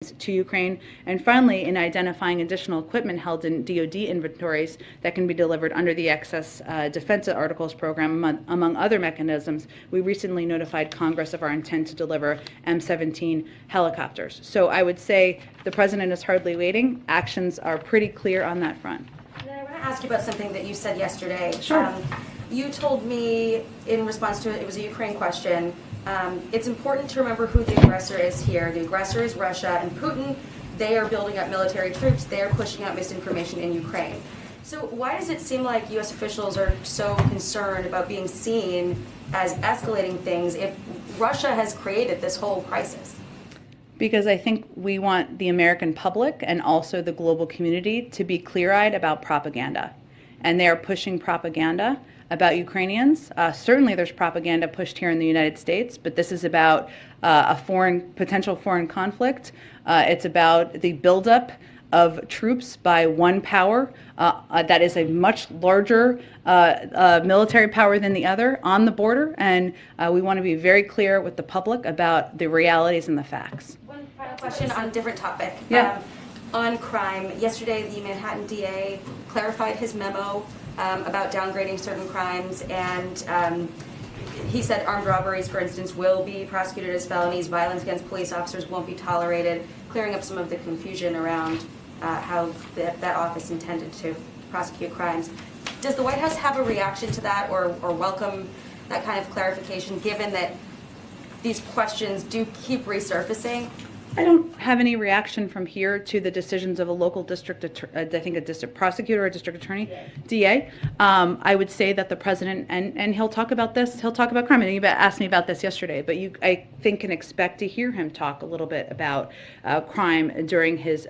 to Ukraine, and finally in identifying additional equipment held in DoD inventories that can be delivered under the Excess Defense Articles program, among other mechanisms. We recently notified Congress of our intent to deliver M17 helicopters. So I would say the President is hardly waiting. Actions are pretty clear on that front. And then I want to ask you about something that you said yesterday. Sure. You told me in response to it was a Ukraine question, it's important to remember who the aggressor is here. The aggressor is Russia and Putin. They are building up military troops. They are pushing out misinformation in Ukraine. So why does it seem like U.S. officials are so concerned about being seen as escalating things if Russia has created this whole crisis? Because I think we want the American public and also the global community to be clear-eyed about propaganda. And they are pushing propaganda about Ukrainians. Certainly there's propaganda pushed here in the United States, but this is about a potential foreign conflict. It's about the buildup of troops by one power that is a much larger military power than the other on the border, and we want to be very clear with the public about the realities and the facts. One final question on a different topic. Yeah. On crime, yesterday the Manhattan DA clarified his memo about downgrading certain crimes, and he said armed robberies, for instance, will be prosecuted as felonies, violence against police officers won't be tolerated, clearing up some of the confusion around how that office intended to prosecute crimes. Does the White House have a reaction to that or welcome that kind of clarification, given that these questions do keep resurfacing? I don't have any reaction from here to the decisions of a local district, I think a district prosecutor or district attorney, DA. I would say that the president, and he'll talk about this, he'll talk about crime, and he asked me about this yesterday, but I think can expect to hear him talk a little bit about crime during his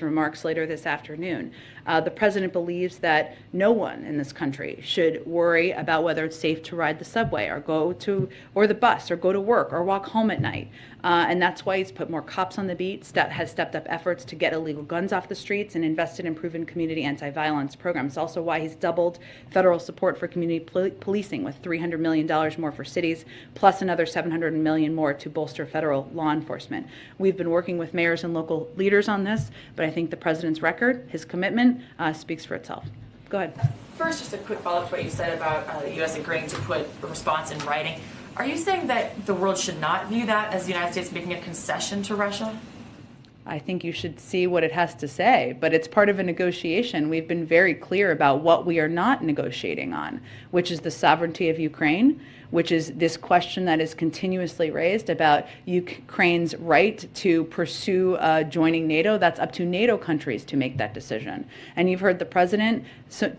remarks later this afternoon. The president believes that no one in this country should worry about whether it's safe to ride the subway or the bus or go to work or walk home at night. And that's why he's put more cops on the beat, has stepped up efforts to get illegal guns off the streets, and invested in proven community anti-violence programs. Also why he's doubled federal support for community policing with $300 million more for cities, plus another $700 million more to bolster federal law enforcement. We've been working with mayors and local leaders on this, but I think the president's record, his commitment, speaks for itself. Go ahead. First, just a quick follow-up to what you said about the U.S. agreeing to put a response in writing. Are you saying that the world should not view that as the United States making a concession to Russia? I think you should see what it has to say, but it's part of a negotiation. We've been very clear about what we are not negotiating on, which is the sovereignty of Ukraine, which is this question that is continuously raised about Ukraine's right to pursue joining NATO. That's up to NATO countries to make that decision. And you've heard the president,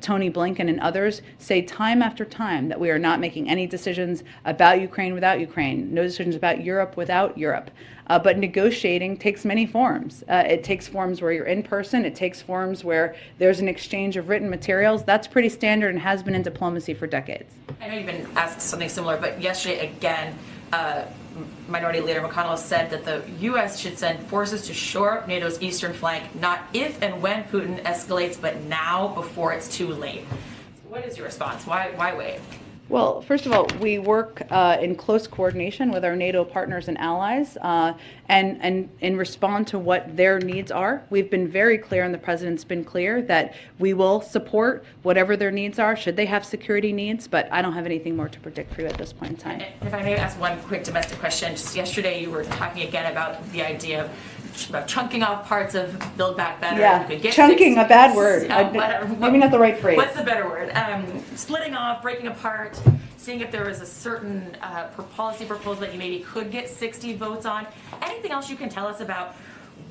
Tony Blinken, and others say time after time that we are not making any decisions about Ukraine without Ukraine, no decisions about Europe without Europe. But negotiating takes many forms. It takes forms where you're in person. It takes forms where there's an exchange of written materials. That's pretty standard and has been in diplomacy for decades. I know you've been asked something similar, but yesterday again, Minority Leader McConnell said that the U.S. should send forces to shore up NATO's eastern flank, not if and when Putin escalates, but now before it's too late. So what is your response? Why wait? Well, first of all, we work in close coordination with our NATO partners and allies and respond to what their needs are. We've been very clear, and the president's been clear, that we will support whatever their needs are, should they have security needs, but I don't have anything more to predict for you at this point in time. And if I may ask one quick domestic question, just yesterday you were talking again about the idea of chunking off parts of Build Back Better. Yeah, you could get chunking, a bad word. Maybe not the right phrase. What's the better word? Splitting off, breaking apart, seeing if there was a certain policy proposal that you maybe could get 60 votes on. Anything else you can tell us about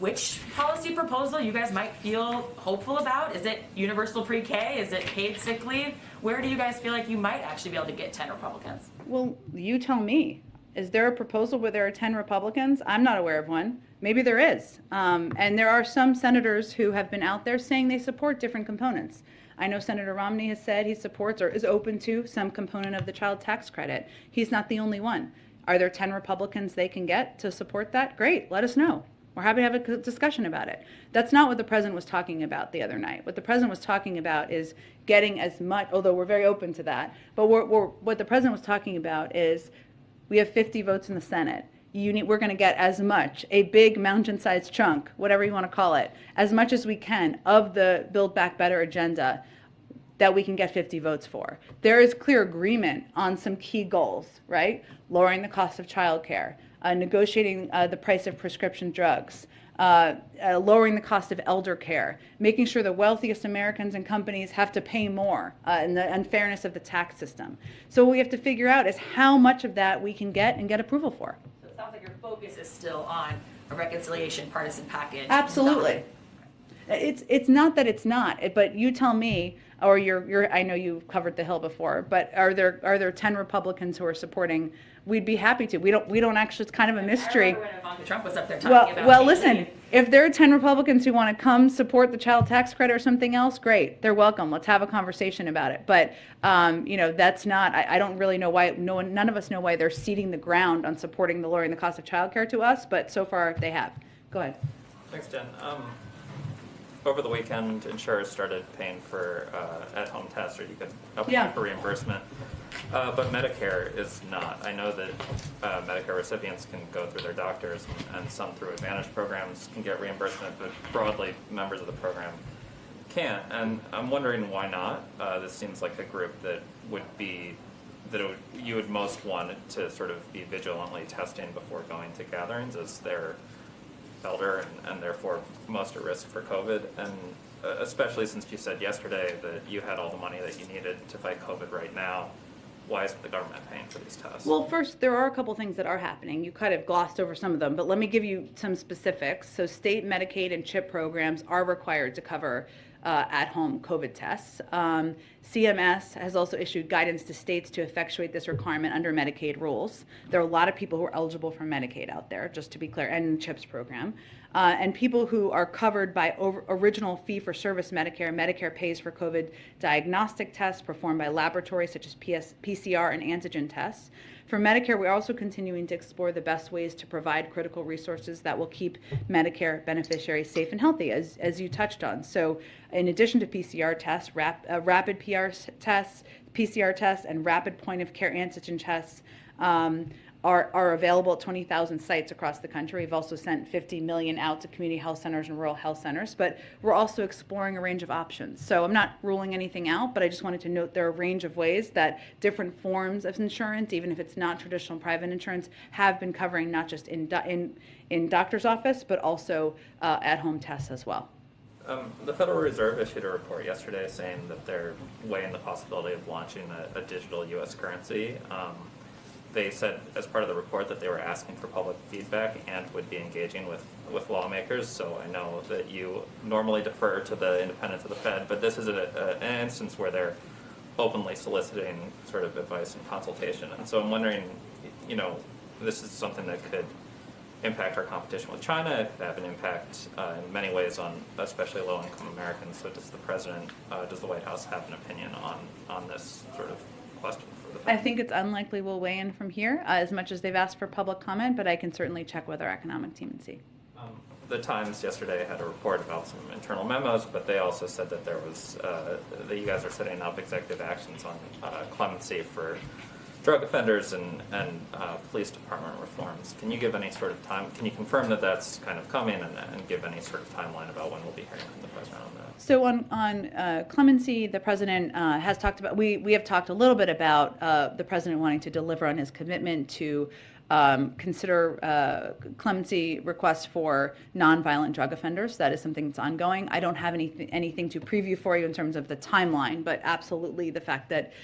which policy proposal you guys might feel hopeful about? Is it universal pre-K? Is it paid sick leave? Where do you guys feel like you might actually be able to get 10 Republicans? Well, you tell me. Is there a proposal where there are 10 Republicans? I'm not aware of one. Maybe there is. And there are some senators who have been out there saying they support different components. I know Senator Romney has said he supports or is open to some component of the child tax credit. He's not the only one. Are there 10 Republicans they can get to support that? Great, let us know. We're happy to have a discussion about it. That's not what the president was talking about the other night. What the president was talking about is getting as much, although we're very open to that, but what the president was talking about is we have 50 votes in the Senate. we're going to get as much, a big mountain-sized chunk, whatever you want to call it, as much as we can of the Build Back Better agenda that we can get 50 votes for. There is clear agreement on some key goals, right? Lowering the cost of childcare, negotiating the price of prescription drugs, lowering the cost of elder care, making sure the wealthiest Americans and companies have to pay more, and the unfairness of the tax system. So what we have to figure out is how much of that we can get and get approval for. So it sounds like your focus is still on a reconciliation partisan package. Absolutely. It's not that it's not, but you tell me, or I know you've covered the Hill before, but are there 10 Republicans who are supporting? We'd be happy to. We don't actually. It's kind of a mystery. I remember when Ivanka Trump was up there talking about. Well, listen. If there are 10 Republicans who want to come support the child tax credit or something else, great. They're welcome. Let's have a conversation about it. But that's not. I don't really know why. None of us know why they're ceding the ground on supporting the lowering the cost of childcare to us. But so far they have. Go ahead. Thanks, Jen. Over the weekend, insurers started paying for at-home tests, or you could apply for reimbursement. But Medicare is not. I know that Medicare recipients can go through their doctors, and some through Advantage programs can get reimbursement, but broadly, members of the program can't. And I'm wondering why not. This seems like a group that you would most want to sort of be vigilantly testing before going to gatherings, as they're elder and therefore most at risk for COVID, and especially since you said yesterday that you had all the money that you needed to fight COVID right now. Why isn't the government paying for these tests? Well, first, there are a couple things that are happening. You kind of glossed over some of them, but let me give you some specifics. So state Medicaid and CHIP programs are required to cover at-home COVID tests. CMS has also issued guidance to states to effectuate this requirement under Medicaid rules. There are a lot of people who are eligible for Medicaid out there, just to be clear, and CHIPS program. And people who are covered by original fee-for-service Medicare. Medicare pays for COVID diagnostic tests performed by laboratories such as PCR and antigen tests. For Medicare, we're also continuing to explore the best ways to provide critical resources that will keep Medicare beneficiaries safe and healthy, as you touched on. So in addition to PCR tests, rapid PCR tests, and rapid point-of-care antigen tests are available at 20,000 sites across the country. We've also sent 50 million out to community health centers and rural health centers, but we're also exploring a range of options. So I'm not ruling anything out, but I just wanted to note there are a range of ways that different forms of insurance, even if it's not traditional private insurance, have been covering not just in doctor's office, but also at-home tests as well. The Federal Reserve issued a report yesterday saying that they're weighing the possibility of launching a digital U.S. currency. They said as part of the report that they were asking for public feedback and would be engaging with lawmakers. So I know that you normally defer to the independence of the Fed, but this is an instance where they're openly soliciting sort of advice and consultation. And so I'm wondering, this is something that could impact our competition with China. It could have an impact in many ways on especially low-income Americans. So does the White House have an opinion on this sort of question? I think it's unlikely we'll weigh in from here, as much as they've asked for public comment, but I can certainly check with our economic team and see. The Times yesterday had a report about some internal memos, but they also said that there was that you guys are setting up executive actions on clemency for drug offenders and police department reforms. Can you give any sort of time? Can you confirm that that's kind of coming and give any sort of timeline about when we'll be hearing from the president on that? So on clemency, the president has talked about. We have talked a little bit about the president wanting to deliver on his commitment to consider clemency requests for nonviolent drug offenders. That is something that's ongoing. I don't have anything to preview for you in terms of the timeline, but absolutely the fact that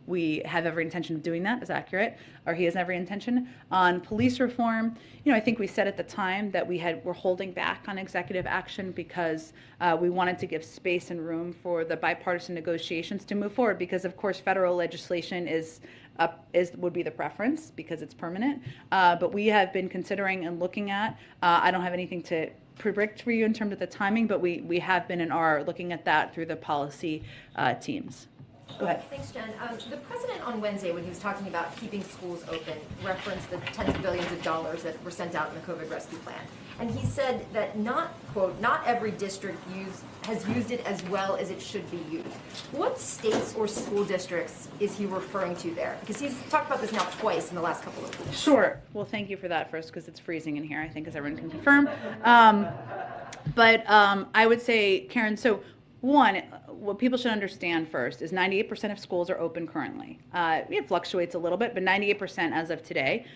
we have every intention of doing that is accurate, or he has every intention. On police reform, I think we said at the time that we're holding back on executive action because we wanted to give space and room for the bipartisan negotiations to move forward, because of course federal legislation would be the preference because it's permanent. But we have been considering and looking at, I don't have anything to predict for you in terms of the timing, but we have been and are looking at that through the policy teams. Go ahead. Thanks, Jen. The president on Wednesday, when he was talking about keeping schools open, referenced the tens of billions of dollars that were sent out in the COVID rescue plan. And he said that quote, not every district has used it as well as it should be used. What states or school districts is he referring to there? Because he's talked about this now twice in the last couple of weeks. Sure. Well, thank you for that first, because it's freezing in here, I think, as everyone can confirm. But I would say, Karen, so one, what people should understand first is 98% of schools are open currently. It fluctuates a little bit, but 98% as of today.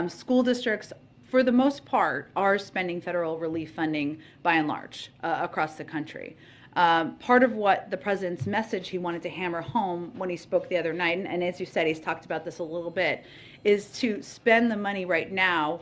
School districts, for the most part, are spending federal relief funding by and large across the country. Part of what the president's message he wanted to hammer home when he spoke the other night, and as you said, he's talked about this a little bit, is to spend the money right now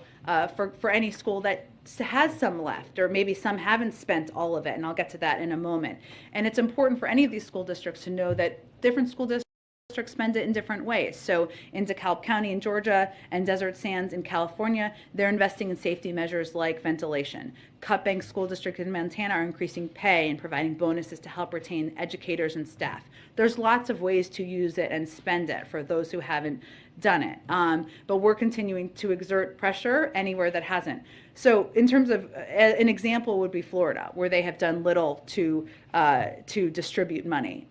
for any school that has some left, or maybe some haven't spent all of it, and I'll get to that in a moment. And it's important for any of these school districts to know that different school districts spend it in different ways. So in DeKalb County in Georgia and Desert Sands in California, they're investing in safety measures like ventilation. Cut Bank School District in Montana are increasing pay and providing bonuses to help retain educators and staff. There's lots of ways to use it and spend it for those who haven't done it. But we're continuing to exert pressure anywhere that hasn't. So in terms of, an example would be Florida, where they have done little to distribute money,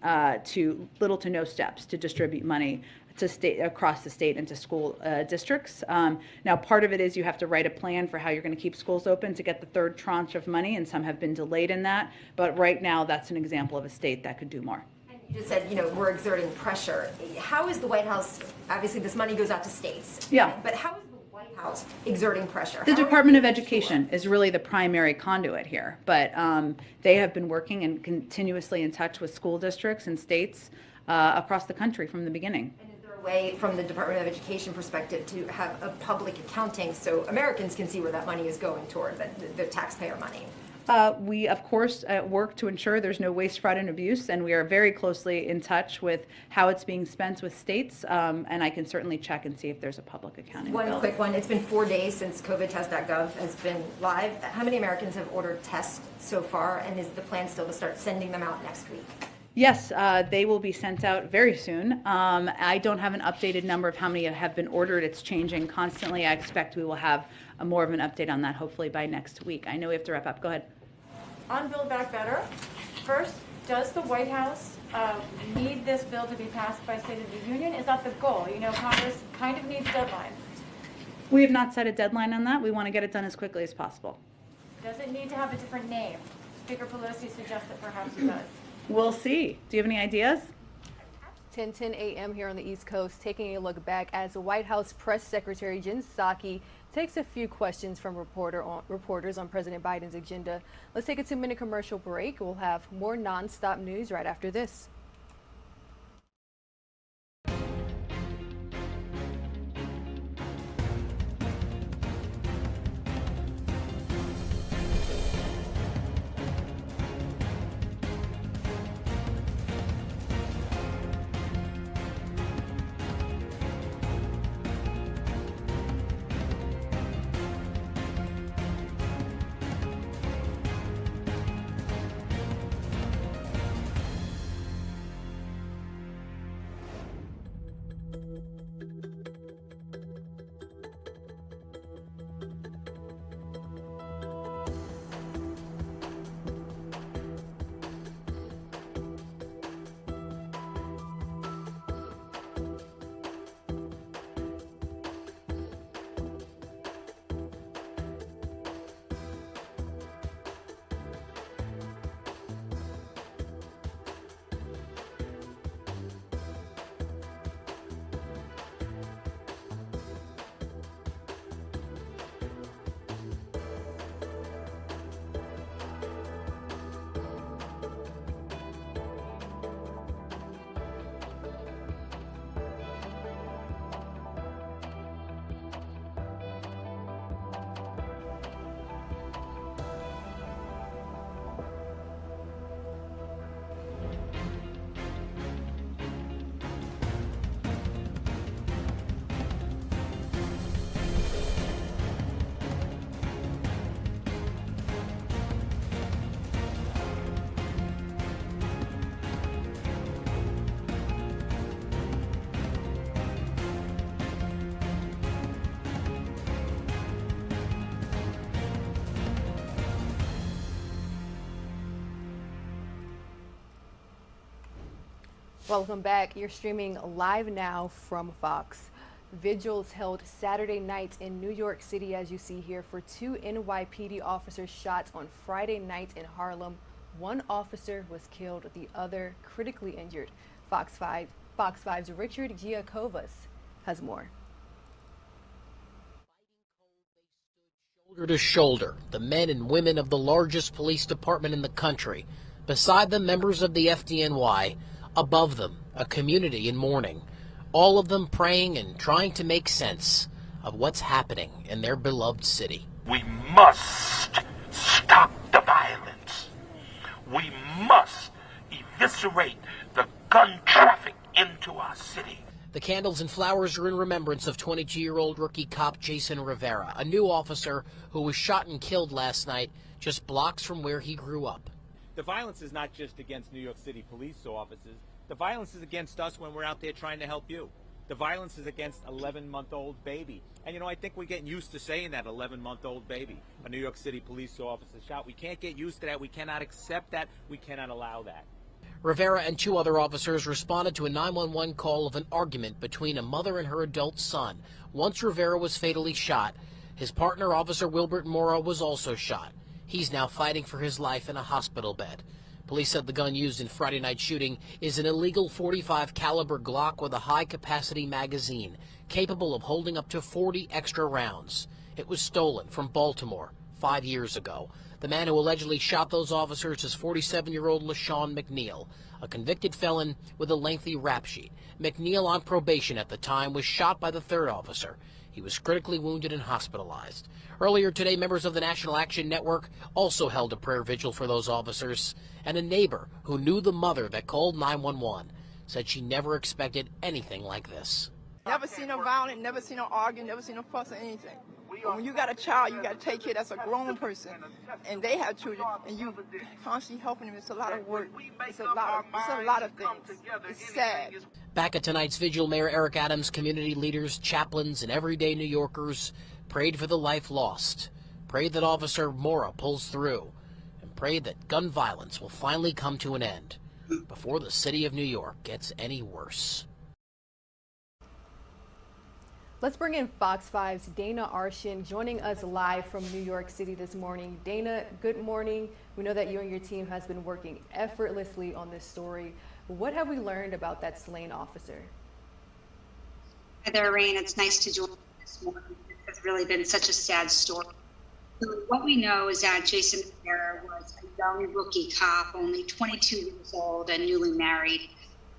to little to no steps to distribute money to state across the state and to school districts. Now, part of it is you have to write a plan for how you're going to keep schools open to get the third tranche of money, and some have been delayed in that. But right now, that's an example of a state that could do more. You just said, we're exerting pressure. How is the White House, obviously this money goes out to states. Yeah. But how is the White House exerting pressure? The Department of Education is really the primary conduit here, but they have been working and continuously in touch with school districts and states across the country from the beginning. And is there a way, from the Department of Education perspective, to have a public accounting so Americans can see where that money is going toward, the taxpayer money? We, of course, work to ensure there's no waste, fraud, and abuse, and we are very closely in touch with how it's being spent with states, and I can certainly check and see if there's a public accounting One bill. quick one. It's been 4 days since COVIDtest.gov has been live. How many Americans have ordered tests so far, and is the plan still to start sending them out next week? Yes, they will be sent out very soon. I don't have an updated number of how many have been ordered. It's changing constantly. I expect we will have more of an update on that hopefully by next week. I know we have to wrap up. Go ahead. On Build Back Better, first, does the White House need this bill to be passed by State of the Union? Is that the goal? Congress kind of needs deadlines. We have not set a deadline on that. We want to get it done as quickly as possible. Does it need to have a different name? Speaker Pelosi suggests that perhaps it does. We'll see. Do you have any ideas? 10:10 a.m. here on the East Coast, taking a look back as the White House Press Secretary Jen Psaki takes a few questions from reporters on President Biden's agenda. Let's take a 2-minute commercial break. We'll have more nonstop news right after this. Welcome back. You're streaming live now from Fox. Vigils held Saturday night in New York City, as you see here, for 2 NYPD officers shot on Friday night in Harlem. One officer was killed, the other critically injured. Fox 5's Richard Giacovas has more. Shoulder to shoulder, the men and women of the largest police department in the country. Beside them, members of the FDNY. Above them, a community in mourning. All of them praying and trying to make sense of what's happening in their beloved city. We must stop the violence. We must eviscerate the gun traffic into our city. The candles and flowers are in remembrance of 22-year-old rookie cop Jason Rivera, a new officer who was shot and killed last night just blocks from where he grew up. The violence is not just against New York City police officers. The violence is against us when we're out there trying to help you. The violence is against 11-month-old baby. And, I think we're getting used to saying that, 11-month-old baby. A New York City police officer shot. We can't get used to that. We cannot accept that. We cannot allow that. Rivera and 2 other officers responded to a 911 call of an argument between a mother and her adult son. Once Rivera was fatally shot, his partner, Officer Wilbert Mora, was also shot. He's now fighting for his life in a hospital bed. Police said the gun used in Friday night's shooting is an illegal .45 caliber Glock with a high-capacity magazine, capable of holding up to 40 extra rounds. It was stolen from Baltimore 5 years ago. The man who allegedly shot those officers is 47-year-old LaShawn McNeil, a convicted felon with a lengthy rap sheet. McNeil, on probation at the time, was shot by the 3rd officer. He was critically wounded and hospitalized. Earlier today, members of the National Action Network also held a prayer vigil for those officers, and a neighbor who knew the mother that called 911 said she never expected anything like this. Never seen no violence, never seen no arguing, never seen no fuss or anything. But when you got a child, you got to take care. That's a grown person, and they have children, and you constantly helping them. It's a lot of work. It's a lot of things. It's sad. Back at tonight's vigil, Mayor Eric Adams, community leaders, chaplains, and everyday New Yorkers prayed for the life lost, prayed that Officer Mora pulls through, and prayed that gun violence will finally come to an end before the city of New York gets any worse. Let's bring in Fox 5's Dana Arshin joining us live from New York City this morning. Dana, good morning. We know that you and your team has been working effortlessly on this story. What have we learned about that slain officer? Hi there, Rain. It's nice to join you this morning. It has really been such a sad story. So what we know is that Jason Rivera was a young rookie cop, only 22 years old and newly married.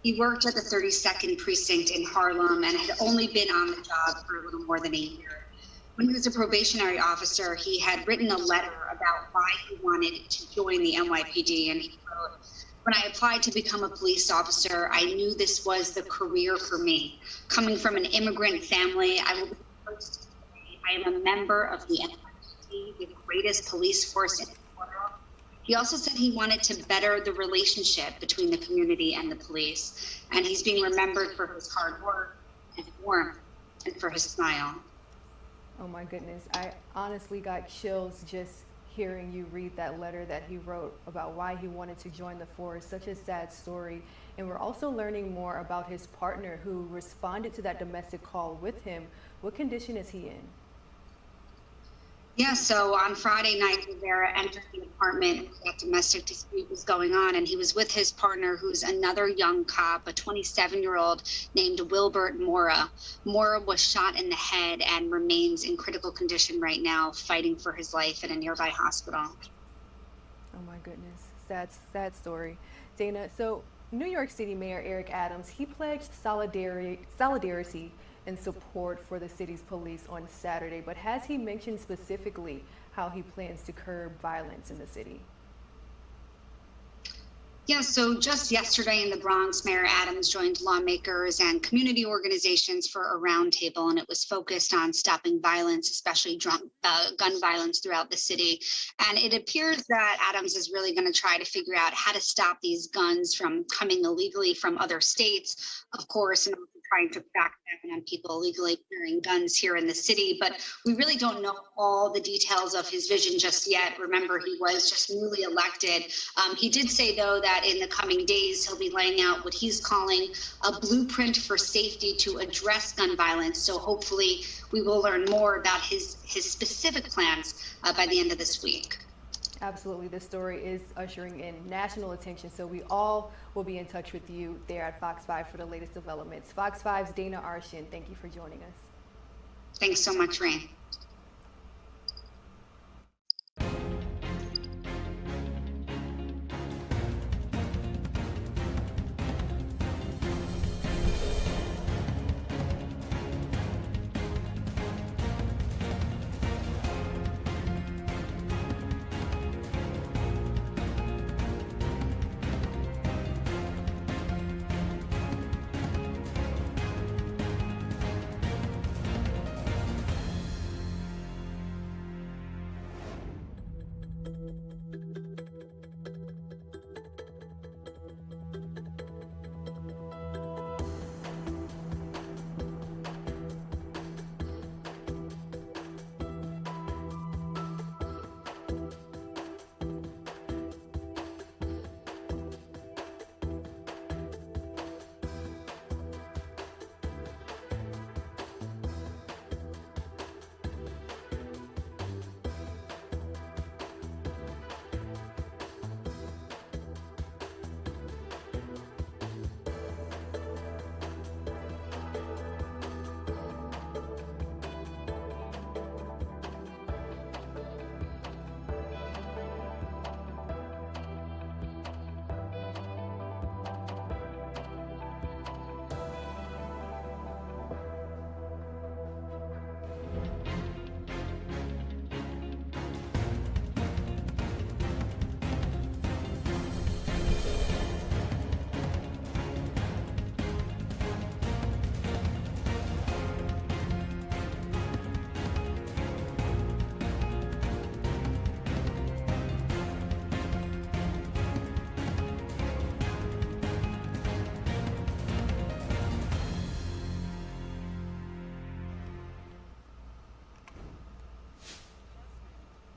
He worked at the 32nd Precinct in Harlem and had only been on the job for a little more than a year. When he was a probationary officer, he had written a letter about why he wanted to join the NYPD, and he wrote, "When I applied to become a police officer, I knew this was the career for me. Coming from an immigrant family, I will be the first to say I am a member of the NYPD, the greatest police force in the world." He also said he wanted to better the relationship between the community and the police, and he's being remembered for his hard work and warmth and for his smile. Oh my goodness, I honestly got chills just hearing you read that letter that he wrote about why he wanted to join the force. Such a sad story. And we're also learning more about his partner who responded to that domestic call with him. What condition is he in? Yeah, so on Friday night, Rivera entered the apartment where that domestic dispute was going on, and he was with his partner, who's another young cop, a 27-year-old named Wilbert Mora. Mora was shot in the head and remains in critical condition right now, fighting for his life in a nearby hospital. Oh my goodness, sad story. Dana, so New York City Mayor Eric Adams, he pledged solidarity and support for the city's police on Saturday, but has he mentioned specifically how he plans to curb violence in the city? Yeah, so just yesterday in the Bronx, Mayor Adams joined lawmakers and community organizations for a roundtable, and it was focused on stopping violence, especially gun violence throughout the city. And it appears that Adams is really going to try to figure out how to stop these guns from coming illegally from other states, of course, and also trying to crack down on people illegally carrying guns here in the city, but we really don't know all the details of his vision just yet. Remember, he was just newly elected. He did say, though, that in the coming days, he'll be laying out what he's calling a blueprint for safety to address gun violence. So hopefully we will learn more about his specific plans by the end of this week. Absolutely. This story is ushering in national attention, so we all will be in touch with you there at Fox 5 for the latest developments. Fox 5's Dana Arshin, thank you for joining us. Thanks so much, Rain.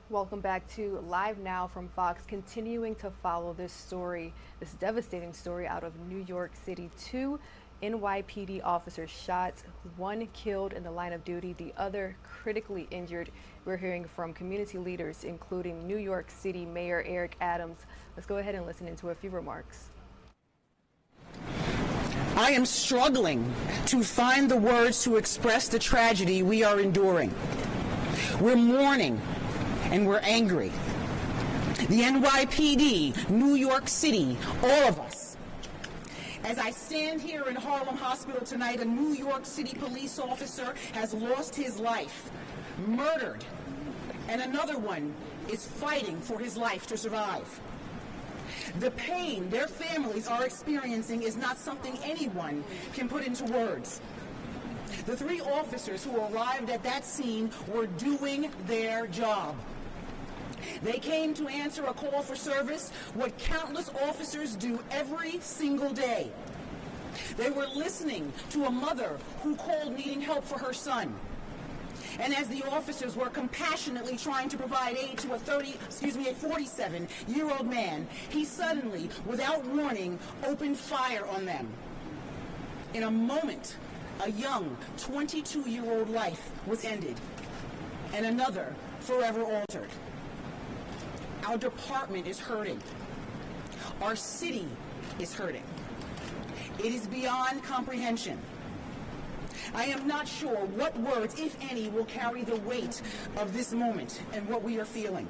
Welcome back to Live Now from Fox, continuing to follow this story, this devastating story out of New York City. 2 NYPD officers shot, 1 killed in the line of duty, the other critically injured. We're hearing from community leaders, including New York City Mayor Eric Adams. Let's go ahead and listen into a few remarks. I am struggling to find the words to express the tragedy we are enduring. We're mourning and we're angry. The NYPD, New York City, all of us. As I stand here in Harlem Hospital tonight, a New York City police officer has lost his life, murdered, and another one is fighting for his life to survive. The pain their families are experiencing is not something anyone can put into words. The 3 officers who arrived at that scene were doing their job. They came to answer a call for service, what countless officers do every single day. They were listening to a mother who called needing help for her son. And as the officers were compassionately trying to provide aid to a 47-year-old man, he suddenly, without warning, opened fire on them. In a moment, a young 22-year-old life was ended, and another forever altered. Our department is hurting. Our city is hurting. It is beyond comprehension. I am not sure what words, if any, will carry the weight of this moment and what we are feeling.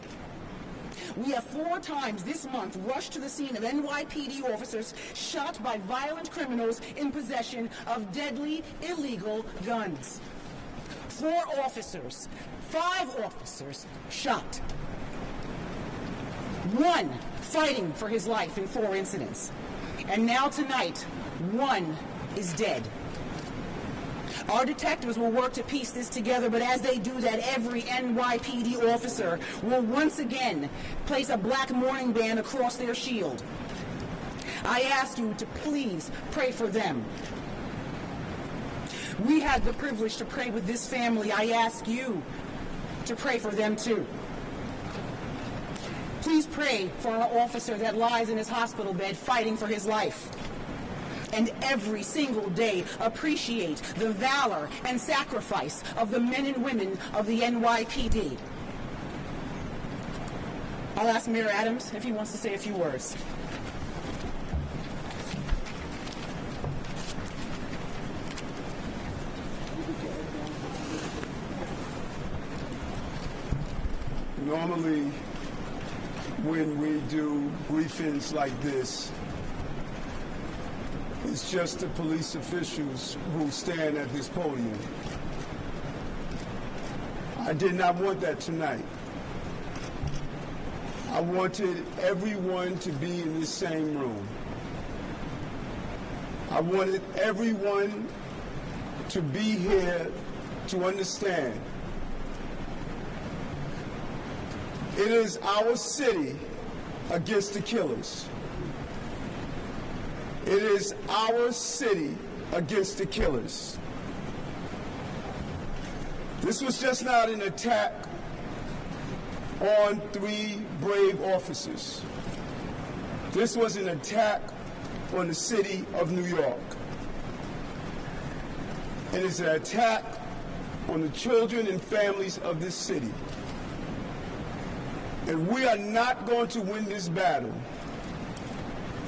We have 4 times this month rushed to the scene of NYPD officers shot by violent criminals in possession of deadly, illegal guns. 4 officers, 5 officers shot. 1 fighting for his life in 4 incidents. And now tonight, 1 is dead. Our detectives will work to piece this together, but as they do that, every NYPD officer will once again place a black mourning band across their shield. I ask you to please pray for them. We had the privilege to pray with this family. I ask you to pray for them too. Please pray for our officer that lies in his hospital bed fighting for his life. And every single day appreciate the valor and sacrifice of the men and women of the NYPD. I'll ask Mayor Adams if he wants to say a few words. Normally, when we do briefings like this, it's just the police officials who stand at this podium. I did not want that tonight. I wanted everyone to be in the same room. I wanted everyone to be here to understand. It is our city against the killers. It is our city against the killers. This was just not an attack on 3 brave officers. This was an attack on the city of New York. It is an attack on the children and families of this city. And we are not going to win this battle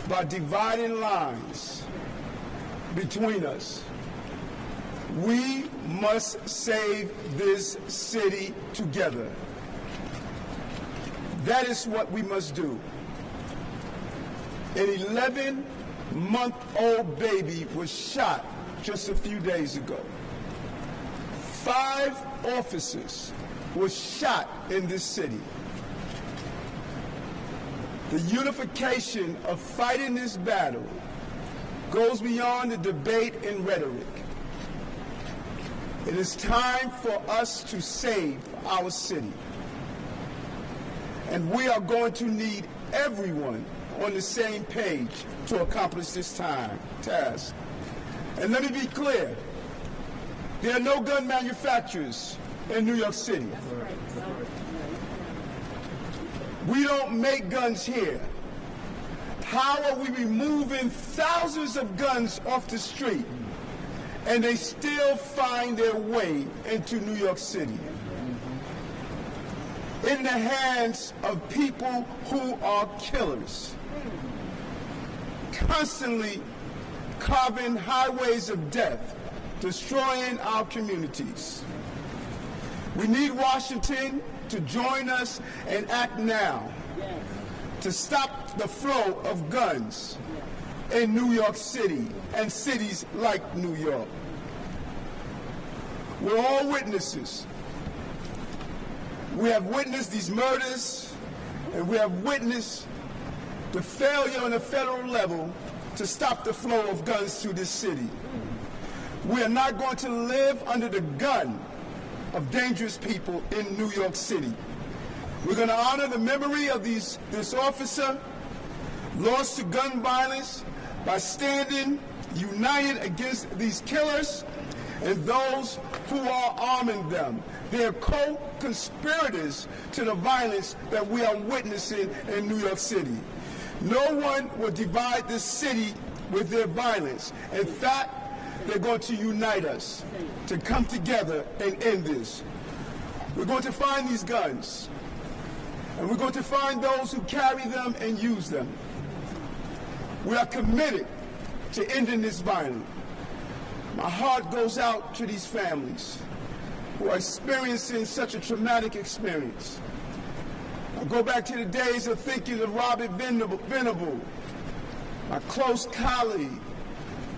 by dividing lines between us. We must save this city together. That is what we must do. An 11-month-old baby was shot just a few days ago. 5 officers were shot in this city. The unification of fighting this battle goes beyond the debate and rhetoric. It is time for us to save our city. And we are going to need everyone on the same page to accomplish this task. And let me be clear, there are no gun manufacturers in New York City. We don't make guns here. How are we removing thousands of guns off the street and they still find their way into New York City? In the hands of people who are killers, constantly carving highways of death, destroying our communities. We need Washington to join us and act now to stop the flow of guns in New York City and cities like New York. We're all witnesses. We have witnessed these murders, and we have witnessed the failure on the federal level to stop the flow of guns through this city. We are not going to live under the gun of dangerous people in New York City. We're going to honor the memory of this officer lost to gun violence by standing united against these killers and those who are arming them. They're co-conspirators to the violence that we are witnessing in New York City. No one will divide this city with their violence. In fact, they're going to unite us to come together and end this. We're going to find these guns, and we're going to find those who carry them and use them. We are committed to ending this violence. My heart goes out to these families who are experiencing such a traumatic experience. I go back to the days of thinking of Robert Venable, my close colleague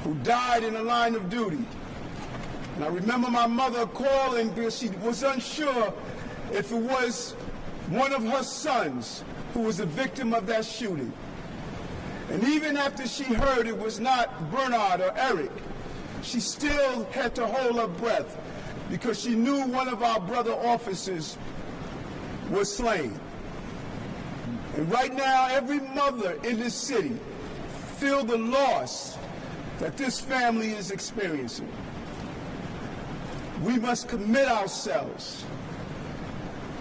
who died in the line of duty. And I remember my mother calling because she was unsure if it was one of her sons who was a victim of that shooting. And even after she heard it was not Bernard or Eric, she still had to hold her breath because she knew one of our brother officers was slain. And right now, every mother in this city feels the loss that this family is experiencing. We must commit ourselves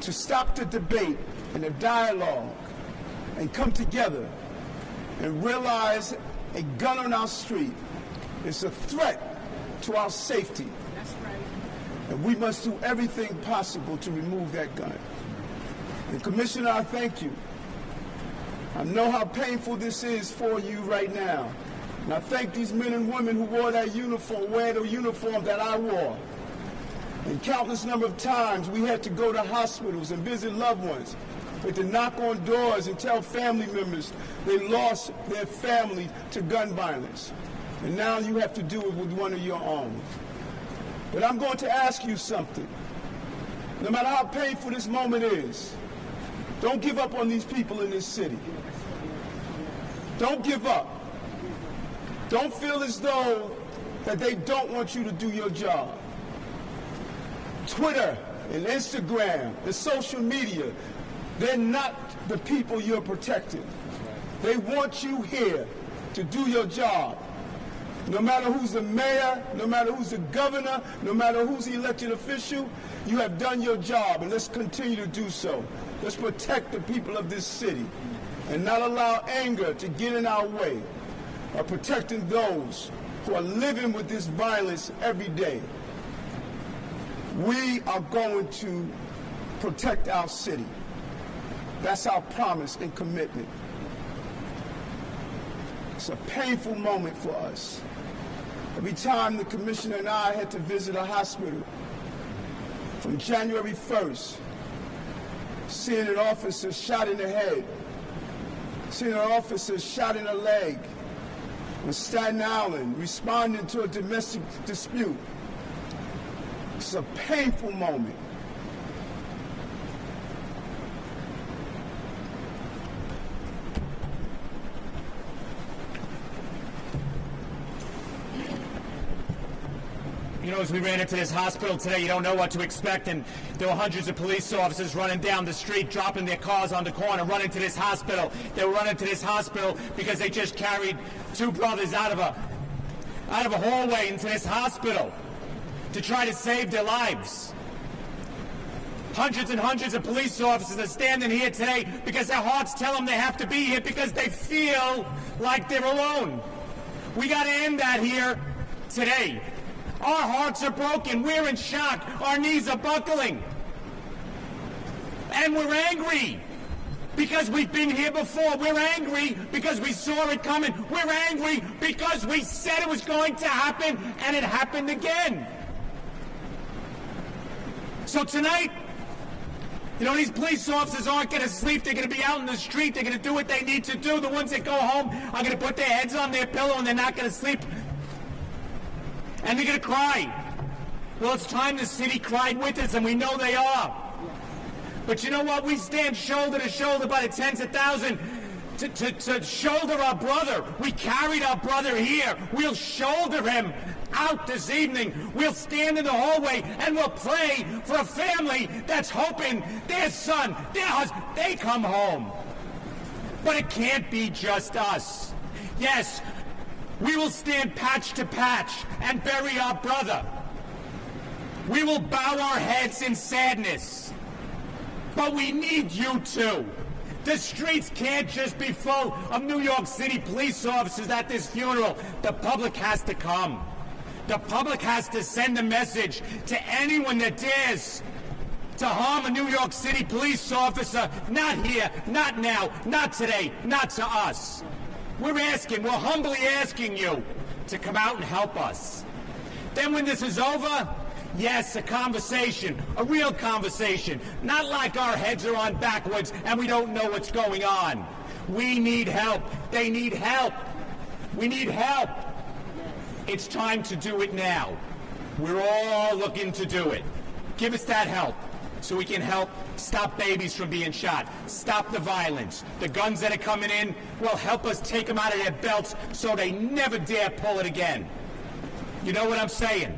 to stop the debate and the dialogue and come together and realize a gun on our street is a threat to our safety. That's right. And we must do everything possible to remove that gun. And Commissioner, I thank you. I know how painful this is for you right now. And I thank these men and women who wore that uniform, wear the uniform that I wore. And countless number of times we had to go to hospitals and visit loved ones. We had to knock on doors and tell family members they lost their family to gun violence. And now you have to do it with one of your own. But I'm going to ask you something. No matter how painful this moment is, don't give up on these people in this city. Don't give up. Don't feel as though that they don't want you to do your job. Twitter and Instagram, the social media, they're not the people you're protecting. They want you here to do your job. No matter who's the mayor, no matter who's the governor, no matter who's the elected official, you have done your job, and let's continue to do so. Let's protect the people of this city and not allow anger to get in our way of protecting those who are living with this violence every day. We are going to protect our city. That's our promise and commitment. It's a painful moment for us. Every time the commissioner and I had to visit a hospital, from January 1st, seeing an officer shot in the head, seeing an officer shot in the leg, on Staten Island, responding to a domestic dispute. It's a painful moment. You know, as we ran into this hospital today, you don't know what to expect, and there were hundreds of police officers running down the street, dropping their cars on the corner, running to this hospital. They were running to this hospital because they just carried two brothers out of a hallway into this hospital to try to save their lives. Hundreds and hundreds of police officers are standing here today because their hearts tell them they have to be here because they feel like they're alone. We got to end that here today. Our hearts are broken. We're in shock. Our knees are buckling. And we're angry because we've been here before. We're angry because we saw it coming. We're angry because we said it was going to happen, and it happened again. So tonight, you know, these police officers aren't going to sleep. They're going to be out in the street. They're going to do what they need to do. The ones that go home are going to put their heads on their pillow, and they're not going to sleep. And they're going to cry. Well, it's time the city cried with us, and we know they are. But you know what? We stand shoulder to shoulder by the tens of thousands to shoulder our brother. We carried our brother here. We'll shoulder him out this evening. We'll stand in the hallway, and we'll pray for a family that's hoping their son, their husband, they come home. But it can't be just us. Yes, we will stand patch to patch and bury our brother. We will bow our heads in sadness. But we need you too. The streets can't just be full of New York City police officers at this funeral. The public has to come. The public has to send a message to anyone that dares to harm a New York City police officer. Not here, not now, not today, not to us. We're humbly asking you to come out and help us. Then when this is over, yes, a conversation, a real conversation, not like our heads are on backwards and we don't know what's going on. We need help. They need help. We need help. It's time to do it now. We're all looking to do it. Give us that help so we can help stop babies from being shot, stop the violence. The guns that are coming in will help us take them out of their belts so they never dare pull it again. You know what I'm saying?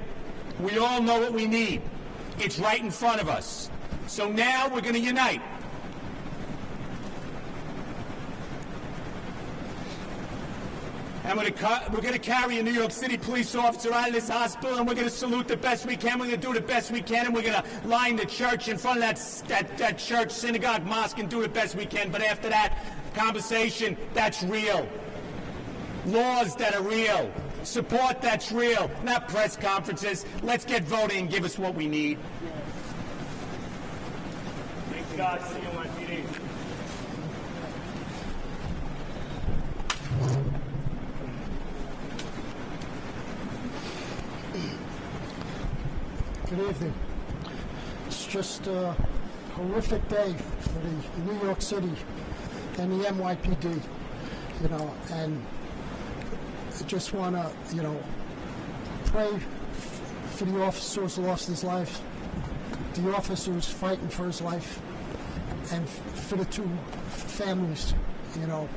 We all know what we need. It's right in front of us. So now we're going to unite. And we're going to carry a New York City police officer out of this hospital, and we're going to salute the best we can. We're going to do the best we can, and we're going to line the church in front of that church, synagogue, mosque, and do the best we can. But after that, conversation that's real. Laws that are real. Support that's real. Not press conferences. Let's get voting and give us what we need. Thanks, God. See you on my PD. Good evening. It's just a horrific day for the New York City and the NYPD, you know, and I just want to, you know, pray for the officer who's lost his life, the officer who's fighting for his life, and for the two families, you know,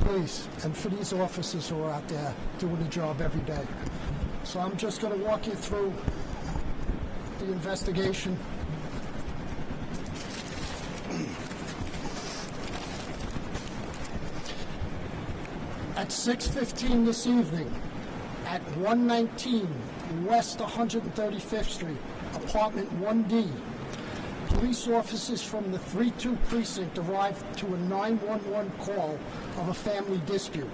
please, and for these officers who are out there doing the job every day. So I'm just going to walk you through the investigation. At 6:15 this evening, at 119 West 135th Street, apartment 1D, police officers from the 3-2 precinct arrived to a 911 call of a family dispute.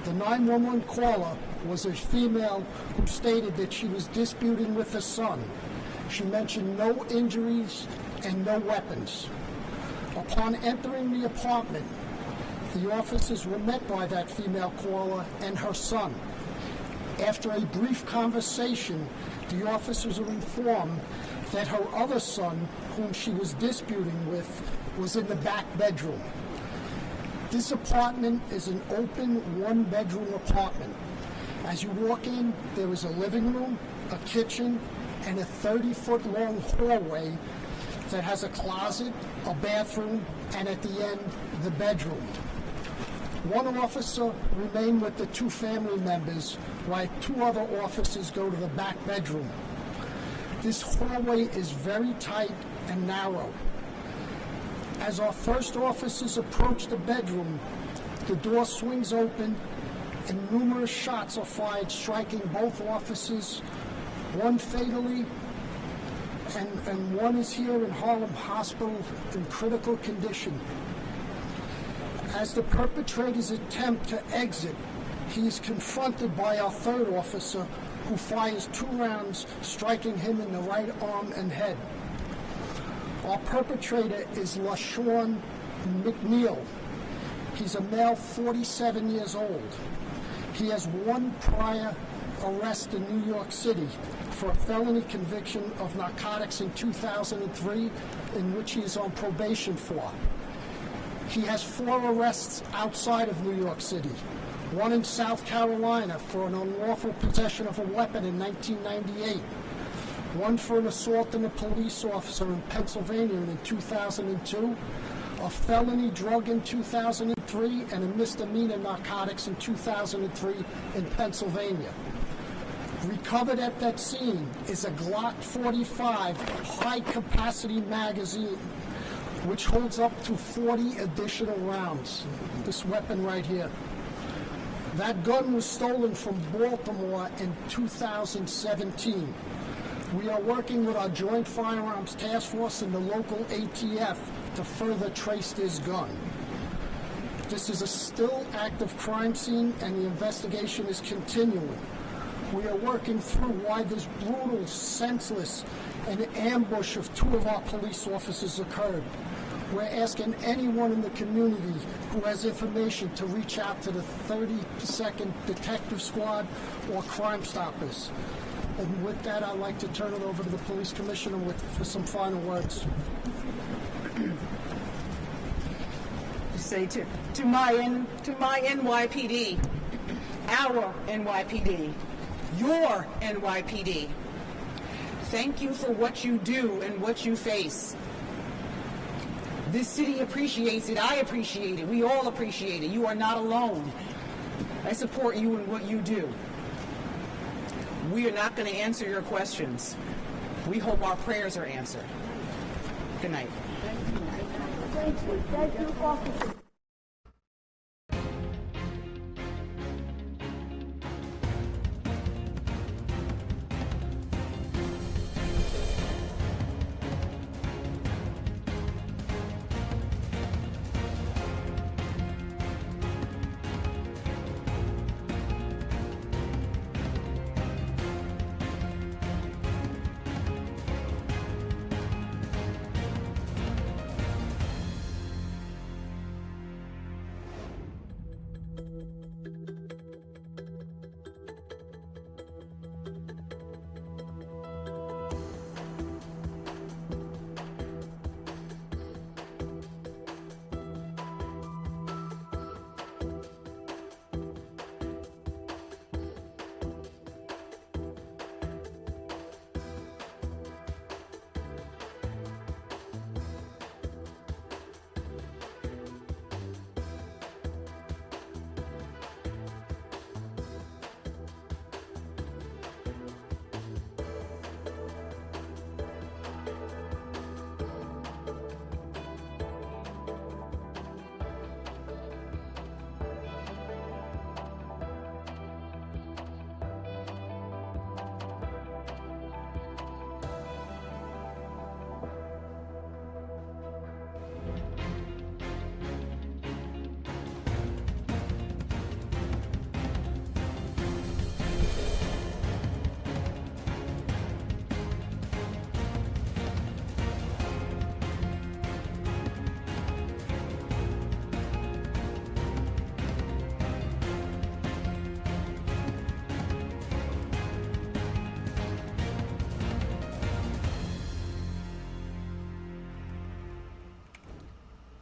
The 911 caller was a female who stated that she was disputing with her son. She mentioned no injuries and no weapons. Upon entering the apartment, the officers were met by that female caller and her son. After a brief conversation, the officers were informed that her other son, whom she was disputing with, was in the back bedroom. This apartment is an open one-bedroom apartment. As you walk in, there is a living room, a kitchen, and a 30-foot-long hallway that has a closet, a bathroom, and at the end, the bedroom. One officer remained with the two family members, while two other officers go to the back bedroom. This hallway is very tight and narrow. As our first officers approach the bedroom, the door swings open and numerous shots are fired, striking both officers, one fatally, and one is here in Harlem Hospital in critical condition. As the perpetrators attempt to exit, he is confronted by our third officer, who fires 2 rounds, striking him in the right arm and head. Our perpetrator is LaShawn McNeil. He's a male, 47 years old. He has 1 prior arrest in New York City for a felony conviction of narcotics in 2003, in which he is on probation for. He has 4 arrests outside of New York City. 1 in South Carolina for an unlawful possession of a weapon in 1998. 1 for an assault on a police officer in Pennsylvania in 2002. A felony drug in 2003 and a misdemeanor narcotics in 2003 in Pennsylvania. Recovered at that scene is a Glock 45 high-capacity magazine, which holds up to 40 additional rounds. This weapon right here. That gun was stolen from Baltimore in 2017. We are working with our Joint Firearms Task Force and the local ATF to further trace this gun. This is a still active crime scene and the investigation is continuing. We are working through why this brutal, senseless, and ambush of 2 of our police officers occurred. We're asking anyone in the community who has information to reach out to the 32nd Detective Squad or Crime Stoppers. And with that, I'd like to turn it over to the Police Commissioner for some final words. Say to my NYPD, our NYPD, your NYPD, thank you for what you do and what you face. This city appreciates it. I appreciate it. We all appreciate it. You are not alone. I support you in what you do. We are not going to answer your questions. We hope our prayers are answered. Good night. Thank you. Thank you, officer.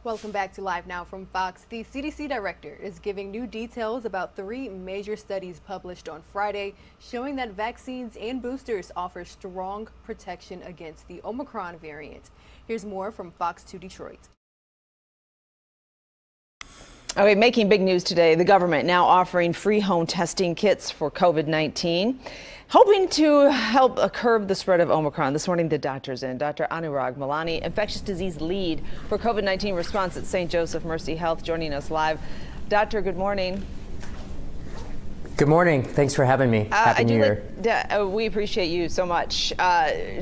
Welcome back to Live Now from Fox. The CDC director is giving new details about 3 major studies published on Friday showing that vaccines and boosters offer strong protection against the Omicron variant. Here's more from Fox 2 Detroit. Okay, making big news today, the government now offering free home testing kits for COVID-19, hoping to help curb the spread of Omicron. This morning, the doctor's in. Dr. Anurag Malani, infectious disease lead for COVID-19 response at St. Joseph Mercy Health, joining us live. Doctor, good morning. Good morning. Thanks for having me. Happy New Year. We appreciate you so much.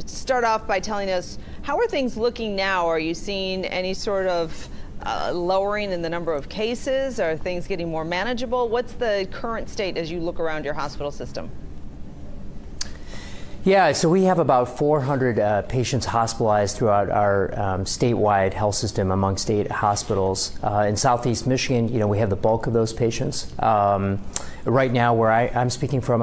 Start off by telling us, how are things looking now? Are you seeing any sort of lowering in the number of cases? Are things getting more manageable? What's the current state as you look around your hospital system? Yeah, so we have about 400 patients hospitalized throughout our statewide health system among state hospitals. In Southeast Michigan, we have the bulk of those patients. Right now, where I'm speaking from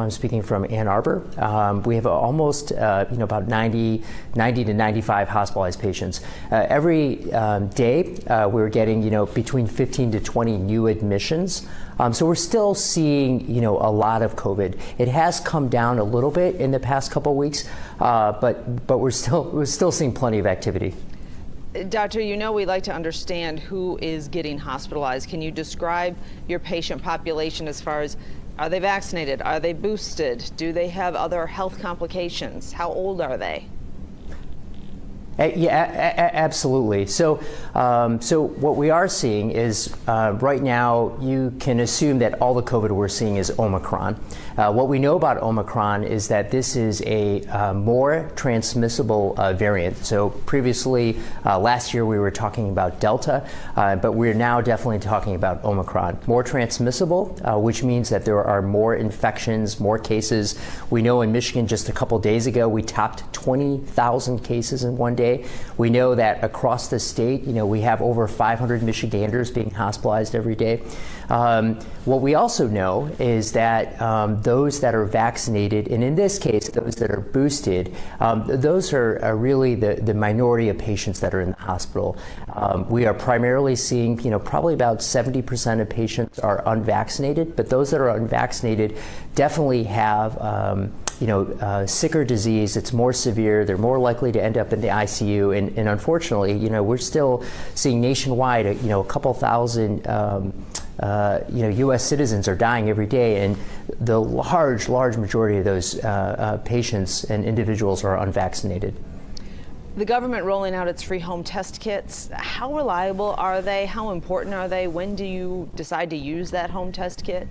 Ann Arbor. We have almost, about 90 to 95 hospitalized patients. Every day, we're getting, between 15 to 20 new admissions. So we're still seeing, a lot of COVID. It has come down a little bit in the past couple of weeks, but we're still seeing plenty of activity. Doctor, we like to understand who is getting hospitalized. Can you describe your patient population as far as, are they vaccinated? Are they boosted? Do they have other health complications? How old are they? Yeah, absolutely. So what we are seeing is right now you can assume that all the COVID we're seeing is Omicron. What we know about Omicron is that this is a more transmissible variant. So previously, last year we were talking about Delta, but we're now definitely talking about Omicron. More transmissible, which means that there are more infections, more cases. We know in Michigan just a couple days ago we topped 20,000 cases in one day. We know that across the state, we have over 500 Michiganders being hospitalized every day. What we also know is that those that are vaccinated, and in this case, those that are boosted, those are really the minority of patients that are in the hospital. We are primarily seeing, probably about 70% of patients are unvaccinated, but those that are unvaccinated definitely have sicker disease. It's more severe. They're more likely to end up in the ICU. And unfortunately, we're still seeing nationwide, a couple thousand, U.S. citizens are dying every day. And the large majority of those patients and individuals are unvaccinated. The government rolling out its free home test kits, how reliable are they? How important are they? When do you decide to use that home test kit?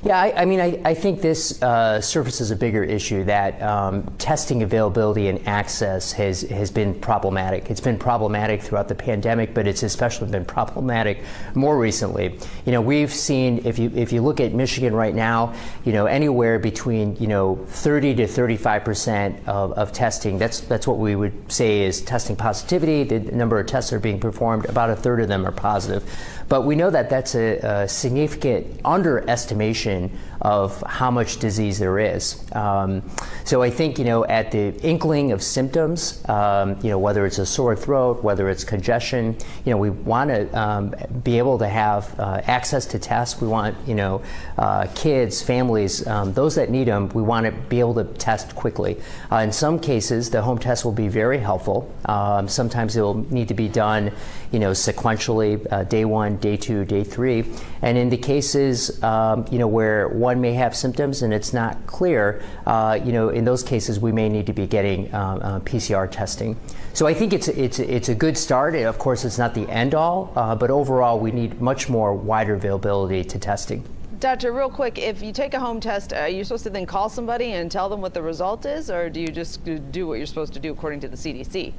Yeah, I think this surfaces a bigger issue that testing availability and access has been problematic. It's been problematic throughout the pandemic, but it's especially been problematic more recently. We've seen, if you look at Michigan right now, anywhere between 30 to 35% of testing. That's what we would say is testing positivity. The number of tests that are being performed, about a third of them are positive. But we know that that's a significant underestimation of how much disease there is. So I think, at the inkling of symptoms, whether it's a sore throat, whether it's congestion, we want to be able to have access to tests. We want, kids, families, those that need them, we want to be able to test quickly. In some cases, the home test will be very helpful. Sometimes it will need to be done, sequentially, day 1, day 2, day 3. And in the cases, where one may have symptoms and it's not clear, in those cases we may need to be getting PCR testing. So I think it's a good start. Of course, it's not the end all, but overall we need much more wider availability to testing. Doctor, real quick, if you take a home test, are you supposed to then call somebody and tell them what the result is, or do you just do what you're supposed to do according to the CDC?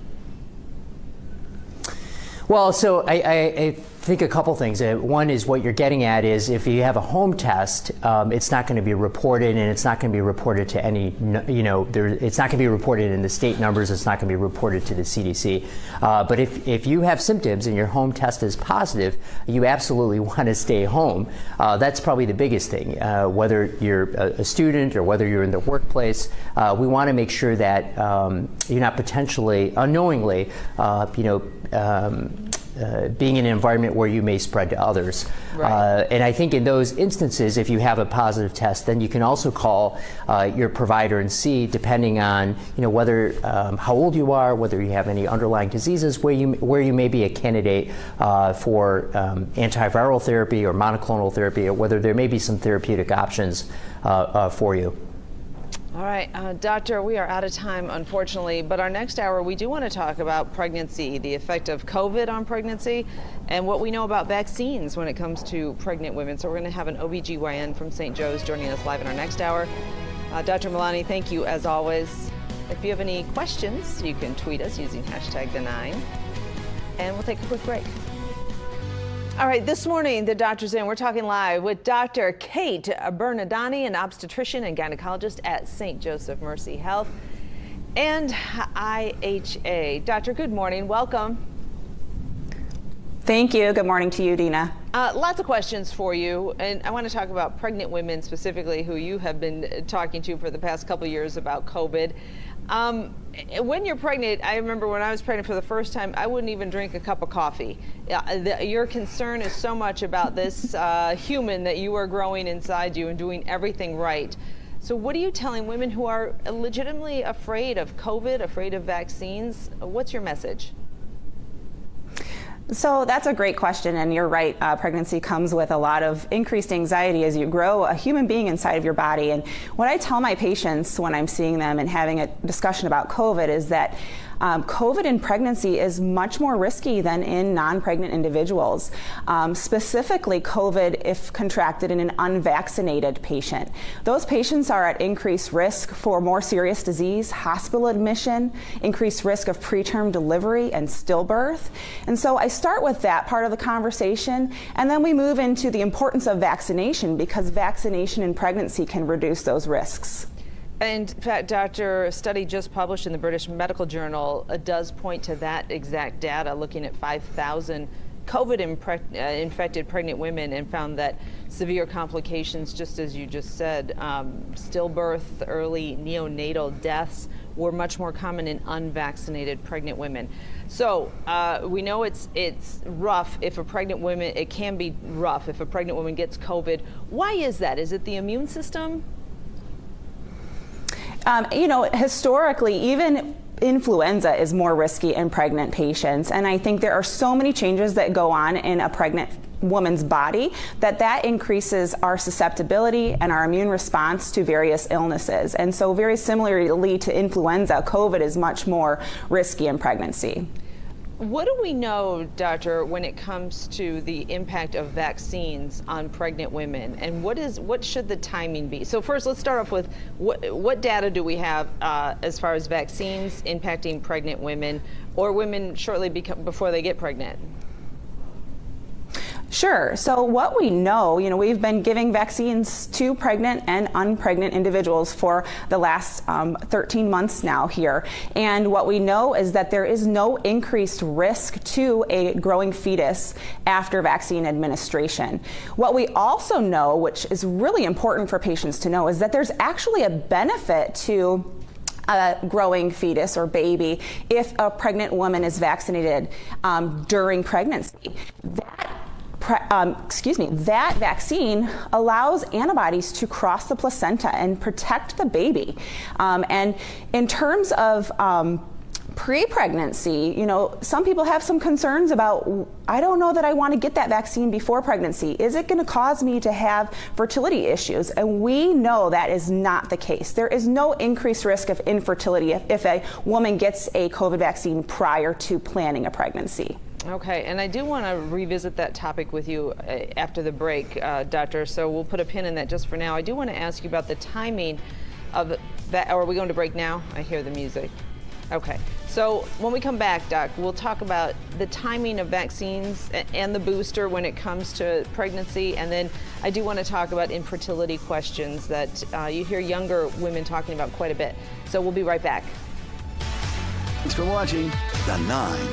Well, so I think a couple things. One is what you're getting at is if you have a home test, it's not going to be reported, and it's not going to be reported to any, it's not going to be reported in the state numbers. It's not going to be reported to the CDC. But if you have symptoms and your home test is positive, you absolutely want to stay home. That's probably the biggest thing. Whether you're a student or whether you're in the workplace, we want to make sure that you're not potentially, unknowingly, being in an environment where you may spread to others. Right. And I think in those instances, if you have a positive test, then you can also call your provider and see, depending on whether how old you are, whether you have any underlying diseases, where you may be a candidate for antiviral therapy or monoclonal therapy, or whether there may be some therapeutic options for you. All right, Doctor, we are out of time, unfortunately, but our next hour, we do want to talk about pregnancy, the effect of COVID on pregnancy, and what we know about vaccines when it comes to pregnant women. So we're going to have an OBGYN from St. Joe's joining us live in our next hour. Dr. Milani, thank you as always. If you have any questions, you can tweet us using #The9, and we'll take a quick break. All right, this morning, the Doctor's In. We're talking live with Dr. Kate Bernadani, an obstetrician and gynecologist at St. Joseph Mercy Health and IHA. Doctor, good morning. Welcome. Thank you. Good morning to you, Dina. Lots of questions for you, and I want to talk about pregnant women specifically, who you have been talking to for the past couple of years about COVID. When you're pregnant, I remember when I was pregnant for the first time, I wouldn't even drink a cup of coffee. Your concern is so much about this human that you are growing inside you and doing everything right. So what are you telling women who are legitimately afraid of COVID, afraid of vaccines? What's your message? So that's a great question, and you're right. Pregnancy comes with a lot of increased anxiety as you grow a human being inside of your body. And what I tell my patients when I'm seeing them and having a discussion about COVID is that COVID in pregnancy is much more risky than in non-pregnant individuals. Specifically, COVID if contracted in an unvaccinated patient. Those patients are at increased risk for more serious disease, hospital admission, increased risk of preterm delivery and stillbirth. And so I start with that part of the conversation, and then we move into the importance of vaccination, because vaccination in pregnancy can reduce those risks. And in fact, Doctor, a study just published in the British Medical Journal does point to that exact data, looking at 5,000 COVID-infected pregnant women, and found that severe complications, just as you just said, stillbirth, early neonatal deaths were much more common in unvaccinated pregnant women. So we know it's rough if a pregnant woman, it can be rough if a pregnant woman gets COVID. Why is that? Is it the immune system? Historically, even influenza is more risky in pregnant patients. And I think there are so many changes that go on in a pregnant woman's body that increases our susceptibility and our immune response to various illnesses. And so very similarly to influenza, COVID is much more risky in pregnancy. What do we know, Doctor, when it comes to the impact of vaccines on pregnant women, and what should the timing be? So first, let's start off with what data do we have as far as vaccines impacting pregnant women or women shortly before they get pregnant? Sure. So what we know, we've been giving vaccines to pregnant and unpregnant individuals for the last 13 months now here. And what we know is that there is no increased risk to a growing fetus after vaccine administration. What we also know, which is really important for patients to know, is that there's actually a benefit to a growing fetus or baby if a pregnant woman is vaccinated during pregnancy. That vaccine allows antibodies to cross the placenta and protect the baby. And in terms of pre-pregnancy, some people have some concerns about, I don't know that I want to get that vaccine before pregnancy. Is it going to cause me to have fertility issues? And we know that is not the case. There is no increased risk of infertility if a woman gets a COVID vaccine prior to planning a pregnancy. Okay, and I do want to revisit that topic with you after the break, Doctor, so we'll put a pin in that just for now. I do want to ask you about the timing of that. Are we going to break now? I hear the music. Okay, So when we come back, Doc, we'll talk about the timing of vaccines and the booster when it comes to pregnancy. And then I do want to talk about infertility questions that you hear younger women talking about quite a bit. So we'll be right back. Thanks for watching The 9.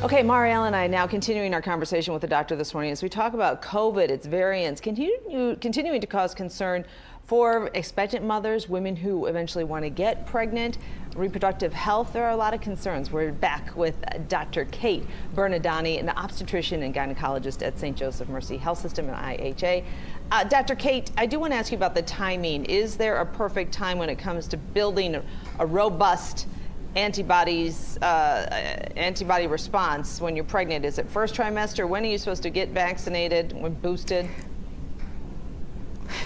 Okay, Marielle and I now continuing our conversation with the doctor this morning as we talk about COVID, its variants, continuing to cause concern for expectant mothers, women who eventually want to get pregnant, reproductive health. There are a lot of concerns. We're back with Dr. Kate Bernadani, an obstetrician and gynecologist at St. Joseph Mercy Health System and IHA. Dr. Kate, I do want to ask you about the timing. Is there a perfect time when it comes to building a robust antibody response when you're pregnant? Is it first trimester? When are you supposed to get vaccinated, when boosted?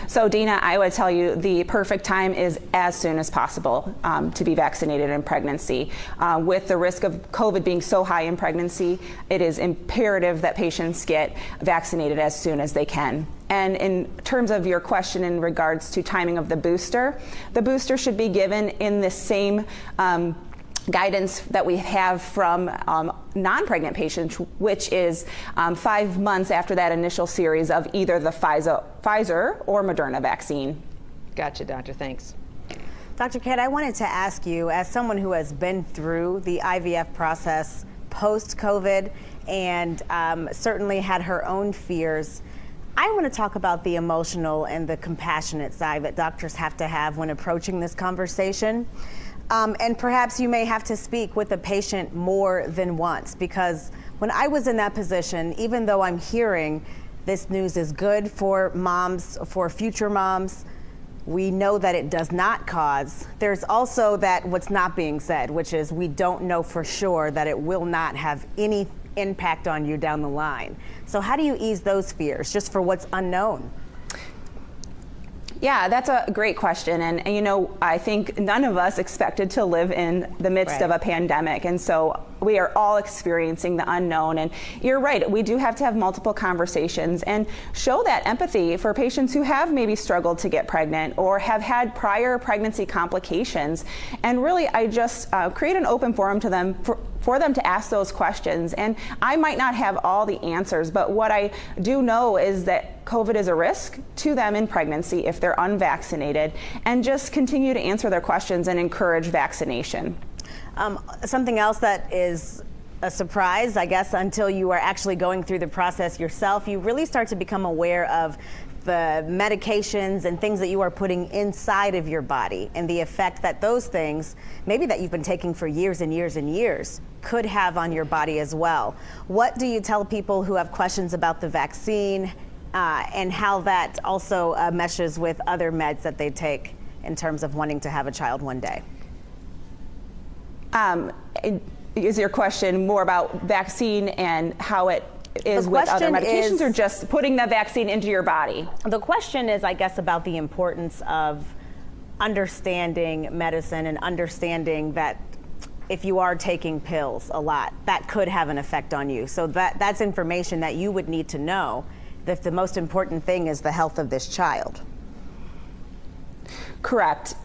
So Dina, I would tell you the perfect time is as soon as possible to be vaccinated in pregnancy. With the risk of COVID being so high in pregnancy, it is imperative that patients get vaccinated as soon as they can. And in terms of your question in regards to timing of the booster should be given in the same guidance that we have from non-pregnant patients, which is 5 months after that initial series of either the Pfizer or Moderna vaccine. Gotcha, doctor. Thanks. Dr. Kate, I wanted to ask you, as someone who has been through the IVF process post-COVID and certainly had her own fears, I want to talk about the emotional and the compassionate side that doctors have to have when approaching this conversation. And perhaps you may have to speak with the patient more than once, because when I was in that position, even though I'm hearing this news is good for moms, for future moms, we know that it does not cause. There's also that what's not being said, which is we don't know for sure that it will not have any impact on you down the line. So how do you ease those fears just for what's unknown? Yeah, that's a great question. And you know, I think none of us expected to live in the midst of a pandemic. And so we are all experiencing the unknown. And you're right, we do have to have multiple conversations and show that empathy for patients who have maybe struggled to get pregnant or have had prior pregnancy complications. And really, I just create an open forum to them for them to ask those questions. And I might not have all the answers, but what I do know is that COVID is a risk to them in pregnancy if they're unvaccinated, and just continue to answer their questions and encourage vaccination. Something else that is a surprise, I guess, until you are actually going through the process yourself, you really start to become aware of the medications and things that you are putting inside of your body and the effect that those things, maybe that you've been taking for years and years and years, could have on your body as well. What do you tell people who have questions about the vaccine and how that also meshes with other meds that they take in terms of wanting to have a child one day? Is your question more about vaccine and how it is with other medications, or just putting the vaccine into your body? The question is, I guess, about the importance of understanding medicine and understanding that if you are taking pills a lot, that could have an effect on you. So that's information that you would need to know, that the most important thing is the health of this child. Correct.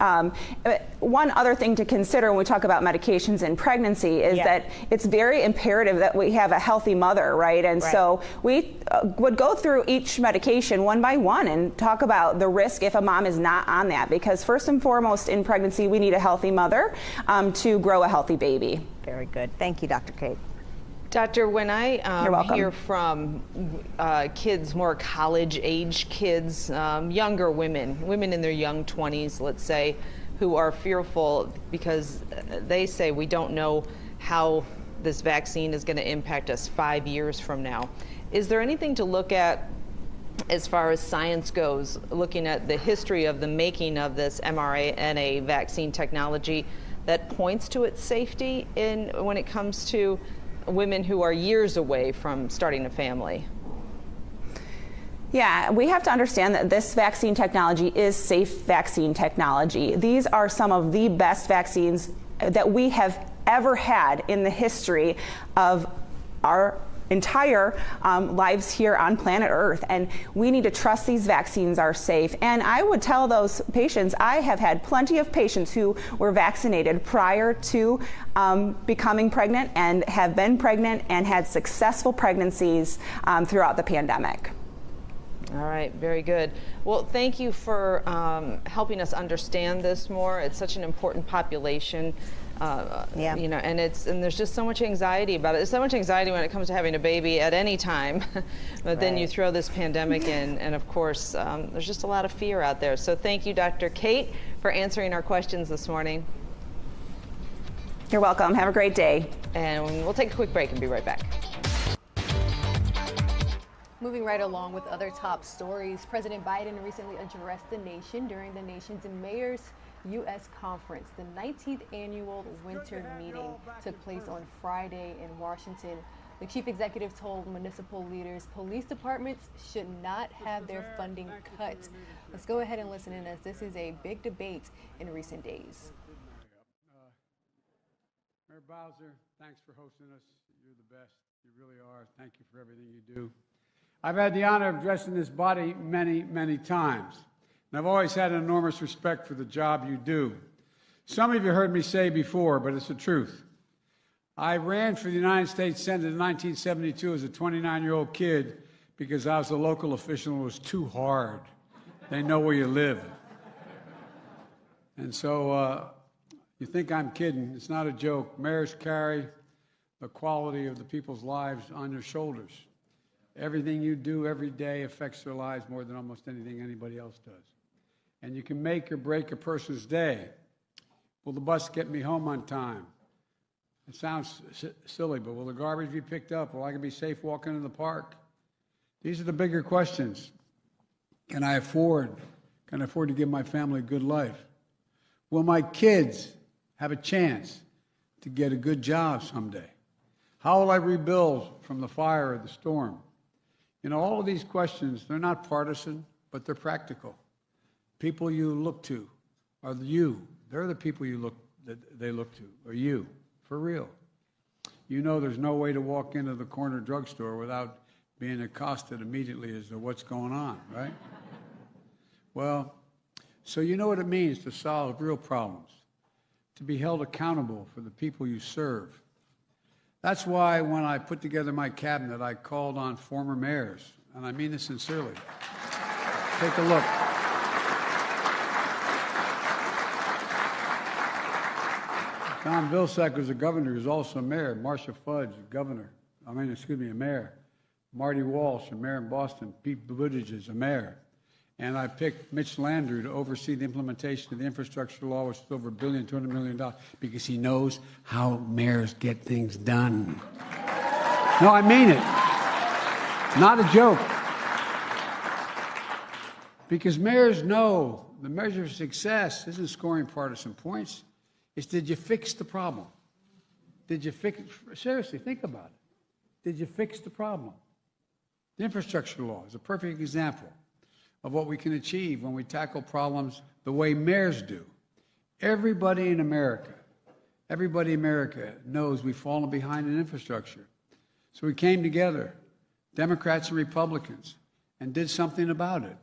One other thing to consider when we talk about medications in pregnancy is that it's very imperative that we have a healthy mother, right? And so we would go through each medication one by one and talk about the risk if a mom is not on that, because first and foremost in pregnancy, we need a healthy mother to grow a healthy baby. Very good. Thank you, Dr. Kate. Doctor, when I hear from kids, more college-age kids, younger women in their young 20s, let's say, who are fearful because they say we don't know how this vaccine is going to impact us 5 years from now. Is there anything to look at as far as science goes, looking at the history of the making of this mRNA vaccine technology that points to its safety when it comes to women who are years away from starting a family? Yeah, we have to understand that this vaccine technology is safe vaccine technology. These are some of the best vaccines that we have ever had in the history of our entire lives here on planet Earth. And we need to trust these vaccines are safe. And I would tell those patients, I have had plenty of patients who were vaccinated prior to becoming pregnant and have been pregnant and had successful pregnancies throughout the pandemic. All right, very good. Well, thank you for helping us understand this more. It's such an important population, you know, and there's just so much anxiety about it. There's so much anxiety when it comes to having a baby at any time, but then you throw this pandemic in, and of course, there's just a lot of fear out there. So thank you, Dr. Kate, for answering our questions this morning. You're welcome. Have a great day. And we'll take a quick break and be right back. Moving right along with other top stories, President Biden recently addressed the nation during the nation's mayor's U.S. conference. The 19th annual winter meeting took place on Friday in Washington. The chief executive told municipal leaders police departments should not have their funding cut. Let's go ahead and listen in, as this is a big debate in recent days. Mayor Bowser, thanks for hosting us. You're the best. You really are. Thank you for everything you do. I've had the honor of addressing this body many, many times, and I've always had an enormous respect for the job you do. Some of you heard me say before, but it's the truth. I ran for the United States Senate in 1972 as a 29-year-old kid because I was a local official and it was too hard. They know where you live. And so you think I'm kidding. It's not a joke. Mayors carry the quality of the people's lives on your shoulders. Everything you do every day affects their lives more than almost anything anybody else does. And you can make or break a person's day. Will the bus get me home on time? It sounds silly, but will the garbage be picked up? Will I be safe walking in the park? These are the bigger questions. Can I afford to give my family a good life? Will my kids have a chance to get a good job someday? How will I rebuild from the fire or the storm? You know, all of these questions, they're not partisan, but they're practical. People you look to are you. They're the people they look to, are you, for real. You know there's no way to walk into the corner drugstore without being accosted immediately as to what's going on, right? Well, so you know what it means to solve real problems, to be held accountable for the people you serve. That's why when I put together my cabinet, I called on former mayors, and I mean this sincerely. Take a look. Tom Vilsack was a governor, who's also a mayor. Marcia Fudge, a mayor. Marty Walsh, a mayor in Boston. Pete Buttigieg is a mayor. And I picked Mitch Landrieu to oversee the implementation of the infrastructure law, which is over $200 million, because he knows how mayors get things done. No, I mean it. Not a joke. Because mayors know the measure of success isn't scoring partisan points. It's, did you fix the problem? Seriously, think about it. Did you fix the problem? The infrastructure law is a perfect example of what we can achieve when we tackle problems the way mayors do. Everybody in America knows we've fallen behind in infrastructure. So we came together, Democrats and Republicans, and did something about it.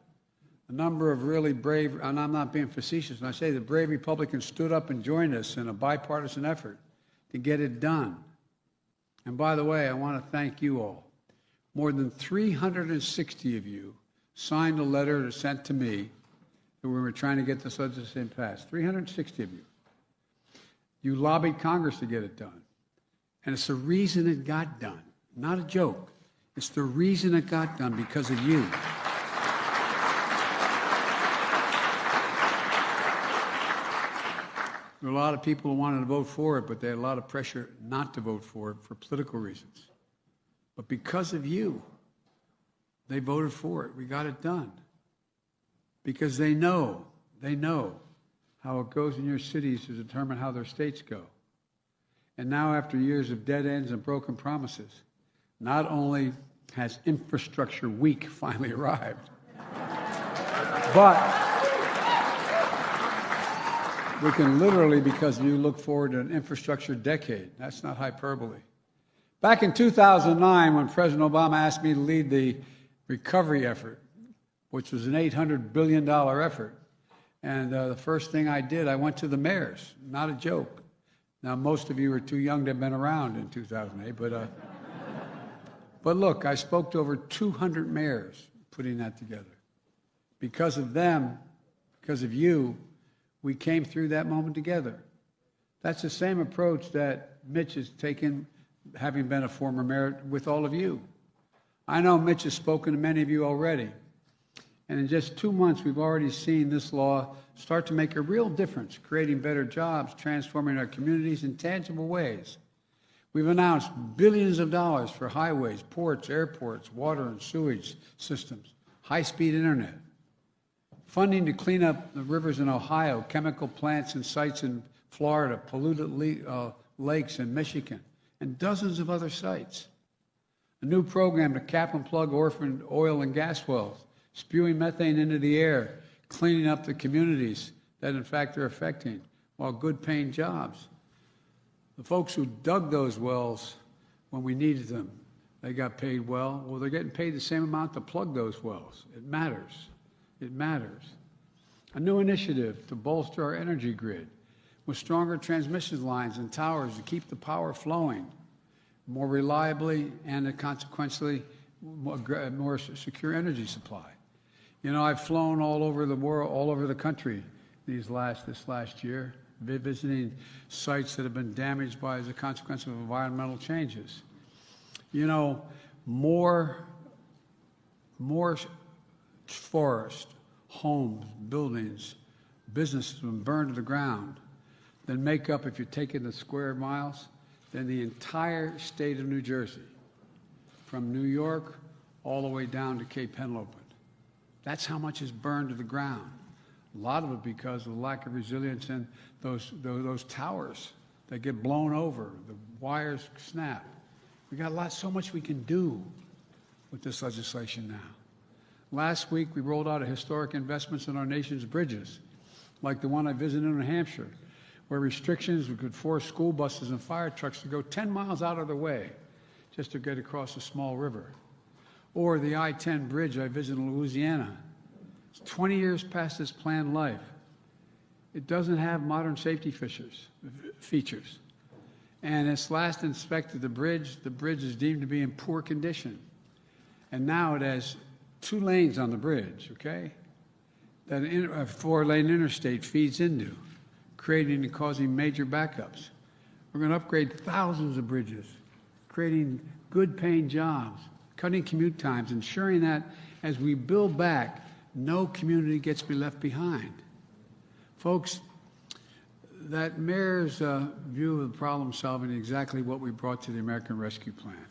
A number of really brave, and I'm not being facetious when I say the brave Republicans stood up and joined us in a bipartisan effort to get it done. And by the way, I want to thank you all. More than 360 of you signed a letter sent to me that we were trying to get this legislation passed. 360 of you. You lobbied Congress to get it done. And it's the reason it got done. Not a joke. It's the reason it got done, because of you. There were a lot of people who wanted to vote for it, but they had a lot of pressure not to vote for it for political reasons. But because of you, they voted for it. We got it done. Because they know how it goes in your cities to determine how their states go. And now, after years of dead ends and broken promises, not only has Infrastructure Week finally arrived, but we can literally, because you look forward to an infrastructure decade. That's not hyperbole. Back in 2009, when President Obama asked me to lead the recovery effort, which was an $800 billion effort, and the first thing I did, I went to the mayors. Not a joke. Now, most of you are too young to have been around in 2008, but look, I spoke to over 200 mayors putting that together. Because of them, because of you, we came through that moment together. That's the same approach that Mitch has taken, having been a former mayor, with all of you. I know Mitch has spoken to many of you already. And in just 2 months, we've already seen this law start to make a real difference, creating better jobs, transforming our communities in tangible ways. We've announced billions of dollars for highways, ports, airports, water and sewage systems, high-speed internet, funding to clean up the rivers in Ohio, chemical plants and sites in Florida, polluted lakes in Michigan, and dozens of other sites. A new program to cap and plug orphaned oil and gas wells, spewing methane into the air, cleaning up the communities that in fact they're affecting, while good-paying jobs. The folks who dug those wells when we needed them, they got paid well. Well, they're getting paid the same amount to plug those wells. It matters. It matters. A new initiative to bolster our energy grid with stronger transmission lines and towers to keep the power flowing more reliably and consequently more secure energy supply. You know, I've flown all over the world, all over the country this last year, visiting sites that have been damaged by the consequence of environmental changes. You know, more forest, homes, buildings, businesses have been burned to the ground than make up, if you take it in square miles, than the entire state of New Jersey, from New York all the way down to Cape Henlopen. That's how much is burned to the ground. A lot of it because of the lack of resilience in those towers that get blown over, the wires snap. We got so much we can do with this legislation now. Last week, we rolled out historic investments in our nation's bridges, like the one I visited in New Hampshire, where restrictions could force school buses and fire trucks to go 10 miles out of their way just to get across a small river. Or the I-10 bridge I visited in Louisiana. It's 20 years past its planned life. It doesn't have modern safety features. And it's last inspected the bridge is deemed to be in poor condition. And now it has 2 lanes on the bridge, okay, that a 4-lane interstate feeds into, creating and causing major backups. We're going to upgrade thousands of bridges, creating good-paying jobs, cutting commute times, ensuring that as we build back, no community gets to be left behind. Folks, that mayor's view of the problem solving is exactly what we brought to the American Rescue Plan.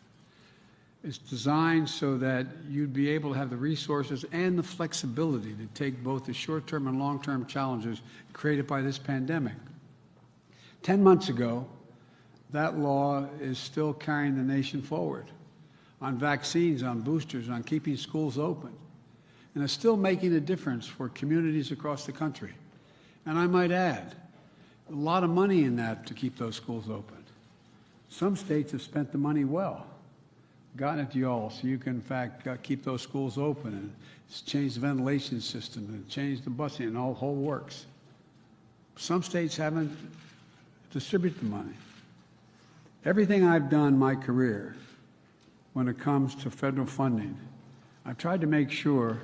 It's designed so that you'd be able to have the resources and the flexibility to take both the short-term and long-term challenges created by this pandemic. 10 months ago, that law is still carrying the nation forward on vaccines, on boosters, on keeping schools open. And it's still making a difference for communities across the country. And I might add, a lot of money in that to keep those schools open. Some states have spent the money well, gotten it to you all so you can, in fact, keep those schools open and change the ventilation system and change the busing and all the whole works. Some states haven't distributed the money. Everything I've done in my career when it comes to federal funding, I've tried to make sure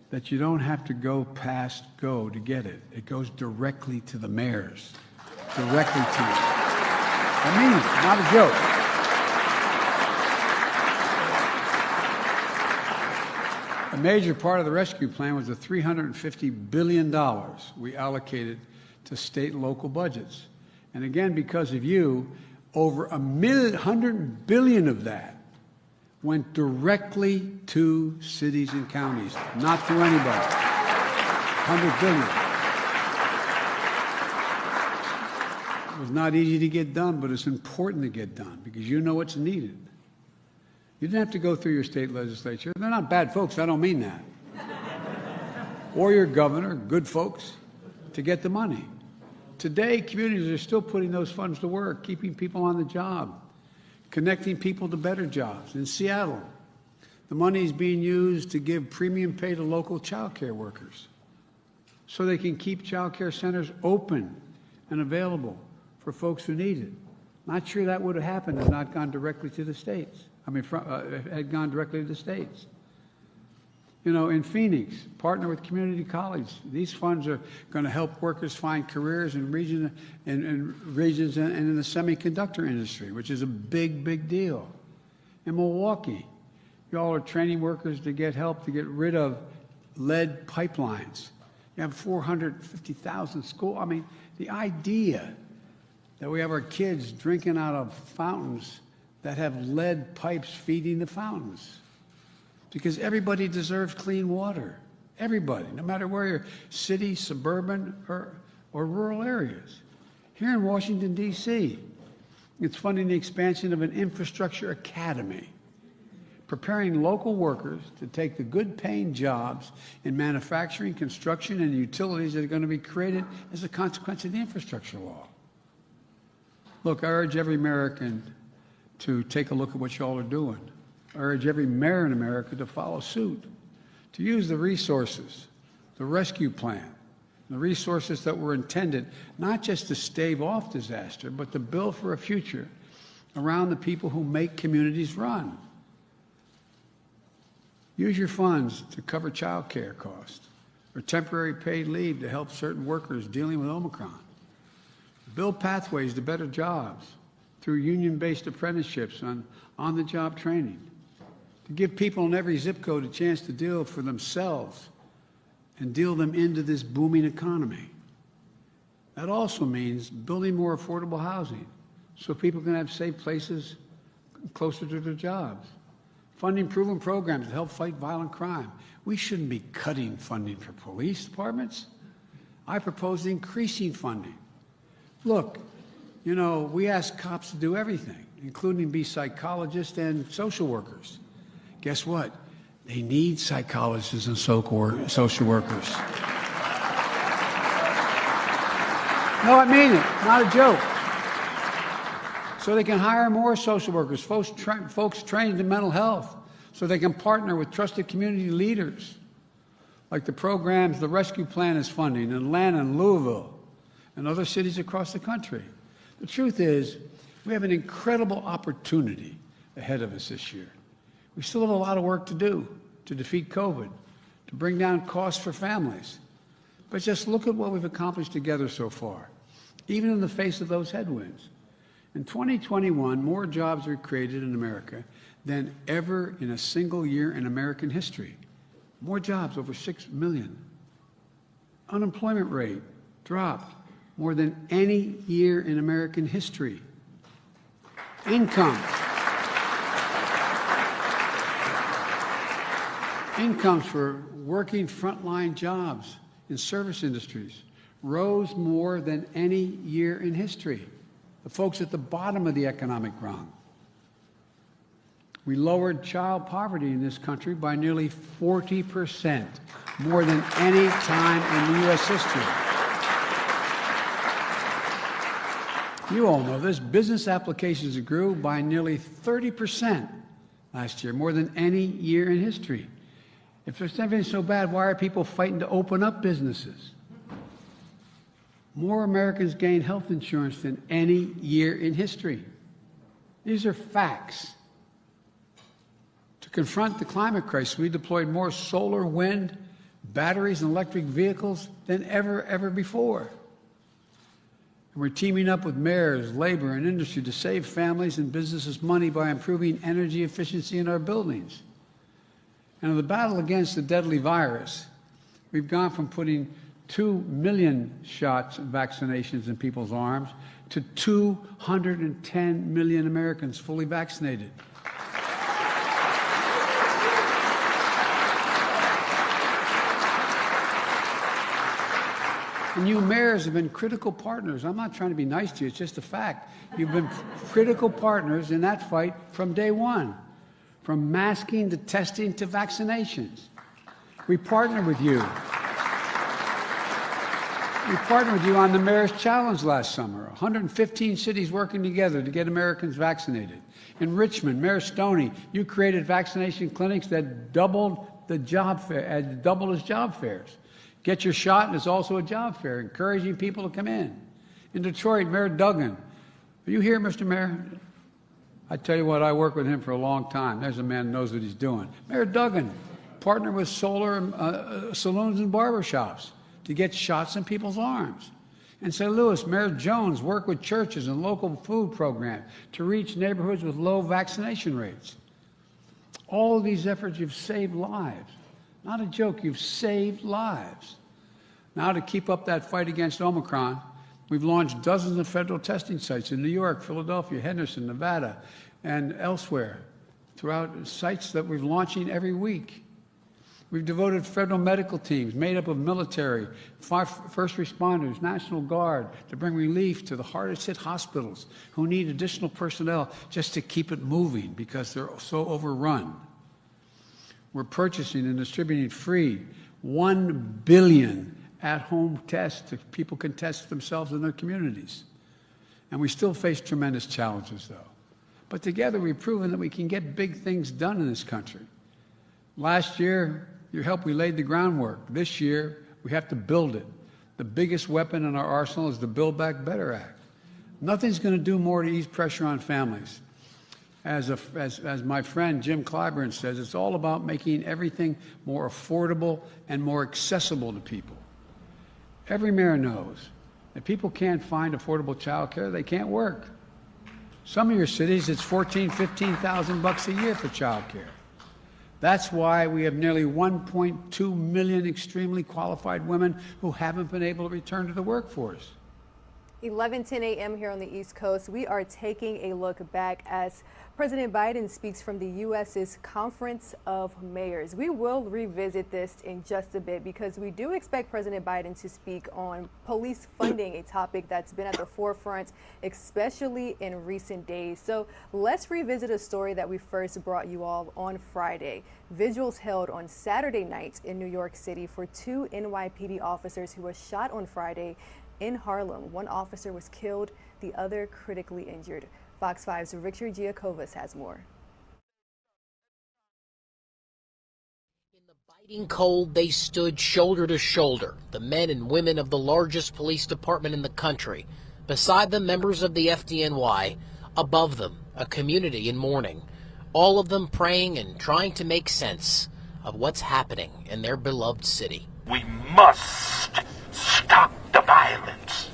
that you don't have to go past GO to get it. It goes directly to the mayors, directly to them. I mean it, not a joke. A major part of the rescue plan was the $350 billion we allocated to state and local budgets. And again, because of you, over $100 billion of that went directly to cities and counties, not to anybody. $100 billion. It was not easy to get done, but it's important to get done because you know what's needed. You didn't have to go through your state legislature. They're not bad folks, I don't mean that. Or your governor, good folks, to get the money. Today, communities are still putting those funds to work, keeping people on the job, connecting people to better jobs. In Seattle, the money is being used to give premium pay to local child care workers so they can keep child care centers open and available for folks who need it. Not sure that would have happened had not gone directly to the states. Had gone directly to the states. You know, in Phoenix, partner with community college. These funds are going to help workers find careers in regions and in the semiconductor industry, which is a big, big deal. In Milwaukee, y'all are training workers to get help to get rid of lead pipelines. You have 450,000 schools. I mean, the idea that we have our kids drinking out of fountains that have lead pipes feeding the fountains. Because everybody deserves clean water. Everybody, no matter where you're, city, suburban, or rural areas. Here in Washington, D.C., it's funding the expansion of an infrastructure academy, preparing local workers to take the good-paying jobs in manufacturing, construction, and utilities that are going to be created as a consequence of the infrastructure law. Look, I urge every American to take a look at what y'all are doing. I urge every mayor in America to follow suit, to use the resources, the rescue plan, the resources that were intended not just to stave off disaster, but to build for a future around the people who make communities run. Use your funds to cover child care costs or temporary paid leave to help certain workers dealing with Omicron. Build pathways to better jobs through union-based apprenticeships on-the-job training. To give people in every zip code a chance to deal for themselves and deal them into this booming economy. That also means building more affordable housing so people can have safe places closer to their jobs. Funding proven programs to help fight violent crime. We shouldn't be cutting funding for police departments. I propose increasing funding. Look, you know, we ask cops to do everything, including be psychologists and social workers. Guess what? They need psychologists and social workers. No, I mean it. Not a joke. So they can hire more social workers, folks trained in mental health, so they can partner with trusted community leaders, like the programs the Rescue Plan is funding in Atlanta and Louisville and other cities across the country. The truth is, we have an incredible opportunity ahead of us this year. We still have a lot of work to do to defeat COVID, to bring down costs for families. But just look at what we've accomplished together so far, even in the face of those headwinds. In 2021, more jobs were created in America than ever in a single year in American history. More jobs, over 6 million. Unemployment rate dropped more than any year in American history. Incomes for working frontline jobs in service industries rose more than any year in history. The folks at the bottom of the economic rung. We lowered child poverty in this country by nearly 40%, more than any time in U.S. history. You all know this. Business applications grew by nearly 30% last year, more than any year in history. If there's anything so bad, why are people fighting to open up businesses? More Americans gained health insurance than any year in history. These are facts. To confront the climate crisis, we deployed more solar, wind, batteries, and electric vehicles than ever before. And we're teaming up with mayors, labor, and industry to save families and businesses money by improving energy efficiency in our buildings. And in the battle against the deadly virus, we've gone from putting 2 million shots and vaccinations in people's arms to 210 million Americans fully vaccinated. And you mayors have been critical partners. I'm not trying to be nice to you, it's just a fact. You've been critical partners in that fight from day one, from masking to testing to vaccinations. We partner with you. We partnered with you on the Mayor's Challenge last summer. 115 cities working together to get Americans vaccinated. In Richmond, Mayor Stoney, you created vaccination clinics that doubled the job fair, doubled as job fairs. Get your shot, and it's also a job fair, encouraging people to come in. In Detroit, Mayor Duggan, are you here, Mr. Mayor? I tell you what, I worked with him for a long time. There's a man who knows what he's doing. Mayor Duggan partnered with solar saloons and barbershops to get shots in people's arms. In St. Louis, Mayor Jones worked with churches and local food programs to reach neighborhoods with low vaccination rates. All of these efforts, you've saved lives. Not a joke, you've saved lives. Now, to keep up that fight against Omicron, we've launched dozens of federal testing sites in New York, Philadelphia, Henderson, Nevada, and elsewhere, throughout sites that we're launching every week. We've devoted federal medical teams made up of military, first responders, National Guard to bring relief to the hardest hit hospitals who need additional personnel just to keep it moving because they're so overrun. We're purchasing and distributing free 1 billion at-home tests so people can test themselves in their communities. And we still face tremendous challenges, though. But together we've proven that we can get big things done in this country. Last year, your help, we laid the groundwork. This year, we have to build it. The biggest weapon in our arsenal is the Build Back Better Act. Nothing's going to do more to ease pressure on families. As my friend Jim Clyburn says, it's all about making everything more affordable and more accessible to people. Every mayor knows if people can't find affordable child care, they can't work. Some of your cities, it's $14,000, $15,000 a year for child care. That's why we have nearly 1.2 million extremely qualified women who haven't been able to return to the workforce. 11:10 a.m. here on the East Coast. We are taking a look back as President Biden speaks from the U.S.'s Conference of Mayors. We will revisit this in just a bit because we do expect President Biden to speak on police funding, a topic that's been at the forefront, especially in recent days. So let's revisit a story that we first brought you all on Friday. Vigils held on Saturday night in New York City for 2 NYPD officers who were shot on Friday in Harlem. One officer was killed, the other critically injured. Fox 5's Richard Giacovas has more. In the biting cold, they stood shoulder to shoulder, the men and women of the largest police department in the country. Beside them, members of the FDNY. Above them, a community in mourning. All of them praying and trying to make sense of what's happening in their beloved city. We must stop the violence.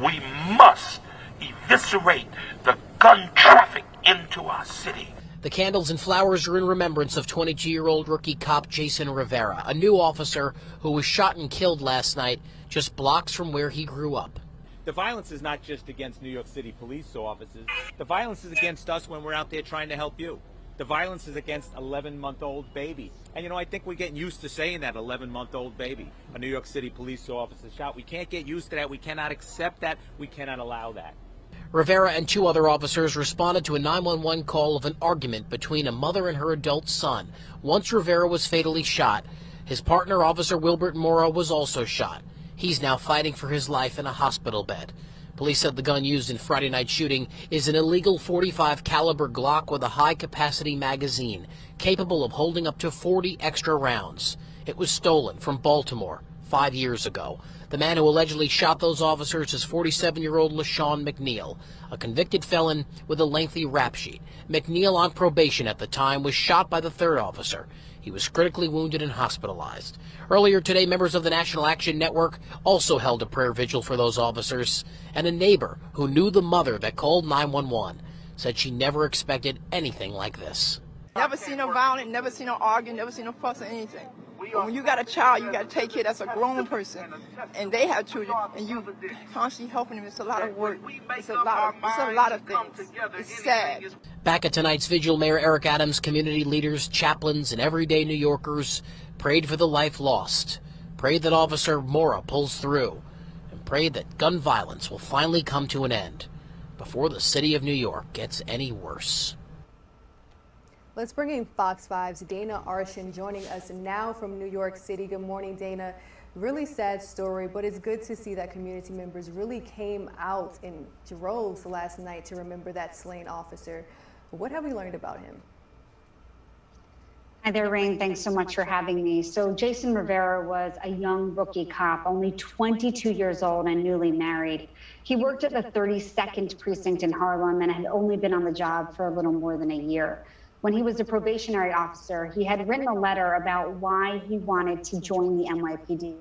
We must eviscerate the gun traffic into our city. The candles and flowers are in remembrance of 22-year-old rookie cop Jason Rivera, a new officer who was shot and killed last night just blocks from where he grew up. The violence is not just against New York City police officers. The violence is against us when we're out there trying to help you. The violence is against 11-month-old baby. And you know, I think we're getting used to saying that, 11-month-old baby. A New York City police officer shot. We can't get used to that. We cannot accept that. We cannot allow that. Rivera and 2 other officers responded to a 911 call of an argument between a mother and her adult son. Once Rivera was fatally shot, his partner, Officer Wilbert Mora, was also shot. He's now fighting for his life in a hospital bed. Police said the gun used in Friday night shooting is an illegal .45 caliber Glock with a high-capacity magazine, capable of holding up to 40 extra rounds. It was stolen from Baltimore 5 years ago. The man who allegedly shot those officers is 47-year-old LaShawn McNeil, a convicted felon with a lengthy rap sheet. McNeil, on probation at the time, was shot by the 3rd officer. He was critically wounded and hospitalized. Earlier today, members of the National Action Network also held a prayer vigil for those officers, and a neighbor who knew the mother that called 911 said she never expected anything like this. Never seen no violence, never seen no arguing, never seen no fuss or anything. But when you got a child, you got to take care. That's a grown person, and they have children, and you constantly helping them. It's a lot of work. It's a lot of things. It's sad. Back at tonight's vigil, Mayor Eric Adams, community leaders, chaplains, and everyday New Yorkers prayed for the life lost, prayed that Officer Mora pulls through, and prayed that gun violence will finally come to an end before the city of New York gets any worse. Let's bring in Fox 5's Dana Arshan joining us now from New York City. Good morning, Dana. Really sad story, but it's good to see that community members really came out in droves last night to remember that slain officer. What have we learned about him? Hi there, Rain. Thanks so much for having me. So Jason Rivera was a young rookie cop, only 22 years old and newly married. He worked at the 32nd Precinct in Harlem and had only been on the job for a little more than a year. When he was a probationary officer, he had written a letter about why he wanted to join the NYPD.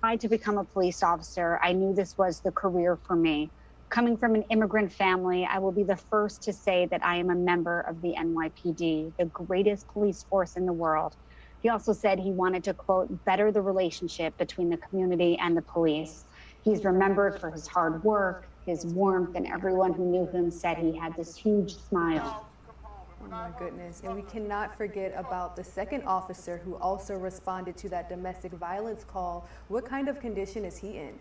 I tried to become a police officer. I knew this was the career for me. Coming from an immigrant family, I will be the first to say that I am a member of the NYPD, the greatest police force in the world. He also said he wanted to, quote, better the relationship between the community and the police. He's remembered for his hard work, his warmth, and everyone who knew him said he had this huge smile. Oh my goodness. And we cannot forget about the second officer who also responded to that domestic violence call. What kind of condition is he in?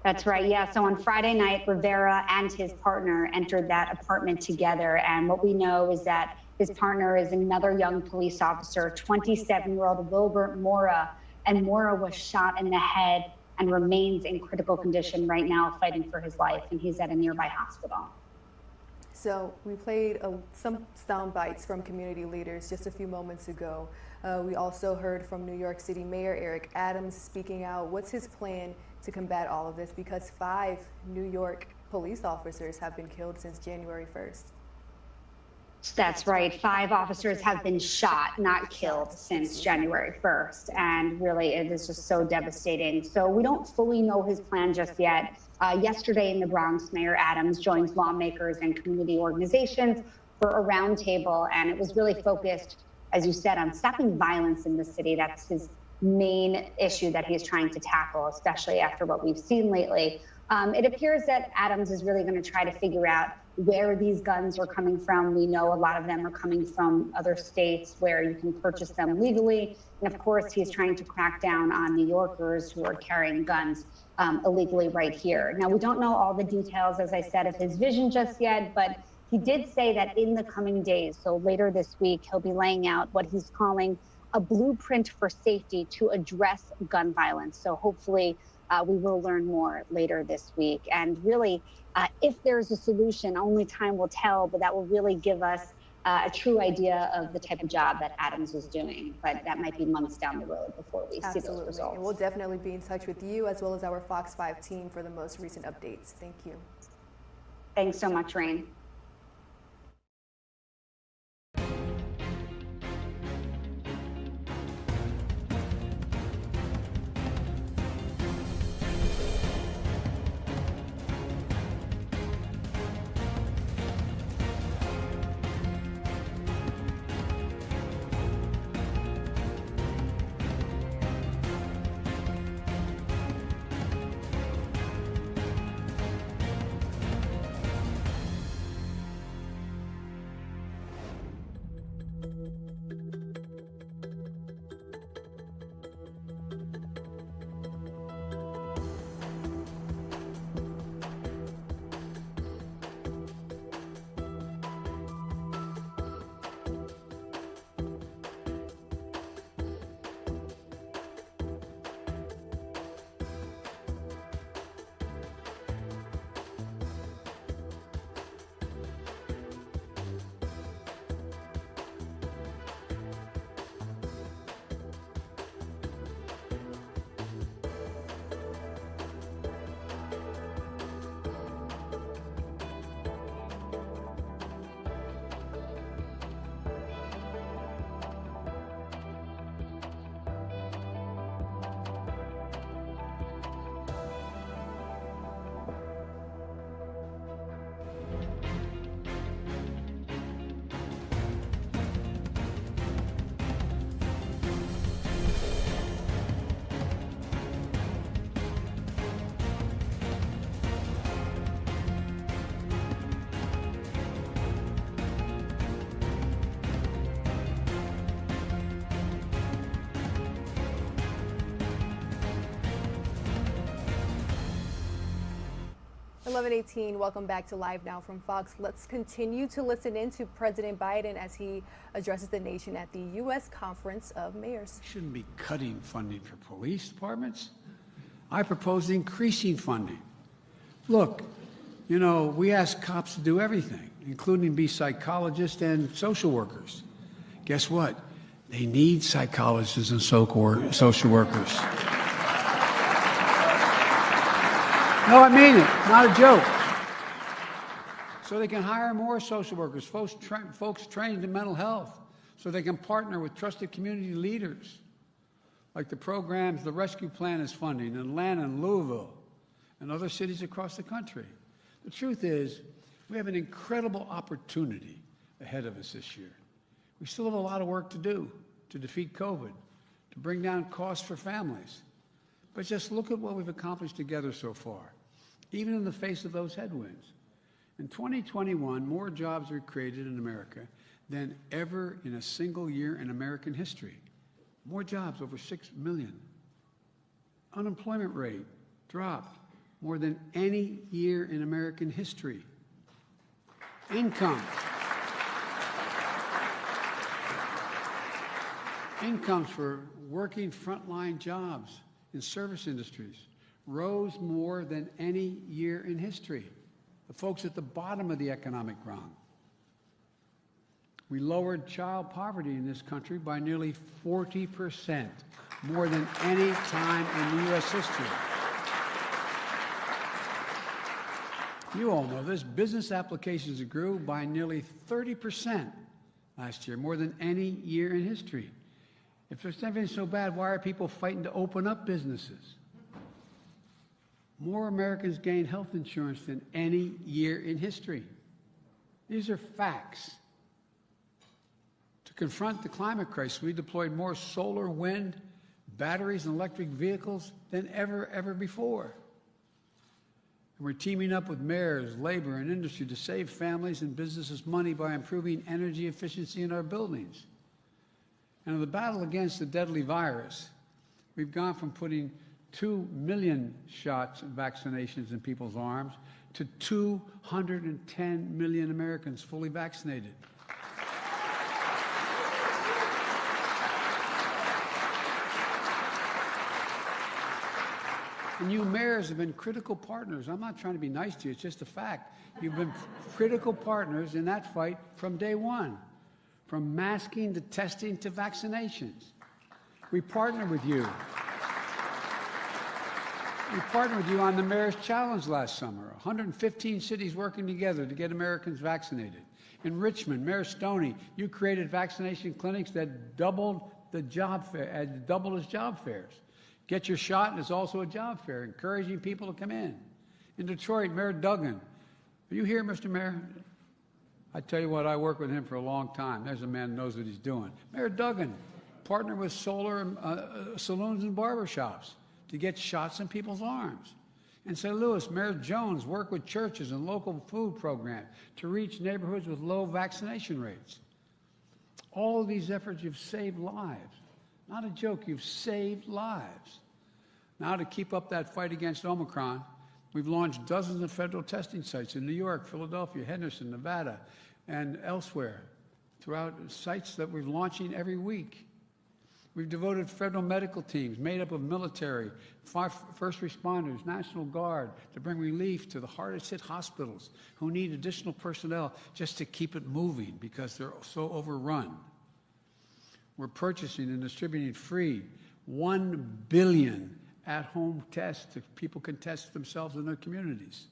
That's right. Yeah. So on Friday night, Rivera and his partner entered that apartment together. And what we know is that his partner is another young police officer, 27-year-old Wilbert Mora. And Mora was shot in the head and remains in critical condition right now, fighting for his life. And he's at a nearby hospital. So we played some sound bites from community leaders just a few moments ago. We also heard from New York City Mayor Eric Adams speaking out. What's his plan to combat all of this? Because 5 New York police officers have been killed since January 1st. That's right. 5 officers have been shot, not killed, since January 1st. And really, it is just so devastating. So we don't fully know his plan just yet. Yesterday in the Bronx, Mayor Adams joined lawmakers and community organizations for a roundtable. And it was really focused, as you said, on stopping violence in the city. That's his main issue that he's trying to tackle, especially after what we've seen lately. It appears that Adams is really going to try to figure out where these guns are coming from. We know a lot of them are coming from other states where you can purchase them legally. And of course, he's trying to crack down on New Yorkers who are carrying guns illegally right here. Now, we don't know all the details, as I said, of his vision just yet, but he did say that in the coming days, so later this week, he'll be laying out what he's calling a blueprint for safety to address gun violence. So hopefully we will learn more later this week. And really, if there's a solution, only time will tell, but that will really give us a true idea of the type of job that Adams is doing. But that might be months down the road before we see those results. And we'll definitely be in touch with you as well as our Fox 5 team for the most recent updates. Thank you. Thanks so much, Rain. 11:18. Welcome back to Live Now from Fox. Let's continue to listen in to President Biden as he addresses the nation at the U.S. Conference of Mayors. We shouldn't be cutting funding for police departments. I propose increasing funding. Look, you know, we ask cops to do everything, including be psychologists and social workers. Guess what? They need psychologists and social workers. No, I mean it. Not a joke. So they can hire more social workers, folks trained in mental health, so they can partner with trusted community leaders, like the programs the Rescue Plan is funding in Atlanta and Louisville and other cities across the country. The truth is, we have an incredible opportunity ahead of us this year. We still have a lot of work to do to defeat COVID, to bring down costs for families. But just look at what we've accomplished together so far, even in the face of those headwinds. In 2021, more jobs were created in America than ever in a single year in American history. More jobs, over 6 million. Unemployment rate dropped more than any year in American history. Incomes for working frontline jobs in service industries rose more than any year in history. The folks at the bottom of the economic rung. We lowered child poverty in this country by nearly 40%, more than any time in U.S. history. You all know this. Business applications grew by nearly 30% last year, more than any year in history. If there's anything so bad, why are people fighting to open up businesses? More Americans gained health insurance than any year in history. These are facts. To confront the climate crisis, we deployed more solar, wind, batteries, and electric vehicles than ever before. And we're teaming up with mayors, labor, and industry to save families and businesses money by improving energy efficiency in our buildings. And in the battle against the deadly virus, we've gone from putting 2 million shots and vaccinations in people's arms to 210 million Americans fully vaccinated. And you mayors have been critical partners. I'm not trying to be nice to you, it's just a fact. You've been critical partners in that fight from day one, from masking to testing to vaccinations. We partnered with you. We partnered with you on the Mayor's Challenge last summer, 115 cities working together to get Americans vaccinated. In Richmond, Mayor Stoney, you created vaccination clinics that doubled his job fares. Get your shot, and it's also a job fair, encouraging people to come in. In Detroit, Mayor Duggan. Are you here, Mr. Mayor? I tell you what, I worked with him for a long time. There's a man who knows what he's doing. Mayor Duggan partnered with solar saloons and barbershops to get shots in people's arms. In St. Louis, Mayor Jones worked with churches and local food programs to reach neighborhoods with low vaccination rates. All of these efforts have saved lives. Not a joke, you've saved lives. Now, to keep up that fight against Omicron, we've launched dozens of federal testing sites in New York, Philadelphia, Henderson, Nevada, and elsewhere, throughout sites that we're launching every week. We've devoted federal medical teams made up of military, first responders, National Guard to bring relief to the hardest hit hospitals who need additional personnel just to keep it moving because they're so overrun. We're purchasing and distributing free 1 billion at-home tests so people can test themselves in their communities.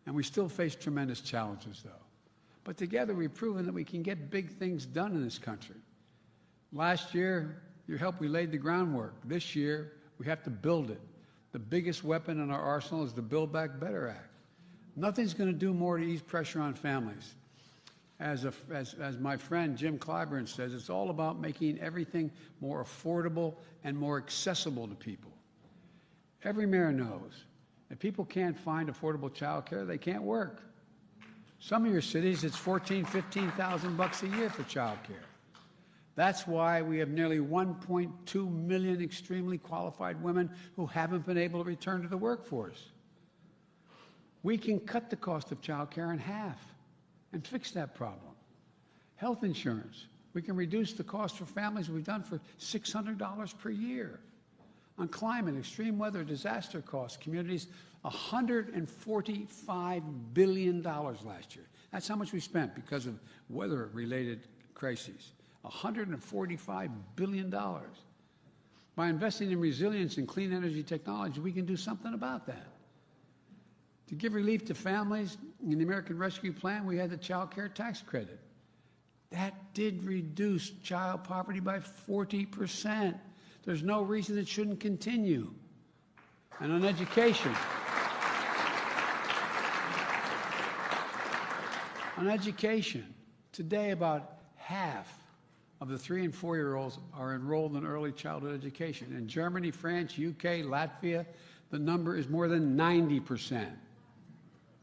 And we still face tremendous challenges, though. But together we've proven that we can get big things done in this country. Last year, your help, we laid the groundwork. This year, we have to build it. The biggest weapon in our arsenal is the Build Back Better Act. Nothing's going to do more to ease pressure on families. As my friend Jim Clyburn says, it's all about making everything more affordable and more accessible to people. Every mayor knows if people can't find affordable child care, they can't work. Some of your cities, it's $14,000, $15,000 a year for child care. That's why we have nearly 1.2 million extremely qualified women who haven't been able to return to the workforce. We can cut the cost of child care in half and fix that problem. Health insurance. We can reduce the cost for families. We've done for $600 per year. On climate, extreme weather, disaster costs, communities, $145 billion last year. That's how much we spent because of weather-related crises. $145 billion. By investing in resilience and clean energy technology, we can do something about that. To give relief to families, in the American Rescue Plan, we had the child care tax credit. That did reduce child poverty by 40%. There's no reason it shouldn't continue. And on education. On education, today about half of the 3- and 4-year-olds are enrolled in early childhood education. In Germany, France, UK, Latvia, the number is more than 90%.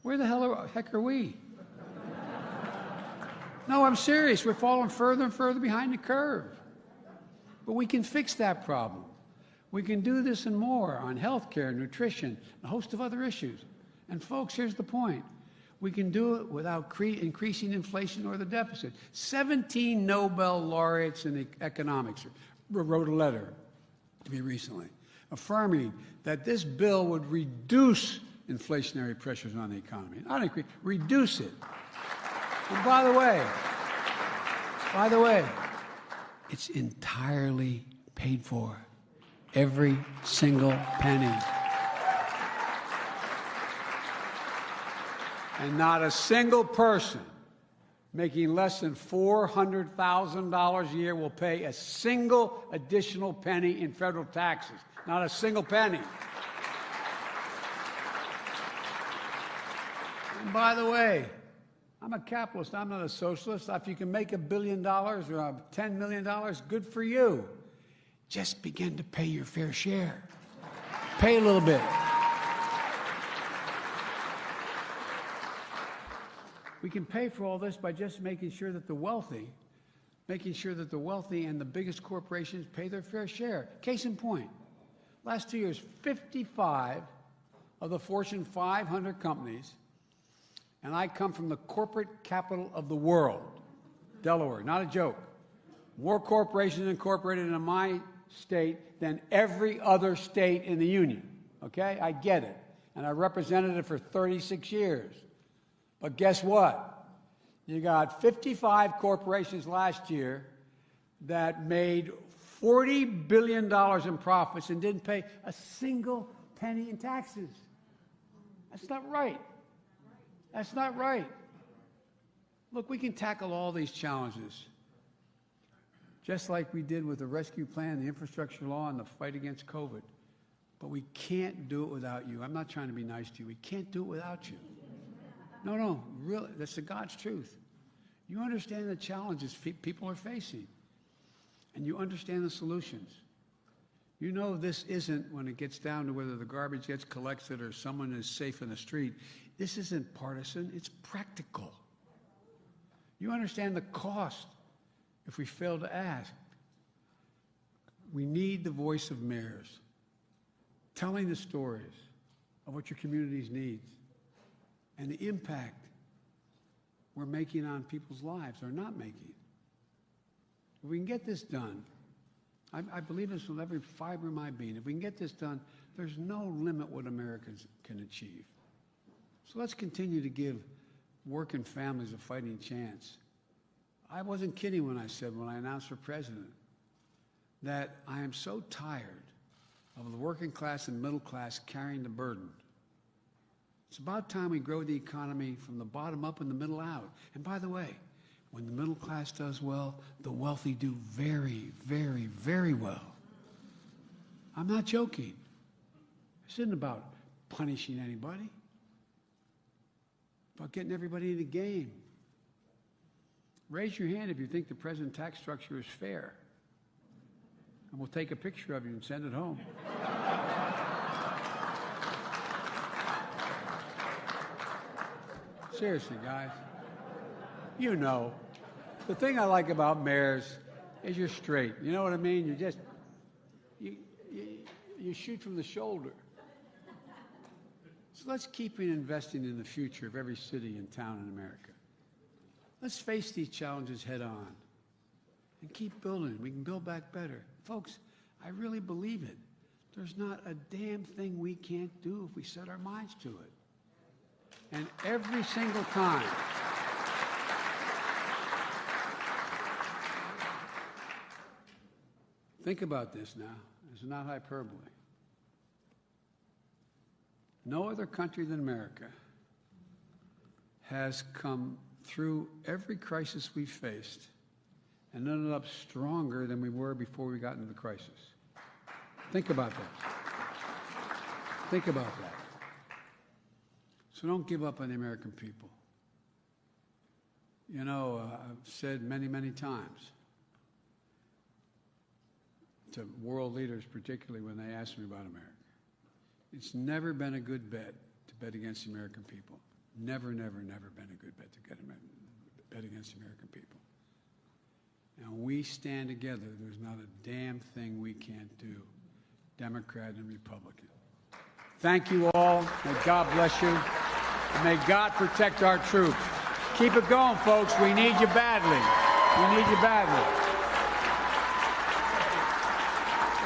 Where the heck are we? No, I'm serious. We're falling further and further behind the curve. But we can fix that problem. We can do this and more on health care, nutrition, a host of other issues. And folks, here's the point. We can do it without increasing inflation or the deficit. 17 Nobel laureates in economics wrote a letter to me recently affirming that this bill would reduce inflationary pressures on the economy. Not increase, reduce it. And by the way, it's entirely paid for. Every single penny. And not a single person making less than $400,000 a year will pay a single additional penny in federal taxes. Not a single penny. And by the way, I'm a capitalist. I'm not a socialist. If you can make $1 billion or $10 million, good for you. Just begin to pay your fair share. Pay a little bit. We can pay for all this by just making sure that the wealthy and the biggest corporations pay their fair share. Case in point, last 2 years, 55 of the Fortune 500 companies, and I come from the corporate capital of the world, Delaware, not a joke, more corporations incorporated in my state than every other state in the union. Okay? I get it. And I represented it for 36 years. But guess what? You got 55 corporations last year that made $40 billion in profits and didn't pay a single penny in taxes. That's not right. That's not right. Look, we can tackle all these challenges, just like we did with the rescue plan, the infrastructure law, and the fight against COVID. But we can't do it without you. I'm not trying to be nice to you. We can't do it without you. No, really, that's the God's truth. You understand the challenges people are facing, and you understand the solutions. You know this isn't, when it gets down to whether the garbage gets collected or someone is safe in the street, this isn't partisan, it's practical. You understand the cost if we fail to act. We need the voice of mayors telling the stories of what your communities need and the impact we're making on people's lives or not making. If we can get this done, I believe this with every fiber of my being. If we can get this done, there's no limit what Americans can achieve. So let's continue to give working families a fighting chance. I wasn't kidding when I said, when I announced for president, that I am so tired of the working class and middle class carrying the burden. It's about time we grow the economy from the bottom up and the middle out. And by the way, when the middle class does well, the wealthy do very, very, very well. I'm not joking. This isn't about punishing anybody. It's about getting everybody in the game. Raise your hand if you think the present tax structure is fair. And we'll take a picture of you and send it home. Seriously, guys. You know. The thing I like about mayors is you're straight. You know what I mean? You just, you shoot from the shoulder. So let's keep investing in the future of every city and town in America. Let's face these challenges head on and keep building. We can build back better. Folks, I really believe it. There's not a damn thing we can't do if we set our minds to it. And every single time, think about this now. This is not hyperbole. No other country than America has come through every crisis we've faced and ended up stronger than we were before we got into the crisis. Think about that. Think about that. So don't give up on the American people. You know, I've said many, many times to world leaders, particularly when they ask me about America, it's never been a good bet to bet against the American people. Never, never, never been a good bet to bet against the American people. And we stand together. There's not a damn thing we can't do, Democrat and Republican. Thank you all. May God bless you. And may God protect our troops. Keep it going, folks. We need you badly. We need you badly.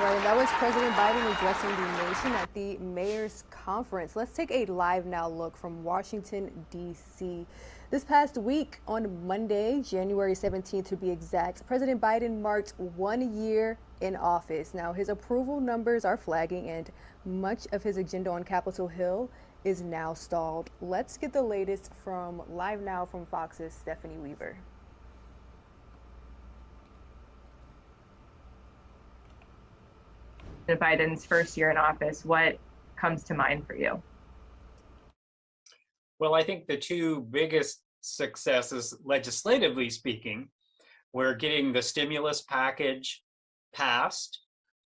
Right, and that was President Biden addressing the nation at the Mayor's Conference. Let's take a live now look from Washington, D.C. This past week, on Monday, January 17th to be exact, President Biden marked 1 year in office. Now, his approval numbers are flagging, and much of his agenda on Capitol Hill is now stalled. Let's get the latest from Live Now from Fox's Stephanie Weaver. Biden's first year in office, what comes to mind for you? Well, I think the two biggest successes, legislatively speaking, were getting the stimulus package passed,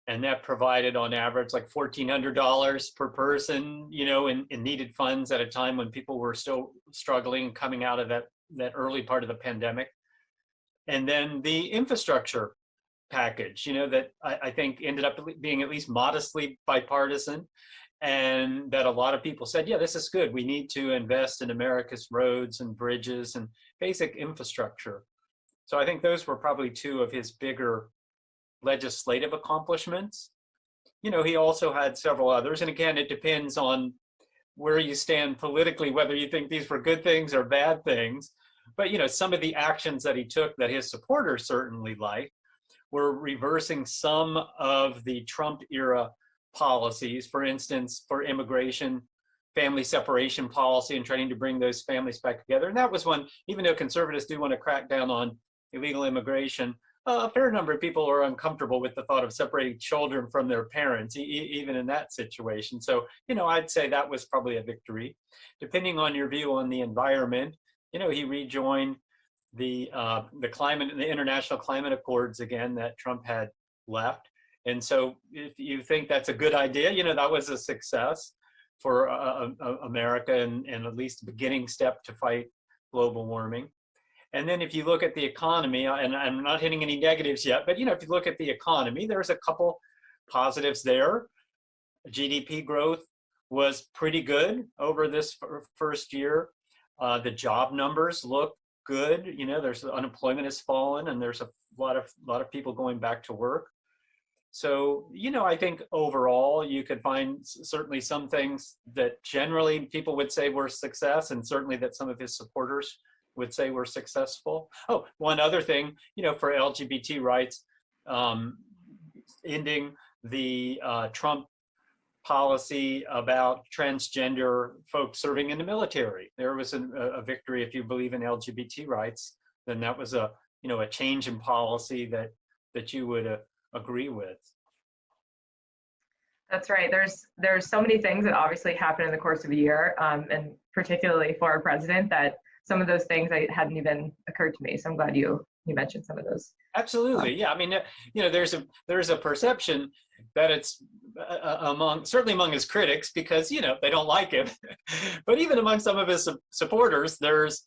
and that provided on average like $1,400 per person, you know, in needed funds at a time when people were still struggling coming out of that early part of the pandemic. And then the infrastructure package, you know, that I think ended up being at least modestly bipartisan, and that a lot of people said, yeah, this is good. We need to invest in America's roads and bridges and basic infrastructure. So I think those were probably two of his bigger legislative accomplishments. You know, he also had several others. And again, it depends on where you stand politically, whether you think these were good things or bad things. But, you know, some of the actions that he took that his supporters certainly liked were reversing some of the Trump era policies, for instance, for immigration, family separation policy, and trying to bring those families back together. And that was one, even though conservatives do want to crack down on illegal immigration, a fair number of people are uncomfortable with the thought of separating children from their parents, even in that situation. So, you know, I'd say that was probably a victory. Depending on your view on the environment, you know, he rejoined the climate and the international climate accords again that Trump had left. And so if you think that's a good idea, you know, that was a success for America and at least a beginning step to fight global warming. And then if you look at the economy, and I'm not hitting any negatives yet, but, you know, if you look at the economy, there's a couple positives there. GDP growth was pretty good over this first year. The job numbers look good. You know, there's unemployment has fallen, and there's a lot of people going back to work. So, you know, I think overall you could find certainly some things that generally people would say were success, and certainly that some of his supporters would say were successful. Oh, one other thing, you know, for LGBT rights, ending the Trump policy about transgender folks serving in the military. There was a victory. If you believe in LGBT rights, then that was a change in policy that you would agree with. That's right. There's so many things that obviously happen in the course of a year, and particularly for a president, that some of those things hadn't even occurred to me. So I'm glad you mentioned some of those. Absolutely, yeah. I mean, you know, there's a perception that it's certainly among his critics, because, you know, they don't like him, but even among some of his supporters, there's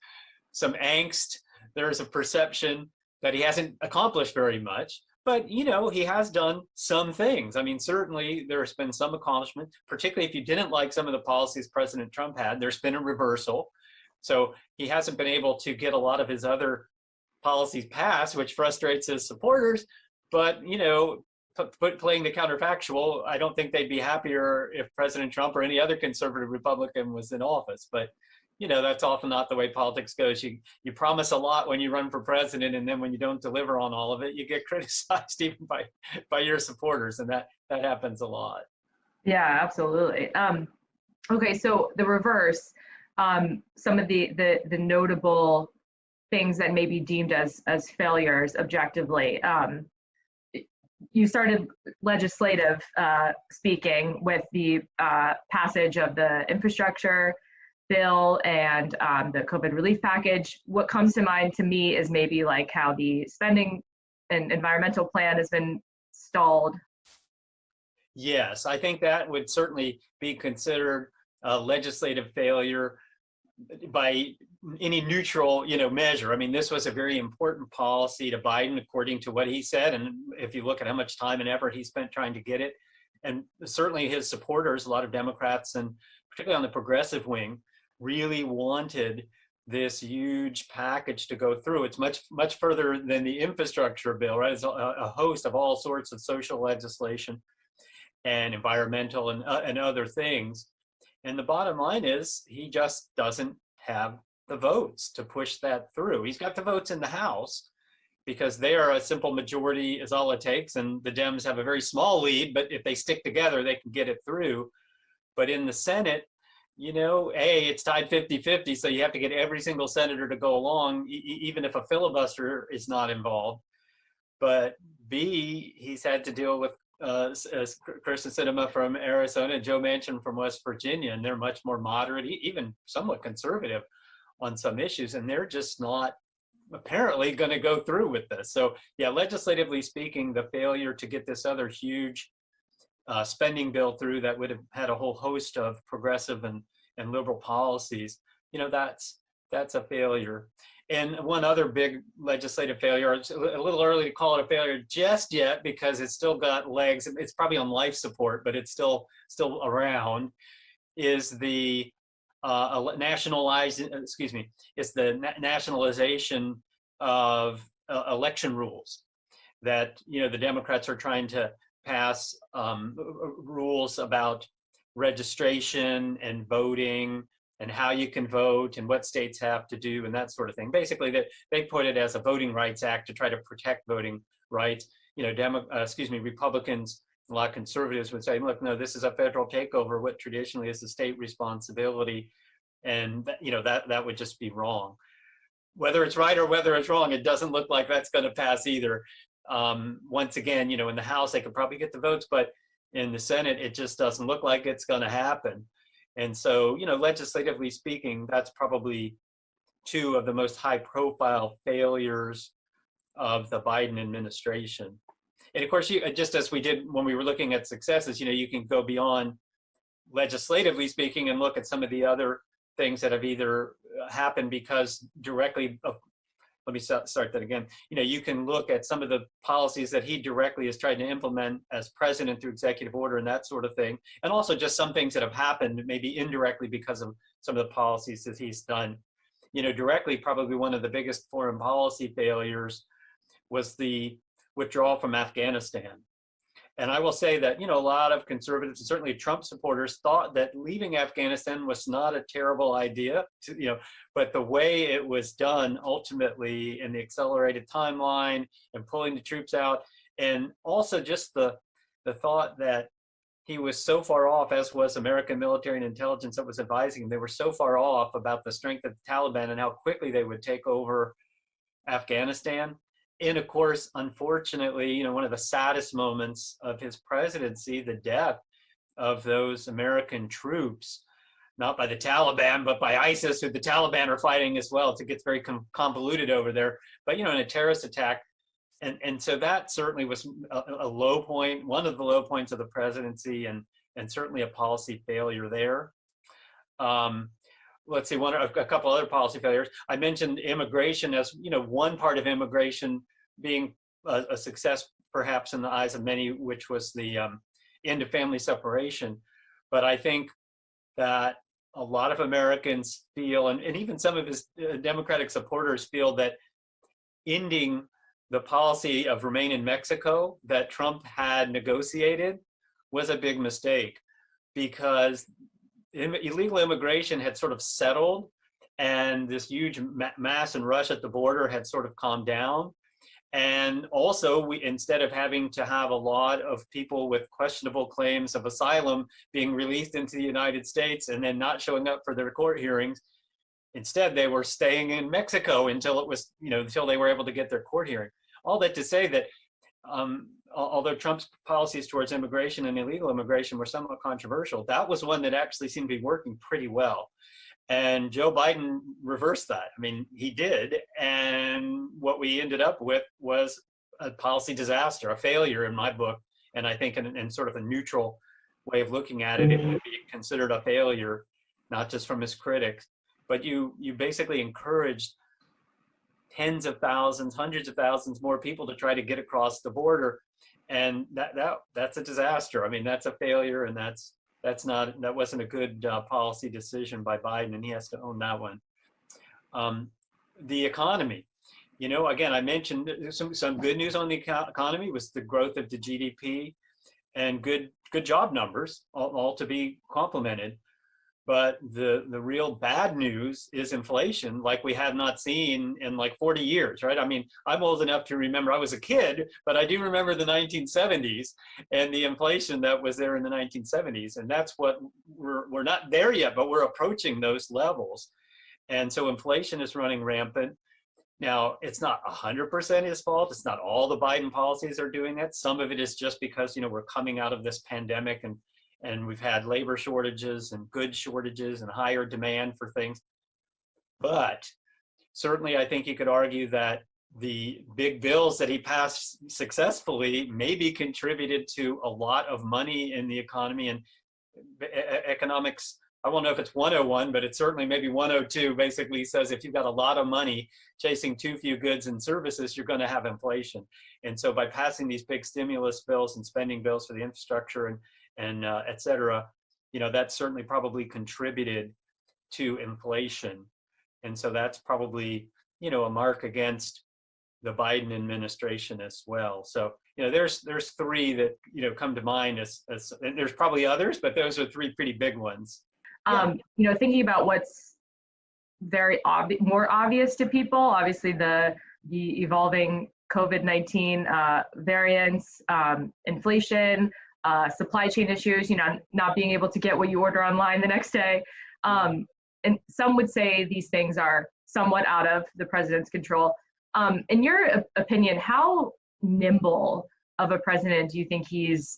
some angst. There's a perception that he hasn't accomplished very much. But, you know, he has done some things. I mean, certainly there's been some accomplishment, particularly if you didn't like some of the policies President Trump had, there's been a reversal. So he hasn't been able to get a lot of his other policies passed, which frustrates his supporters. But, you know, playing the counterfactual, I don't think they'd be happier if President Trump or any other conservative Republican was in office. But, you know, that's often not the way politics goes. You promise a lot when you run for president, and then when you don't deliver on all of it, you get criticized even by your supporters, and that happens a lot. Yeah, absolutely. Okay, so the reverse, some of the notable things that may be deemed as failures objectively. You started legislative speaking with the passage of the infrastructure bill and the COVID relief package. What comes to mind to me is maybe like how the spending and environmental plan has been stalled. Yes, I think that would certainly be considered a legislative failure by any neutral, you know, measure. I mean, this was a very important policy to Biden, according to what he said. And if you look at how much time and effort he spent trying to get it, and certainly his supporters, a lot of Democrats, and particularly on the progressive wing, really wanted this huge package to go through. It's much further than the infrastructure bill, right? It's a host of all sorts of social legislation and environmental and other things. And the bottom line is he just doesn't have the votes to push that through. He's got the votes in the House because they are a simple majority is all it takes. And the Dems have a very small lead, but if they stick together, they can get it through. But in the Senate, you know, A, it's tied 50-50, so you have to get every single senator to go along, even if a filibuster is not involved. But B, he's had to deal with Kristen Sinema from Arizona and Joe Manchin from West Virginia, and they're much more moderate, even somewhat conservative on some issues, and they're just not apparently going to go through with this. So yeah, legislatively speaking, the failure to get this other huge spending bill through that would have had a whole host of progressive and liberal policies, you know, that's a failure. And one other big legislative failure, it's a little early to call it a failure just yet because it's still got legs, it's probably on life support, but it's still around, is the nationalization of election rules that, you know, the Democrats are trying to pass rules about registration and voting and how you can vote and what states have to do and that sort of thing. Basically, they put it as a Voting Rights Act to try to protect voting rights. You know, Republicans, a lot of conservatives would say, look, no, this is a federal takeover, what traditionally is the state responsibility. And, you know, that would just be wrong. Whether it's right or whether it's wrong, it doesn't look like that's going to pass either. Once again, you know, in the House, they could probably get the votes, but in the Senate, it just doesn't look like it's going to happen. And so, you know, legislatively speaking, that's probably two of the most high-profile failures of the Biden administration. And of course, just as we did when we were looking at successes, you know, you can go beyond legislatively speaking and look at some of the other things that have either happened because directly let me start that again. You know, you can look at some of the policies that he directly has tried to implement as president through executive order and that sort of thing. And also just some things that have happened maybe indirectly because of some of the policies that he's done. You know, directly, probably one of the biggest foreign policy failures was the withdrawal from Afghanistan. And I will say that, you know, a lot of conservatives and certainly Trump supporters thought that leaving Afghanistan was not a terrible idea, you know, but the way it was done ultimately in the accelerated timeline and pulling the troops out, and also just the thought that he was so far off, as was American military and intelligence that was advising him, they were so far off about the strength of the Taliban and how quickly they would take over Afghanistan. And of course, unfortunately, you know, one of the saddest moments of his presidency, the death of those American troops, not by the Taliban, but by ISIS, who the Taliban are fighting as well. It gets very convoluted over there. But, you know, in a terrorist attack. And so that certainly was a low point, one of the low points of the presidency, and certainly a policy failure there. Let's see, a couple other policy failures. I mentioned immigration as, you know, one part of immigration being a success perhaps in the eyes of many, which was the end of family separation. But I think that a lot of Americans feel, and even some of his Democratic supporters feel, that ending the policy of remain in Mexico that Trump had negotiated was a big mistake, because illegal immigration had sort of settled, and this huge mass and rush at the border had sort of calmed down. And also, we, instead of having to have a lot of people with questionable claims of asylum being released into the United States and then not showing up for their court hearings, instead they were staying in Mexico until it was, until they were able to get their court hearing. All that to say that although Trump's policies towards immigration and illegal immigration were somewhat controversial, that was one that actually seemed to be working pretty well. And Joe Biden reversed that. I mean, he did. And what we ended up with was a policy disaster, a failure in my book. And I think in sort of a neutral way of looking at it, it would be considered a failure, not just from his critics. But you basically encouraged tens of thousands, hundreds of thousands more people to try to get across the border. And that's a disaster. I mean, that's a failure, and that wasn't a good policy decision by Biden, and he has to own that one. The economy, again, I mentioned some good news on the economy was the growth of the GDP and good job numbers, all to be complimented. But the real bad news is inflation, like we have not seen in like 40 years, right? I mean, I'm old enough to remember, I was a kid, but I do remember the 1970s and the inflation that was there in the 1970s. And that's what we're not there yet, but we're approaching those levels. And so inflation is running rampant. Now, it's not 100% his fault. It's not all the Biden policies are doing that. Some of it is just because, we're coming out of this pandemic and we've had labor shortages and goods shortages and higher demand for things. But certainly I think you could argue that the big bills that he passed successfully maybe contributed to a lot of money in the economy. And economics, I don't know if it's 101, but it's certainly maybe 102, basically says if you've got a lot of money chasing too few goods and services, you're going to have inflation. And so by passing these big stimulus bills and spending bills for the infrastructure and et cetera, that certainly probably contributed to inflation. And so that's probably, a mark against the Biden administration as well. So, there's three that, come to mind as and there's probably others, but those are three pretty big ones. Thinking about what's very more obvious to people, obviously the evolving COVID-19 variants, inflation, supply chain issues, not being able to get what you order online the next day. And some would say these things are somewhat out of the president's control. In your opinion, how nimble of a president do you think he's,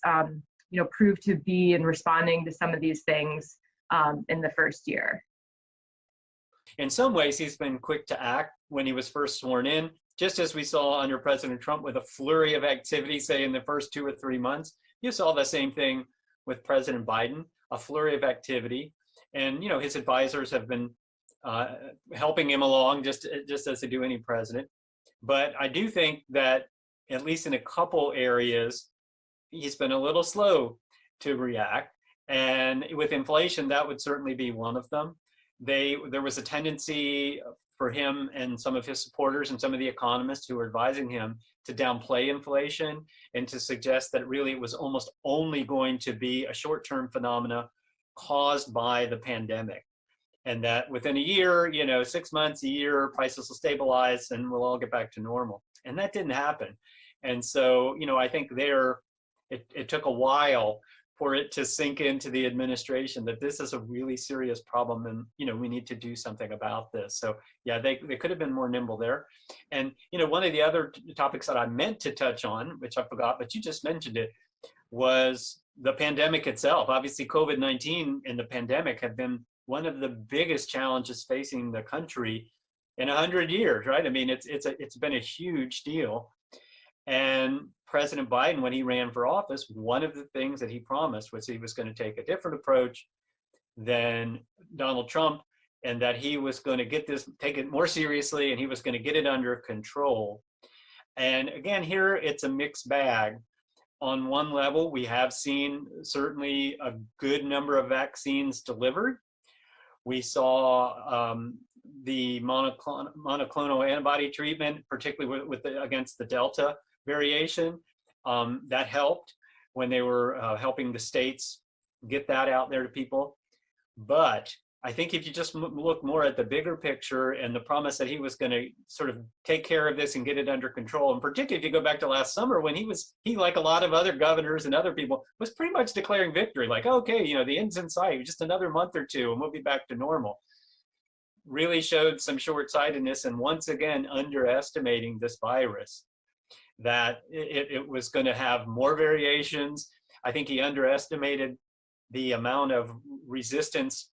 proved to be in responding to some of these things in the first year? In some ways, he's been quick to act when he was first sworn in, just as we saw under President Trump with a flurry of activity, say in the first 2 or 3 months. You saw the same thing with President Biden, a flurry of activity. And, his advisors have been helping him along just as they do any president. But I do think that at least in a couple areas, he's been a little slow to react. And with inflation, that would certainly be one of them. There was a tendency for him and some of his supporters and some of the economists who were advising him to downplay inflation and to suggest that really it was almost only going to be a short-term phenomena caused by the pandemic. And that within a year, 6 months, a year, prices will stabilize and we'll all get back to normal. And that didn't happen. And so, I think it took a while for it to sink into the administration that this is a really serious problem and, we need to do something about this. So yeah, they could have been more nimble there. And, one of the other topics that I meant to touch on, which I forgot, but you just mentioned it, was the pandemic itself. Obviously, COVID-19 and the pandemic have been one of the biggest challenges facing the country in 100 years, right? I mean, it's been a huge deal. And President Biden, when he ran for office, one of the things that he promised was he was going to take a different approach than Donald Trump, and that he was going to take it more seriously, and he was going to get it under control. And again, here it's a mixed bag. On one level, we have seen certainly a good number of vaccines delivered. We saw the monoclonal antibody treatment, particularly against the Delta variation, that helped when they were helping the states get that out there to people. But I think if you just look more at the bigger picture and the promise that he was going to sort of take care of this and get it under control, and particularly if you go back to last summer when he, like a lot of other governors and other people, was pretty much declaring victory, like, okay, you know, the end's in sight, just another month or two and we'll be back to normal. Really showed some short-sightedness and once again underestimating this virus, that it was going to have more variations. I think he underestimated the amount of resistance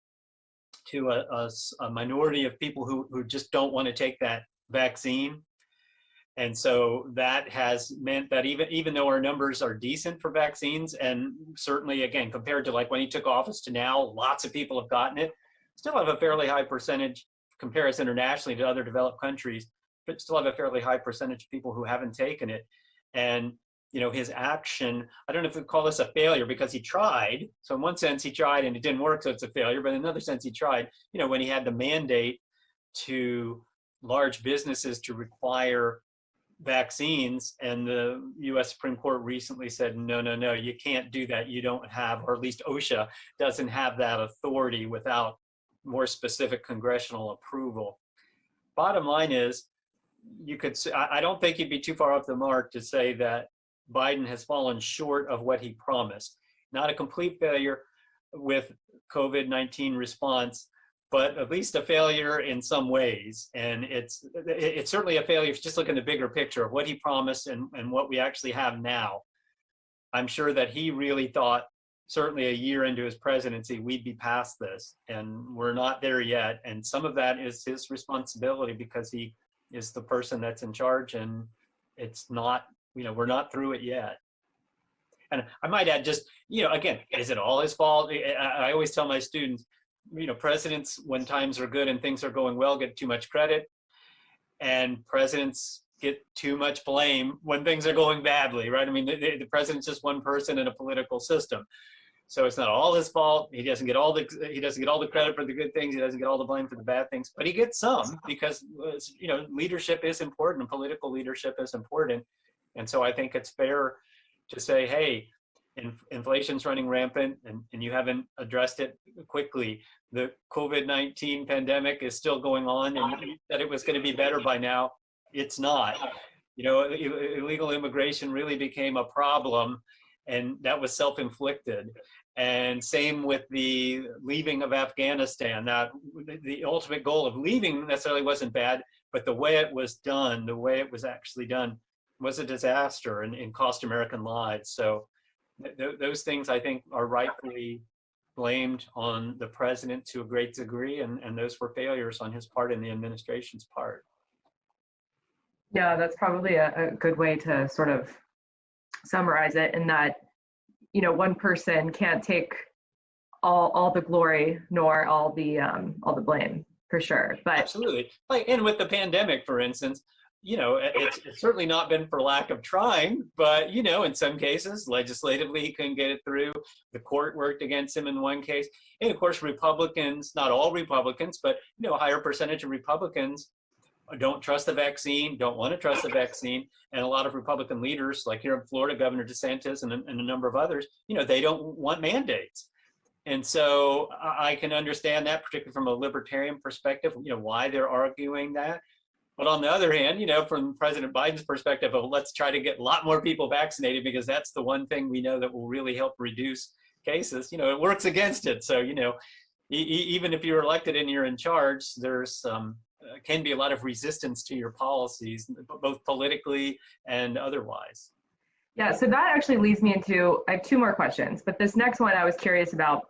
to a minority of people who just don't want to take that vaccine. And so that has meant that even though our numbers are decent for vaccines, and certainly again, compared to like when he took office to now, lots of people have gotten it, still have a fairly high percentage comparison internationally to other developed countries, but still have a fairly high percentage of people who haven't taken it. And you know, his action, I don't know if we call this a failure because he tried. So in one sense he tried and it didn't work, so it's a failure. But in another sense he tried, you know, when he had the mandate to large businesses to require vaccines, and the US Supreme Court recently said, no, you can't do that. You don't have, or at least OSHA doesn't have that authority without more specific congressional approval. Bottom line is, you could say, I don't think you'd be too far off the mark to say that Biden has fallen short of what he promised. Not a complete failure with COVID-19 response, but at least a failure in some ways. And it's certainly a failure if you just look at the bigger picture of what he promised and what we actually have now. I'm sure that he really thought, certainly a year into his presidency, we'd be past this, and we're not there yet. And some of that is his responsibility because he is the person that's in charge, and it's not, you know, we're not through it yet. And I might add just, you know, again, is it all his fault? I always tell my students, you know, presidents, when times are good and things are going well, get too much credit, and presidents get too much blame when things are going badly, right? I mean, the president's just one person in a political system. So it's not all his fault. He doesn't get all the credit for the good things. He doesn't get all the blame for the bad things, but he gets some because, you know, leadership is important. Political leadership is important. And so I think it's fair to say, hey, inflation's running rampant and you haven't addressed it quickly. The COVID-19 pandemic is still going on, and you said it was going to be better by now. It's not. You know, illegal immigration really became a problem, and that was self-inflicted. And same with the leaving of Afghanistan. Now, the ultimate goal of leaving necessarily wasn't bad, but the way it was done, the way it was actually done, was a disaster and cost American lives. So those things, I think, are rightfully blamed on the president to a great degree, and those were failures on his part and the administration's part. Yeah, that's probably a good way to sort of summarize it, in that, you know, one person can't take all the glory nor all the blame, for sure. But absolutely, like, and with the pandemic, for instance, you know, it's certainly not been for lack of trying, but, you know, in some cases, legislatively, he couldn't get it through. The court worked against him in one case. And of course, Republicans, not all Republicans, but, you know, a higher percentage of Republicans don't trust the vaccine, don't want to trust the vaccine. And a lot of Republican leaders, like here in Florida, Governor DeSantis and a number of others, you know, they don't want mandates. And so I can understand that, particularly from a libertarian perspective, you know, why they're arguing that. But on the other hand, you know, from President Biden's perspective of let's try to get a lot more people vaccinated because that's the one thing we know that will really help reduce cases, you know, it works against it. So, you know, even if you're elected and you're in charge, there's can be a lot of resistance to your policies, both politically and otherwise. yeah, so that actually leads me into, I have two more questions, but this next one I was curious about,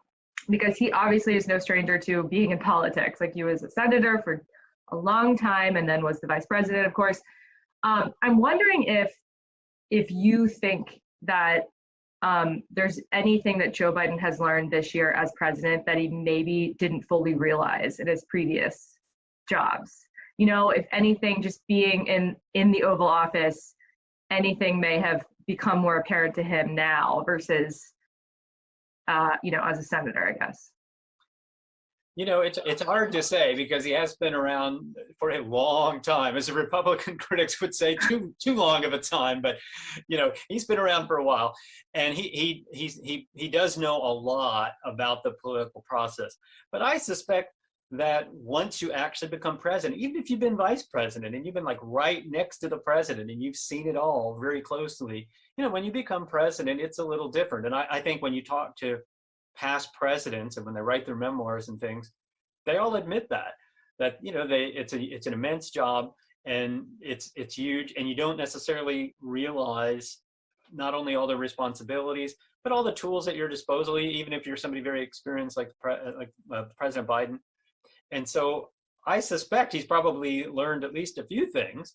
because he obviously is no stranger to being in politics. Like, he was a senator for a long time and then was the vice president, of course. I'm wondering if you think that there's anything that Joe Biden has learned this year as president that he maybe didn't fully realize in his previous jobs. You know, if anything, just being in the Oval Office, anything may have become more apparent to him now versus, as a senator, I guess? It's hard to say because he has been around for a long time. As the Republican critics would say, too long of a time. But he's been around for a while, and he does know a lot about the political process. But I suspect that once you actually become president, even if you've been vice president and you've been like right next to the president and you've seen it all very closely, when you become president, it's a little different. And I think when you talk to past presidents and when they write their memoirs and things, they all admit that it's an immense job and it's huge, and you don't necessarily realize not only all the responsibilities but all the tools at your disposal, even if you're somebody very experienced like President Biden. And so I suspect he's probably learned at least a few things.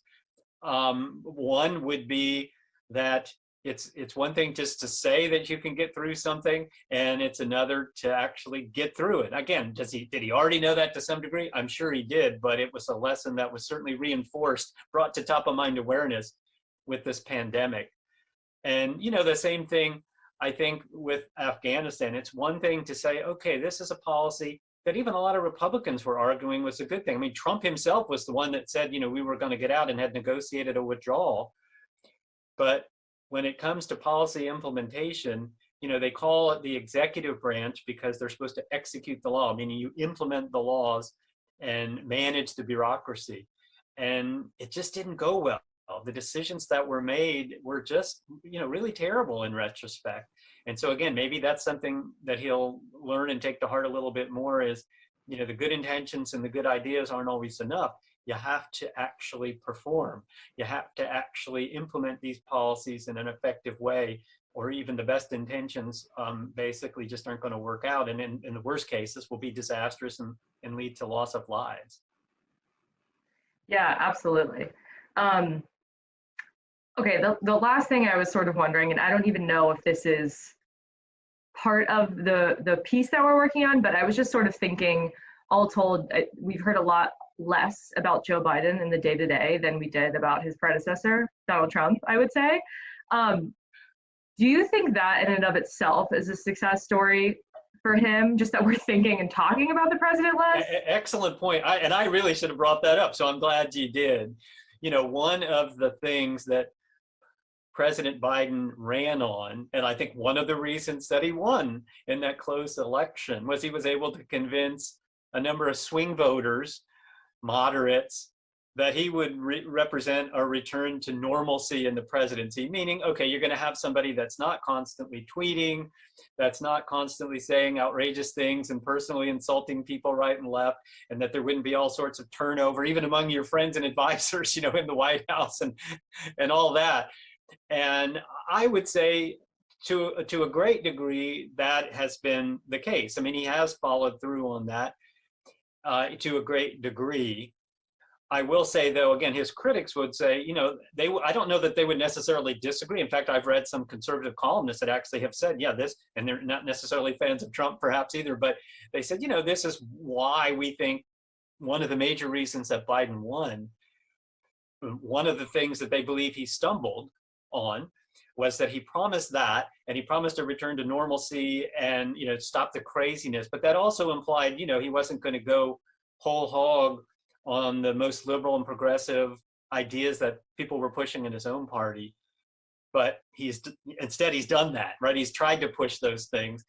One would be that it's one thing just to say that you can get through something, and it's another to actually get through it. Again, did he already know that to some degree? I'm sure he did, but it was a lesson that was certainly reinforced, brought to top of mind awareness with this pandemic. And the same thing I think with Afghanistan. It's one thing to say, okay, this is a policy that even a lot of Republicans were arguing was a good thing. I mean, Trump himself was the one that said, we were going to get out and had negotiated a withdrawal. But when it comes to policy implementation, they call it the executive branch because they're supposed to execute the law, meaning you implement the laws and manage the bureaucracy. And it just didn't go well. The decisions that were made were just, really terrible in retrospect. And so again, maybe that's something that he'll learn and take to heart a little bit more is, the good intentions and the good ideas aren't always enough. You have to actually perform. You have to actually implement these policies in an effective way, or even the best intentions basically just aren't going to work out. And in the worst cases will be disastrous and lead to loss of lives. Yeah, absolutely. Okay, the last thing I was sort of wondering, and I don't even know if this is part of the piece that we're working on, but I was just sort of thinking, all told, we've heard a lot less about Joe Biden in the day-to-day than we did about his predecessor, Donald Trump, I would say. Do you think that in and of itself is a success story for him, just that we're thinking and talking about the president less? Excellent point. I really should have brought that up, so I'm glad you did. One of the things that President Biden ran on, and I think one of the reasons that he won in that close election was he was able to convince a number of swing voters, moderates, that he would represent a return to normalcy in the presidency, meaning, okay, you're going to have somebody that's not constantly tweeting, that's not constantly saying outrageous things and personally insulting people right and left, and that there wouldn't be all sorts of turnover, even among your friends and advisors, in the White House and all that. And I would say to a great degree, that has been the case. I mean, he has followed through on that to a great degree. I will say, though, again, his critics would say, I don't know that they would necessarily disagree. In fact, I've read some conservative columnists that actually have said, yeah, this, and they're not necessarily fans of Trump perhaps either, but they said, this is why we think one of the major reasons that Biden won, one of the things that they believe he stumbled on was that he promised that, and he promised a return to normalcy and, stop the craziness. But that also implied, he wasn't going to go whole hog on the most liberal and progressive ideas that people were pushing in his own party. But instead he's done that, right? He's tried to push those things.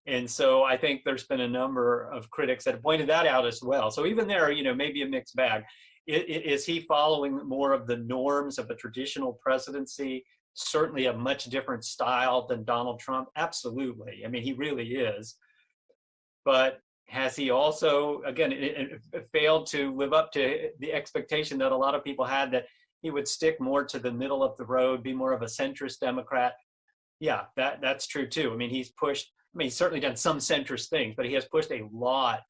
And so I think there's been a number of critics that have pointed that out as well. So even there, maybe a mixed bag. Is he following more of the norms of a traditional presidency? Certainly a much different style than Donald Trump. Absolutely. I mean, he really is. But has he also, again, failed to live up to the expectation that a lot of people had that he would stick more to the middle of the road, be more of a centrist Democrat? Yeah, that's true too. I mean, he's certainly done some centrist things, but he has pushed a lot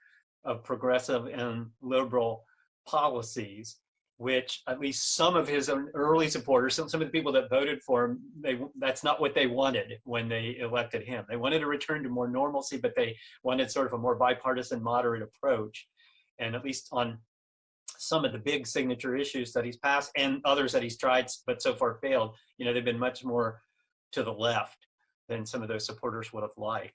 of progressive and liberal policies, which at least some of his own early supporters, some of the people that voted for him, that's not what they wanted when they elected him. They wanted a return to more normalcy, but they wanted sort of a more bipartisan, moderate approach. And at least on some of the big signature issues that he's passed and others that he's tried but so far failed, they've been much more to the left than some of those supporters would have liked.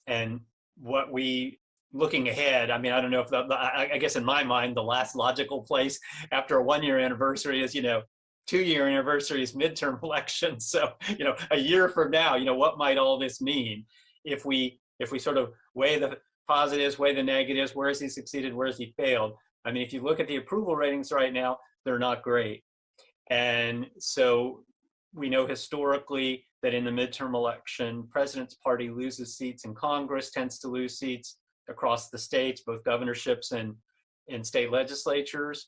And looking ahead, I don't know if I guess in my mind, the last logical place after a 1-year anniversary is, 2-year anniversary is midterm elections. So, a year from now, what might all this mean if we sort of weigh the positives, weigh the negatives, where has he succeeded, where has he failed? If you look at the approval ratings right now, they're not great. And so we know historically that in the midterm election, president's party loses seats in Congress, tends to lose seats across the states, both governorships and state legislatures.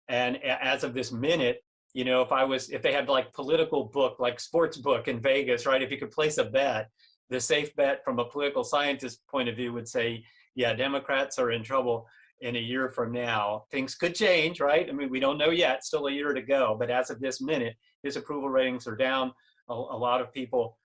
And as of this minute, if they had like political book, like sports book in Vegas, right? If you could place a bet, the safe bet from a political scientist point of view would say, yeah, Democrats are in trouble in a year from now. Things could change, right? We don't know yet, still a year to go. But as of this minute, his approval ratings are down. A lot of people,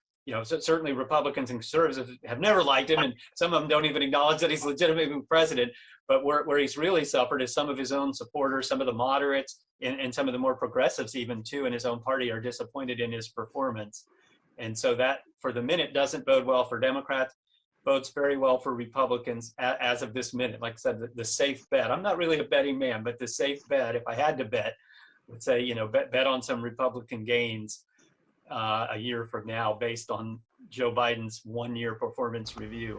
certainly Republicans and conservatives have never liked him, and some of them don't even acknowledge that he's legitimately president. But where he's really suffered is some of his own supporters, some of the moderates, and some of the more progressives even too in his own party are disappointed in his performance. And so that, for the minute, doesn't bode well for Democrats, bodes very well for Republicans as of this minute. Like I said, the safe bet. I'm not really a betting man, but the safe bet, if I had to bet, would say, bet on some Republican gains a year from now based on Joe Biden's 1-year performance review.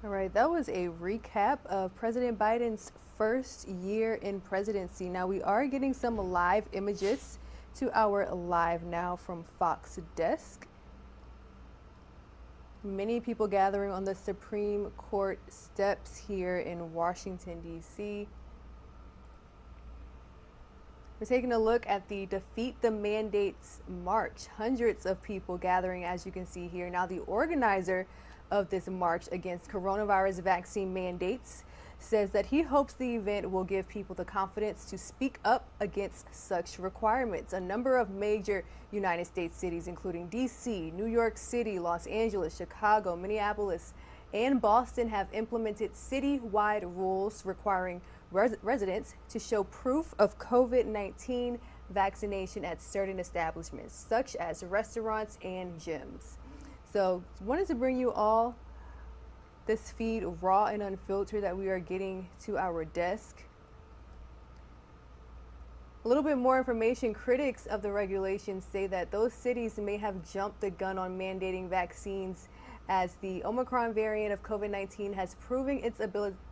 All right, that was a recap of President Biden's first year in presidency. Now we are getting some live images to our LiveNOW from Fox desk. Many people gathering on the Supreme Court steps here in Washington, D.C. We're taking a look at the Defeat the Mandates March. Hundreds of people gathering, as you can see here. Now, the organizer of this march against coronavirus vaccine mandates says that he hopes the event will give people the confidence to speak up against such requirements. A number of major United States cities, including D.C., New York City, Los Angeles, Chicago, Minneapolis, and Boston, have implemented citywide rules requiring residents to show proof of COVID-19 vaccination at certain establishments, such as restaurants and gyms. So wanted to bring you all this feed, raw and unfiltered, that we are getting to our desk. A little bit more information. Critics of the regulations say that those cities may have jumped the gun on mandating vaccines, as the Omicron variant of COVID-19 has proven its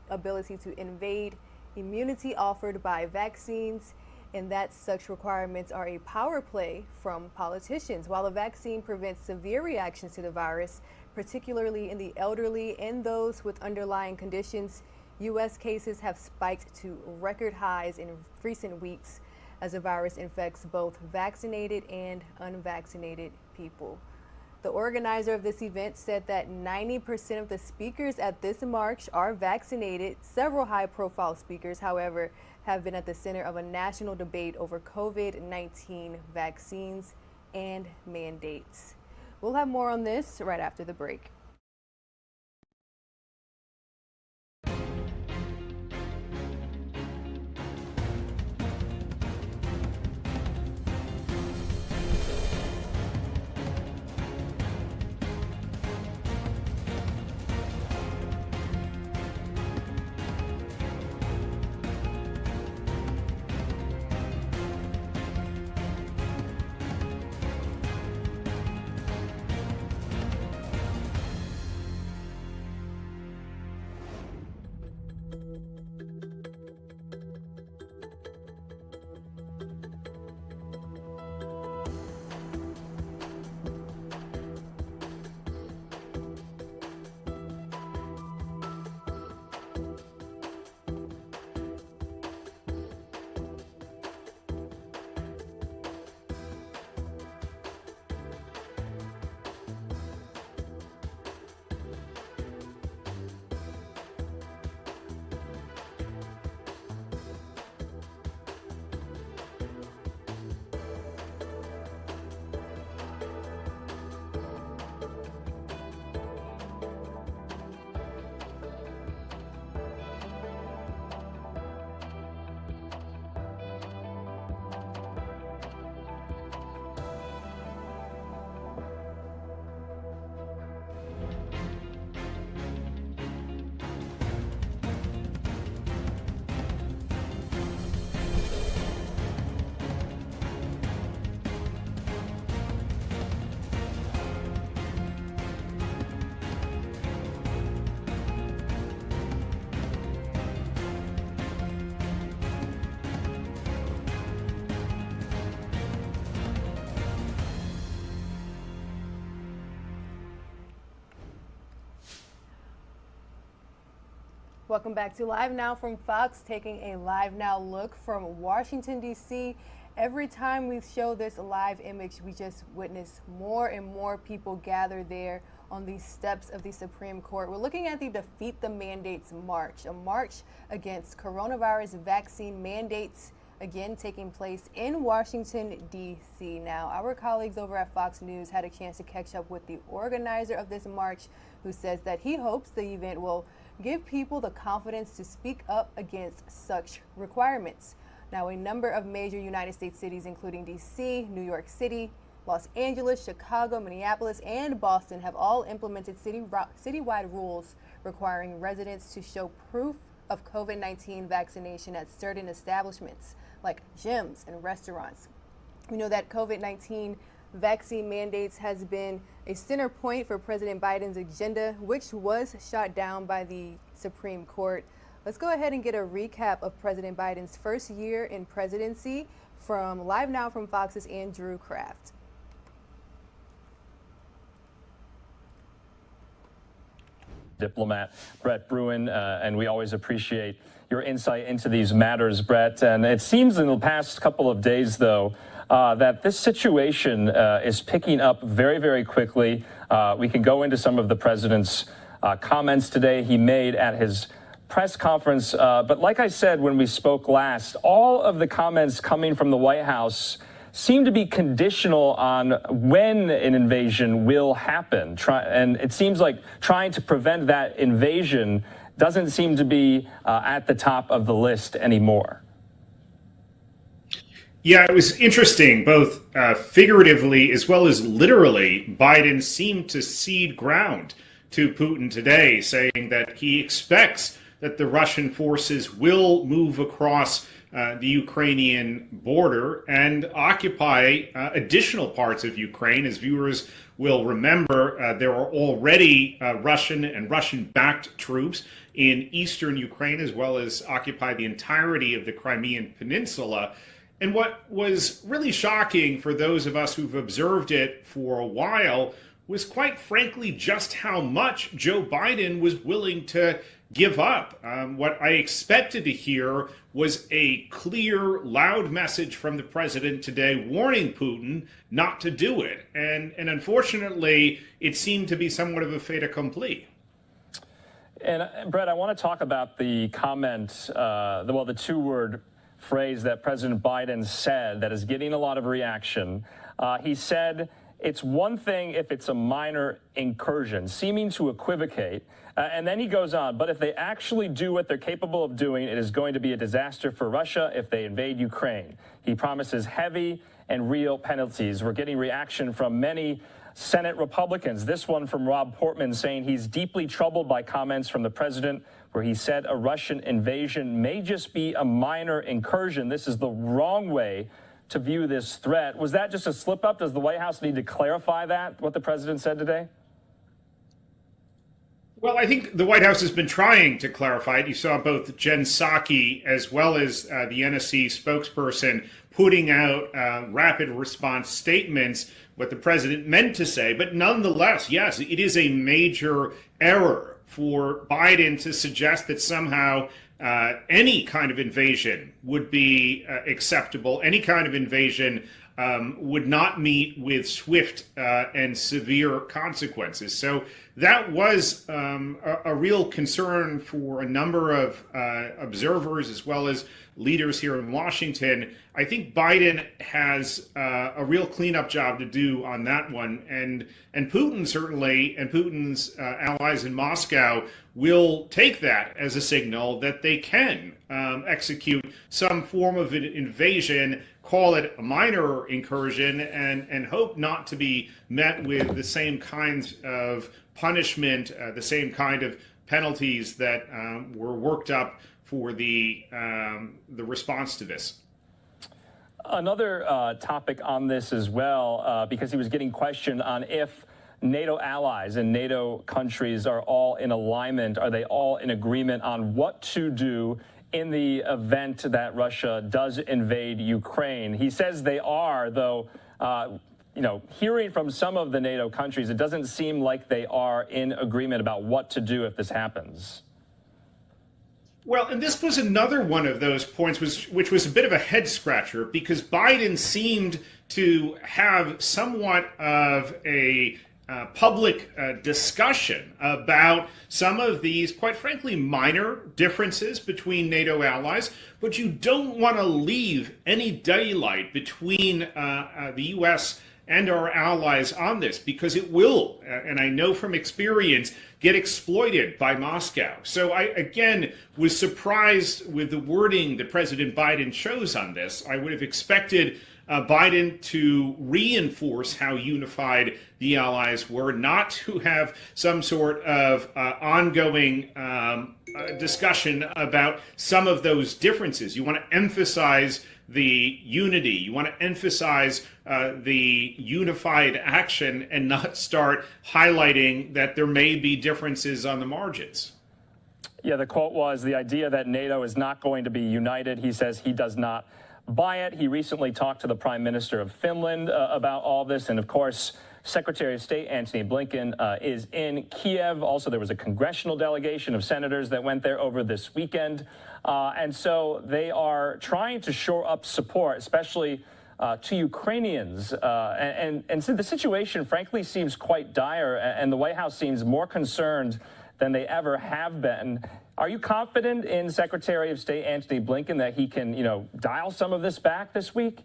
ability to invade immunity offered by vaccines, and that such requirements are a power play from politicians. While the vaccine prevents severe reactions to the virus, particularly in the elderly and those with underlying conditions, U.S. cases have spiked to record highs in recent weeks as the virus infects both vaccinated and unvaccinated people. The organizer of this event said that 90% of the speakers at this march are vaccinated. Several high-profile speakers, however, have been at the center of a national debate over COVID-19 vaccines and mandates. We'll have more on this right after the break. Welcome back to Live Now from Fox, taking a Live Now look from Washington, D.C. Every time we show this live image, we just witness more and more people gather there on the steps of the Supreme Court. We're looking at the Defeat the Mandates March, a march against coronavirus vaccine mandates, again taking place in Washington, D.C. Now, our colleagues over at Fox News had a chance to catch up with the organizer of this march, who says that he hopes the event will give people the confidence to speak up against such requirements. Now, a number of major United States cities, including D.C., New York City, Los Angeles, Chicago, Minneapolis, and Boston, have all implemented citywide rules requiring residents to show proof of COVID-19 vaccination at certain establishments like gyms and restaurants. We know that COVID-19 vaccine mandates has been a center point for President Biden's agenda, which was shot down by the Supreme Court. Let's go ahead and get a recap of President Biden's first year in presidency from Live Now from Fox's Andrew Kraft. Diplomat Brett Bruin, and we always appreciate your insight into these matters, Brett. And it seems in the past couple of days, though, that this situation is picking up very, very quickly. We can go into some of the president's comments today he made at his press conference. But like I said when we spoke last, all of the comments coming from the White House seem to be conditional on when an invasion will happen. And it seems like trying to prevent that invasion doesn't seem to be at the top of the list anymore. Yeah, it was interesting, both figuratively as well as literally. Biden seemed to cede ground to Putin today, saying that he expects that the Russian forces will move across the Ukrainian border and occupy additional parts of Ukraine. As viewers will remember, there are already Russian and Russian-backed troops in eastern Ukraine, as well as occupy the entirety of the Crimean Peninsula. And what was really shocking for those of us who've observed it for a while was, quite frankly, just how much Joe Biden was willing to give up. What I expected to hear was a clear, loud message from the president today warning Putin not to do it. And unfortunately, it seemed to be somewhat of a fait accompli. And Brett, I want to talk about the comment, the two-word phrase that President Biden said that is getting a lot of reaction. He said, "It's one thing if it's a minor incursion," seeming to equivocate. And then he goes on, "But if they actually do what they're capable of doing, it is going to be a disaster for Russia if they invade Ukraine." He promises heavy and real penalties. We're getting reaction from many Senate Republicans. This one from Rob Portman saying he's deeply troubled by comments from the president where he said a Russian invasion may just be a minor incursion. This is the wrong way to view this threat. Was that just a slip up? Does the White House need to clarify that, what the president said today? Well, I think the White House has been trying to clarify it. You saw both Jen Psaki as well as the NSC spokesperson putting out rapid response statements, what the president meant to say. But nonetheless, yes, it is a major error for Biden to suggest that somehow any kind of invasion would be acceptable. Any kind of invasion would not meet with swift and severe consequences. So that was a real concern for a number of observers as well as leaders here in Washington. I think Biden has a real cleanup job to do on that one. And Putin certainly, and Putin's allies in Moscow will take that as a signal that they can execute some form of an invasion, call it a minor incursion, and hope not to be met with the same kinds of punishment, the same kind of penalties that were worked up for the response to this. Another topic on this as well, because he was getting questioned on if NATO allies and NATO countries are all in alignment, are they all in agreement on what to do in the event that Russia does invade Ukraine. He says they are, though, hearing from some of the NATO countries, it doesn't seem like they are in agreement about what to do if this happens. Well, and this was another one of those points which was a bit of a head scratcher, because Biden seemed to have somewhat of a public discussion about some of these, quite frankly, minor differences between NATO allies, but you don't want to leave any daylight between the U.S. and our allies on this, because it will, and I know from experience, get exploited by Moscow. So I, again, was surprised with the wording that President Biden chose on this. I would have expected Biden to reinforce how unified the allies were, not to have some sort of ongoing discussion about some of those differences. You want to emphasize the unity. You want to emphasize the unified action and not start highlighting that there may be differences on the margins. Yeah, the quote was, the idea that NATO is not going to be united. He says he does not buy it. He recently talked to the Prime Minister of Finland about all this. And of course, Secretary of State Antony Blinken is in Kiev. Also, there was a congressional delegation of senators that went there over this weekend. And so they are trying to shore up support, especially to Ukrainians. And so the situation, frankly, seems quite dire. And the White House seems more concerned than they ever have been. Are you confident in Secretary of State Antony Blinken that he can, dial some of this back this week?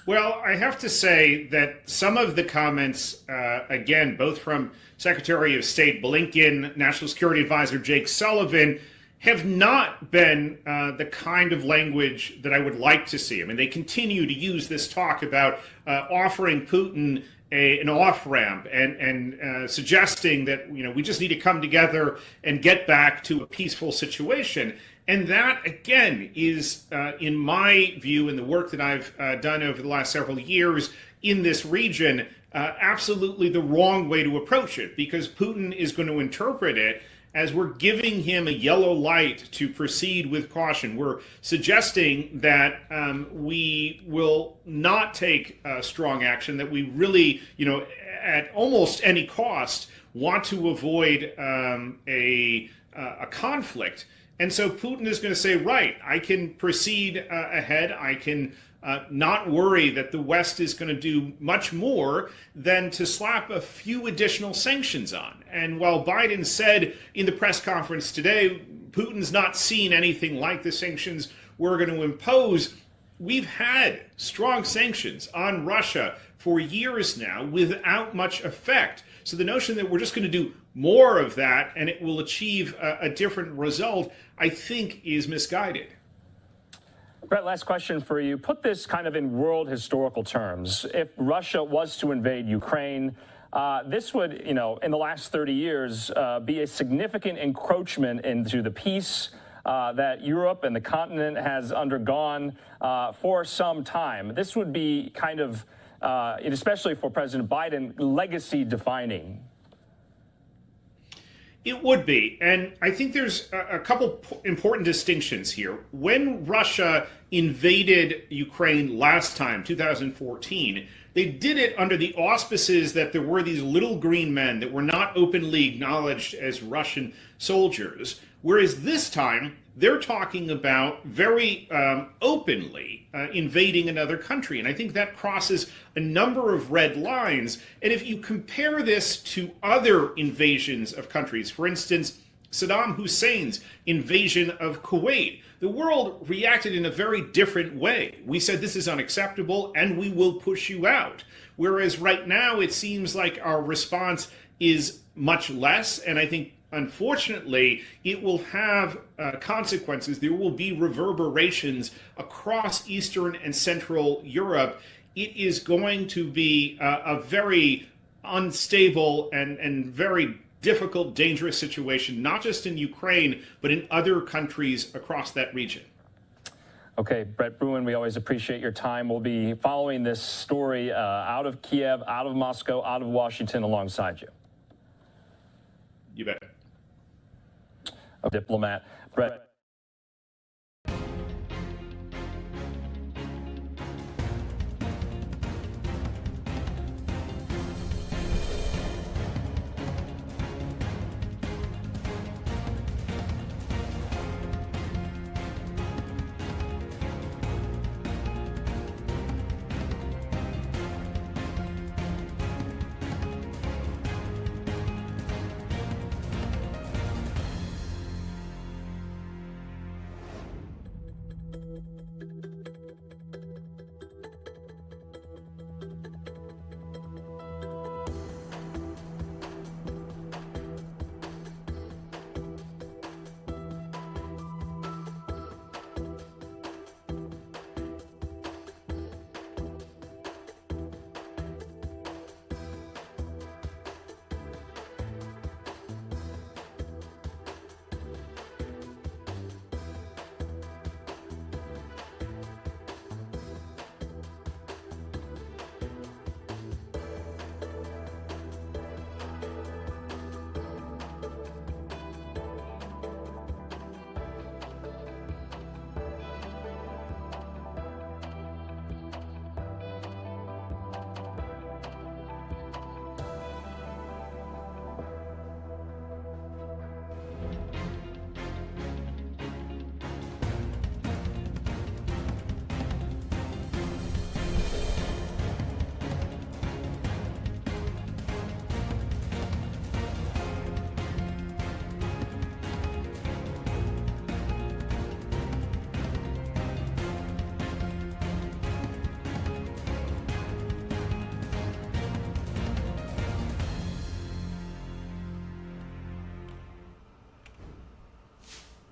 Well, I have to say that some of the comments, again, both from Secretary of State Blinken, National Security Advisor Jake Sullivan, have not been the kind of language that I would like to see. I mean, they continue to use this talk about offering Putin an off-ramp and suggesting that, we just need to come together and get back to a peaceful situation. And that, again, is, in my view, in the work that I've done over the last several years in this region, absolutely the wrong way to approach it, because Putin is going to interpret it as we're giving him a yellow light to proceed with caution. We're suggesting that we will not take strong action, that we really, at almost any cost, want to avoid a conflict. And so Putin is going to say, right, I can proceed ahead. I can not worry that the West is going to do much more than to slap a few additional sanctions on. And while Biden said in the press conference today, Putin's not seen anything like the sanctions we're going to impose, we've had strong sanctions on Russia for years now without much effect. So the notion that we're just going to do more of that and it will achieve a different result, I think, is misguided. Brett, last question for you. Put this kind of in world historical terms. If Russia was to invade Ukraine, this would, in the last 30 years, be a significant encroachment into the peace that Europe and the continent has undergone for some time. This would be kind of, especially for President Biden, legacy defining. It would be. And I think there's a couple important distinctions here. When Russia invaded Ukraine last time, 2014, they did it under the auspices that there were these little green men that were not openly acknowledged as Russian soldiers. Whereas this time, they're talking about very openly invading another country. And I think that crosses a number of red lines. And if you compare this to other invasions of countries, for instance, Saddam Hussein's invasion of Kuwait, the world reacted in a very different way. We said this is unacceptable and we will push you out. Whereas right now it seems like our response is much less. And I think, unfortunately, it will have consequences. There will be reverberations across Eastern and Central Europe. It is going to be a very unstable and very difficult, dangerous situation, not just in Ukraine, but in other countries across that region. Okay, Brett Bruen, we always appreciate your time. We'll be following this story out of Kiev, out of Moscow, out of Washington alongside you. You bet. A diplomat, Brett.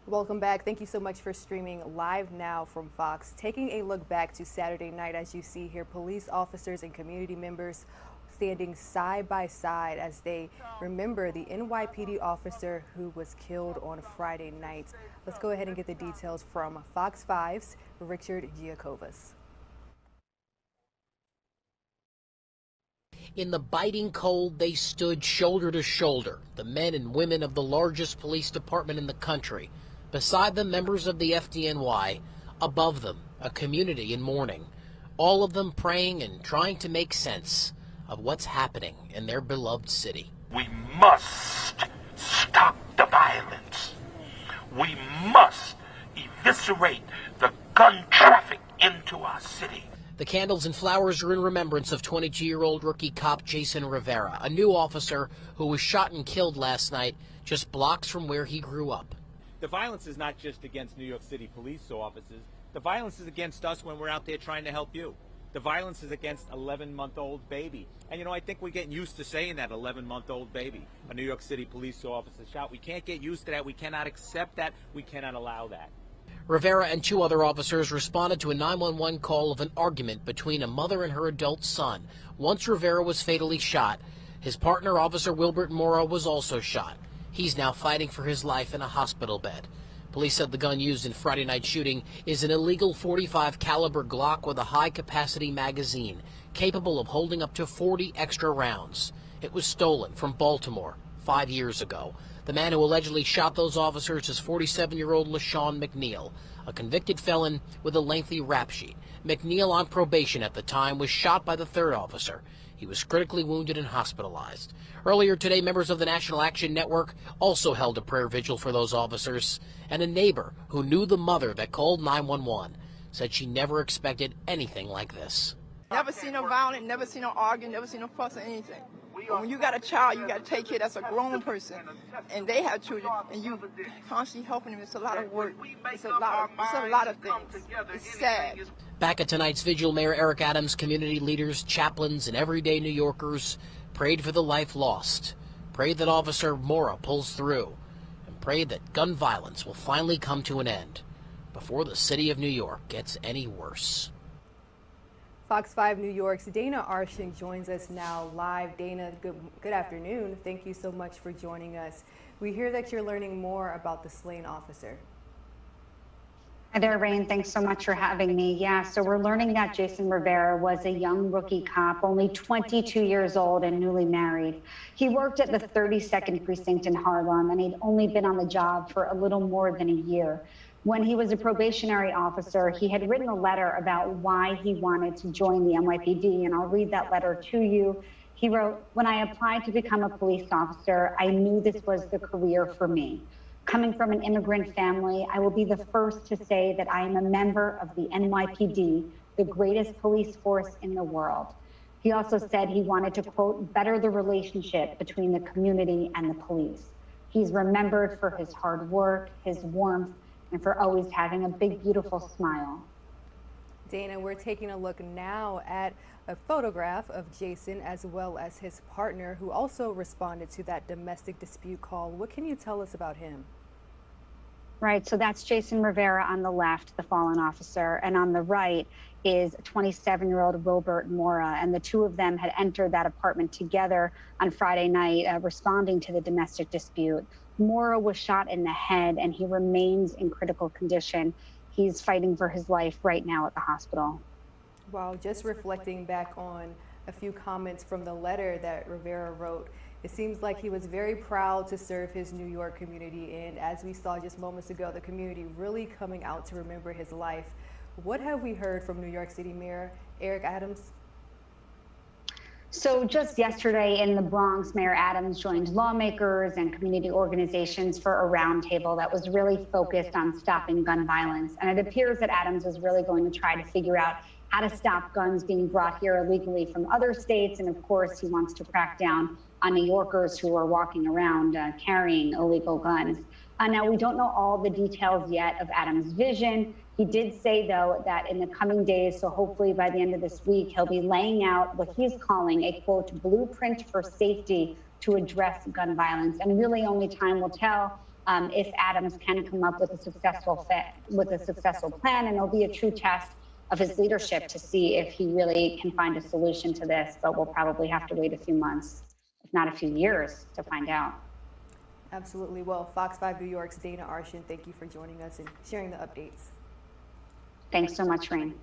Welcome back. Thank you so much for streaming Live Now from Fox. Taking a look back to Saturday night, as you see here, police officers and community members standing side by side as they remember the NYPD officer who was killed on Friday night. Let's go ahead and get the details from Fox 5's Richard Giacovas. In the biting cold, they stood shoulder to shoulder, the men and women of the largest police department in the country. Beside them, members of the FDNY. Above them, a community in mourning. All of them praying and trying to make sense of what's happening in their beloved city. We must stop the violence. We must eviscerate the gun traffic into our city. The candles and flowers are in remembrance of 22-year-old rookie cop Jason Rivera, a new officer who was shot and killed last night just blocks from where he grew up. The violence is not just against New York City police officers. The violence is against us when we're out there trying to help you. The violence is against 11-month-old baby. And, you know, I think we're getting used to saying that, 11-month-old baby. A New York City police officer shot. We can't get used to that. We cannot accept that. We cannot allow that. Rivera and two other officers responded to a 911 call of an argument between a mother and her adult son. Once Rivera was fatally shot, his partner, Officer Wilbert Mora, was also shot. He's now fighting for his life in a hospital bed. Police said the gun used in Friday night shooting is an illegal .45 caliber Glock with a high-capacity magazine, capable of holding up to 40 extra rounds. It was stolen from Baltimore 5 years ago. The man who allegedly shot those officers is 47-year-old LaShawn McNeil, a convicted felon with a lengthy rap sheet. McNeil, on probation at the time, was shot by the third officer. He was critically wounded and hospitalized. Earlier today, members of the National Action Network also held a prayer vigil for those officers, and a neighbor who knew the mother that called 911 said she never expected anything like this. Never seen no violence, never seen no arguing, never seen no fuss or anything. But when you got a child, you got to take care. That's a grown person, and they have children, and you constantly helping them. It's a lot of work. It's a lot of things. It's sad. Back at tonight's vigil, Mayor Eric Adams, community leaders, chaplains, and everyday New Yorkers prayed for the life lost, prayed that Officer Mora pulls through, and prayed that gun violence will finally come to an end before the city of New York gets any worse. Fox 5 New York's Dana Arshing joins us now live. Dana, good afternoon. Thank you so much for joining us. We hear that you're learning more about the slain officer. Hi there, Rain. Thanks so much for having me. Yeah, so we're learning that Jason Rivera was a young rookie cop, only 22 years old and newly married. He worked at the 32nd Precinct in Harlem, and he'd only been on the job for a little more than a year. When he was a probationary officer, he had written a letter about why he wanted to join the NYPD, and I'll read that letter to you. He wrote, "When I applied to become a police officer, I knew this was the career for me. Coming from an immigrant family, I will be the first to say that I am a member of the NYPD, the greatest police force in the world." He also said he wanted to, quote, better the relationship between the community and the police. He's remembered for his hard work, his warmth, and for always having a big, beautiful smile. Dana, we're taking a look now at a photograph of Jason as well as his partner, who also responded to that domestic dispute call. What can you tell us about him? Right, so that's Jason Rivera on the left, the fallen officer, and on the right is 27-year-old Wilbert Mora, and the two of them had entered that apartment together on Friday night, responding to the domestic dispute. Mora was shot in the head, and he remains in critical condition. He's fighting for his life right now at the hospital. Wow, just reflecting back on a few comments from the letter that Rivera wrote, it seems like he was very proud to serve his New York community, and as we saw just moments ago, the community really coming out to remember his life. What have we heard from New York City Mayor Eric Adams? So just yesterday in the Bronx, Mayor Adams joined lawmakers and community organizations for a roundtable that was really focused on stopping gun violence. And it appears that Adams is really going to try to figure out how to stop guns being brought here illegally from other states. And of course, he wants to crack down on New Yorkers who are walking around carrying illegal guns. Now, we don't know all the details yet of Adams' vision. He did say, though, that in the coming days, so hopefully by the end of this week, he'll be laying out what he's calling a, quote, blueprint for safety to address gun violence. And really only time will tell if Adams can come up with a successful plan, and it'll be a true test of his leadership to see if he really can find a solution to this. But we'll probably have to wait a few months, if not a few years, to find out. Absolutely. Well, Fox 5 New York's Dana Arshan, thank you for joining us and sharing the updates. Thanks so much, Rain.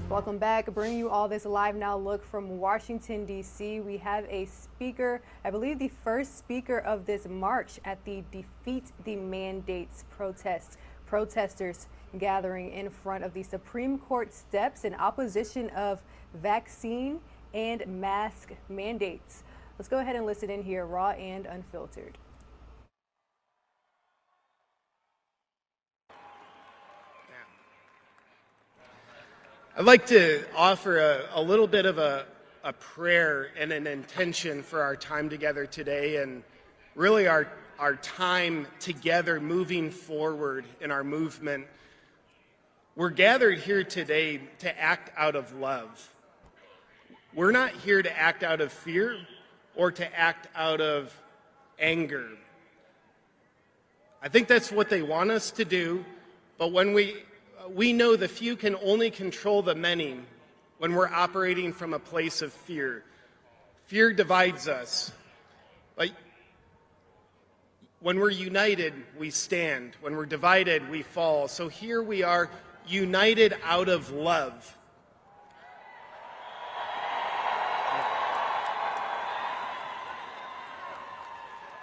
Welcome back. Bringing you all this live now look from Washington, D.C. We have a speaker, I believe the first speaker of this march at the Defeat the Mandates protests. Protesters gathering in front of the Supreme Court steps in opposition of vaccine and mask mandates. Let's go ahead and listen in here, raw and unfiltered. I'd like to offer a little bit of a prayer and an intention for our time together today, and really our time together moving forward in our movement. We're gathered here today to act out of love. We're not here to act out of fear or to act out of anger. I think that's what they want us to do, but when we know the few can only control the many when we're operating from a place of fear. Fear divides us. But when we're united, we stand. When we're divided, we fall. So here we are, united out of love.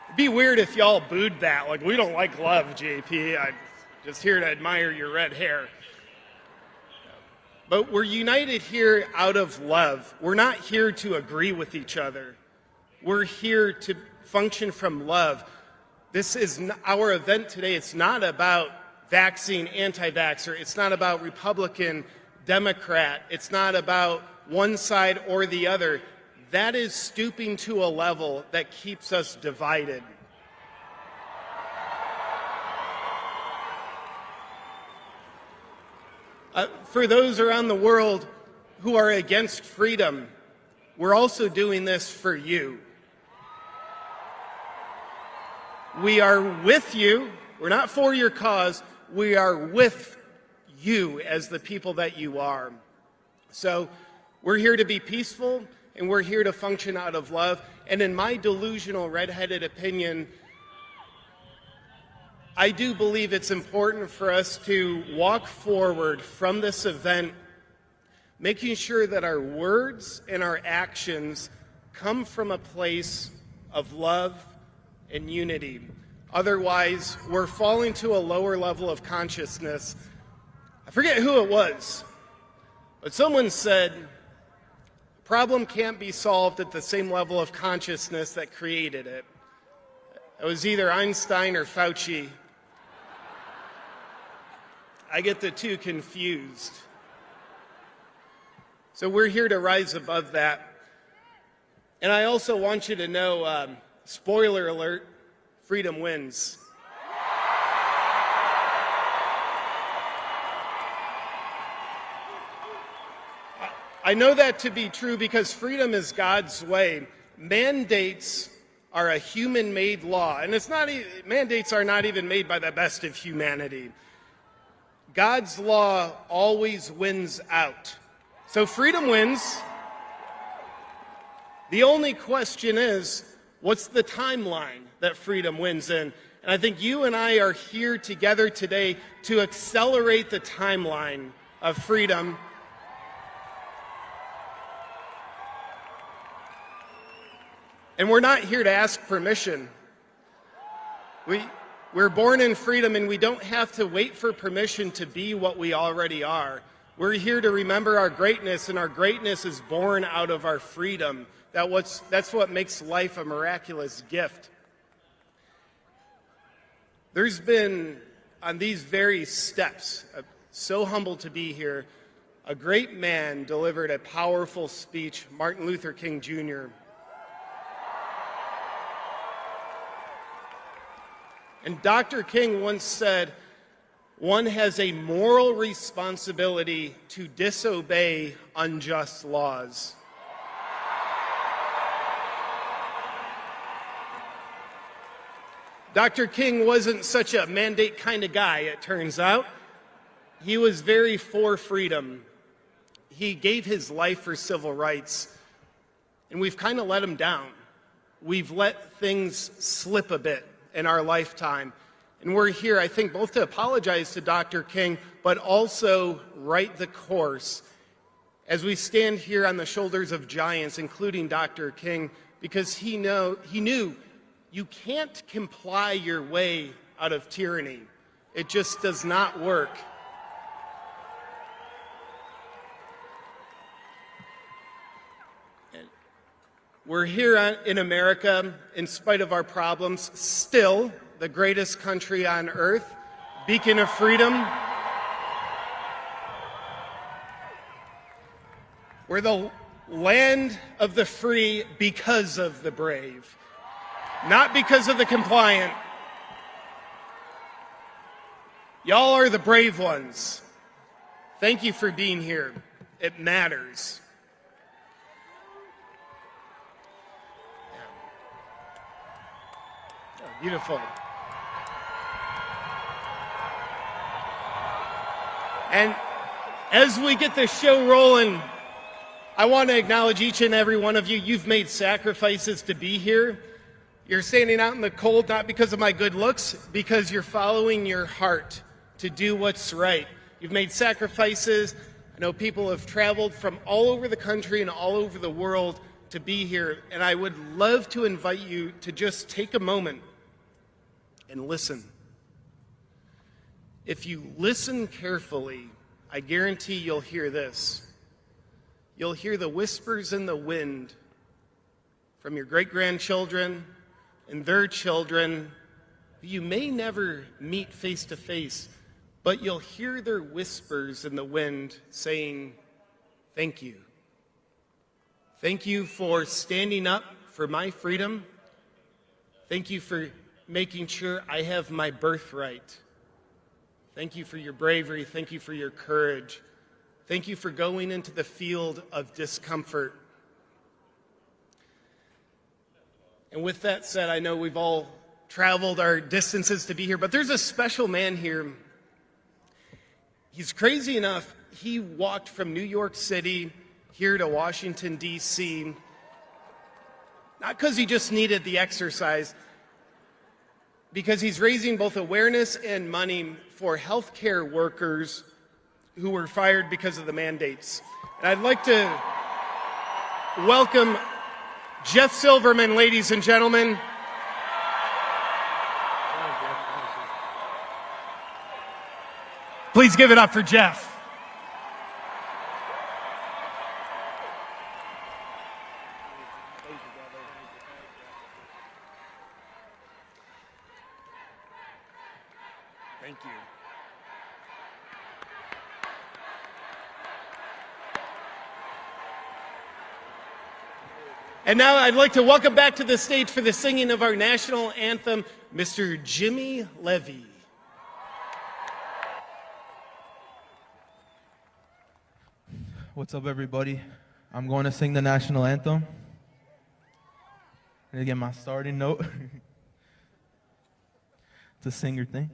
It'd be weird if y'all booed that. Like, we don't like love, JP. I'm just here to admire your red hair. But we're united here out of love. We're not here to agree with each other. We're here to function from love. This is our event today. It's not about vaccine, anti-vaxxer. It's not about Republican, Democrat. It's not about one side or the other. That is stooping to a level that keeps us divided. For those around the world who are against freedom, we're also doing this for you. We are with you. We're not for your cause. We are with you as the people that you are. So we're here to be peaceful, and we're here to function out of love. And in my delusional, red-headed opinion, I do believe it's important for us to walk forward from this event, making sure that our words and our actions come from a place of love and unity. Otherwise, we're falling to a lower level of consciousness forget who it was, but someone said, a problem can't be solved at the same level of consciousness that created it. It was either Einstein or Fauci. I get the two confused. So we're here to rise above that. And I also want you to know, spoiler alert, freedom wins. I know that to be true because freedom is God's way. Mandates are a human-made law, and mandates are not even made by the best of humanity. God's law always wins out. So freedom wins. The only question is, what's the timeline that freedom wins in? And I think you and I are here together today to accelerate the timeline of freedom. And we're not here to ask permission. We're born in freedom, and we don't have to wait for permission to be what we already are. We're here to remember our greatness, and our greatness is born out of our freedom. That's what makes life a miraculous gift. There's been, on these very steps, so humbled to be here, a great man delivered a powerful speech, Martin Luther King Jr. And Dr. King once said, one has a moral responsibility to disobey unjust laws. Dr. King wasn't such a mandate kind of guy, it turns out. He was very for freedom. He gave his life for civil rights, and we've kind of let him down. We've let things slip a bit in our lifetime. And we're here, I think, both to apologize to Dr. King, but also right the course as we stand here on the shoulders of giants, including Dr. King, because he knew you can't comply your way out of tyranny. It just does not work. We're here in America, in spite of our problems, still the greatest country on earth, beacon of freedom. We're the land of the free because of the brave, not because of the compliant. Y'all are the brave ones. Thank you for being here. It matters. Beautiful. And as we get the show rolling, I want to acknowledge each and every one of you. You've made sacrifices to be here. You're standing out in the cold, not because of my good looks, because you're following your heart to do what's right. You've made sacrifices. I know people have traveled from all over the country and all over the world to be here. And I would love to invite you to just take a moment and listen. If you listen carefully, I guarantee you'll hear this. You'll hear the whispers in the wind from your great-grandchildren and their children who you may never meet face to face, but you'll hear their whispers in the wind saying, thank you. Thank you for standing up for my freedom. Thank you for making sure I have my birthright. Thank you for your bravery. Thank you for your courage. Thank you for going into the field of discomfort. And with that said, I know we've all traveled our distances to be here, but there's a special man here. He's crazy enough, he walked from New York City here to Washington, D.C., not because he just needed the exercise, because he's raising both awareness and money for healthcare workers who were fired because of the mandates. And I'd like to welcome Jeff Silverman, ladies and gentlemen. Please give it up for Jeff. Thank you. And now I'd like to welcome back to the stage for the singing of our national anthem, Mr. Jimmy Levy. What's up, everybody? I'm going to sing the national anthem. I need to get my starting note. It's a singer thing.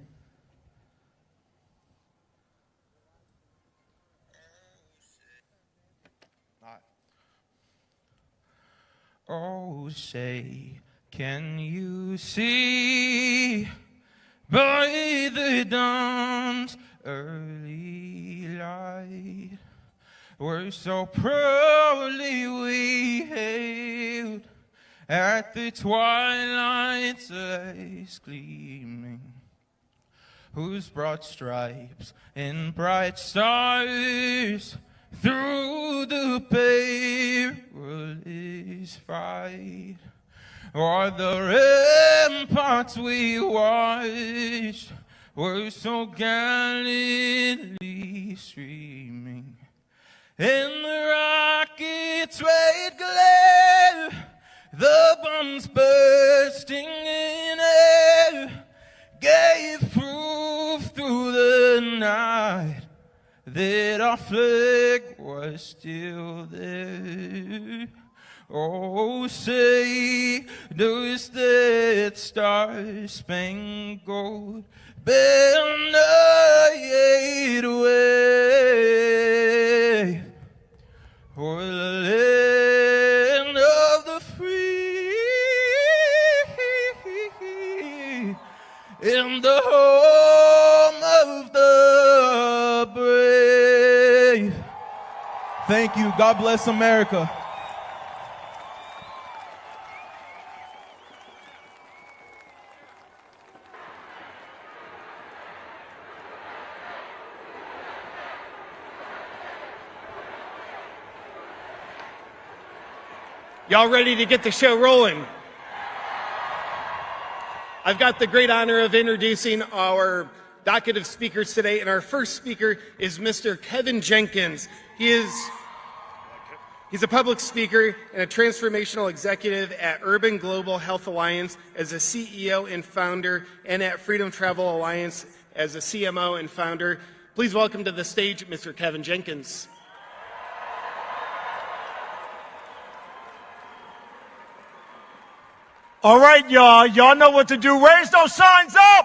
Oh, say, can you see by the dawn's early light, we're so proudly we hailed at the twilight's lace gleaming, whose broad stripes and bright stars through the perilous fight o'er the ramparts we watched were so gallantly streaming, and the rockets' red glare, the bombs bursting in air, gave proof through the night that our flag was still there. Oh, say, does that star-spangled banner yet wave o'er the land of the free and the home of the brave? Thank you. God bless America. Y'all ready to get the show rolling? I've got the great honor of introducing our docket of speakers today, and our first speaker is Mr. Kevin Jenkins. He's a public speaker and a transformational executive at Urban Global Health Alliance as a CEO and founder, and at Freedom Travel Alliance as a CMO and founder. Please welcome to the stage Mr. Kevin Jenkins. All right, y'all. Y'all know what to do. Raise those signs up.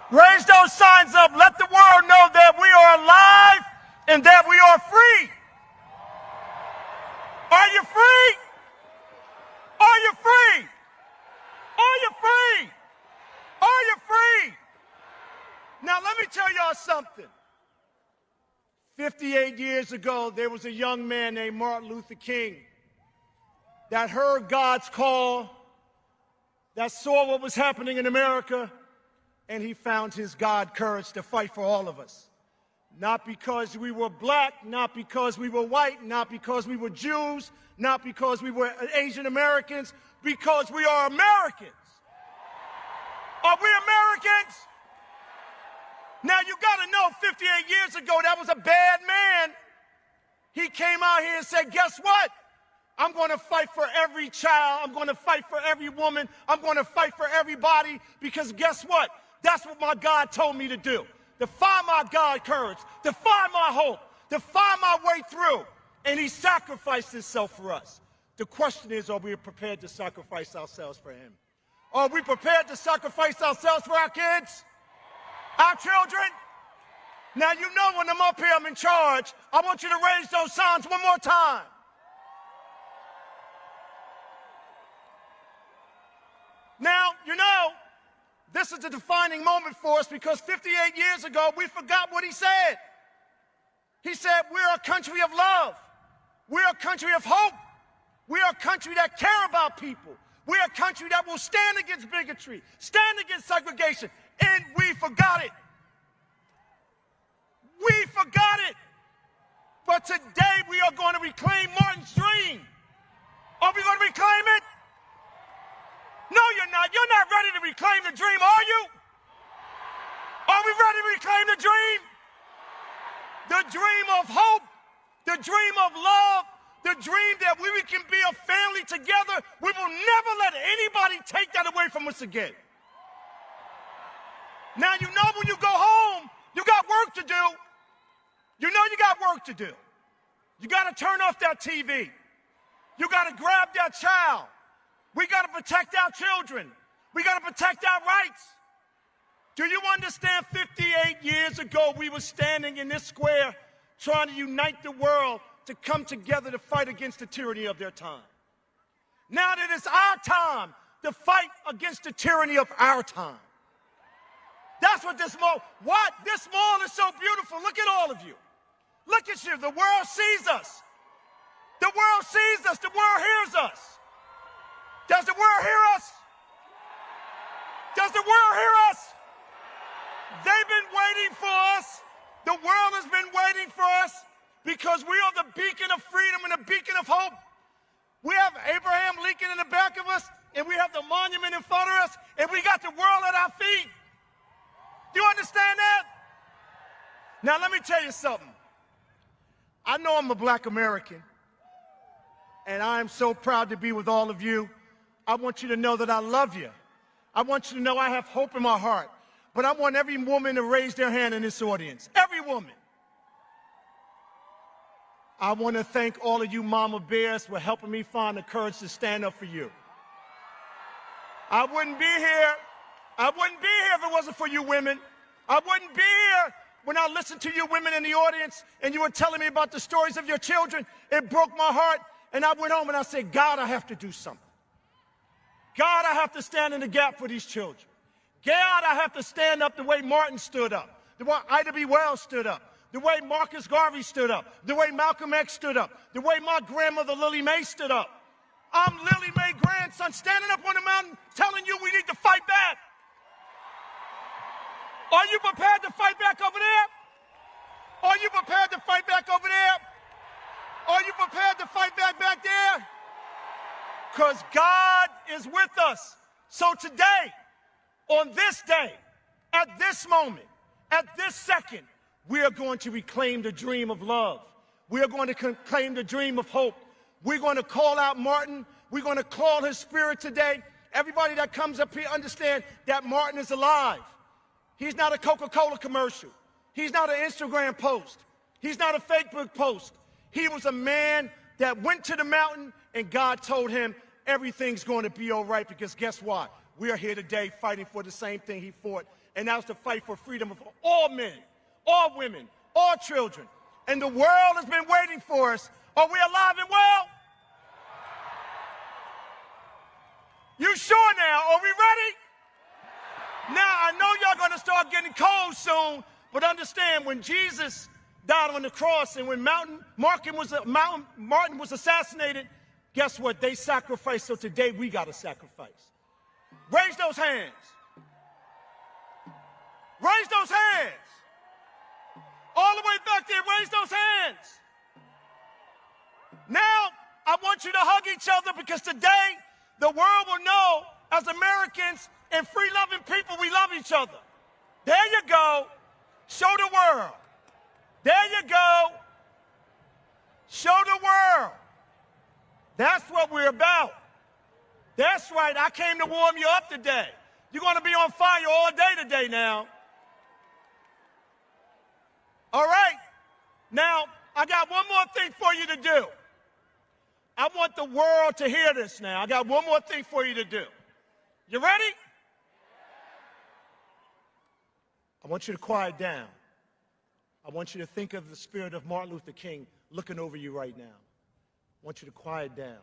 Raise those signs up. Let the world know that we are alive and that we are free. Are you free? Are you free? Are you free? Are you free? Now, let me tell y'all something. 58 years ago, there was a young man named Martin Luther King that heard God's call, that saw what was happening in America, and he found his God courage to fight for all of us. Not because we were black, not because we were white, not because we were Jews, not because we were Asian Americans, because we are Americans. Are we Americans? Now, you got to know, 58 years ago, that was a bad man. He came out here and said, guess what? I'm going to fight for every child. I'm going to fight for every woman. I'm going to fight for everybody, because guess what? That's what my God told me to do. To find my God courage, to find my hope, to find my way through. And he sacrificed himself for us. The question is, are we prepared to sacrifice ourselves for him? Are we prepared to sacrifice ourselves for our kids? Our children? Now, you know when I'm up here, I'm in charge. I want you to raise those signs one more time. Now, you know, this is a defining moment for us, because 58 years ago, we forgot what he said. He said, we're a country of love. We're a country of hope. We're a country that care about people. We're a country that will stand against bigotry, stand against segregation, and we forgot it. We forgot it. But today we are going to reclaim Martin's dream. Are we going to reclaim it? No, you're not. You're not ready to reclaim the dream, are you? Are we ready to reclaim the dream? The dream of hope, the dream of love, the dream that we can be a family together. We will never let anybody take that away from us again. Now, you know when you go home, you got work to do. You know you got work to do. You got to turn off that TV. You got to grab that child. We got to protect our children. We got to protect our rights. Do you understand 58 years ago we were standing in this square trying to unite the world to come together to fight against the tyranny of their time? Now that it's our time to fight against the tyranny of our time. That's what this mall, this mall is so beautiful. Look at all of you. Look at you. The world sees us. The world sees us. The world hears us. Does the world hear us? Does the world hear us? They've been waiting for us. The world has been waiting for us because we are the beacon of freedom and a beacon of hope. We have Abraham Lincoln in the back of us, and we have the monument in front of us, and we got the world at our feet. Do you understand that? Now, let me tell you something. I know I'm a black American, and I am so proud to be with all of you. I want you to know that I love you. I want you to know I have hope in my heart. But I want every woman to raise their hand in this audience. Every woman. I want to thank all of you mama bears for helping me find the courage to stand up for you. I wouldn't be here. I wouldn't be here if it wasn't for you women. I wouldn't be here when I listened to you women in the audience and you were telling me about the stories of your children. It broke my heart. And I went home and I said, God, I have to do something. God, I have to stand in the gap for these children. God, I have to stand up the way Martin stood up, the way Ida B. Wells stood up, the way Marcus Garvey stood up, the way Malcolm X stood up, the way my grandmother Lily Mae stood up. I'm Lily Mae's grandson standing up on the mountain telling you we need to fight back. Are you prepared to fight back over there? Are you prepared to fight back over there? Are you prepared to fight back there? Because God is with us. So today, on this day, at this moment, at this second, we are going to reclaim the dream of love. We are going to claim the dream of hope. We're going to call out Martin. We're going to call his spirit today. Everybody that comes up here understand that Martin is alive. He's not a Coca-Cola commercial. He's not an Instagram post. He's not a Facebook post. He was a man that went to the mountain and God told him everything's going to be all right because guess what? We are here today fighting for the same thing he fought, and that was to fight for freedom of all men, all women, all children. And the world has been waiting for us. Are we alive and well? You sure now? Are we ready? Now, I know y'all going to start getting cold soon, but understand when Jesus died on the cross and when Martin was assassinated, guess what? They sacrificed, so today we got to sacrifice. Raise those hands. Raise those hands. All the way back there, raise those hands. Now, I want you to hug each other because today the world will know as Americans and free-loving people, we love each other. There you go. Show the world. There you go. Show the world. That's what we're about. That's right. I came to warm you up today. You're going to be on fire all day today now. All right. Now, I got one more thing for you to do. I want the world to hear this now. I got one more thing for you to do. You ready? I want you to quiet down. I want you to think of the spirit of Martin Luther King looking over you right now. I want you to quiet down.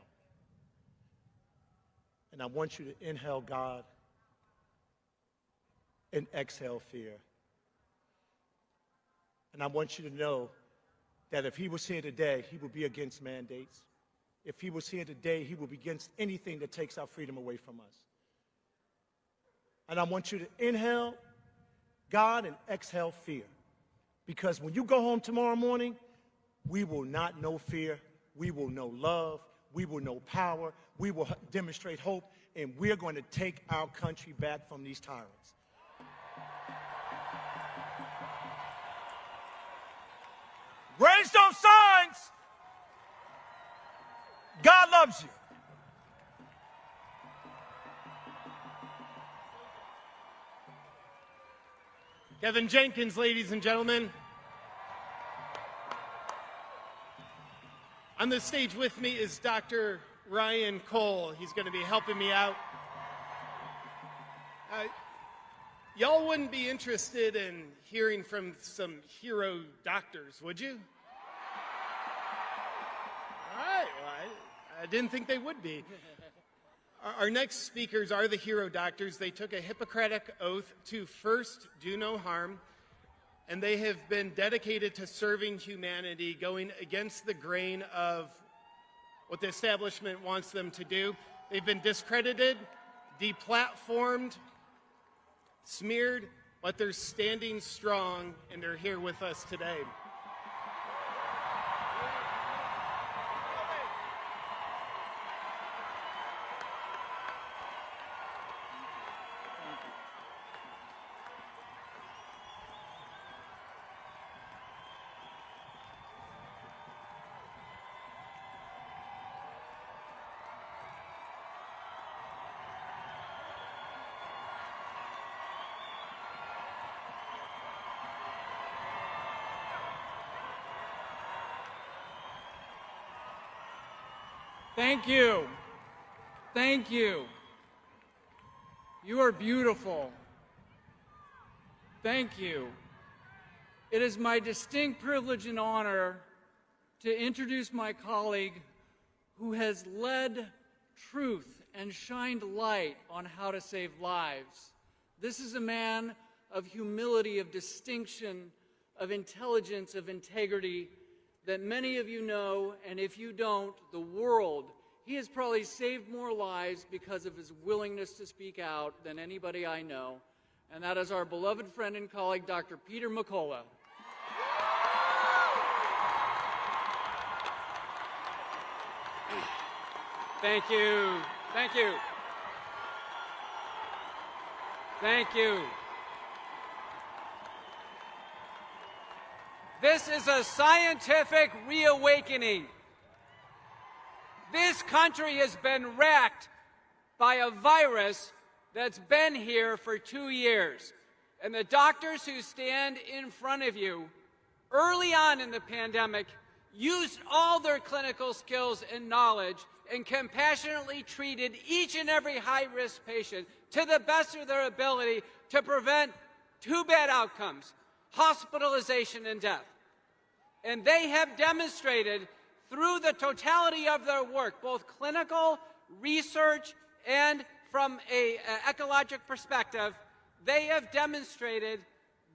And I want you to inhale God and exhale fear. And I want you to know that if he was here today, he would be against mandates. If he was here today, he would be against anything that takes our freedom away from us. And I want you to inhale God and exhale fear. Because when you go home tomorrow morning, we will not know fear. We will know love. We will know power. We will demonstrate hope. And we're going to take our country back from these tyrants. Raise those signs. God loves you. Kevin Jenkins, ladies and gentlemen. On the stage with me is Dr. Ryan Cole. He's going to be helping me out. Y'all wouldn't be interested in hearing from some hero doctors, would you? All right, well, I didn't think they would be. Our next speakers are the hero doctors. They took a Hippocratic oath to first do no harm, and they have been dedicated to serving humanity, going against the grain of what the establishment wants them to do. They've been discredited, deplatformed, smeared, but they're standing strong, and they're here with us today. Thank you. Thank you. You are beautiful. Thank you. It is my distinct privilege and honor to introduce my colleague who has led truth and shined light on how to save lives. This is a man of humility, of distinction, of intelligence, of integrity that many of you know, and if you don't, the world. He has probably saved more lives because of his willingness to speak out than anybody I know, and that is our beloved friend and colleague, Dr. Peter McCullough. Thank you. Thank you. Thank you. This is a scientific reawakening. This country has been wrecked by a virus that's been here for 2 years. And the doctors who stand in front of you early on in the pandemic used all their clinical skills and knowledge and compassionately treated each and every high-risk patient to the best of their ability to prevent two bad outcomes: hospitalization and death. And they have demonstrated through the totality of their work, both clinical, research, and from an ecologic perspective, they have demonstrated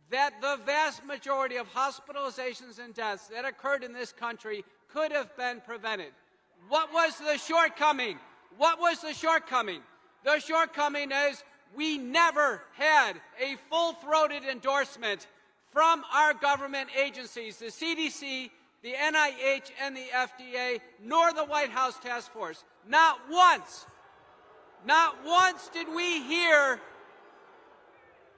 that the vast majority of hospitalizations and deaths that occurred in this country could have been prevented. What was the shortcoming? What was the shortcoming? The shortcoming is we never had a full-throated endorsement from our government agencies, the CDC, the NIH, and the FDA, nor the White House Task Force. Not once did we hear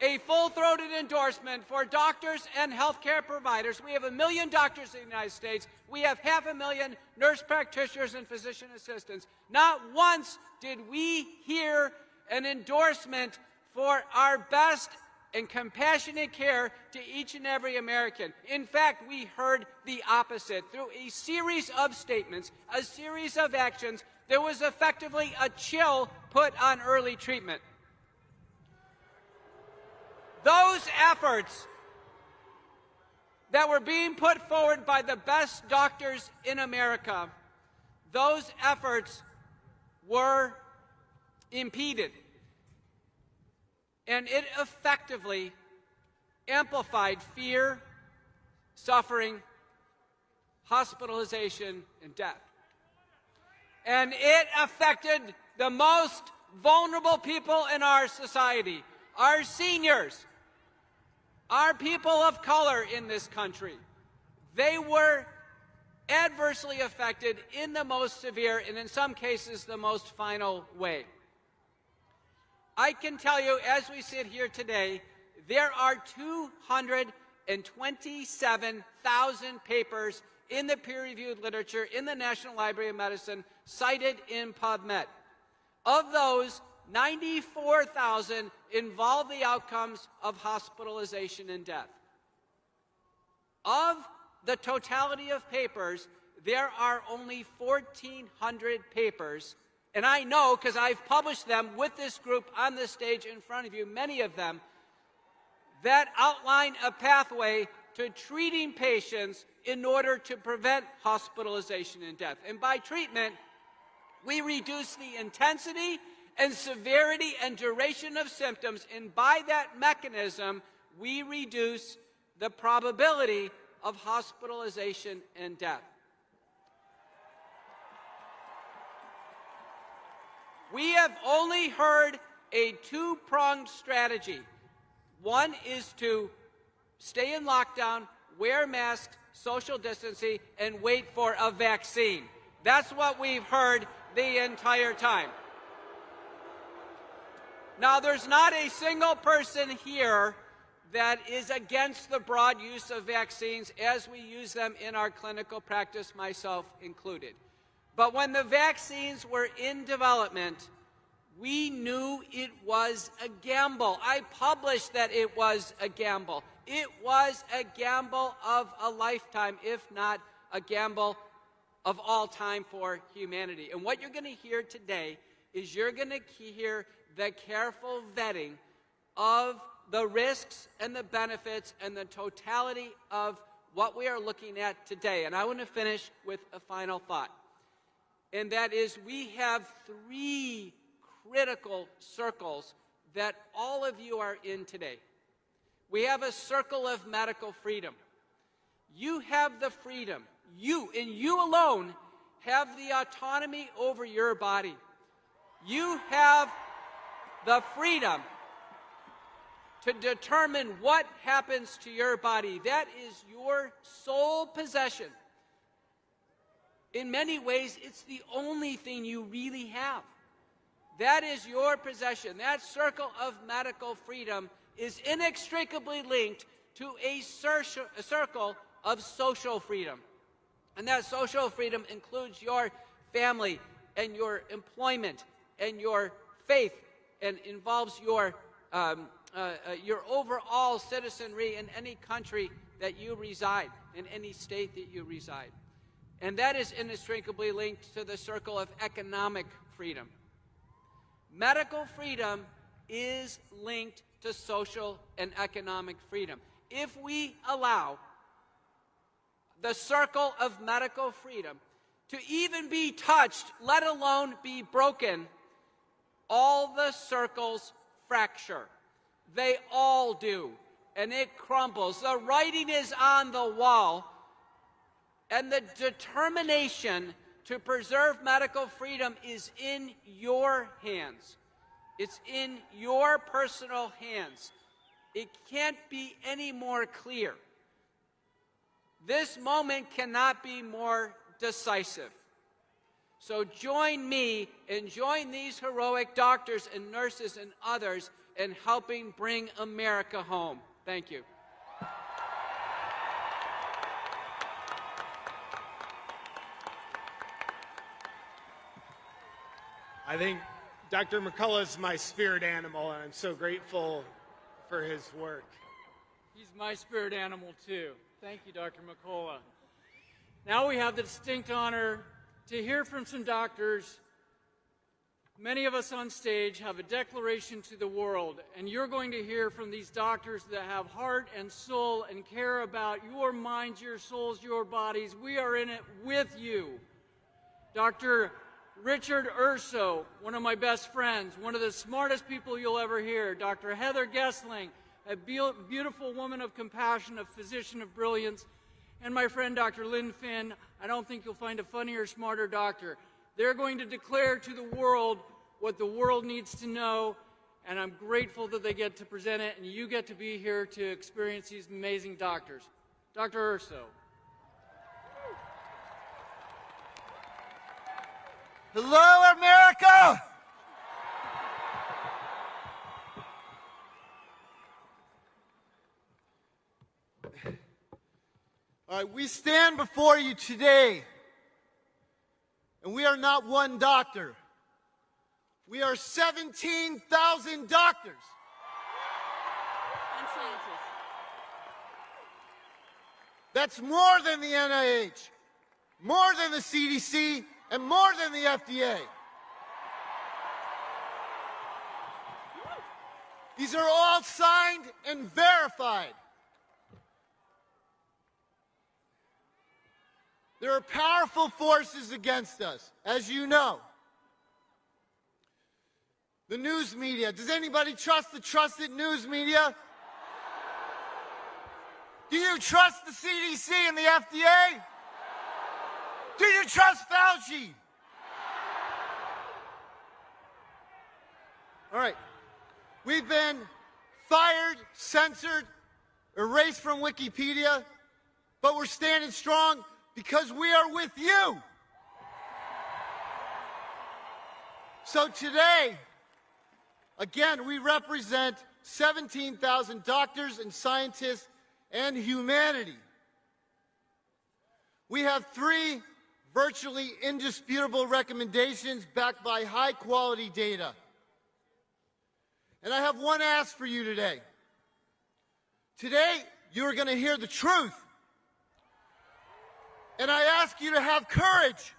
a full-throated endorsement for doctors and healthcare providers. We have 1 million doctors in the United States. We have 500,000 nurse practitioners and physician assistants. Not once did we hear an endorsement for our best and compassionate care to each and every American. In fact, we heard the opposite. Through a series of statements, a series of actions, there was effectively a chill put on early treatment. Those efforts that were being put forward by the best doctors in America, those efforts were impeded. And it effectively amplified fear, suffering, hospitalization, and death. And it affected the most vulnerable people in our society, our seniors, are people of color in this country. They were adversely affected in the most severe and in some cases the most final way. I can tell you, as we sit here today, there are 227,000 papers in the peer-reviewed literature in the National Library of Medicine cited in PubMed. Of those, 94,000 involve the outcomes of hospitalization and death. Of the totality of papers, there are only 1,400 papers, and I know because I've published them with this group on this stage in front of you, many of them, that outline a pathway to treating patients in order to prevent hospitalization and death. And by treatment, we reduce the intensity and severity and duration of symptoms, and by that mechanism, we reduce the probability of hospitalization and death. We have only heard a two-pronged strategy. One is to stay in lockdown, wear masks, social distancing, and wait for a vaccine. That's what we've heard the entire time. Now, there's not a single person here that is against the broad use of vaccines as we use them in our clinical practice, myself included. But when the vaccines were in development, we knew it was a gamble. I published that it was a gamble. It was a gamble of a lifetime, if not a gamble of all time for humanity. And what you're going to hear today is you're going to hear the careful vetting of the risks and the benefits and the totality of what we are looking at today. And I want to finish with a final thought. And that is, we have three critical circles that all of you are in today. We have a circle of medical freedom. You have the freedom, you and you alone have the autonomy over your body. You have the freedom to determine what happens to your body. That is your sole possession. In many ways, it's the only thing you really have. That is your possession. That circle of medical freedom is inextricably linked to a circle of social freedom. And that social freedom includes your family and your employment and your faith, and involves your overall citizenry in any country that you reside, in any state that you reside. And that is inextricably linked to the circle of economic freedom. Medical freedom is linked to social and economic freedom. If we allow the circle of medical freedom to even be touched, let alone be broken, all the circles fracture. They all do, and it crumbles. The writing is on the wall, and the determination to preserve medical freedom is in your hands. It's in your personal hands. It can't be any more clear. This moment cannot be more decisive. So join me and join these heroic doctors and nurses and others in helping bring America home. Thank you. I think Dr. McCullough is my spirit animal, and I'm so grateful for his work. He's my spirit animal, too. Thank you, Dr. McCullough. Now we have the distinct honor to hear from some doctors. Many of us on stage have a declaration to the world, and you're going to hear from these doctors that have heart and soul and care about your minds, your souls, your bodies. We are in it with you. Dr. Richard Urso, one of my best friends, one of the smartest people you'll ever hear. Dr. Heather Gessling, a beautiful woman of compassion, a physician of brilliance. And my friend, Dr. Lynn Finn. I don't think you'll find a funnier, smarter doctor. They're going to declare to the world what the world needs to know, and I'm grateful that they get to present it and you get to be here to experience these amazing doctors. Dr. Urso. Hello, America! All right, we stand before you today, and we are not one doctor. We are 17,000 doctors. And scientists. That's more than the NIH, more than the CDC, and more than the FDA. These are all signed and verified. There are powerful forces against us, as you know. The news media. Does anybody trust the trusted news media? Do you trust the CDC and the FDA? Do you trust Fauci? All right. We've been fired, censored, erased from Wikipedia, but we're standing strong because we are with you. So today, again, we represent 17,000 doctors and scientists and humanity. We have 3 virtually indisputable recommendations backed by high-quality data. And I have one ask for you today. Today, you're going to hear the truth. And I ask you to have courage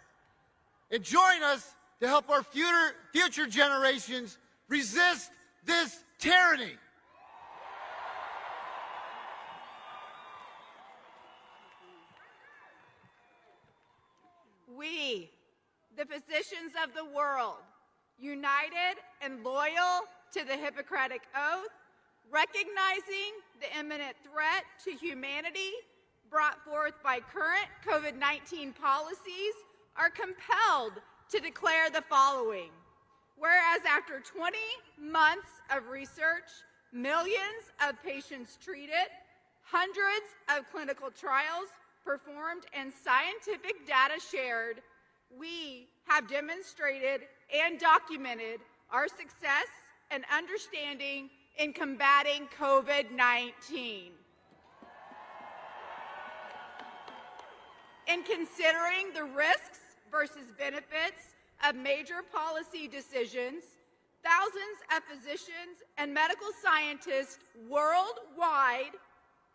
and join us to help our future generations resist this tyranny. We, the physicians of the world, united and loyal to the Hippocratic Oath, recognizing the imminent threat to humanity brought forth by current COVID-19 policies, are compelled to declare the following. Whereas after 20 months of research, millions of patients treated, hundreds of clinical trials performed, and scientific data shared, we have demonstrated and documented our success and understanding in combating COVID-19. In considering the risks versus benefits of major policy decisions, thousands of physicians and medical scientists worldwide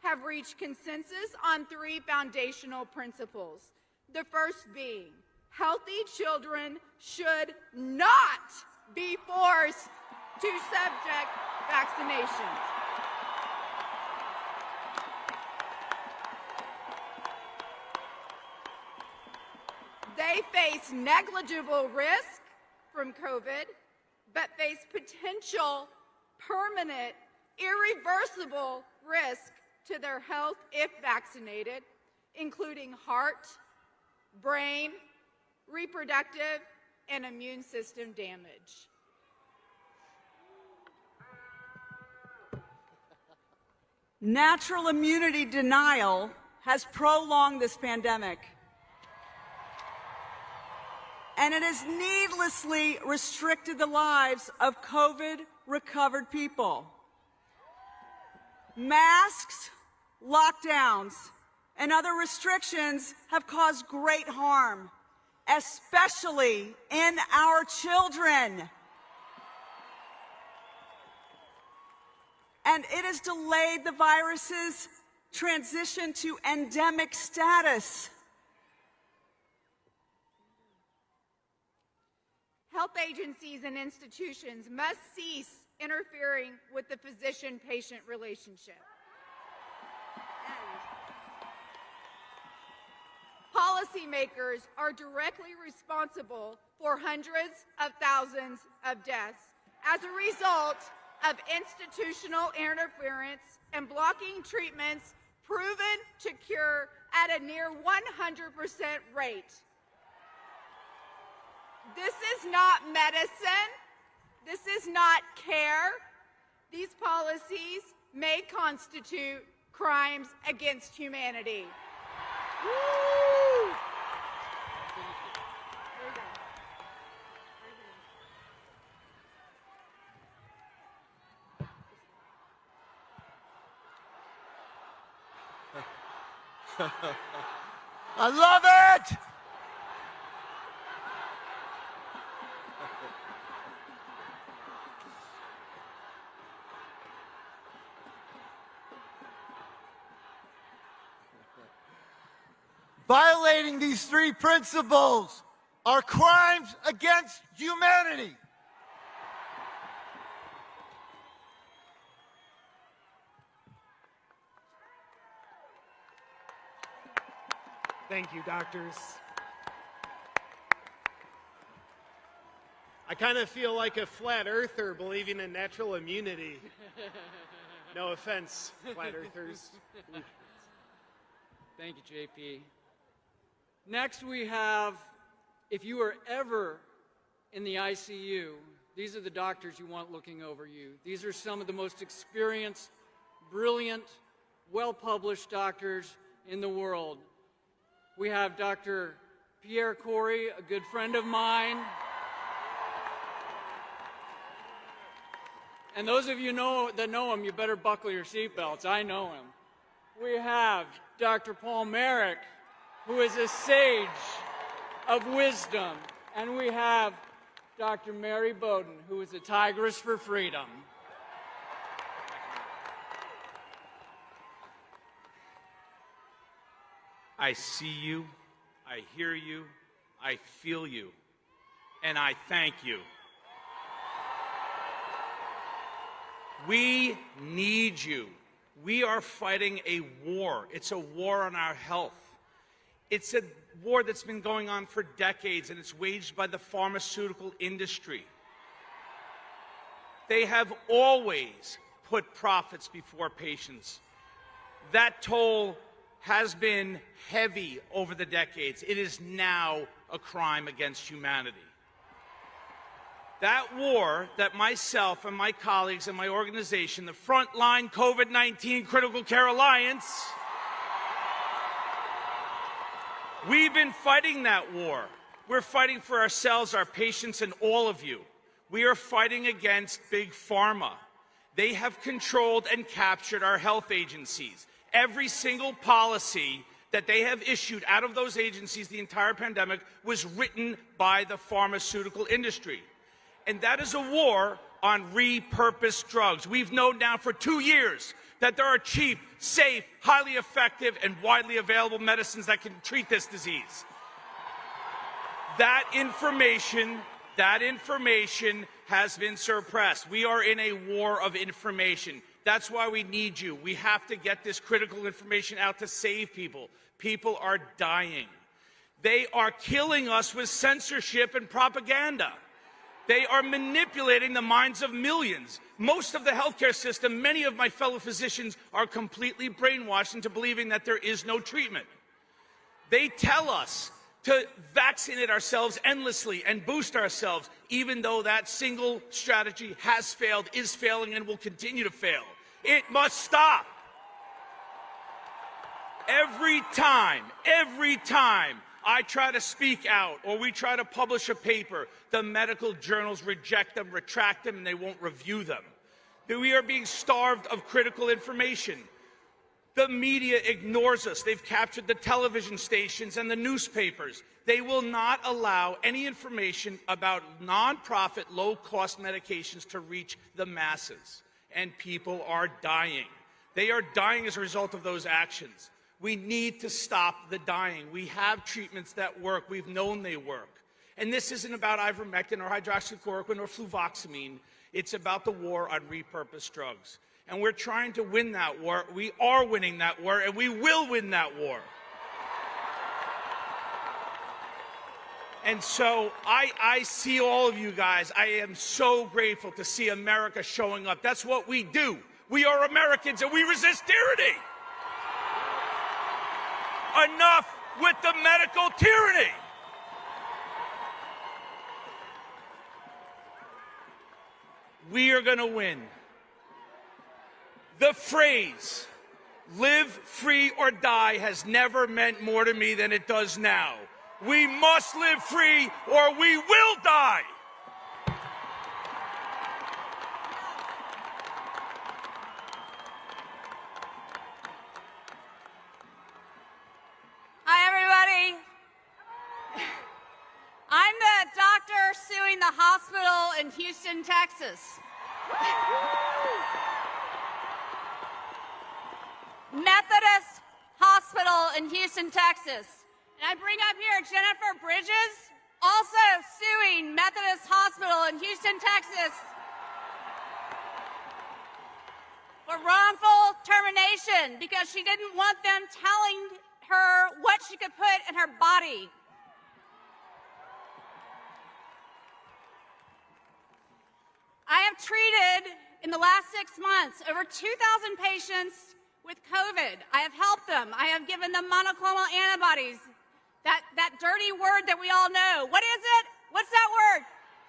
have reached consensus on 3 foundational principles. The first being, healthy children should not be forced to subject vaccinations. They face negligible risk from COVID, but face potential, permanent, irreversible risk to their health if vaccinated, including heart, brain, reproductive, and immune system damage. Natural immunity denial has prolonged this pandemic, and it has needlessly restricted the lives of COVID-recovered people. Masks, lockdowns, and other restrictions have caused great harm, especially in our children. And it has delayed the virus's transition to endemic status. Health agencies and institutions must cease interfering with the physician-patient relationship. Policymakers are directly responsible for hundreds of thousands of deaths as a result of institutional interference and blocking treatments proven to cure at a near 100% rate. This is not medicine. This is not care. These policies may constitute crimes against humanity. Woo! I love it! Violating these three principles are crimes against humanity. Thank you, doctors. I kind of feel like a flat earther believing in natural immunity. No offense, flat earthers. Thank you, JP. Next we have, if you are ever in the ICU, these are the doctors you want looking over you. These are some of the most experienced, brilliant, well-published doctors in the world. We have Dr. Pierre Corey, a good friend of mine. And those of you that know him, you better buckle your seatbelts. I know him. We have Dr. Paul Merrick, who is a sage of wisdom. And we have Dr. Mary Bowden, who is a tigress for freedom. I see you, I hear you, I feel you, and I thank you. We need you. We are fighting a war. It's a war on our health. It's a war that's been going on for decades, and it's waged by the pharmaceutical industry. They have always put profits before patients. That toll has been heavy over the decades. It is now a crime against humanity. That war that myself and my colleagues and my organization, the Frontline COVID-19 Critical Care Alliance, we've been fighting that war. We're fighting for ourselves, our patients, and all of you. We are fighting against Big Pharma. They have controlled and captured our health agencies. Every single policy that they have issued out of those agencies the entire pandemic was written by the pharmaceutical industry. And that is a war on repurposed drugs. We've known now for 2 years that there are cheap, safe, highly effective, and widely available medicines that can treat this disease. That information has been suppressed. We are in a war of information. That's why we need you. We have to get this critical information out to save people. People are dying. They are killing us with censorship and propaganda. They are manipulating the minds of millions. Most of the healthcare system, many of my fellow physicians are completely brainwashed into believing that there is no treatment. They tell us to vaccinate ourselves endlessly and boost ourselves, even though that single strategy has failed, is failing, and will continue to fail. It must stop. Every time I try to speak out or we try to publish a paper, the medical journals reject them, retract them, and they won't review them. We are being starved of critical information. The media ignores us. They've captured the television stations and the newspapers. They will not allow any information about nonprofit, low-cost medications to reach the masses. And people are dying. They are dying as a result of those actions. We need to stop the dying. We have treatments that work. We've known they work. And this isn't about ivermectin or hydroxychloroquine or fluvoxamine. It's about the war on repurposed drugs. And we're trying to win that war. We are winning that war, and we will win that war. And so I see all of you guys. I am so grateful to see America showing up. That's what we do. We are Americans, and we resist tyranny. Enough with the medical tyranny. we are going to win. The phrase, live free or die, has never meant more to me than it does now. We must live free or we will die. Hi, everybody. I'm the doctor suing the hospital in Houston, Texas. Methodist Hospital in Houston, Texas. And I bring up here Jennifer Bridges, also suing Methodist Hospital in Houston, Texas for wrongful termination because she didn't want them telling her what she could put in her body. I have treated in the last 6 months over 2,000 patients with COVID. I have helped them. I have given them monoclonal antibodies. That dirty word that we all know. What is it? What's that word?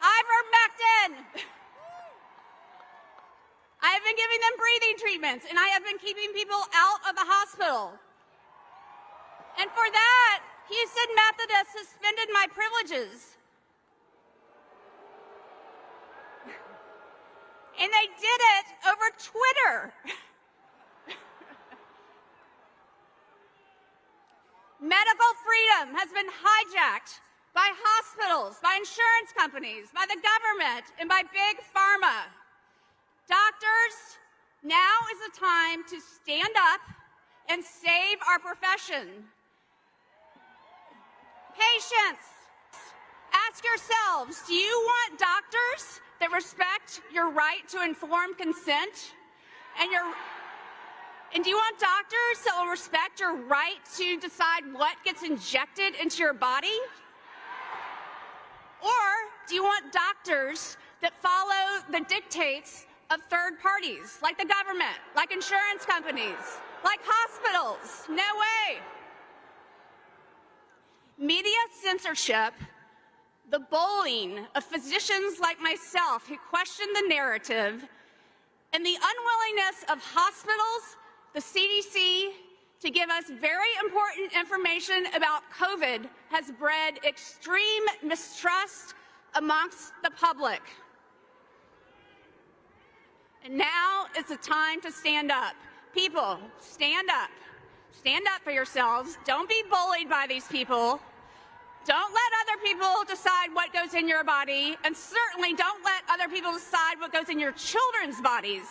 Ivermectin. I have been giving them breathing treatments, and I have been keeping people out of the hospital. And for that, Houston Methodist suspended my privileges. And they did it over Twitter. Medical freedom has been hijacked by hospitals, by insurance companies, by the government, and by big pharma. Doctors, now is the time to stand up and save our profession. Patients, ask yourselves, do you want doctors that respect your right to informed consent and do you want doctors that will respect your right to decide what gets injected into your body? Or do you want doctors that follow the dictates of third parties, like the government, like insurance companies, like hospitals? No way. Media censorship, the bullying of physicians like myself who question the narrative, and the unwillingness of hospitals, the CDC, to give us very important information about COVID has bred extreme mistrust amongst the public. And now is the time to stand up. People, stand up. Stand up for yourselves. Don't be bullied by these people. Don't let other people decide what goes in your body, and certainly don't let other people decide what goes in your children's bodies.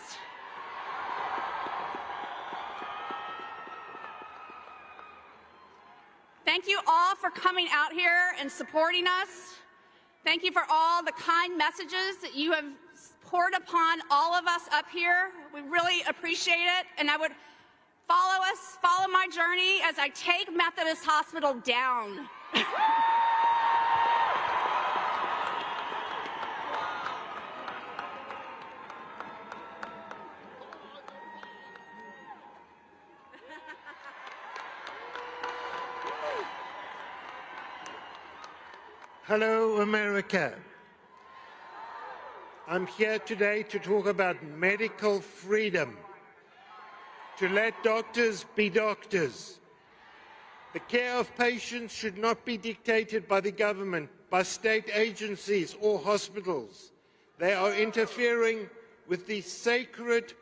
Thank you all for coming out here and supporting us. Thank you for all the kind messages that you have poured upon all of us up here. We really appreciate it, and I would follow my journey as I take Methodist Hospital down. Hello, America. I'm here today to talk about medical freedom, to let doctors be doctors. The care of patients should not be dictated by the government, by state agencies or hospitals. They are interfering with the sacred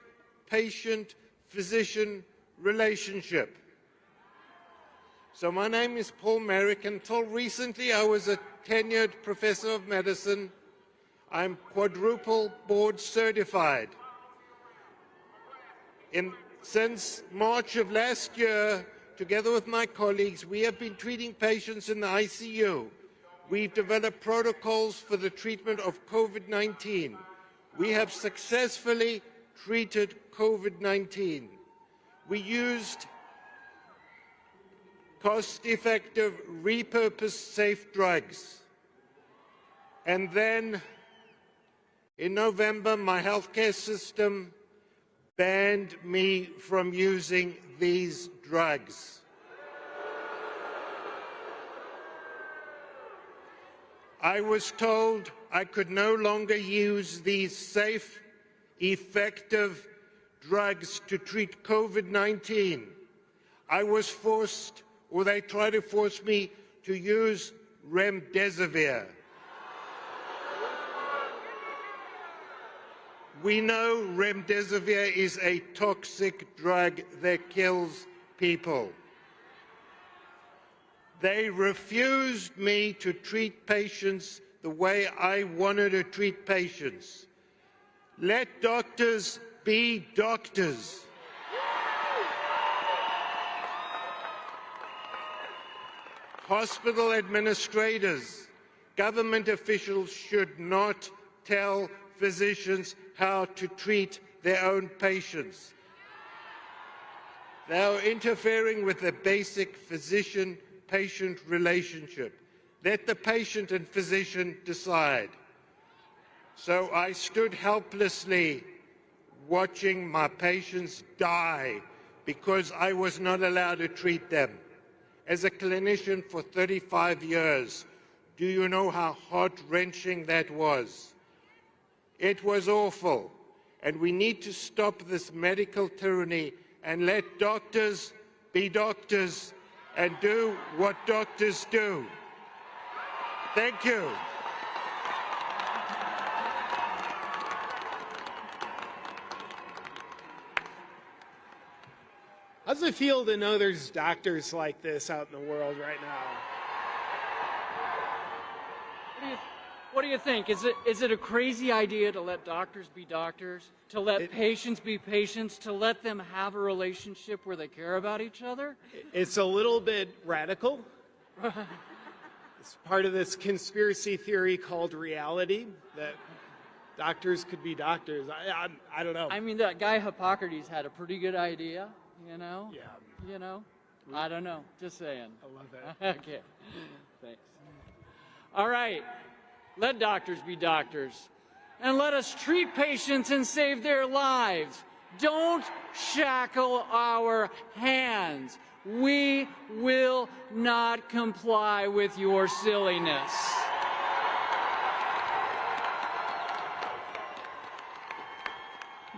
patient-physician relationship. So my name is Paul Merrick. Until recently, I was a tenured professor of medicine. I'm quadruple board certified. Since March of last year, together with my colleagues, we have been treating patients in the ICU. We've developed protocols for the treatment of COVID-19. We have successfully treated COVID-19. We used cost-effective, repurposed, safe drugs. And then, in November, my healthcare system banned me from using these drugs. I was told I could no longer use these safe, effective drugs to treat COVID-19. I was forced, or they tried to force me, to use remdesivir. We know remdesivir is a toxic drug that kills people. They refused me to treat patients the way I wanted to treat patients. Let doctors be doctors. Hospital administrators, government officials should not tell physicians how to treat their own patients. They are interfering with the basic physician-patient relationship. Let the patient and physician decide. So I stood helplessly watching my patients die because I was not allowed to treat them. As a clinician for 35 years, do you know how heart-wrenching that was? It was awful, and we need to stop this medical tyranny and let doctors be doctors and do what doctors do. Thank you. How does it feel to know there's doctors like this out in the world right now? What do you think? Is it a crazy idea to let doctors be doctors, to let patients be patients, to let them have a relationship where they care about each other? It's a little bit radical. It's part of this conspiracy theory called reality, that doctors could be doctors. I don't know. I mean, that guy Hippocrates had a pretty good idea, you know? Yeah. You know? I don't know. Just saying. I love that. Okay. Thanks. All right. Let doctors be doctors. And let us treat patients and save their lives. Don't shackle our hands. We will not comply with your silliness.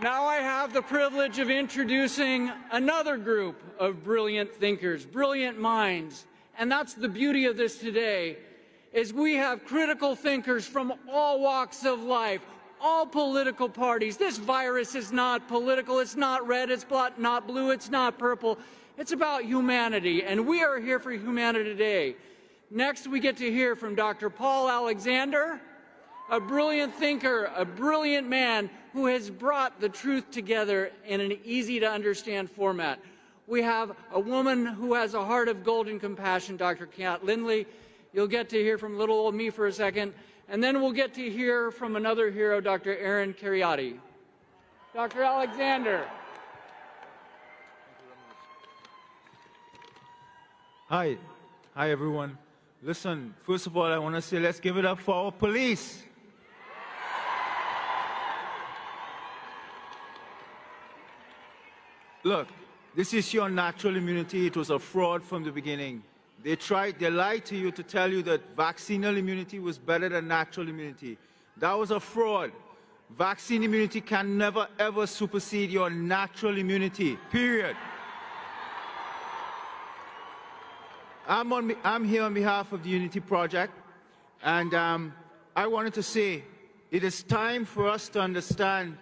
Now I have the privilege of introducing another group of brilliant thinkers, brilliant minds. And that's the beauty of this today, is we have critical thinkers from all walks of life, all political parties. This virus is not political. It's not red. It's not blue. It's not purple. It's about humanity, and we are here for humanity today. Next, we get to hear from Dr. Paul Alexander, a brilliant thinker, a brilliant man who has brought the truth together in an easy-to-understand format. We have a woman who has a heart of gold and compassion, Dr. Kat Lindley. You'll get to hear from little old me for a second, and then we'll get to hear from another hero, Dr. Aaron Kheriaty. Dr. Alexander. Hi everyone. Listen, first of all, I want to say let's give it up for our police. Look, this issue on natural immunity, it was a fraud from the beginning. They lied to you to tell you that vaccinal immunity was better than natural immunity. That was a fraud. Vaccine immunity can never ever supersede your natural immunity, period. I'm here on behalf of the Unity Project, and I wanted to say it is time for us to understand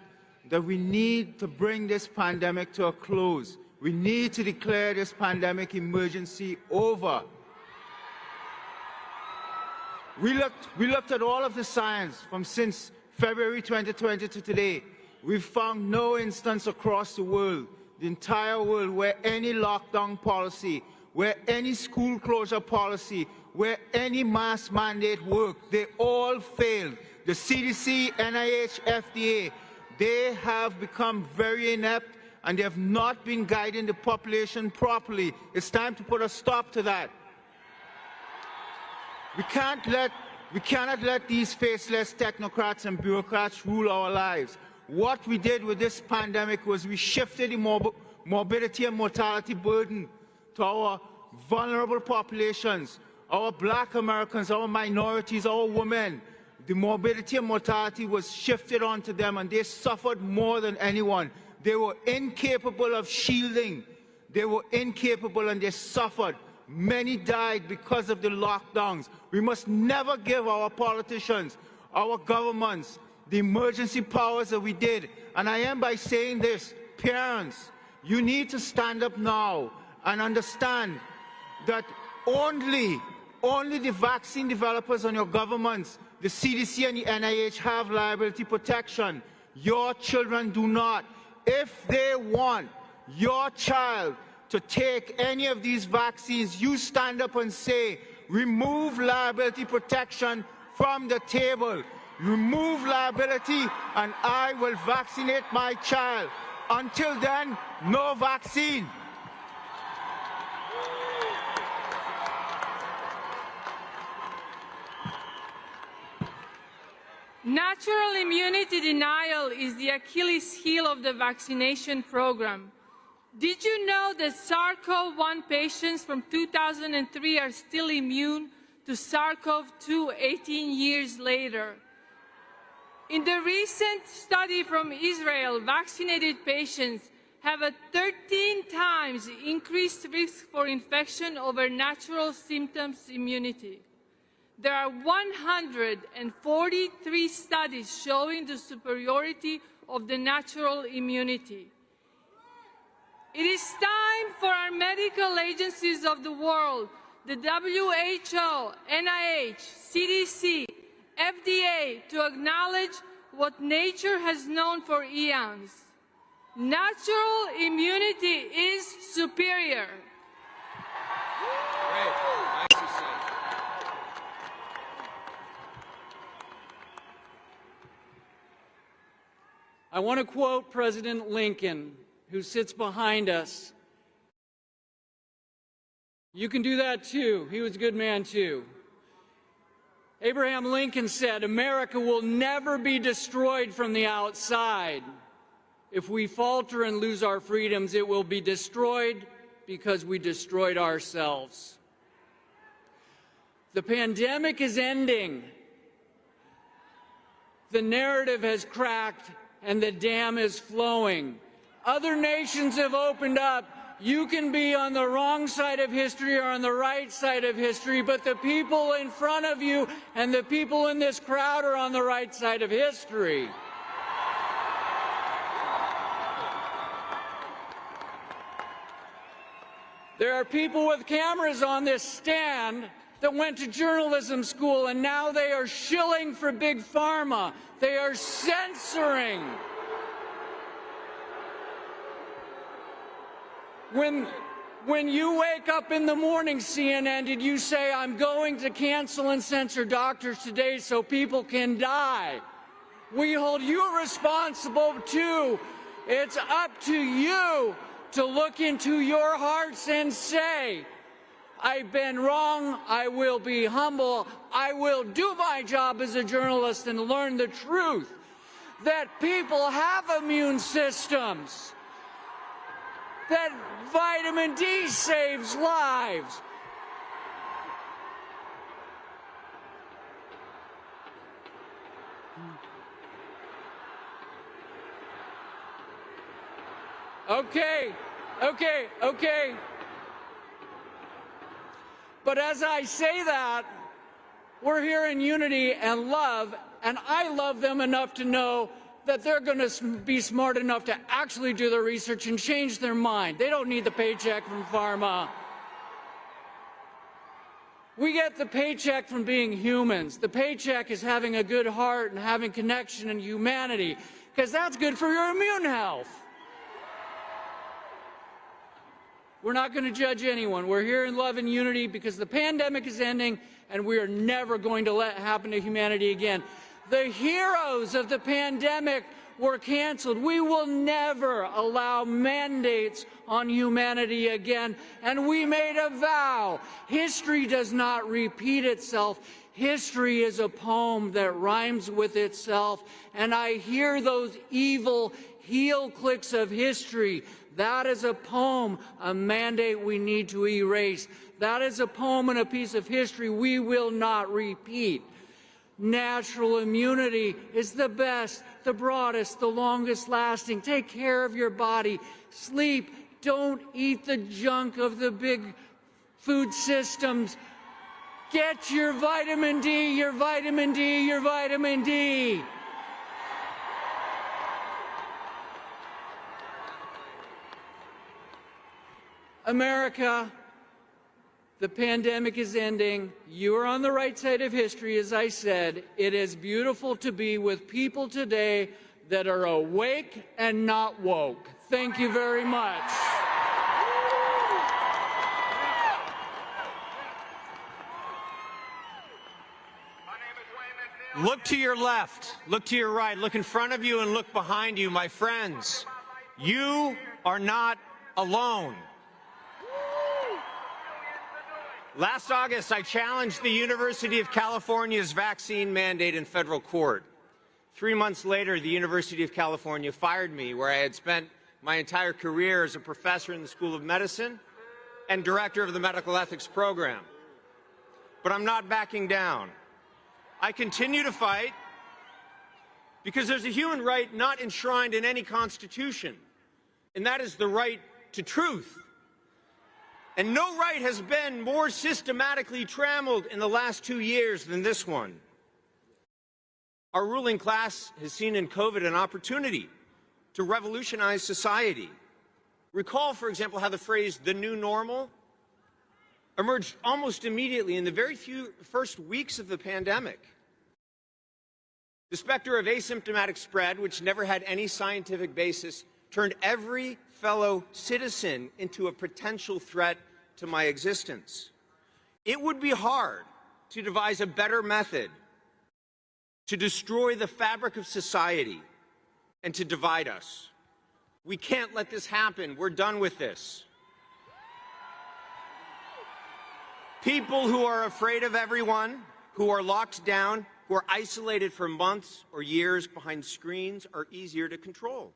that we need to bring this pandemic to a close. We need to declare this pandemic emergency over. We looked at all of the science from since February 2020 to today. We've found no instance across the world, the entire world, where any lockdown policy, where any school closure policy, where any mask mandate worked. They all failed. The CDC, NIH, FDA, they have become very inept and they have not been guiding the population properly. It's time to put a stop to that. We cannot let these faceless technocrats and bureaucrats rule our lives. What we did with this pandemic was we shifted the morbidity and mortality burden to our vulnerable populations, our Black Americans, our minorities, our women. the morbidity and mortality was shifted onto them, and they suffered more than anyone. They were incapable of shielding. They were incapable, and they suffered. Many died because of the lockdowns. We must never give our politicians, our governments, the emergency powers that we did. And I end by saying this: parents, you need to stand up now and understand that only the vaccine developers and your governments, the CDC and the NIH, have liability protection. Your children do not. If they want your child to take any of these vaccines, you stand up and say, remove liability protection from the table. Remove liability, and I will vaccinate my child. Until then, no vaccine. Natural immunity denial is the Achilles heel of the vaccination program. Did you know that SARS-CoV-1 patients from 2003 are still immune to SARS-CoV-2 18 years later? In the recent study from Israel, vaccinated patients have a 13 times increased risk for infection over natural symptoms immunity. There are 143 studies showing the superiority of the natural immunity. It is time for our medical agencies of the world, the WHO, NIH, CDC, FDA, to acknowledge what nature has known for eons. Natural immunity is superior. Great. I want to quote President Lincoln, who sits behind us. You can do that too. He was a good man too. Abraham Lincoln said, "America will never be destroyed from the outside. If we falter and lose our freedoms, it will be destroyed because we destroyed ourselves." The pandemic is ending. The narrative has cracked and the dam is flowing. Other nations have opened up. You can be on the wrong side of history or on the right side of history, but the people in front of you and the people in this crowd are on the right side of history. There are people with cameras on this stand that went to journalism school, and now they are shilling for Big Pharma. They are censoring. When you wake up in the morning, CNN, did you say, "I'm going to cancel and censor doctors today so people can die"? We hold you responsible too. It's up to you to look into your hearts and say, "I've been wrong, I will be humble, I will do my job as a journalist and learn the truth that people have immune systems, that vitamin D saves lives." Okay. But as I say that, we're here in unity and love, and I love them enough to know that they're going to be smart enough to actually do the research and change their mind. They don't need the paycheck from pharma. We get the paycheck from being humans. The paycheck is having a good heart and having connection and humanity, because that's good for your immune health. We're not going to judge anyone. We're here in love and unity because the pandemic is ending, and we are never going to let it happen to humanity again. The heroes of the pandemic were canceled. We will never allow mandates on humanity again. And we made a vow. History does not repeat itself. History is a poem that rhymes with itself. And I hear those evil heel clicks of history. That is a poem, a mandate we need to erase. That is a poem and a piece of history we will not repeat. Natural immunity is the best, the broadest, the longest lasting. Take care of your body. Sleep. Don't eat the junk of the big food systems. Get your vitamin D, your vitamin D, your vitamin D. America, the pandemic is ending. You are on the right side of history, as I said. It is beautiful to be with people today that are awake and not woke. Thank you very much. Look to your left, look to your right, look in front of you and look behind you, my friends. You are not alone. Last August, I challenged the University of California's vaccine mandate in federal court. 3 months later, the University of California fired me, where I had spent my entire career as a professor in the School of Medicine and director of the medical ethics program. But I'm not backing down. I continue to fight because there's a human right not enshrined in any constitution, and that is the right to truth. And no right has been more systematically trammeled in the last 2 years than this one. Our ruling class has seen in COVID an opportunity to revolutionize society. Recall, for example, how the phrase "the new normal" emerged almost immediately in the very first weeks of the pandemic. The specter of asymptomatic spread, which never had any scientific basis, turned every fellow citizen into a potential threat to my existence. It would be hard to devise a better method to destroy the fabric of society and to divide us. We can't let this happen. We're done with this. People who are afraid of everyone, who are locked down, who are isolated for months or years behind screens are easier to control.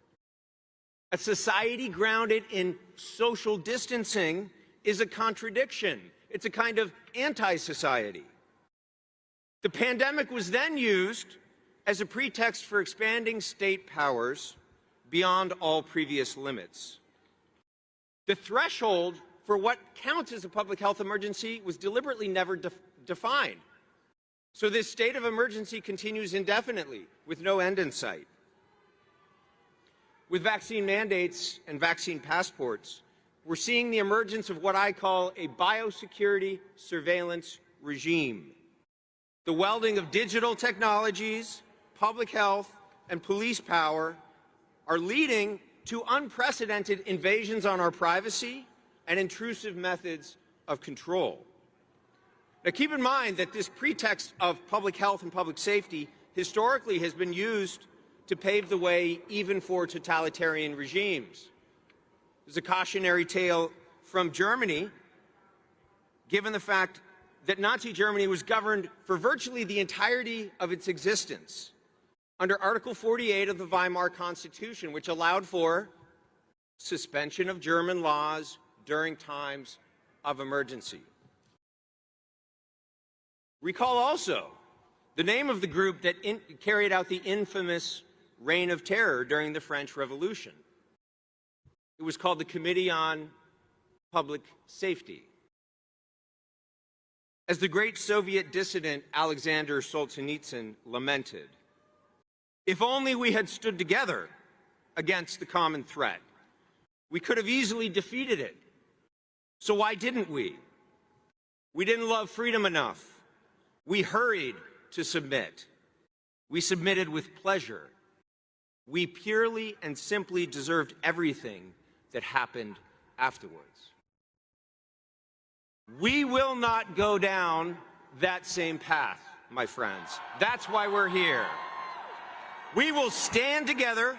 A society grounded in social distancing is a contradiction. It's a kind of anti-society. The pandemic was then used as a pretext for expanding state powers beyond all previous limits. The threshold for what counts as a public health emergency was deliberately never defined. So this state of emergency continues indefinitely with no end in sight. With vaccine mandates and vaccine passports, we're seeing the emergence of what I call a biosecurity surveillance regime. The welding of digital technologies, public health, and police power are leading to unprecedented invasions on our privacy and intrusive methods of control. Now, keep in mind that this pretext of public health and public safety historically has been used to pave the way even for totalitarian regimes. There's a cautionary tale from Germany, given the fact that Nazi Germany was governed for virtually the entirety of its existence under Article 48 of the Weimar Constitution, which allowed for suspension of German laws during times of emergency. Recall also the name of the group that carried out the infamous Reign of Terror during the French Revolution. It was called the Committee on Public Safety. As the great Soviet dissident Alexander Solzhenitsyn lamented, "If only we had stood together against the common threat, we could have easily defeated it. So why didn't we? We didn't love freedom enough. We hurried to submit. We submitted with pleasure. We purely and simply deserved everything that happened afterwards." We will not go down that same path, my friends. That's why we're here. We will stand together.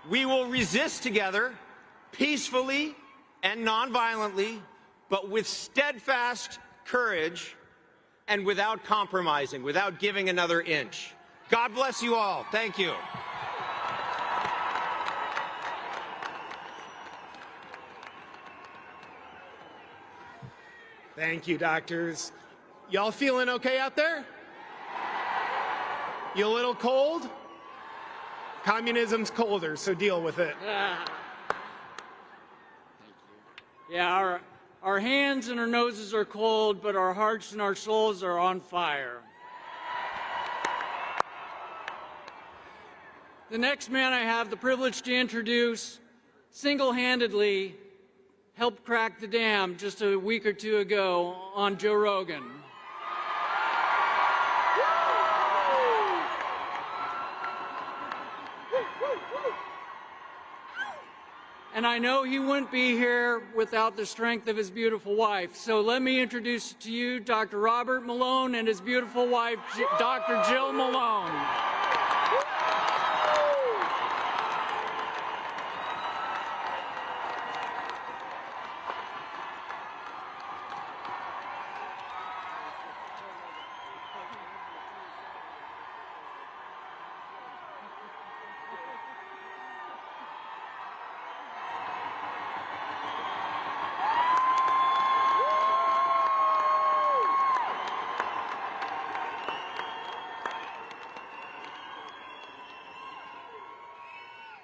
We will resist together, peacefully and nonviolently, but with steadfast courage and without compromising, without giving another inch. God bless you all. Thank you. Thank you, doctors. Y'all feeling okay out there? You a little cold? Communism's colder, so deal with it. Yeah, our hands and our noses are cold, but our hearts and our souls are on fire. The next man I have the privilege to introduce single-handedly helped crack the dam just a week or two ago on Joe Rogan. And I know he wouldn't be here without the strength of his beautiful wife. So let me introduce to you Dr. Robert Malone and his beautiful wife, Dr. Jill Malone.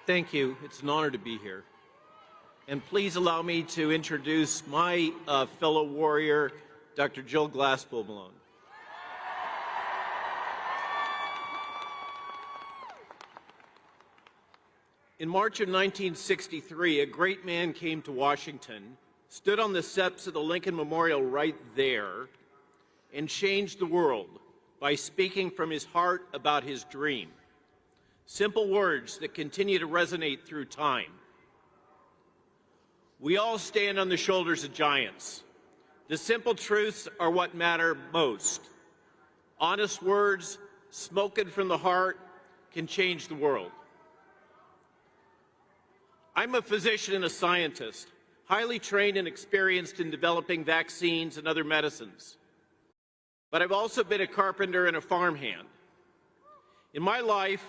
Thank you. It's an honor to be here. And please allow me to introduce my fellow warrior, Dr. Jill Glasspool Malone. In March of 1963, a great man came to Washington, stood on the steps of the Lincoln Memorial right there, and changed the world by speaking from his heart about his dream. Simple words that continue to resonate through time. We all stand on the shoulders of giants. The simple truths are what matter most. Honest words, spoken from the heart, can change the world. I'm a physician and a scientist, highly trained and experienced in developing vaccines and other medicines. But I've also been a carpenter and a farmhand. In my life,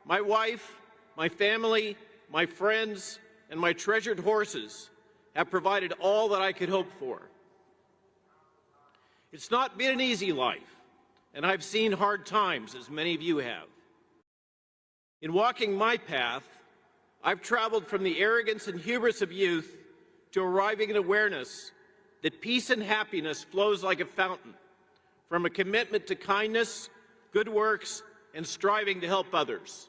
my wife, my family, my friends, and my treasured horses have provided all that I could hope for. It's not been an easy life, and I've seen hard times, as many of you have. In walking my path, I've traveled from the arrogance and hubris of youth to arriving at awareness that peace and happiness flows like a fountain from a commitment to kindness, good works, and striving to help others.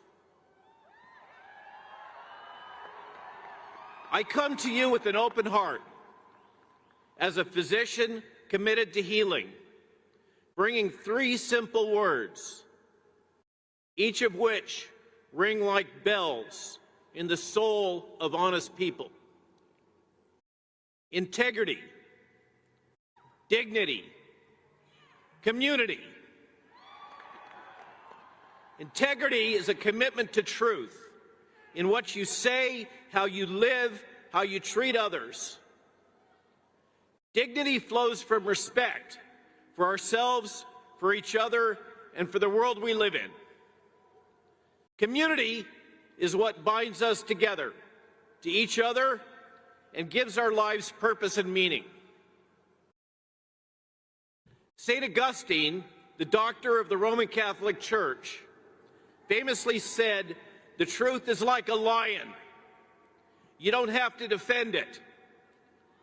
I come to you with an open heart as a physician committed to healing, bringing 3 simple words, each of which ring like bells in the soul of honest people. Integrity, dignity, community. Integrity is a commitment to truth in what you say, how you live, how you treat others. Dignity flows from respect for ourselves, for each other, and for the world we live in. Community is what binds us together to each other and gives our lives purpose and meaning. St. Augustine, the doctor of the Roman Catholic Church, famously said, "The truth is like a lion. You don't have to defend it.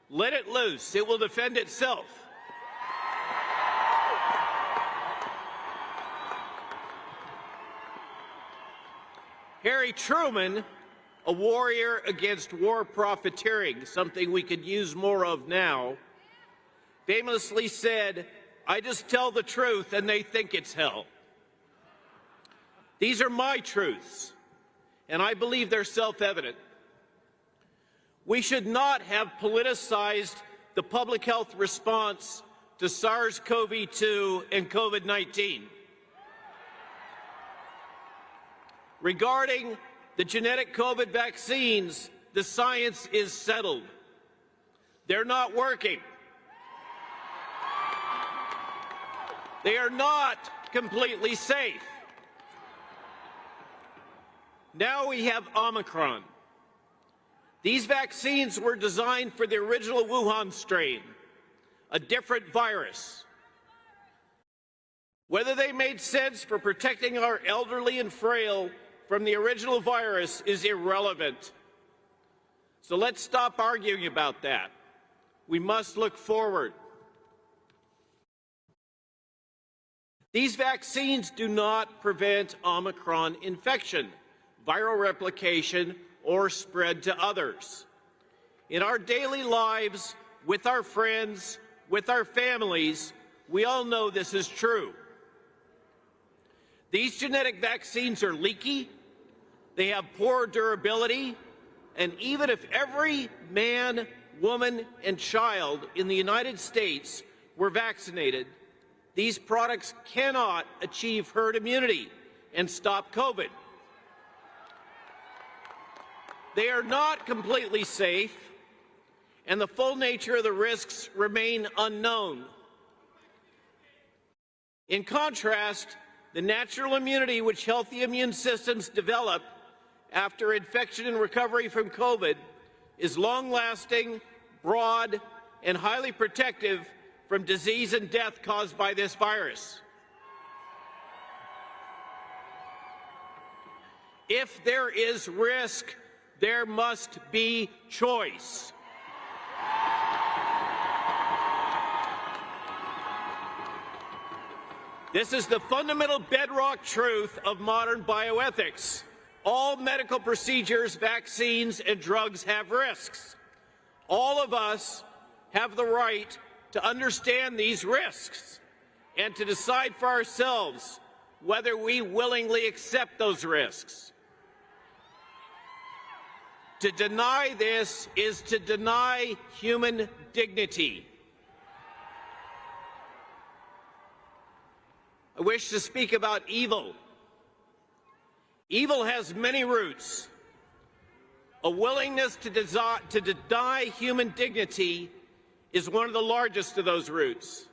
Let it loose. It will defend itself." Harry Truman, a warrior against war profiteering, something we could use more of now, famously said, "I just tell the truth and they think it's hell." These are my truths, and I believe they're self-evident. We should not have politicized the public health response to SARS-CoV-2 and COVID-19. Regarding the genetic COVID vaccines, the science is settled. They're not working. They are not completely safe. Now we have Omicron. These vaccines were designed for the original Wuhan strain, a different virus. Whether they made sense for protecting our elderly and frail from the original virus is irrelevant. So let's stop arguing about that. We must look forward. These vaccines do not prevent Omicron infection, viral replication, or spread to others. In our daily lives, with our friends, with our families, we all know this is true. These genetic vaccines are leaky, they have poor durability, and even if every man, woman, and child in the United States were vaccinated, these products cannot achieve herd immunity and stop COVID. They are not completely safe, and the full nature of the risks remain unknown. In contrast, the natural immunity which healthy immune systems develop after infection and recovery from COVID is long-lasting, broad, and highly protective from disease and death caused by this virus. If there is risk, there must be choice. This is the fundamental bedrock truth of modern bioethics. All medical procedures, vaccines, and drugs have risks. All of us have the right to understand these risks and to decide for ourselves whether we willingly accept those risks. To deny this is to deny human dignity. I wish to speak about evil. Evil has many roots. A willingness to deny human dignity is one of the largest of those roots.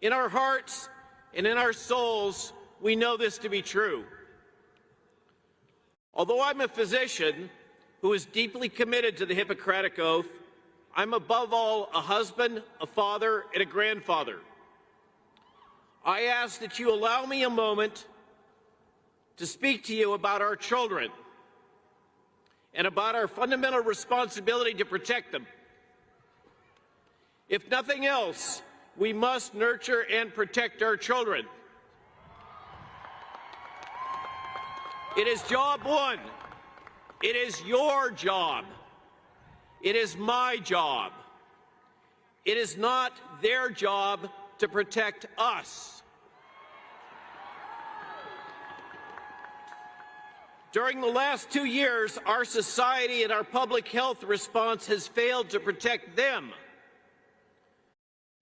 In our hearts and in our souls, we know this to be true. Although I'm a physician who is deeply committed to the Hippocratic Oath, I'm above all a husband, a father, and a grandfather. I ask that you allow me a moment to speak to you about our children and about our fundamental responsibility to protect them. If nothing else, we must nurture and protect our children. It is job one. It is your job. It is my job. It is not their job to protect us. During the last 2 years, our society and our public health response has failed to protect them.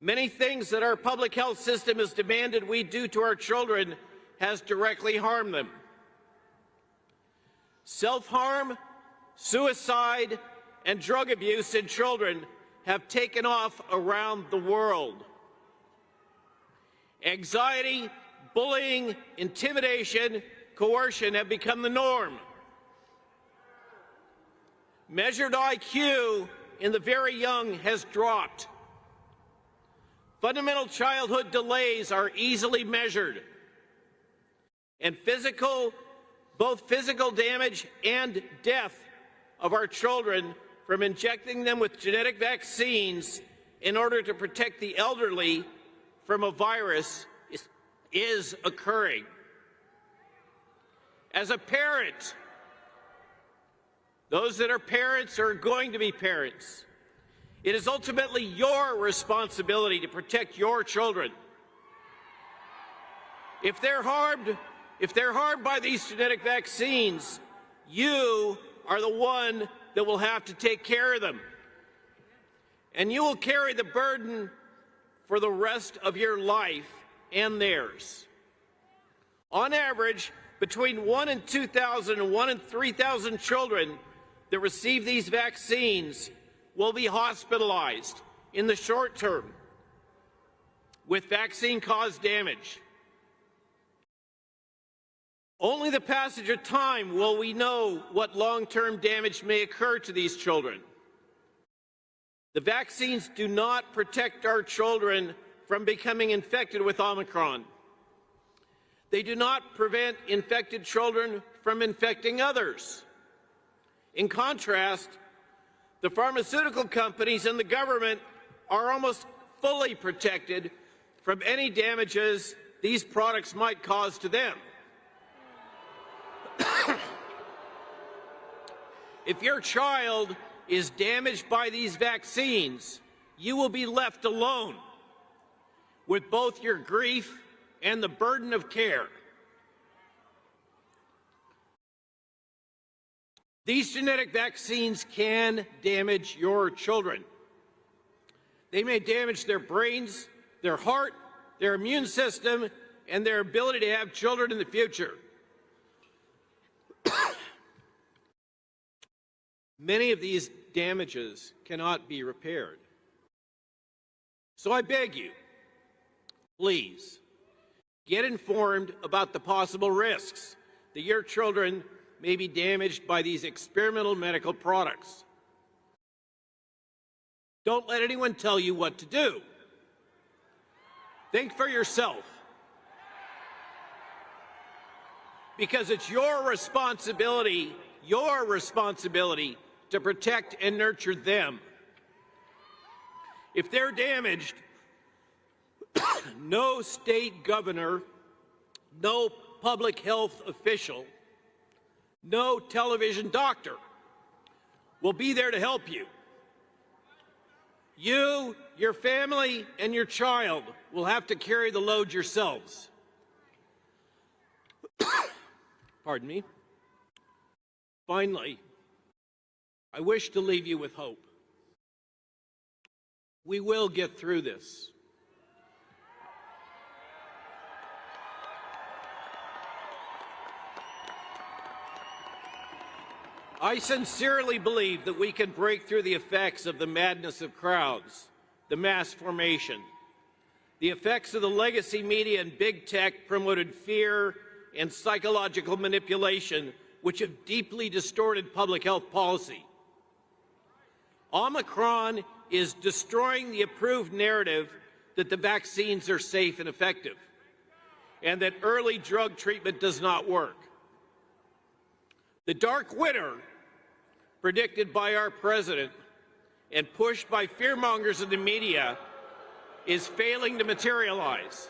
Many things that our public health system has demanded we do to our children has directly harmed them. Self-harm, suicide, and drug abuse in children have taken off around the world. Anxiety, bullying, intimidation, coercion have become the norm. Measured IQ in the very young has dropped. Fundamental childhood delays are easily measured. And both physical damage and death of our children from injecting them with genetic vaccines in order to protect the elderly from a virus is occurring. As a parent, those that are parents or are going to be parents, it is ultimately your responsibility to protect your children. If they're harmed by these genetic vaccines, you are the one that will have to take care of them. And you will carry the burden for the rest of your life and theirs. On average, between 1 in 2,000 and 1 in 3,000 children that receive these vaccines will be hospitalized in the short term with vaccine-caused damage. Only the passage of time will we know what long-term damage may occur to these children. The vaccines do not protect our children from becoming infected with Omicron. They do not prevent infected children from infecting others. In contrast, the pharmaceutical companies and the government are almost fully protected from any damages these products might cause to them. If your child is damaged by these vaccines, you will be left alone with both your grief and the burden of care. These genetic vaccines can damage your children. They may damage their brains, their heart, their immune system, and their ability to have children in the future. Many of these damages cannot be repaired. So I beg you, please, get informed about the possible risks that your children may be damaged by these experimental medical products. Don't let anyone tell you what to do. Think for yourself, because it's your responsibility to protect and nurture them. If they're damaged, no state governor, no public health official, no television doctor will be there to help you. You, your family, and your child will have to carry the load yourselves. Pardon me. Finally, I wish to leave you with hope. We will get through this. I sincerely believe that we can break through the effects of the madness of crowds, the mass formation, the effects of the legacy media and big tech promoted fear and psychological manipulation, which have deeply distorted public health policy. Omicron is destroying the approved narrative that the vaccines are safe and effective, and that early drug treatment does not work. The dark winter, predicted by our president and pushed by fearmongers in the media, is failing to materialize.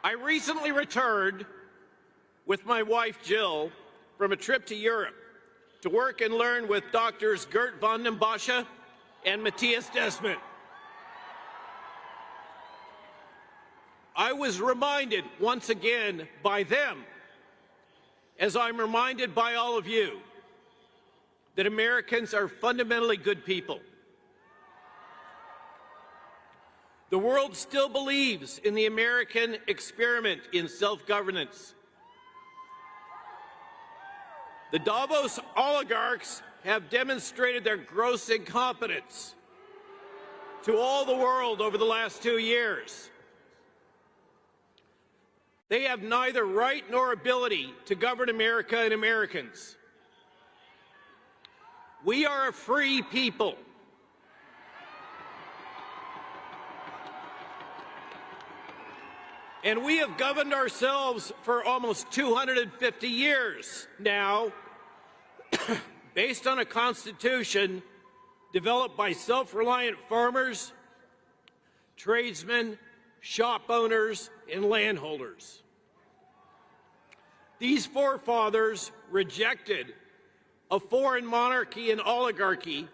I recently returned with my wife Jill from a trip to Europe to work and learn with doctors Gert van den Bosche and Matthias Desmet. I was reminded once again by them, as I'm reminded by all of you, that Americans are fundamentally good people. The world still believes in the American experiment in self-governance. The Davos oligarchs have demonstrated their gross incompetence to all the world over the last 2 years. They have neither right nor ability to govern America and Americans. We are a free people. And we have governed ourselves for almost 250 years now, based on a constitution developed by self-reliant farmers, tradesmen, shop owners, and landholders. These forefathers rejected a foreign monarchy and oligarchy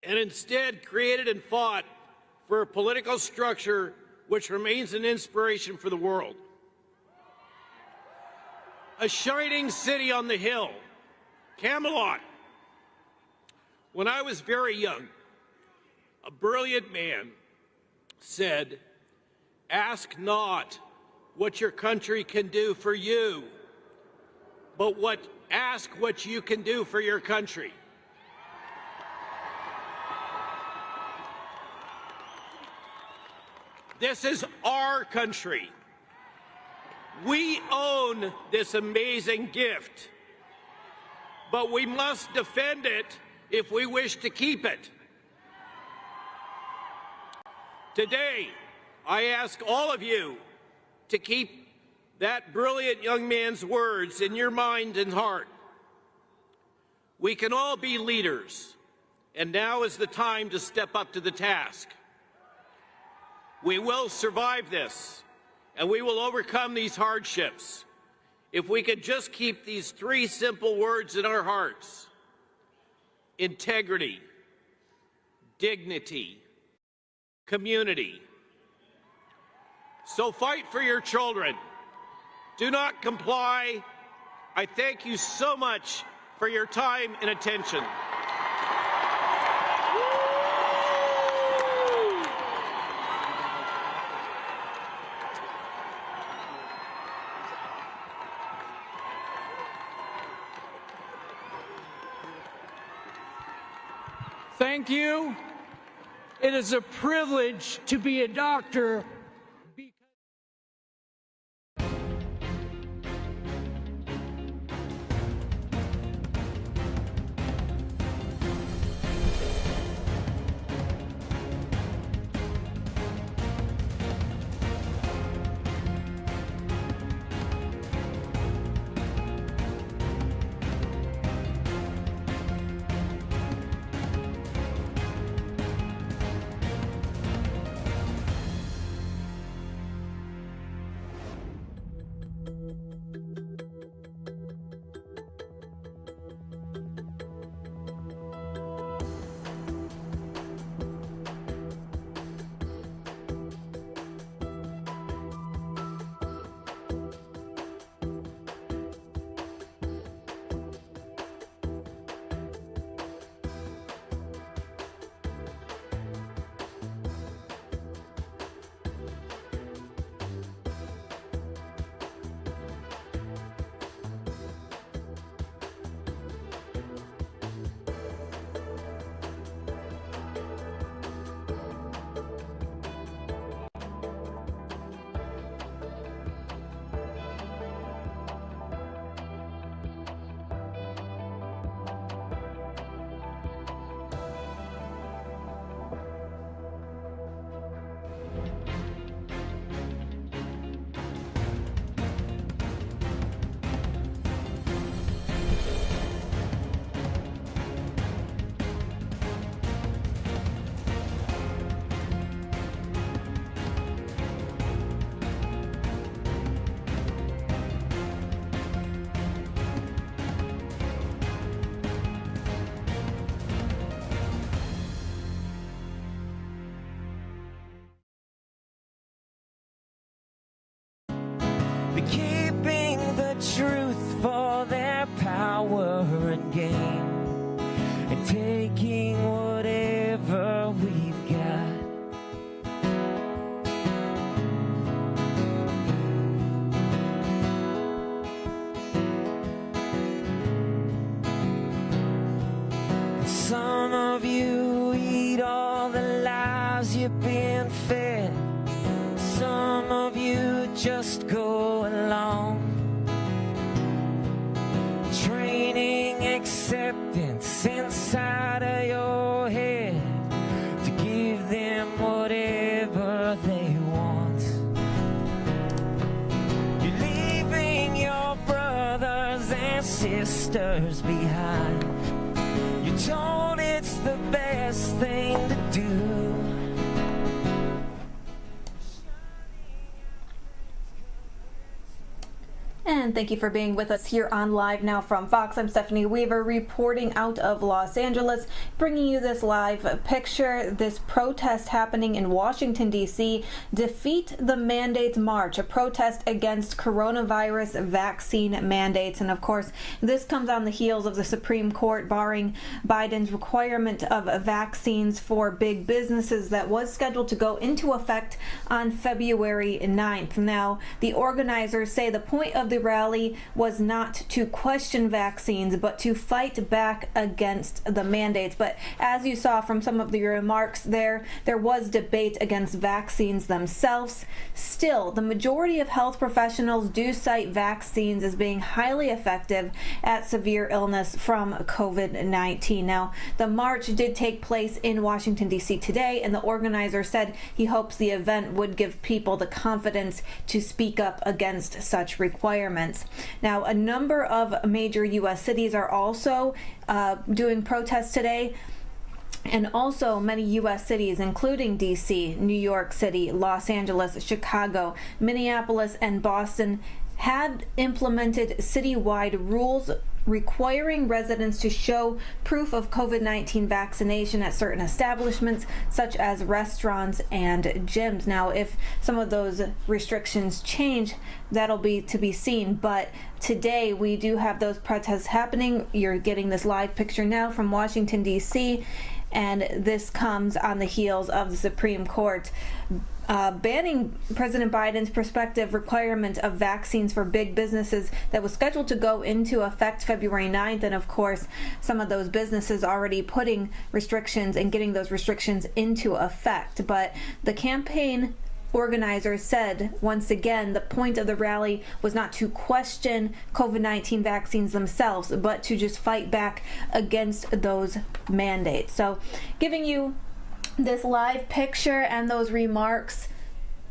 and instead created and fought for a political structure which remains an inspiration for the world. A shining city on the hill, Camelot. When I was very young, a brilliant man said, "Ask not what your country can do for you, but ask what you can do for your country." This is our country. We own this amazing gift, but we must defend it if we wish to keep it. Today, I ask all of you to keep that brilliant young man's words in your mind and heart. We can all be leaders, and now is the time to step up to the task. We will survive this, and we will overcome these hardships if we could just keep these three simple words in our hearts: integrity, dignity, community. So fight for your children. Do not comply. I thank you so much for your time and attention. Thank you. It is a privilege to be a doctor. Keeping the truth for their power and gain, and taking whatever we've got. Some of you eat all the lies you've been fed. Some of you just go along, training acceptance inside of your head to give them whatever they want. You're leaving your brothers and sisters behind. You're told it's the best thing to do. And thank you for being with us here on Live Now from Fox. I'm Stephanie Weaver reporting out of Los Angeles, bringing you this live picture. This protest happening in Washington, D.C. Defeat the Mandates March, a protest against coronavirus vaccine mandates. And of course, this comes on the heels of the Supreme Court barring Biden's requirement of vaccines for big businesses that was scheduled to go into effect on February 9th. Now, the organizers say the point of the rally was not to question vaccines, but to fight back against the mandates. But as you saw from some of the remarks there was debate against vaccines themselves. Still, the majority of health professionals do cite vaccines as being highly effective at severe illness from COVID-19. Now, the march did take place in Washington, D.C. today, and the organizer said he hopes the event would give people the confidence to speak up against such requirements. Now, a number of major U.S. cities are also doing protests today. And also many U.S. cities, including D.C., New York City, Los Angeles, Chicago, Minneapolis, and Boston, had implemented citywide rules requiring residents to show proof of COVID-19 vaccination at certain establishments, such as restaurants and gyms. Now, if some of those restrictions change, that'll be to be seen. But today, we do have those protests happening. You're getting this live picture now from Washington, D.C., and this comes on the heels of the Supreme Court banning President Biden's prospective requirement of vaccines for big businesses that was scheduled to go into effect February 9th. And of course, some of those businesses already putting restrictions and getting those restrictions into effect. But the campaign organizers said, once again, the point of the rally was not to question COVID-19 vaccines themselves, but to just fight back against those mandates. So giving you this live picture and those remarks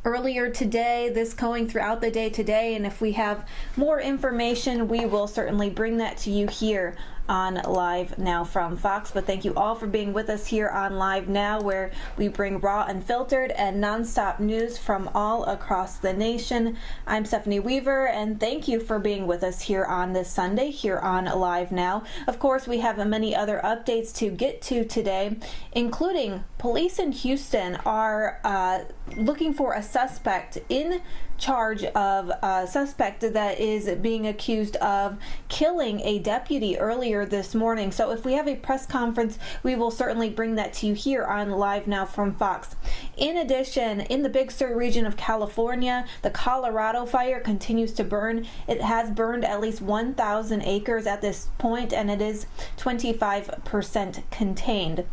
earlier today, this going throughout the day today, and if we have more information, we will certainly bring that to you here on Live Now from Fox. But thank you all for being with us here on Live Now, where we bring raw, unfiltered, and nonstop news from all across the nation. I'm Stephanie Weaver, and thank you for being with us here on this Sunday here on Live Now. Of course, we have many other updates to get to today, including police in Houston are looking for a suspect in charge of a suspect that is being accused of killing a deputy earlier this morning. So if we have a press conference, we will certainly bring that to you here on Live Now from Fox. In addition, in the Big Sur region of California, the Colorado fire continues to burn. It has burned at least 1,000 acres at this point, and it is 25% contained.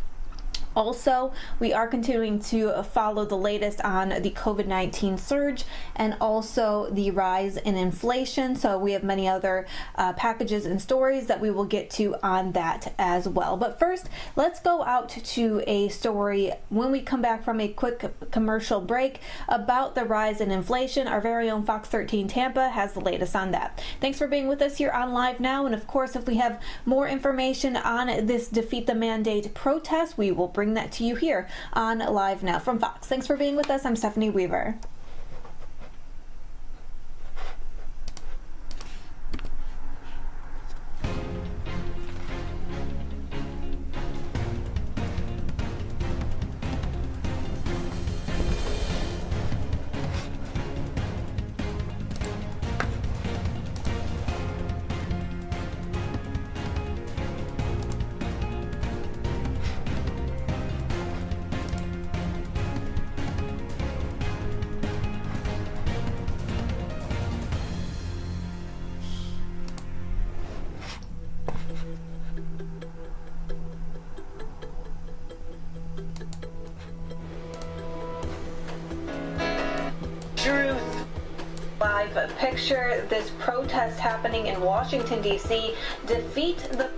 Also, we are continuing to follow the latest on the COVID-19 surge and also the rise in inflation. So we have many other packages and stories that we will get to on that as well. But first, let's go out to a story when we come back from a quick commercial break about the rise in inflation. Our very own Fox 13 Tampa has the latest on that. Thanks for being with us here on Live Now. And of course, if we have more information on this Defeat the Mandate protest, we will bring that to you here on Live Now from Fox. Thanks for being with us. I'm Stephanie Weaver. Live picture this protest happening in Washington, D.C. Defeat the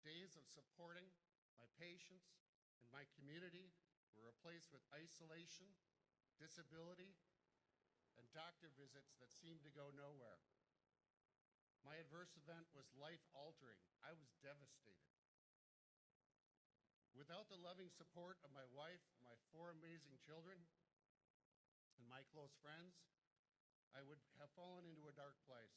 days of supporting my patients and my community were replaced with isolation, disability, and doctor visits that seemed to go nowhere. My adverse event was life-altering. I was devastated. Without the loving support of my wife, my 4 amazing children, and my close friends, I would have fallen into a dark place.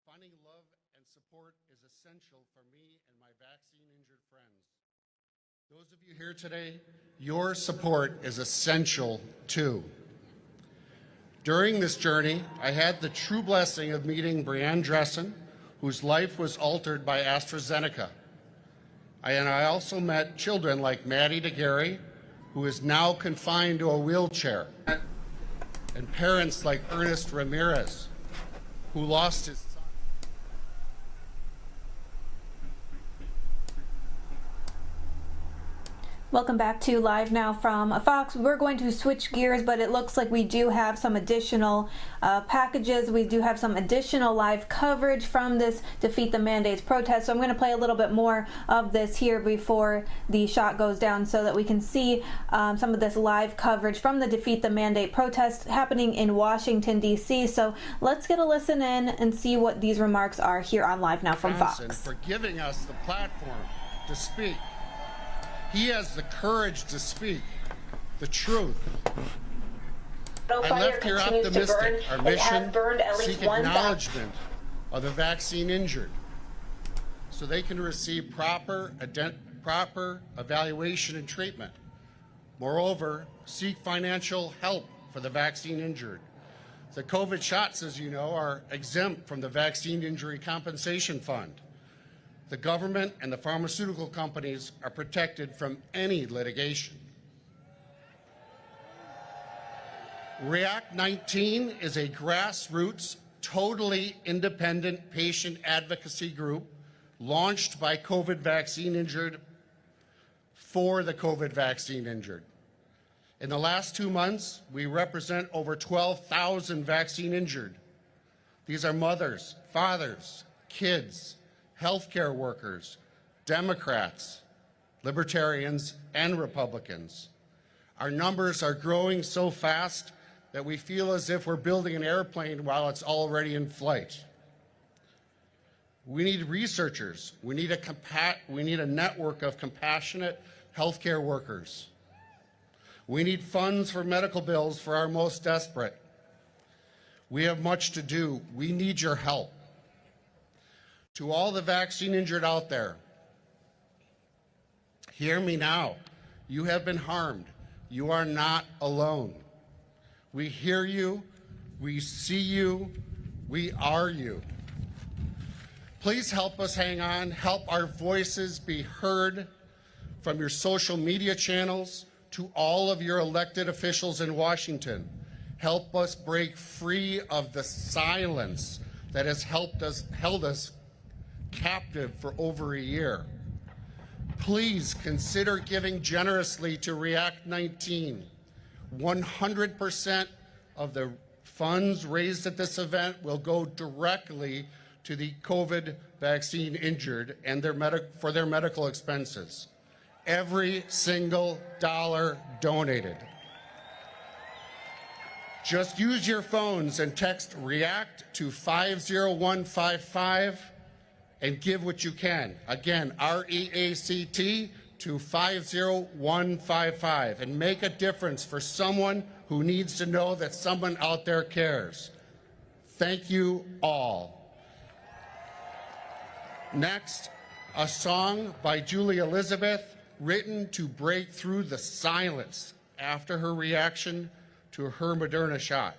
Finding love and support is essential for me and my vaccine-injured friends. Those of you here today, your support is essential too. During this journey, I had the true blessing of meeting Brianne Dressen, whose life was altered by AstraZeneca. I also met children like Maddie DeGarry, who is now confined to a wheelchair, and parents like Ernest Ramirez, who lost his son. Welcome back to Live Now from Fox. We're going to switch gears, but it looks like we do have some additional packages. We do have some additional live coverage from this Defeat the Mandates protest. So I'm going to play a little bit more of this here before the shot goes down so that we can see some of this live coverage from the Defeat the Mandate protest happening in Washington, D.C. So let's get a listen in and see what these remarks are here on Live Now from Fox. For giving us the platform to speak. He has the courage to speak the truth. I left here optimistic. Our mission, seek acknowledgement of the vaccine injured so they can receive proper evaluation and treatment. Moreover, seek financial help for the vaccine injured. The COVID shots, as you know, are exempt from the Vaccine Injury Compensation Fund. The government and the pharmaceutical companies are protected from any litigation. React 19 is a grassroots, totally independent patient advocacy group launched by COVID vaccine injured for the COVID vaccine injured. In the last 2 months, we represent over 12,000 vaccine injured. These are mothers, fathers, kids, healthcare workers, Democrats, Libertarians, and Republicans. Our numbers are growing so fast that we feel as if we're building an airplane while it's already in flight. We need researchers. We need a network of compassionate healthcare workers. We need funds for medical bills for our most desperate. We have much to do. We need your help. To all the vaccine injured out there, hear me now. You have been harmed. You are not alone. We hear you. We see you. We are you. Please help us hang on. Help our voices be heard from your social media channels to all of your elected officials in Washington. Help us break free of the silence that has held us captive for over a year. Please consider giving generously to React 19. 100% of the funds raised at this event will go directly to the COVID vaccine injured and for their medical expenses. Every single dollar donated. Just use your phones and text REACT to 50155 and give what you can. Again, REACT to 50155 and make a difference for someone who needs to know that someone out there cares. Thank you all. Next, a song by Julie Elizabeth written to break through the silence after her reaction to her Moderna shot.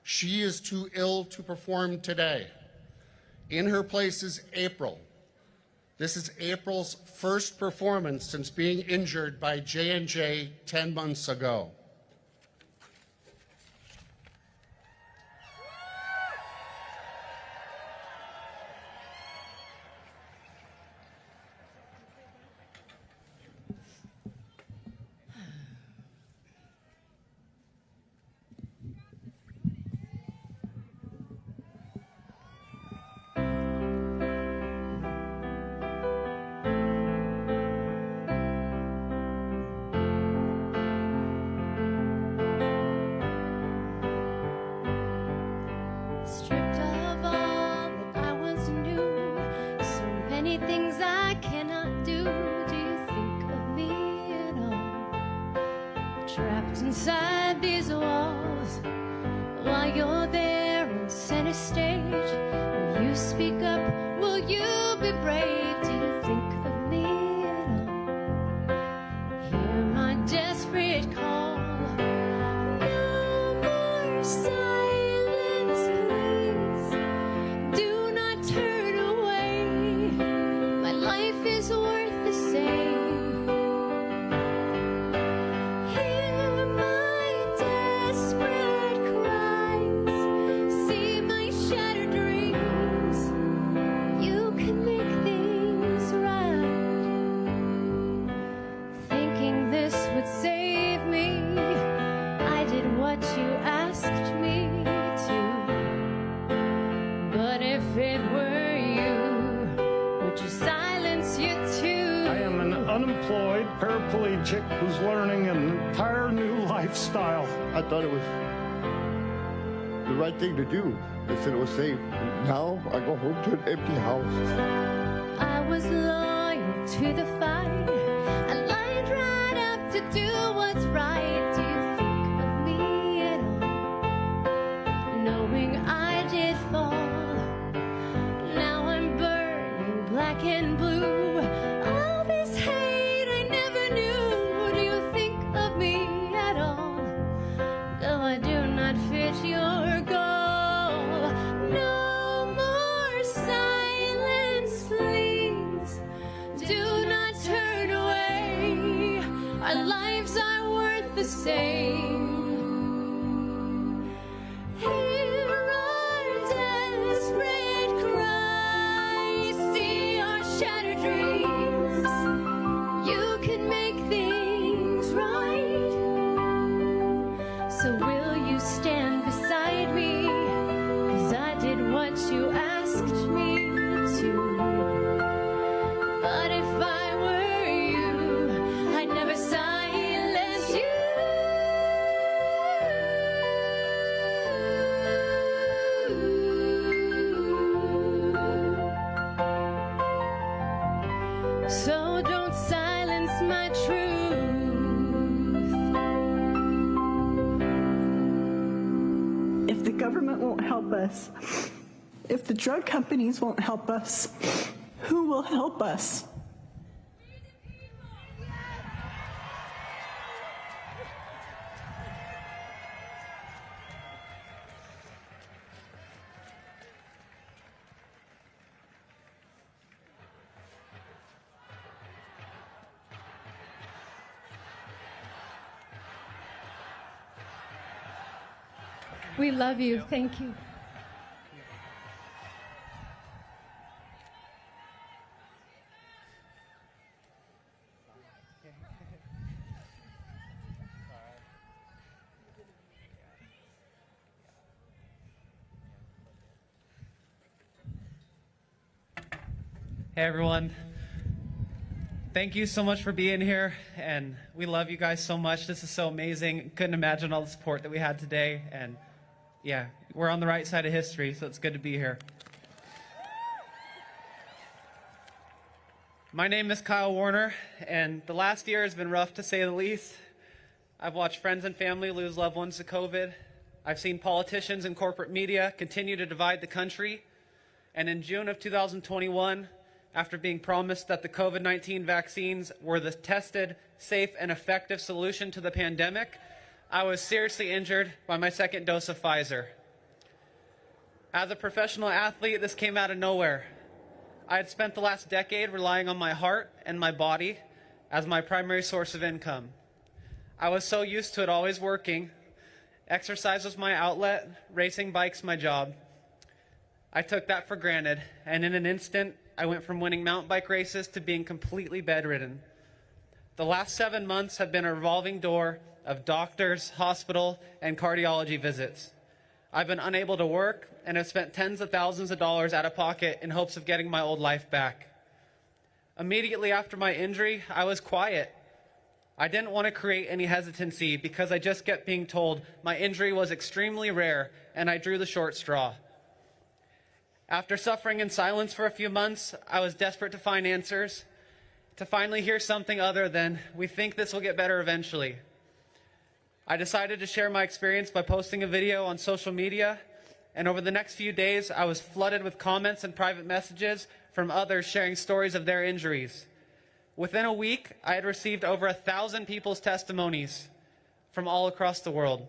She is too ill to perform today. In her place is April. This is April's first performance since being injured by J&J 10 months ago. many things I cannot do. Do you think of me at all? Trapped inside these walls, while you're there on center stage. Will you speak up? Will you be brave? Do you think of me at all? Hear my desperate call. No more silence, please. Do not turn away. My life is worth the same. Hear my desperate cries. See my shattered dreams. You can make things right. Thinking this would save me, I did what you asked me to. But if it were you, would you silence you too? I am an unemployed paraplegic who's learning an entire new lifestyle. I thought it was the right thing to do. They said it was safe. Now I go home to an empty house. I was loyal to the fight. I lined right up to do what's right. Do you think of me at all? Knowing I did fall. Now I'm burning black and blue. All this hate I never knew. Do you think of me at all? Though I do not fit your goal. No more silence, please. Do not turn away. Our lives are worth the same. Hear our desperate cries. See our shattered dreams. You can make things right. So will you stand beside me? 'Cause I did what you asked me to. But if I were you, I'd never silence you. So don't silence my truth. If the government won't help us, if the drug companies won't help us, who will help us? We love you. Thank you. Hey everyone, thank you so much for being here, and we love you guys so much. This is so amazing. Couldn't imagine all the support that we had today, and yeah, we're on the right side of history, so it's good to be here. My name is Kyle Warner, and the last year has been rough to say the least. I've watched friends and family lose loved ones to COVID. I've seen politicians and corporate media continue to divide the country, and in June of 2021, after being promised that the COVID-19 vaccines were the tested, safe, and effective solution to the pandemic, I was seriously injured by my second dose of Pfizer. As a professional athlete, this came out of nowhere. I had spent the last decade relying on my heart and my body as my primary source of income. I was so used to it always working. Exercise was my outlet, racing bikes my job. I took that for granted, and in an instant, I went from winning mountain bike races to being completely bedridden. The last 7 months have been a revolving door of doctors, hospital, and cardiology visits. I've been unable to work and have spent tens of thousands of dollars out of pocket in hopes of getting my old life back. Immediately after my injury, I was quiet. I didn't want to create any hesitancy because I just kept being told my injury was extremely rare, and I drew the short straw. After suffering in silence for a few months, I was desperate to find answers, to finally hear something other than, "We think this will get better eventually." I decided to share my experience by posting a video on social media, and over the next few days, I was flooded with comments and private messages from others sharing stories of their injuries. Within a week, I had received over 1,000 people's testimonies from all across the world.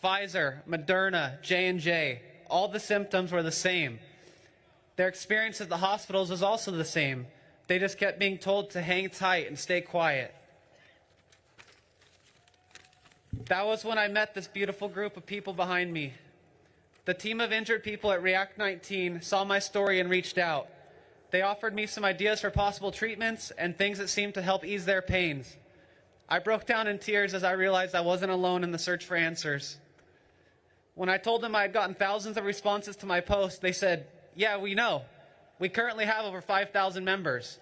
Pfizer, Moderna, J&J, all the symptoms were the same. Their experience at the hospitals was also the same. They just kept being told to hang tight and stay quiet. That was when I met this beautiful group of people behind me. The team of injured people at React 19 saw my story and reached out. They offered me some ideas for possible treatments and things that seemed to help ease their pains. I broke down in tears as I realized I wasn't alone in the search for answers. When I told them I had gotten thousands of responses to my post, they said, "Yeah, we know. We currently have over 5,000 members."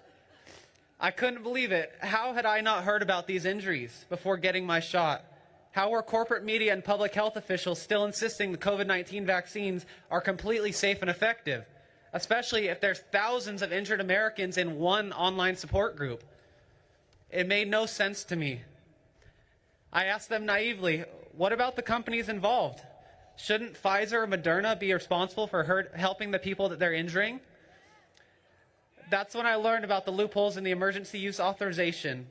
I couldn't believe it. How had I not heard about these injuries before getting my shot? How were corporate media and public health officials still insisting the COVID-19 vaccines are completely safe and effective, especially if there's thousands of injured Americans in one online support group? It made no sense to me. I asked them naively, what about the companies involved? Shouldn't Pfizer or Moderna be responsible for helping the people that they're injuring? That's when I learned about the loopholes in the emergency use authorization.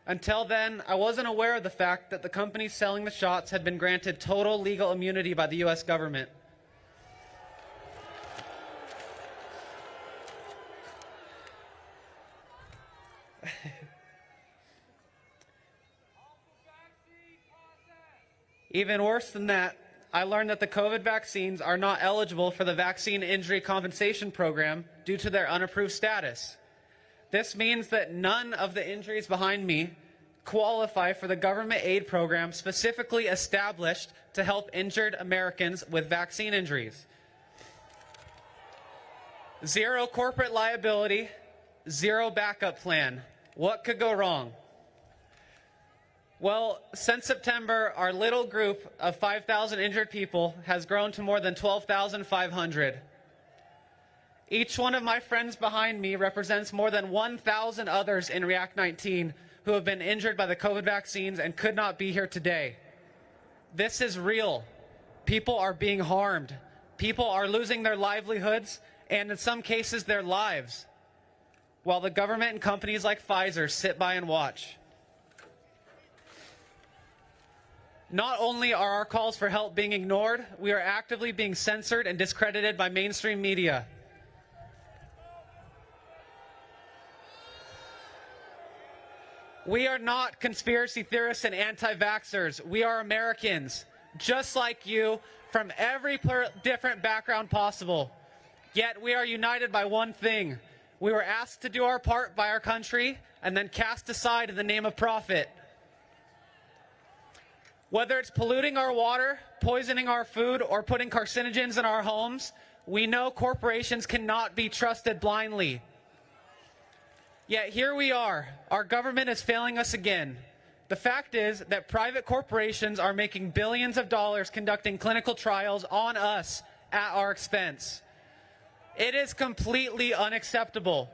Until then, I wasn't aware of the fact that the companies selling the shots had been granted total legal immunity by the U.S. government. Even worse than that, I learned that the COVID vaccines are not eligible for the Vaccine Injury Compensation Program due to their unapproved status. This means that none of the injuries behind me qualify for the government aid program specifically established to help injured Americans with vaccine injuries. Zero corporate liability, zero backup plan. What could go wrong? Well, since September, our little group of 5,000 injured people has grown to more than 12,500. Each one of my friends behind me represents more than 1,000 others in React 19 who have been injured by the COVID vaccines and could not be here today. This is real. People are being harmed. People are losing their livelihoods and in some cases their lives, while the government and companies like Pfizer sit by and watch. Not only are our calls for help being ignored, we are actively being censored and discredited by mainstream media. We are not conspiracy theorists and anti-vaxxers. We are Americans, just like you, from every different background possible. Yet we are united by one thing. We were asked to do our part by our country and then cast aside in the name of profit. Whether it's polluting our water, poisoning our food, or putting carcinogens in our homes, we know corporations cannot be trusted blindly. Yet here we are. Our government is failing us again. The fact is that private corporations are making billions of dollars conducting clinical trials on us at our expense. It is completely unacceptable.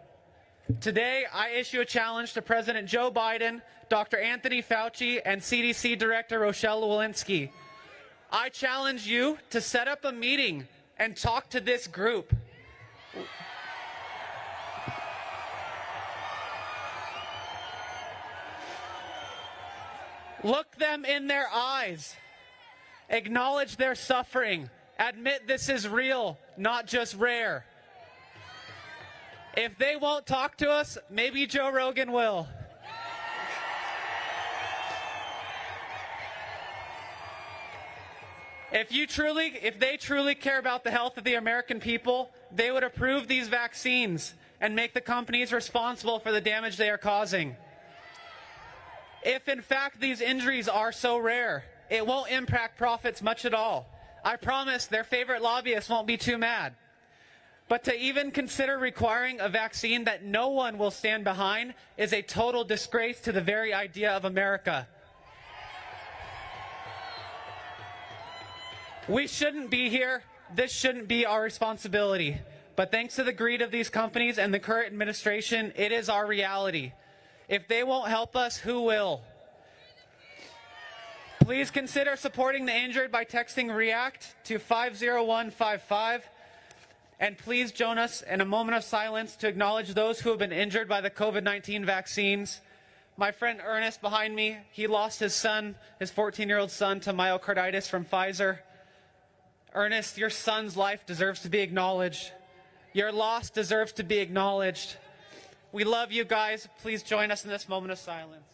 Today, I issue a challenge to President Joe Biden, Dr. Anthony Fauci, and CDC Director Rochelle Walensky. I challenge you to set up a meeting and talk to this group. Look them in their eyes. Acknowledge their suffering. Admit this is real, not just rare. If they won't talk to us, maybe Joe Rogan will. If they truly care about the health of the American people, they would approve these vaccines and make the companies responsible for the damage they are causing. If in fact these injuries are so rare, it won't impact profits much at all. I promise their favorite lobbyists won't be too mad. But to even consider requiring a vaccine that no one will stand behind is a total disgrace to the very idea of America. We shouldn't be here. this shouldn't be our responsibility. But thanks to the greed of these companies and the current administration, it is our reality. If they won't help us, who will? Please consider supporting the injured by texting REACT to 50155. And please join us in a moment of silence to acknowledge those who have been injured by the COVID-19 vaccines. My friend Ernest behind me, he lost his son, his 14-year-old son, to myocarditis from Pfizer. Ernest, your son's life deserves to be acknowledged. Your loss deserves to be acknowledged. We love you guys. Please join us in this moment of silence.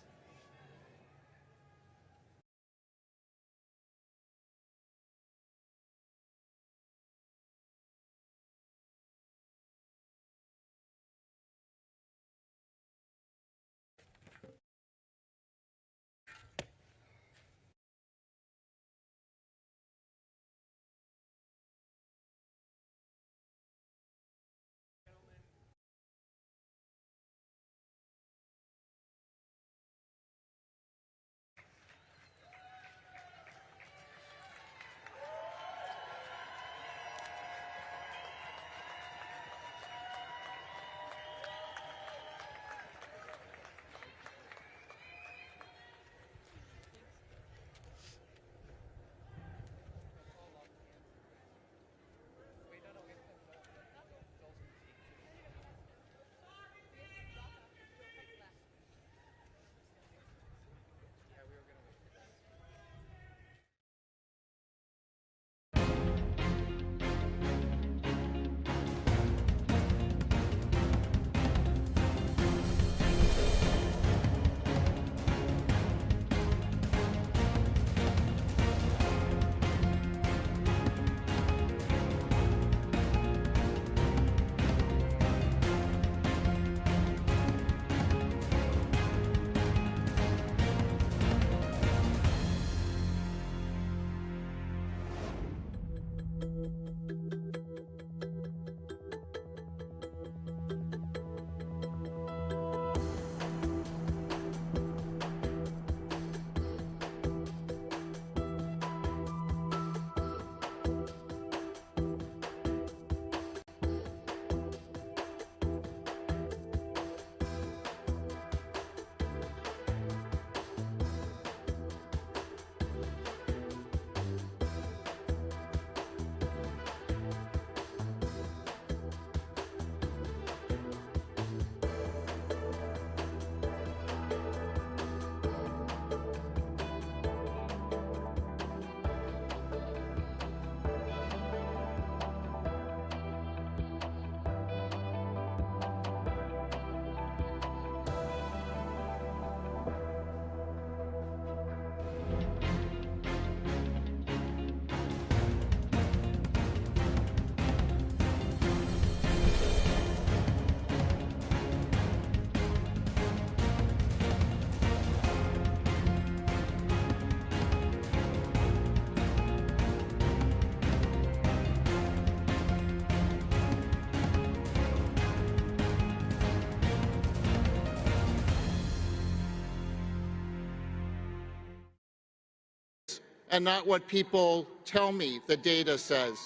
and not what people tell me the data says.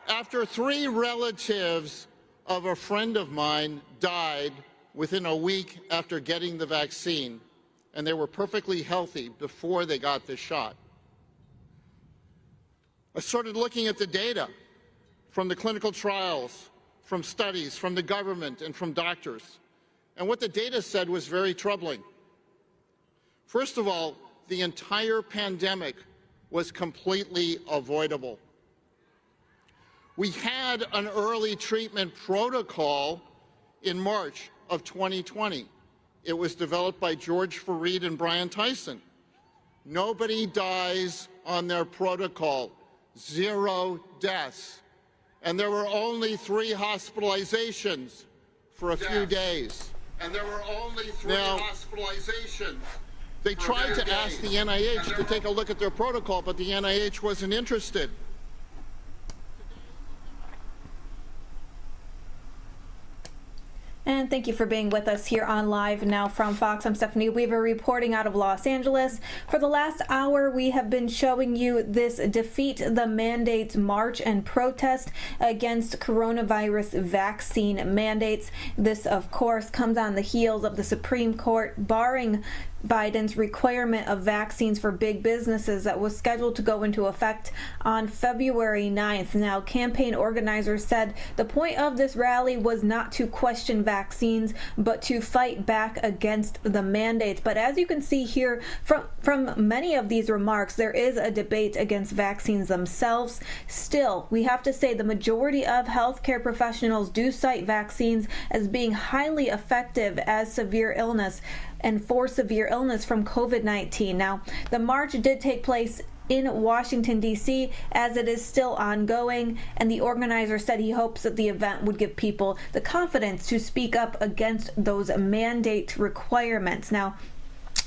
After 3 relatives of a friend of mine died within a week after getting the vaccine, and they were perfectly healthy before they got the shot, I started looking at the data from the clinical trials, from studies, from the government, and from doctors. And what the data said was very troubling. First of all, the entire pandemic was completely avoidable. We had an early treatment protocol in March of 2020. It was developed by George Fareed and Brian Tyson. Nobody dies on their protocol. 0 deaths. And there were only 3 hospitalizations for a few days. And there were only 3 Now, hospitalizations. They tried to ask the NIH to take a look at their protocol, but the NIH wasn't interested. And thank you for being with us here on Live Now from Fox. I'm Stephanie Weaver reporting out of Los Angeles. For the last hour, we have been showing you this Defeat the Mandates march and protest against coronavirus vaccine mandates. This, of course, comes on the heels of the Supreme Court barring Biden's requirement of vaccines for big businesses that was scheduled to go into effect on February 9th. Now, campaign organizers said the point of this rally was not to question vaccines, but to fight back against the mandates. But as you can see here from many of these remarks, there is a debate against vaccines themselves. Still, we have to say the majority of healthcare professionals do cite vaccines as being highly effective as severe illness and for severe illness from COVID-19. Now, the march did take place in Washington, D.C., as it is still ongoing, and the organizer said he hopes that the event would give people the confidence to speak up against those mandate requirements. Now,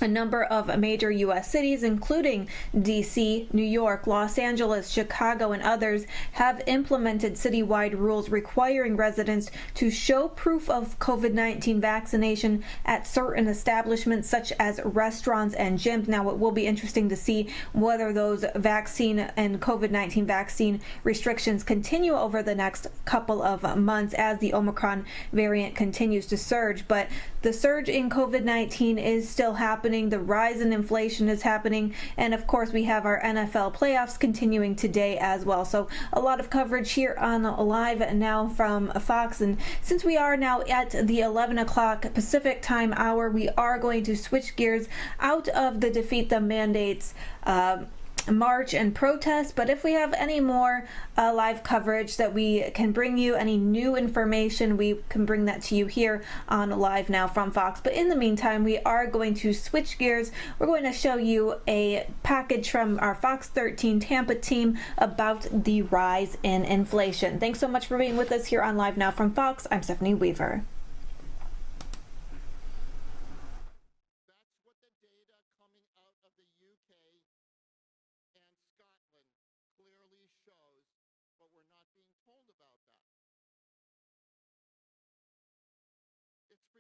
a number of major U.S. cities, including D.C., New York, Los Angeles, Chicago, and others, have implemented citywide rules requiring residents to show proof of COVID-19 vaccination at certain establishments such as restaurants and gyms. Now, it will be interesting to see whether those vaccine and COVID-19 vaccine restrictions continue over the next couple of months as the Omicron variant continues to surge. But the surge in COVID-19 is still happening. The rise in inflation is happening. And of course, we have our NFL playoffs continuing today as well. So a lot of coverage here on Live Now from Fox. And since we are now at the 11 o'clock Pacific time hour, we are going to switch gears out of the Defeat the Mandates march and protest. But if we have any more live coverage that we can bring you, any new information, we can bring that to you here on Live Now from Fox. But in the meantime, we are going to switch gears. We're going to show you a package from our Fox 13 Tampa team about the rise in inflation. Thanks so much for being with us here on Live Now from Fox. I'm Stephanie Weaver.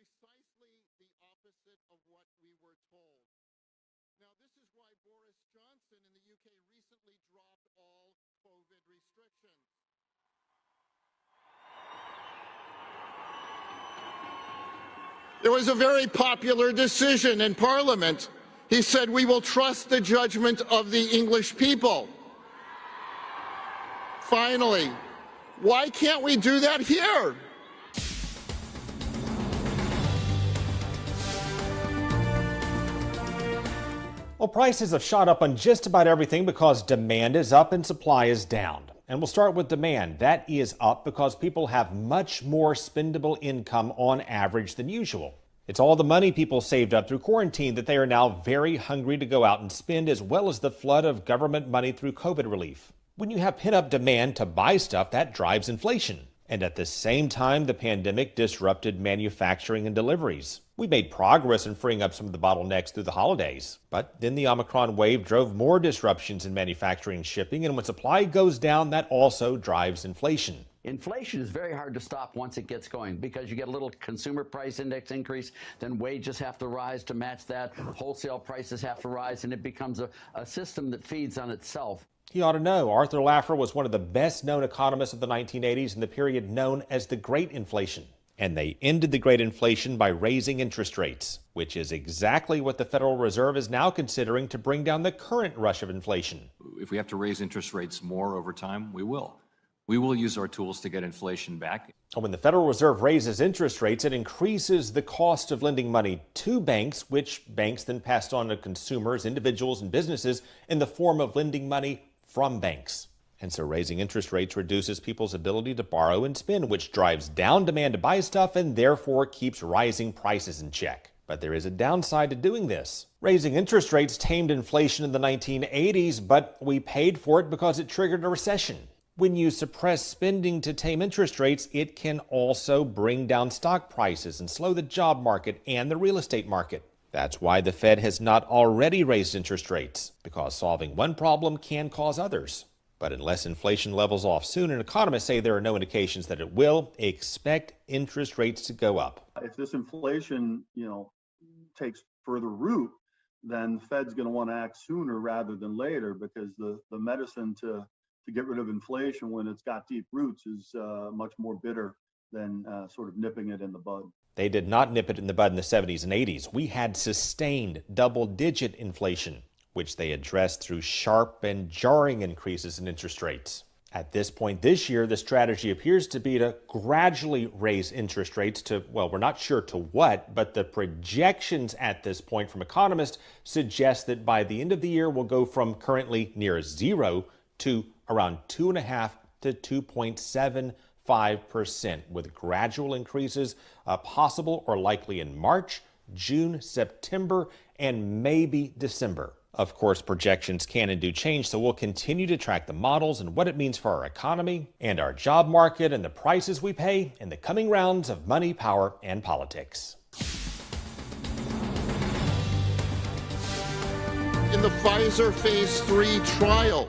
Precisely the opposite of what we were told. Now, this is why Boris Johnson in the UK recently dropped all COVID restrictions. It was a very popular decision in Parliament. He said, "We will trust the judgment of the English people." Finally, why can't we do that here? Well, prices have shot up on just about everything because demand is up and supply is down. And we'll start with demand. That is up because people have much more spendable income on average than usual. It's all the money people saved up through quarantine that they are now very hungry to go out and spend, as well as the flood of government money through COVID relief. When you have pent-up demand to buy stuff, that drives inflation. And at the same time, the pandemic disrupted manufacturing and deliveries. We made progress in freeing up some of the bottlenecks through the holidays. But then the Omicron wave drove more disruptions in manufacturing and shipping, and when supply goes down, that also drives inflation. Inflation is very hard to stop once it gets going because you get a little consumer price index increase, then wages have to rise to match that, wholesale prices have to rise, and it becomes a system that feeds on itself. You ought to know, Arthur Laffer was one of the best-known economists of the 1980s in the period known as the Great Inflation. And they ended the Great Inflation by raising interest rates, which is exactly what the Federal Reserve is now considering to bring down the current rush of inflation. If we have to raise interest rates more over time, we will. We will use our tools to get inflation back. When the Federal Reserve raises interest rates, it increases the cost of lending money to banks, which banks then pass on to consumers, individuals, and businesses in the form of lending money from banks. And so raising interest rates reduces people's ability to borrow and spend, which drives down demand to buy stuff and therefore keeps rising prices in check. But there is a downside to doing this. Raising interest rates tamed inflation in the 1980s, but we paid for it because it triggered a recession. When you suppress spending to tame interest rates, it can also bring down stock prices and slow the job market and the real estate market. That's why the Fed has not already raised interest rates, because solving one problem can cause others. But unless inflation levels off soon, and economists say there are no indications that it will, expect interest rates to go up. If this inflation, takes further root, then the Fed's going to want to act sooner rather than later, because the medicine to get rid of inflation when it's got deep roots is much more bitter than sort of nipping it in the bud. They did not nip it in the bud in the 70s and 80s. We had sustained double-digit inflation, which they addressed through sharp and jarring increases in interest rates. At this point this year, the strategy appears to be to gradually raise interest rates to, well, we're not sure to what, but the projections at this point from economists suggest that by the end of the year, we'll go from currently near zero to around 2.5 to 2.75%, with gradual increases possible or likely in March, June, September, and maybe December. Of course, projections can and do change, so we'll continue to track the models and what it means for our economy and our job market and the prices we pay in the coming rounds of money, power, and politics. In the Pfizer phase 3 trial,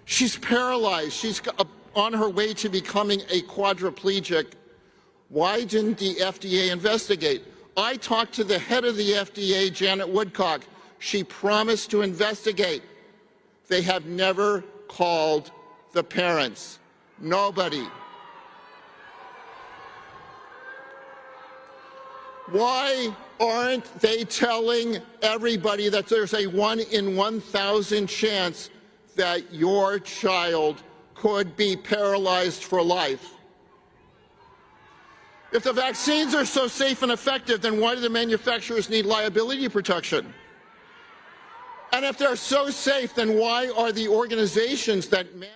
she's paralyzed. She's on her way to becoming a quadriplegic. Why didn't the FDA investigate? I talked to the head of the FDA, Janet Woodcock. She promised to investigate. They have never called the parents. Nobody. Why aren't they telling everybody that there's a 1 in 1,000 chance that your child could be paralyzed for life? If the vaccines are so safe and effective, then why do the manufacturers need liability protection? And if they're so safe, then why are the organizations that mandate?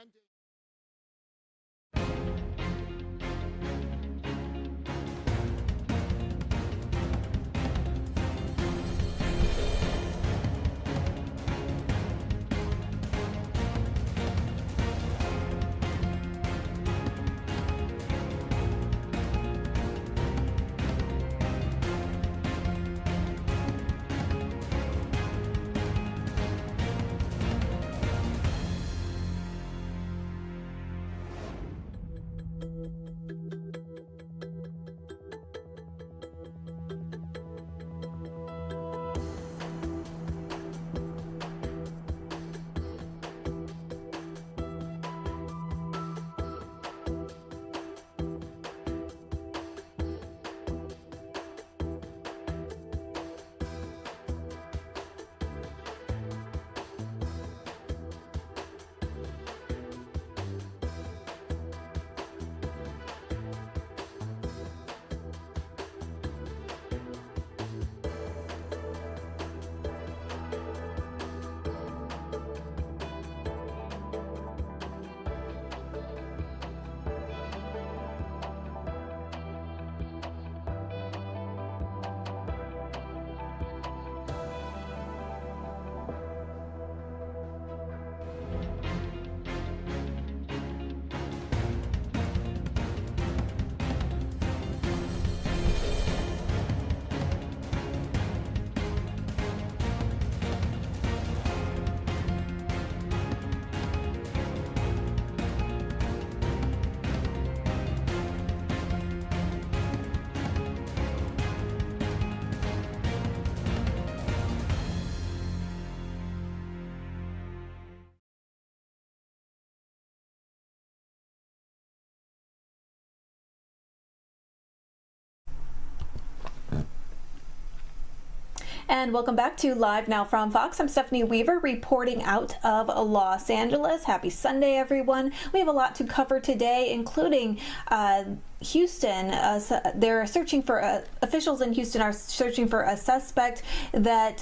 And welcome back to Live Now from Fox. I'm Stephanie Weaver reporting out of Los Angeles. Happy Sunday, everyone. We have a lot to cover today, including Houston. They're searching for officials in Houston are searching for a suspect that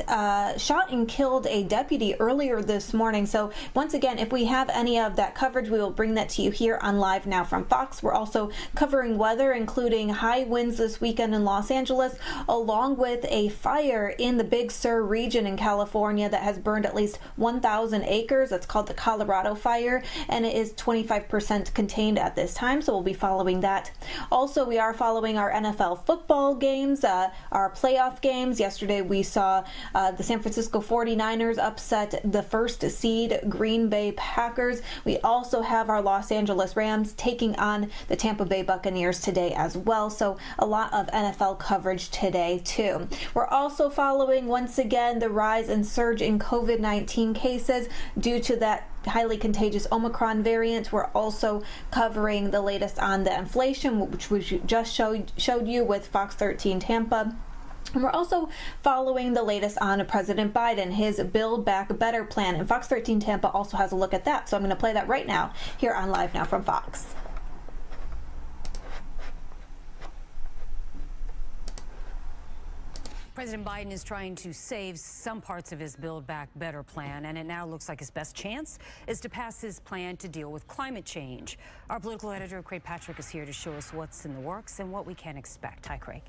shot and killed a deputy earlier this morning. So once again, if we have any of that coverage, we will bring that to you here on Live Now from Fox. We're also covering weather, including high winds this weekend in Los Angeles, along with a fire in the Big Sur region in California that has burned at least 1,000 acres. That's called the Colorado Fire, and it is 25% contained at this time, so we'll be following that. Also, we are following our NFL football games, our playoff games. Yesterday, we saw the San Francisco 49ers upset the first seed Green Bay Packers. We also have our Los Angeles Rams taking on the Tampa Bay Buccaneers today as well. So a lot of NFL coverage today, too. We're also following, once again, the rise and surge in COVID-19 cases due to that highly contagious Omicron variant. We're also covering the latest on the inflation, which we just showed you with Fox 13 Tampa. And we're also following the latest on President Biden, his Build Back Better plan. And Fox 13 Tampa also has a look at that. So I'm going to play that right now here on Live Now from Fox. President Biden is trying to save some parts of his Build Back Better plan, and it now looks like his best chance is to pass his plan to deal with climate change. Our political editor, Craig Patrick, is here to show us what's in the works and what we can expect. Hi, Craig.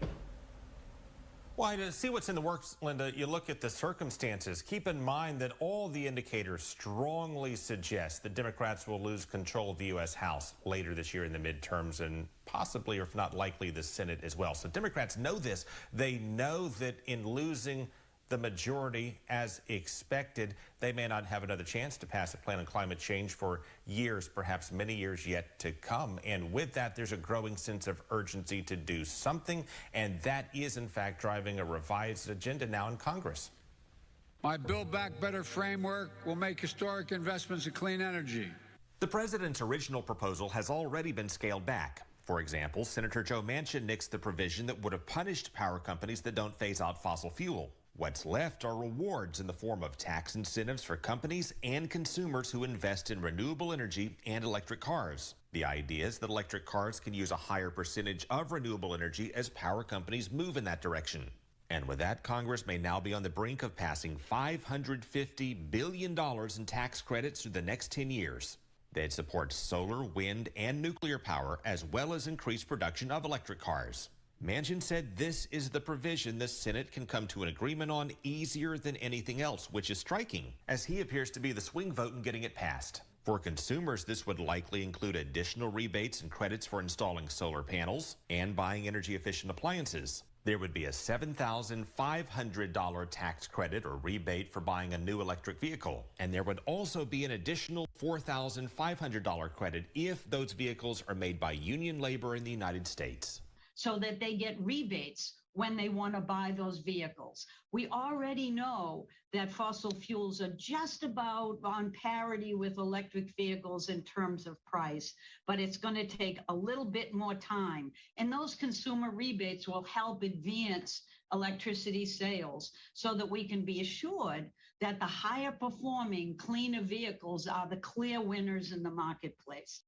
Well, to see what's in the works, Linda, you look at the circumstances. Keep in mind that all the indicators strongly suggest that Democrats will lose control of the U.S. House later this year in the midterms and possibly, or if not likely, the Senate as well. So Democrats know this. They know that in losing the majority as expected, they may not have another chance to pass a plan on climate change for years, perhaps many years yet to come. And with that, there's a growing sense of urgency to do something. And that is, in fact, driving a revised agenda now in Congress. My Build Back Better framework will make historic investments in clean energy. The president's original proposal has already been scaled back. For example, Senator Joe Manchin nixed the provision that would have punished power companies that don't phase out fossil fuel. What's left are rewards in the form of tax incentives for companies and consumers who invest in renewable energy and electric cars. The idea is that electric cars can use a higher percentage of renewable energy as power companies move in that direction. And with that, Congress may now be on the brink of passing $550 billion in tax credits through the next 10 years. They'd support solar, wind, and nuclear power, as well as increase production of electric cars. Manchin said this is the provision the Senate can come to an agreement on easier than anything else, which is striking, as he appears to be the swing vote in getting it passed. For consumers, this would likely include additional rebates and credits for installing solar panels and buying energy-efficient appliances. There would be a $7,500 tax credit or rebate for buying a new electric vehicle. And there would also be an additional $4,500 credit if those vehicles are made by union labor in the United States. So that they get rebates when they want to buy those vehicles. We already know that fossil fuels are just about on parity with electric vehicles in terms of price, but it's going to take a little bit more time. And those consumer rebates will help advance electricity sales so that we can be assured that the higher performing, cleaner vehicles are the clear winners in the marketplace.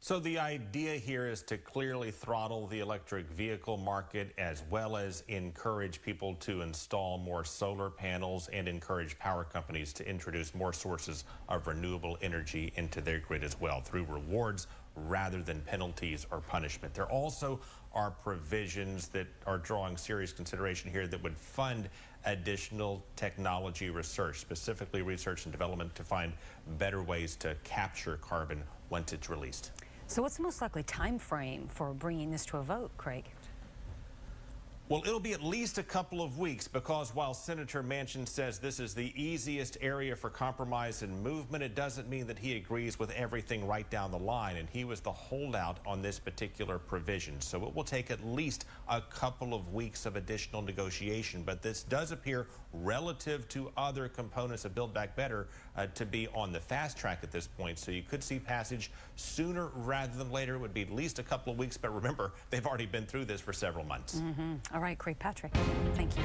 So the idea here is to clearly throttle the electric vehicle market, as well as encourage people to install more solar panels and encourage power companies to introduce more sources of renewable energy into their grid as well, through rewards rather than penalties or punishment. There also are provisions that are drawing serious consideration here that would fund additional technology research, specifically research and development to find better ways to capture carbon once it's released. So what's the most likely time frame for bringing this to a vote, Craig? Well, it'll be at least a couple of weeks, because while Senator Manchin says this is the easiest area for compromise and movement, it doesn't mean that he agrees with everything right down the line, and he was the holdout on this particular provision. So it will take at least a couple of weeks of additional negotiation, but this does appear, relative to other components of Build Back Better, to be on the fast track at this point. So you could see passage sooner rather than later. It would be at least a couple of weeks, but remember, they've already been through this for several months. All right, Craig Patrick, thank you.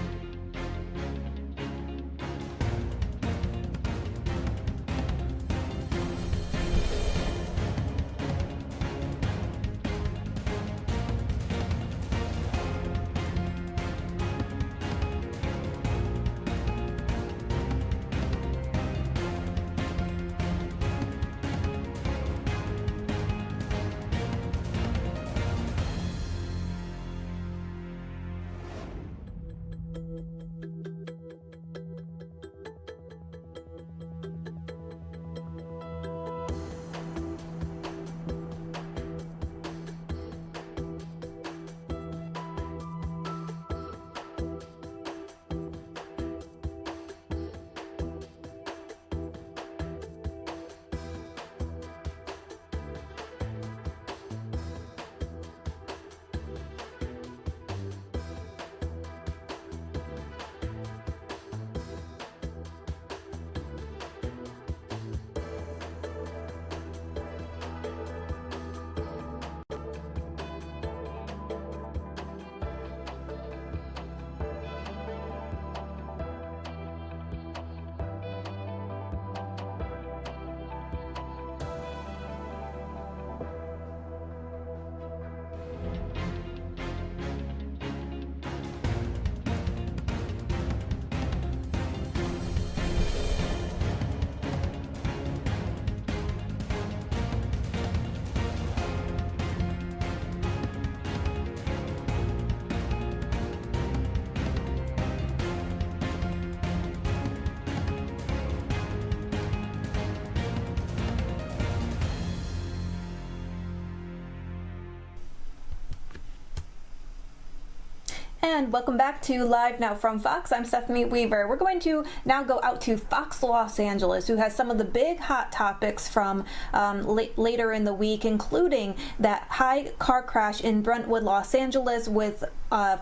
And welcome back to Live Now from Fox. I'm Stephanie Weaver. We're going to now go out to Fox Los Angeles, who has some of the big hot topics from later in the week, including that high car crash in Brentwood, Los Angeles, with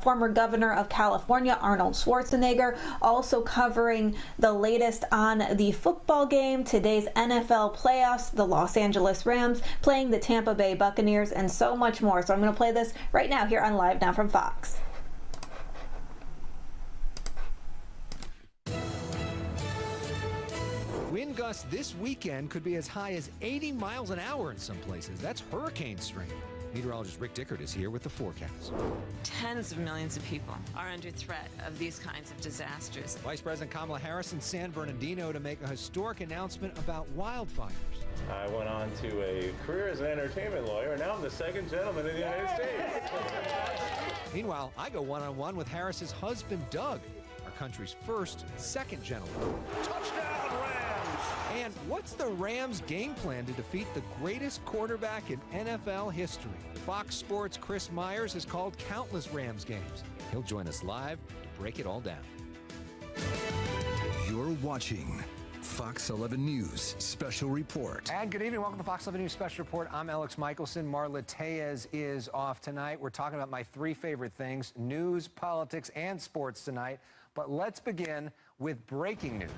former governor of California, Arnold Schwarzenegger, also covering the latest on the football game, today's NFL playoffs, the Los Angeles Rams playing the Tampa Bay Buccaneers, and so much more. So I'm going to play this right now here on Live Now from Fox. Wind gusts this weekend could be as high as 80 miles an hour in some places. That's hurricane strength. Meteorologist Rick Dickert is here with the forecast. Tens of millions of people are under threat of these kinds of disasters. Vice President Kamala Harris in San Bernardino to make a historic announcement about wildfires. I went on to a career as an entertainment lawyer, and now I'm the second gentleman in the United States. Meanwhile, I go one-on-one with Harris's husband, Doug, our country's first second gentleman. Touchdown, Rams! And what's the Rams' game plan to defeat the greatest quarterback in NFL history? Fox Sports' Chris Myers has called countless Rams games. He'll join us live to break it all down. You're watching Fox 11 News Special Report. And good evening. Welcome to Fox 11 News Special Report. I'm Alex Michelson. Marla Tellez is off tonight. We're talking about my three favorite things, news, politics, and sports tonight. But let's begin with breaking news.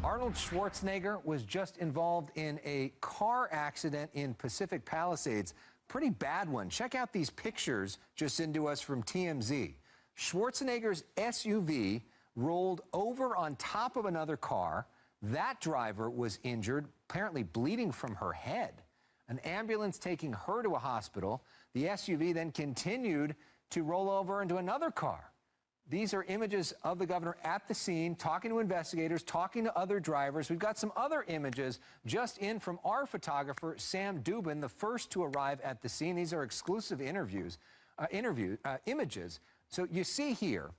Arnold Schwarzenegger was just involved in a car accident in Pacific Palisades. Pretty bad one. Check out these pictures just into us from TMZ. Schwarzenegger's SUV rolled over on top of another car. That driver was injured, apparently bleeding from her head. An ambulance taking her to a hospital. The SUV then continued to roll over into another car. These are images of the governor at the scene, talking to investigators, talking to other drivers. We've got some other images just in from our photographer, Sam Dubin, the first to arrive at the scene. These are exclusive images. So you see here,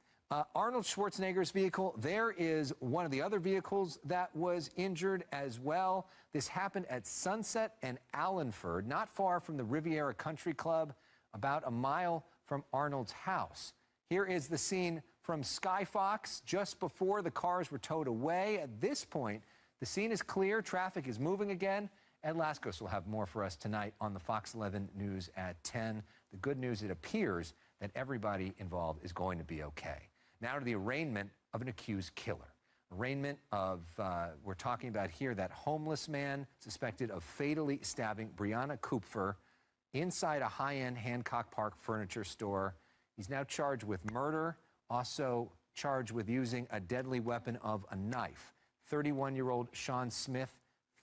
Arnold Schwarzenegger's vehicle. There is one of the other vehicles that was injured as well. This happened at Sunset and Allenford, not far from the Rivera Country Club, about a mile from Arnold's house. Here is the scene from Skyfox just before the cars were towed away. At this point, the scene is clear. Traffic is moving again. Ed Laskos will have more for us tonight on the Fox 11 News at 10. The good news, it appears that everybody involved is going to be okay. Now to the arraignment of an accused killer. Arraignment of, we're talking about here, that homeless man suspected of fatally stabbing Brianna Kupfer inside a high-end Hancock Park furniture store. He's now charged with murder, also charged with using a deadly weapon of a knife. 31-year-old Sean Smith,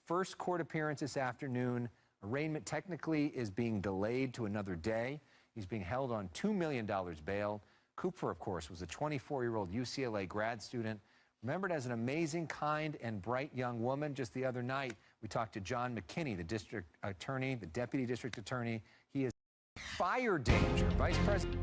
first court appearance this afternoon. Arraignment technically is being delayed to another day. He's being held on $2 million bail. Kupfer, of course, was a 24-year-old UCLA grad student, remembered as an amazing, kind, and bright young woman. Just the other night, we talked to John McKinney, the district attorney, the deputy district attorney. He is fire danger. Vice President.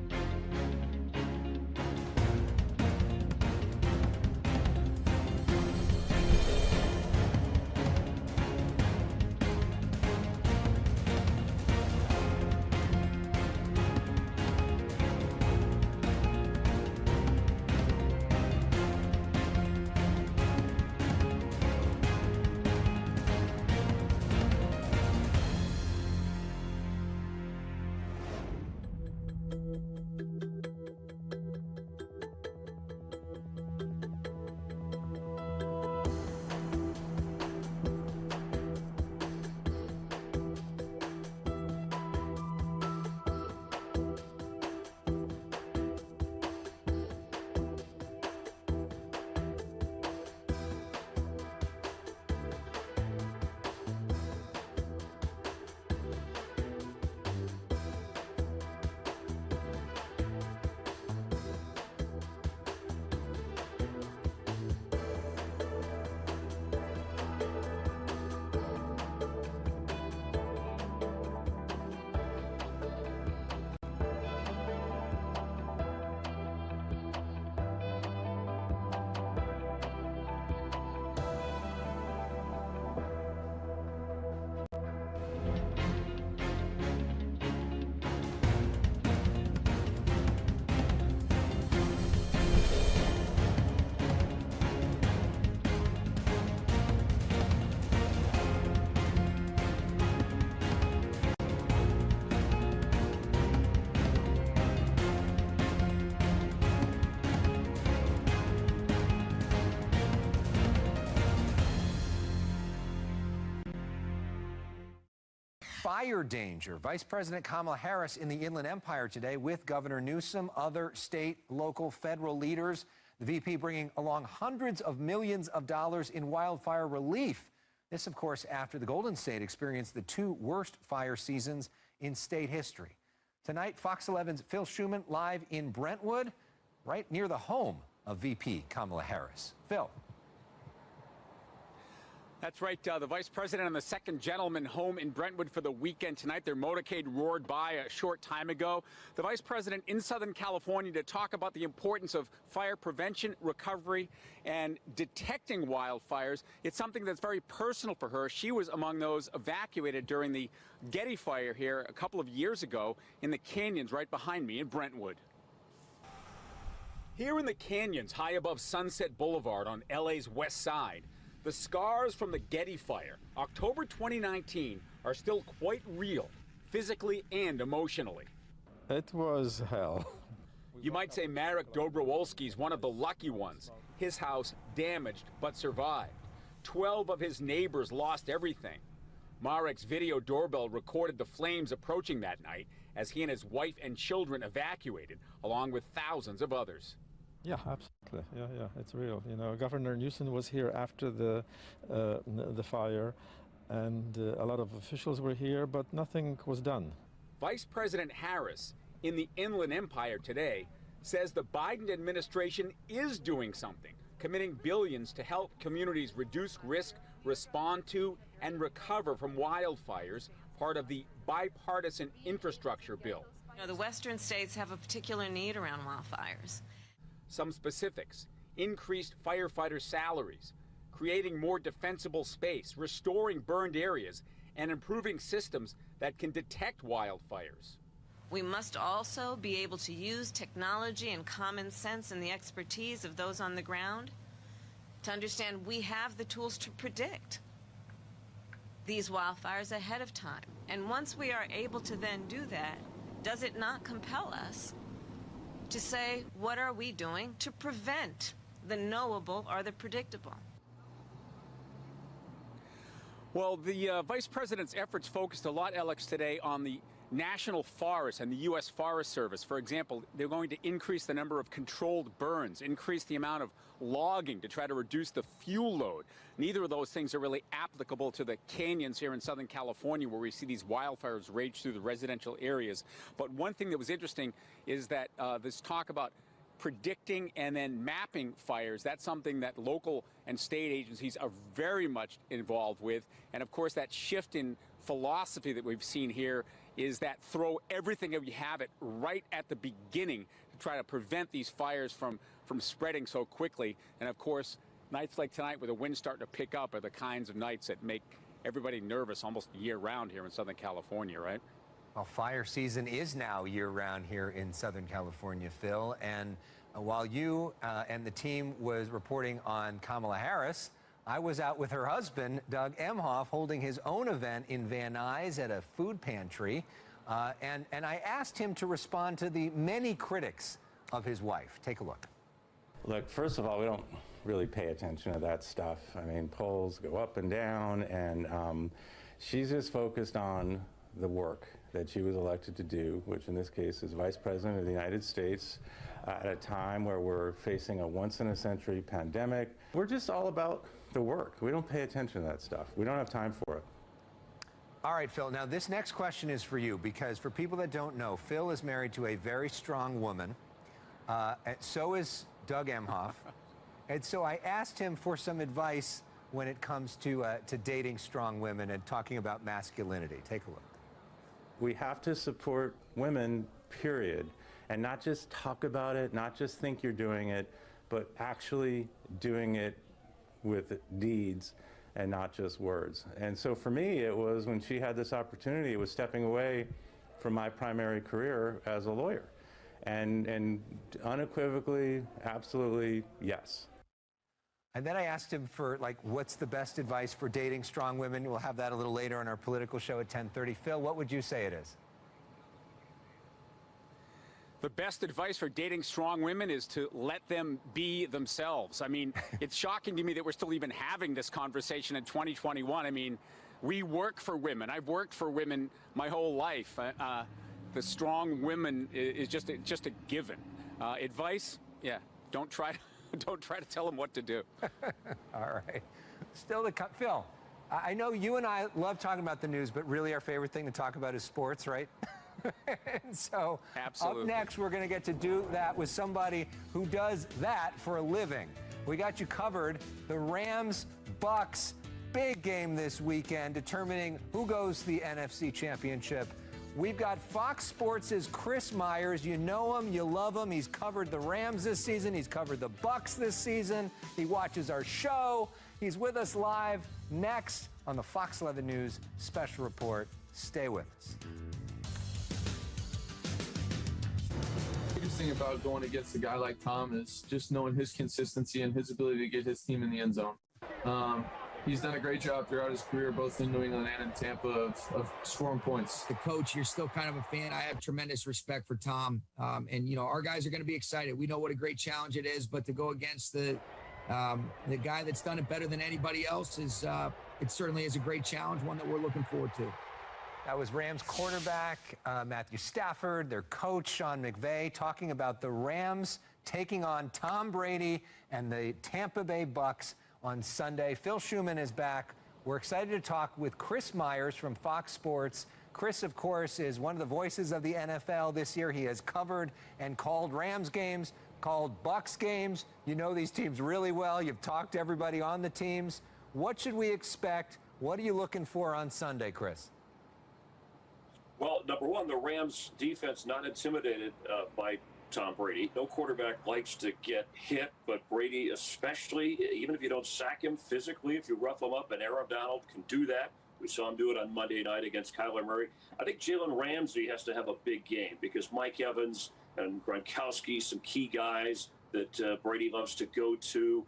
fire danger. Vice President Kamala Harris in the Inland Empire today with Governor Newsom, other state, local, federal leaders. The VP bringing along hundreds of millions of dollars in wildfire relief. This, of course, after the Golden State experienced the 2 worst fire seasons in state history. Tonight, Fox 11's Phil Schuman live in Brentwood, right near the home of VP Kamala Harris. Phil. That's right. The Vice President and the Second Gentleman home in Brentwood for the weekend tonight. Their motorcade roared by a short time ago. The Vice President in Southern California to talk about the importance of fire prevention, recovery, and detecting wildfires. It's something that's very personal for her. She was among those evacuated during the Getty fire here a couple of years ago in the canyons right behind me in Brentwood. Here in the canyons, high above Sunset Boulevard on LA's west side, the scars from the Getty fire, October 2019, are still quite real, physically and emotionally. It was hell. You might say Marek Dobrowolski's one of the lucky ones. His house damaged but survived. 12 of his neighbors lost everything. Marek's video doorbell recorded the flames approaching that night as he and his wife and children evacuated, along with thousands of others. Yeah, absolutely. Yeah, it's real. You know, Governor Newsom was here after the fire, and a lot of officials were here, but nothing was done. Vice President Harris in the Inland Empire today says the Biden administration is doing something, committing billions to help communities reduce risk, respond to, and recover from wildfires, part of the bipartisan infrastructure bill. You know, the western states have a particular need around wildfires. Some specifics: increased firefighter salaries, creating more defensible space, restoring burned areas, and improving systems that can detect wildfires. We must also be able to use technology and common sense and the expertise of those on the ground to understand we have the tools to predict these wildfires ahead of time. And once we are able to then do that, does it not compel us to say, what are we doing to prevent the knowable or the predictable? Well, the Vice President's efforts focused a lot, Alex, today on the national forests and the U.S. Forest Service. For example, they're going to increase the number of controlled burns, increase the amount of logging to try to reduce the fuel load. Neither of those things are really applicable to the canyons here in Southern California, where we see these wildfires rage through the residential areas. But one thing that was interesting is that this talk about predicting and then mapping fires, that's something that local and state agencies are very much involved with. And of course, that shift in philosophy that we've seen here is that throw everything that we have it right at the beginning to try to prevent these fires from spreading so quickly. And of course, nights like tonight where the wind's starting to pick up are the kinds of nights that make everybody nervous almost year-round here in Southern California, right? Well, fire season is now year-round here in Southern California, Phil. And while you and the team was reporting on Kamala Harris, I was out with her husband, Doug Emhoff, holding his own event in Van Nuys at a food pantry. And I asked him to respond to the many critics of his wife. Take a look. Look, first of all, we don't really pay attention to that stuff. I mean, polls go up and down, and she's just focused on the work that she was elected to do, which in this case is Vice President of the United States at a time where we're facing a once-in-a-century pandemic. We're just all about the work. We don't pay attention to that stuff. We don't have time for it. All right, Phil, now this next question is for you, because for people that don't know, Phil is married to a very strong woman, and so is Doug Emhoff. And so I asked him for some advice when it comes to dating strong women and talking about masculinity. Take a look. We have to support women, period, and not just talk about it, not just think you're doing it, but actually doing it with deeds and not just words. And so for me, it was when she had this opportunity, it was stepping away from my primary career as a lawyer. And unequivocally, absolutely, yes. And then I asked him for, like, what's the best advice for dating strong women? We'll have that a little later on our political show at 10:30. Phil, what would you say it is? The best advice for dating strong women is to let them be themselves. I mean, it's shocking to me that we're still even having this conversation in 2021. I mean, we work for women. I've worked for women my whole life. The strong women is just a given. Advice, yeah, don't try to tell them what to do. All right. Still to come. Phil, I know you and I love talking about the news, but really our favorite thing to talk about is sports, right? And so Absolutely. Up next, we're going to get to do that with somebody who does that for a living. We got you covered. The Rams-Bucks big game this weekend, determining who goes to the NFC Championship. We've got Fox Sports' Chris Myers. You know him, you love him. He's covered the Rams this season. He's covered the Bucks this season. He watches our show. He's with us live next on the Fox 11 News Special Report. Stay with us. The biggest thing about going against a guy like Tom is just knowing his consistency and his ability to get his team in the end zone. He's done a great job throughout his career, both in New England and in Tampa, of scoring points. The coach, you're still kind of a fan. I have tremendous respect for Tom. And, you know, our guys are going to be excited. We know what a great challenge it is, but to go against the guy that's done it better than anybody else is, it certainly is a great challenge, one that we're looking forward to. That was Rams quarterback Matthew Stafford, their coach Sean McVay, talking about the Rams taking on Tom Brady and the Tampa Bay Bucks on Sunday. Phil Schumann is back. We're excited to talk with Chris Myers from Fox Sports. Chris, of course, is one of the voices of the NFL this year. He has covered and called Rams games, called Bucks games. You know these teams really well. You've talked to everybody on the teams. What should we expect? What are you looking for on Sunday, Chris? Well, number one, the Rams defense not intimidated by Tom Brady. No quarterback likes to get hit, but Brady especially, even if you don't sack him physically, if you rough him up, and Aaron Donald can do that. We saw him do it on Monday night against Kyler Murray. I think Jalen Ramsey has to have a big game because Mike Evans and Gronkowski, some key guys that Brady loves to go to.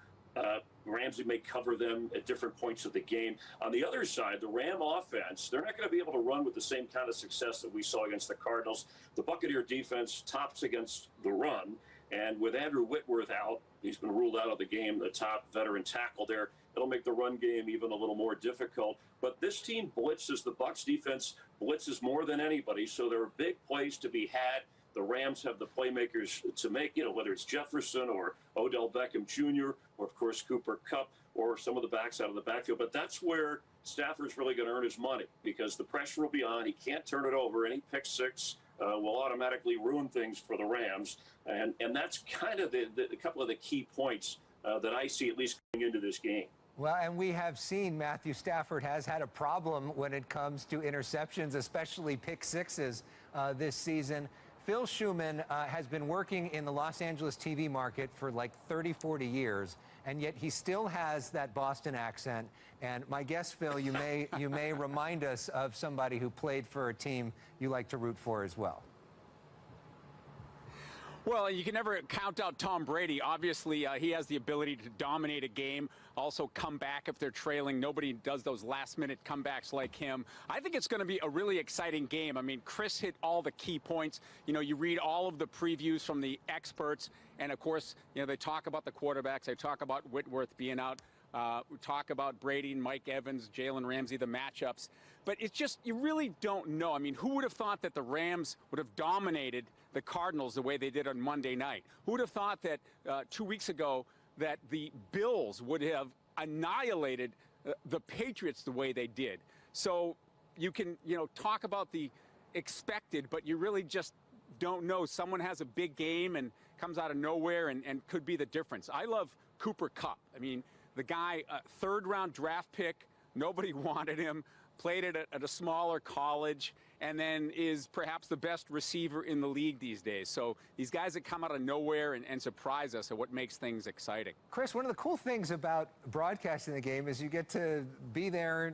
Ramsey may cover them at different points of the game. On the other side, the Ram offense, they're not going to be able to run with the same kind of success that we saw against the Cardinals. The Buccaneer defense tops against the run, and with Andrew Whitworth out, he's been ruled out of the game, the top veteran tackle there. It'll make the run game even a little more difficult. But this team blitzes, the Bucs defense blitzes more than anybody, so there are big plays to be had. The Rams have the playmakers to make, you know, whether it's Jefferson or Odell Beckham Jr. or, of course, Cooper Kupp or some of the backs out of the backfield. But that's where Stafford's really going to earn his money because the pressure will be on. He can't turn it over. Any pick six will automatically ruin things for the Rams. And that's kind of a couple of the key points that I see, at least going into this game. Well, and we have seen Matthew Stafford has had a problem when it comes to interceptions, especially pick sixes this season. Phil Schumann has been working in the Los Angeles TV market for like 30, 40 years, and yet he still has that Boston accent. And my guess, Phil, you may remind us of somebody who played for a team you like to root for as well. Well, you can never count out Tom Brady. Obviously, he has the ability to dominate a game, also come back if they're trailing. Nobody does those last-minute comebacks like him. I think it's going to be a really exciting game. I mean, Chris hit all the key points. You know, you read all of the previews from the experts, and, of course, you know, they talk about the quarterbacks. They talk about Whitworth being out. We talk about Brady and Mike Evans, Jalen Ramsey, the matchups. But it's just, you really don't know. I mean, who would have thought that the Rams would have dominated the Cardinals the way they did on Monday night? Who would have thought that 2 weeks ago that the Bills would have annihilated the Patriots the way they did? So you can, you know, talk about the expected, but you really just don't know. Someone has a big game and comes out of nowhere and could be the difference. I love Cooper Kupp. I mean, the guy, third-round draft pick, nobody wanted him, played at a smaller college, and then is perhaps the best receiver in the league these days. So these guys that come out of nowhere and surprise us are what makes things exciting. Chris, one of the cool things about broadcasting the game is you get to be there,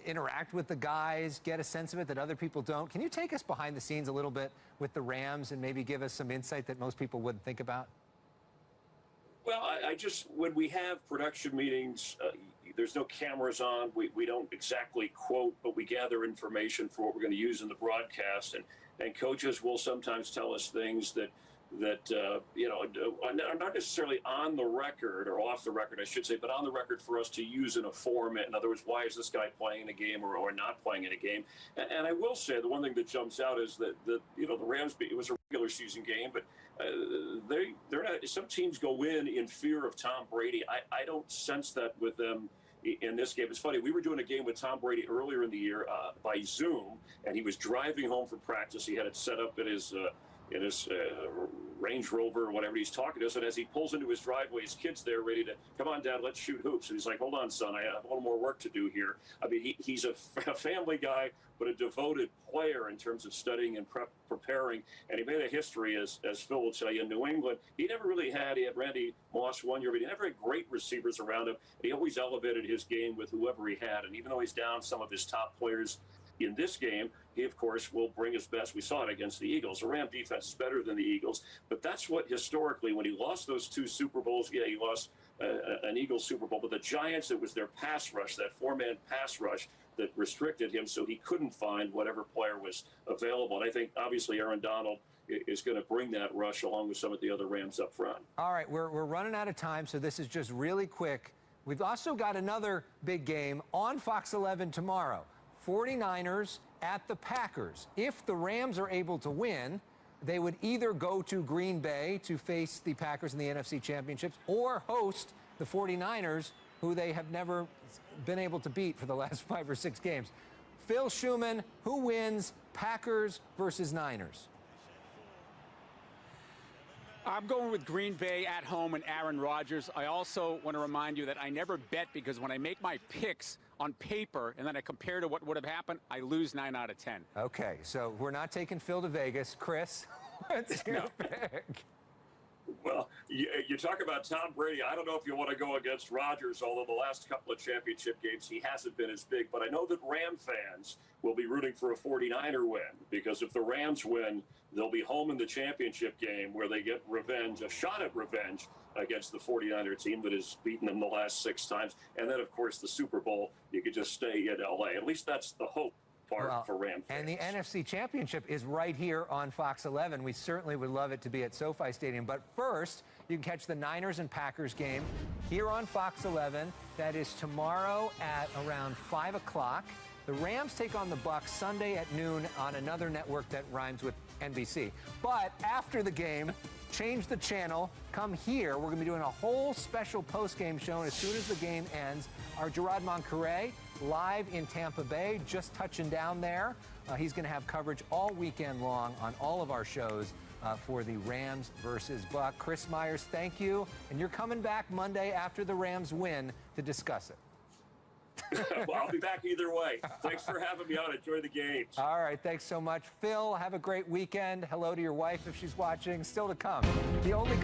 interact with the guys, get a sense of it that other people don't. Can you take us behind the scenes a little bit with the Rams and maybe give us some insight that most people wouldn't think about? Well, I just, when we have production meetings, there's no cameras on. We don't exactly quote, but we gather information for what we're going to use in the broadcast. And coaches will sometimes tell us things that that, not necessarily on the record or off the record, I should say, but on the record for us to use in a format. In other words, why is this guy playing in a game or not playing in a game? And I will say the one thing that jumps out is that the Rams, it was a regular season game, but they're not. Some teams go in fear of Tom Brady. I don't sense that with them in this game. It's funny, we were doing a game with Tom Brady earlier in the year by Zoom, and he was driving home from practice. He had it set up in his Range Rover or whatever. He's talking to us, and as he pulls into his driveway, his kid's there ready to, come on, Dad, let's shoot hoops. And he's like, hold on, son, I have a little more work to do here. I mean, he's a family guy, but a devoted player in terms of studying and preparing. And he made a history, as Phil will tell you, in New England. He had Randy Moss 1 year, but he never had great receivers around him. He always elevated his game with whoever he had. And even though he's down some of his top players in this game, he, of course, will bring his best. We saw it against the Eagles. The Ram defense is better than the Eagles, but that's what historically, when he lost those 2 Super Bowls, he lost an Eagles Super Bowl, but the Giants, it was their pass rush, that 4-man pass rush that restricted him, so he couldn't find whatever player was available. And I think, obviously, Aaron Donald is going to bring that rush along with some of the other Rams up front. All right, we're running out of time, so this is just really quick. We've also got another big game on Fox 11 tomorrow. 49ers at the Packers. If the Rams are able to win, they would either go to Green Bay to face the Packers in the NFC Championships or host the 49ers, who they have never been able to beat for the last 5 or 6 games. Phil Schumann, who wins, Packers versus Niners? I'm going with Green Bay at home and Aaron Rodgers. I also want to remind you that I never bet, because when I make my picks on paper and then I compare to what would have happened, I lose 9 out of 10. Okay, so we're not taking Phil to Vegas. Chris, what's your pick? Well, you talk about Tom Brady. I don't know if you want to go against Rodgers, although the last couple of championship games he hasn't been as big. But I know that Ram fans will be rooting for a 49er win, because if the Rams win, they'll be home in the championship game where they get revenge, a shot at revenge against the 49er team that has beaten them the last 6 times. And then, of course, the Super Bowl, you could just stay in L.A. At least that's the hope part for Ram fans. And the NFC Championship is right here on Fox 11. We certainly would love it to be at SoFi Stadium. But first, you can catch the Niners and Packers game here on Fox 11. That is tomorrow at around 5 o'clock. The Rams take on the Bucs Sunday at noon on another network that rhymes with NBC. But after the game, change the channel, come here. We're going to be doing a whole special post-game show, and as soon as the game ends, our Gerard Moncaret live in Tampa Bay, just touching down there. He's going to have coverage all weekend long on all of our shows for the Rams versus Bucs. Chris Myers, thank you. And you're coming back Monday after the Rams win to discuss it. Well, I'll be back either way. Thanks for having me on. Enjoy the games. All right, thanks so much. Phil, have a great weekend. Hello to your wife if she's watching. Still to come. The only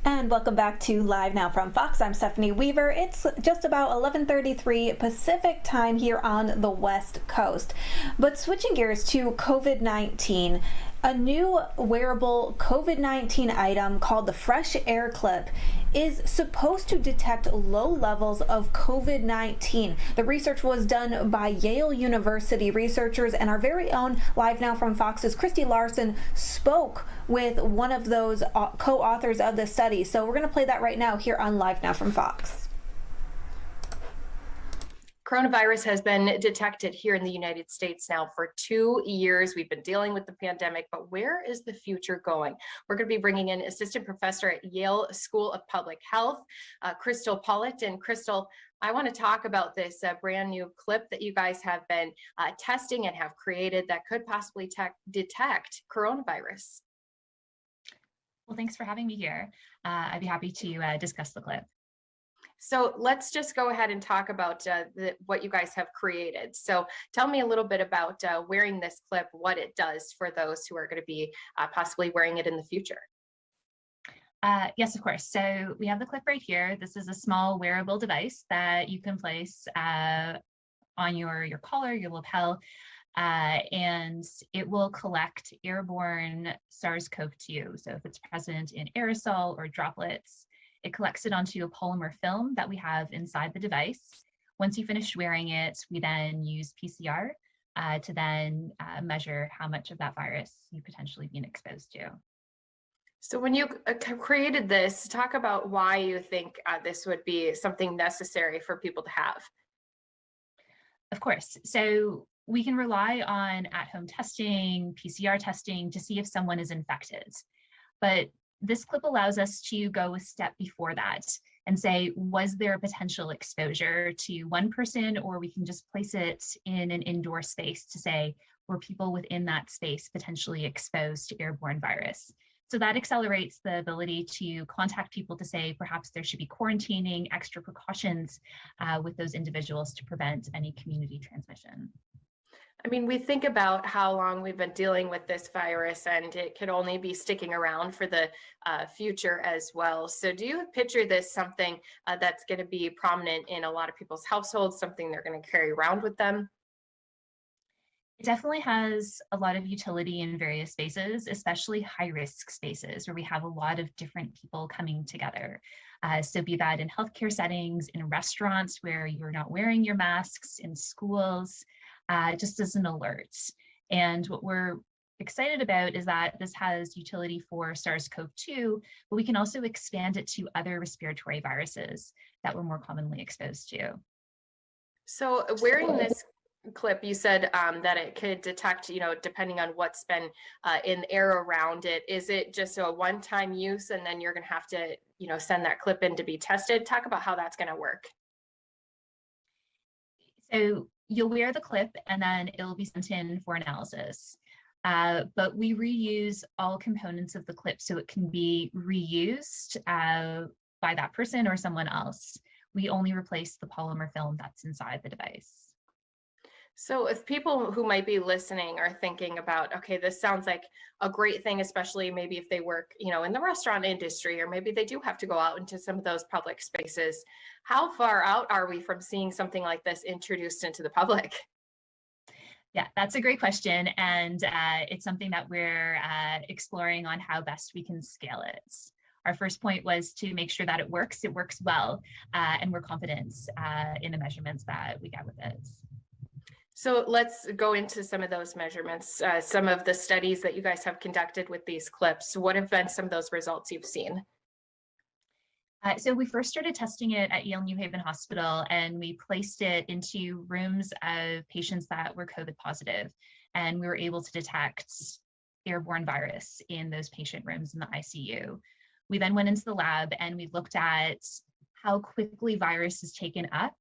And welcome back to Live Now from Fox. I'm Stephanie Weaver. It's just about 11:33 Pacific time here on the West Coast. But switching gears to COVID-19, a new wearable COVID-19 item called the Fresh Air Clip is supposed to detect low levels of COVID-19. The research was done by Yale University researchers, and our very own Live Now from Fox's Christy Larson spoke with one of those co-authors of the study. So we're going to play that right now here on Live Now from Fox. Coronavirus has been detected here in the United States now for 2 years. We've been dealing with the pandemic, but where is the future going? We're going to be bringing in assistant professor at Yale School of Public Health, Crystal Pollitt. And Crystal, I want to talk about this brand new clip that you guys have been testing and have created that could possibly detect coronavirus. Well, thanks for having me here. I'd be happy to discuss the clip. So let's just go ahead and talk about what you guys have created. So tell me a little bit about wearing this clip, what it does for those who are going to be possibly wearing it in the future. Yes, of course. So we have the clip right here. This is a small wearable device that you can place on your collar, your lapel, and it will collect airborne SARS-CoV-2. So if it's present in aerosol or droplets, it collects it onto a polymer film that we have inside the device. Once you finish wearing it, we then use PCR to then measure how much of that virus you potentially been exposed to. So when you created this, talk about why you think this would be something necessary for people to have. Of course. So we can rely on at-home testing, PCR testing to see if someone is infected. But this clip allows us to go a step before that and say, was there a potential exposure to one person, or we can just place it in an indoor space to say, were people within that space potentially exposed to airborne virus? So that accelerates the ability to contact people to say, perhaps there should be quarantining, extra precautions with those individuals to prevent any community transmission. I mean, we think about how long we've been dealing with this virus, and it could only be sticking around for the future as well. So do you picture this something that's going to be prominent in a lot of people's households, something they're going to carry around with them? It definitely has a lot of utility in various spaces, especially high-risk spaces where we have a lot of different people coming together. So be that in healthcare settings, in restaurants where you're not wearing your masks, in schools, just as an alert. And what we're excited about is that this has utility for SARS-CoV-2, but we can also expand it to other respiratory viruses that we're more commonly exposed to. So wearing this clip, you said that it could detect, depending on what's been in the air around it. Is it just a one-time use and then you're going to have to, send that clip in to be tested? Talk about how that's going to work. So you'll wear the clip and then it'll be sent in for analysis. But we reuse all components of the clip so it can be reused by that person or someone else. We only replace the polymer film that's inside the device. So if people who might be listening are thinking about, okay, this sounds like a great thing, especially maybe if they work, in the restaurant industry, or maybe they do have to go out into some of those public spaces. How far out are we from seeing something like this introduced into the public? Yeah, that's a great question. And it's something that we're exploring on how best we can scale it. Our first point was to make sure that it works well, and we're confident in the measurements that we get with it. So let's go into some of those measurements, some of the studies that you guys have conducted with these clips. What have been some of those results you've seen? So we first started testing it at Yale New Haven Hospital, and we placed it into rooms of patients that were COVID positive, and we were able to detect airborne virus in those patient rooms in the ICU. We then went into the lab and we looked at how quickly virus is taken up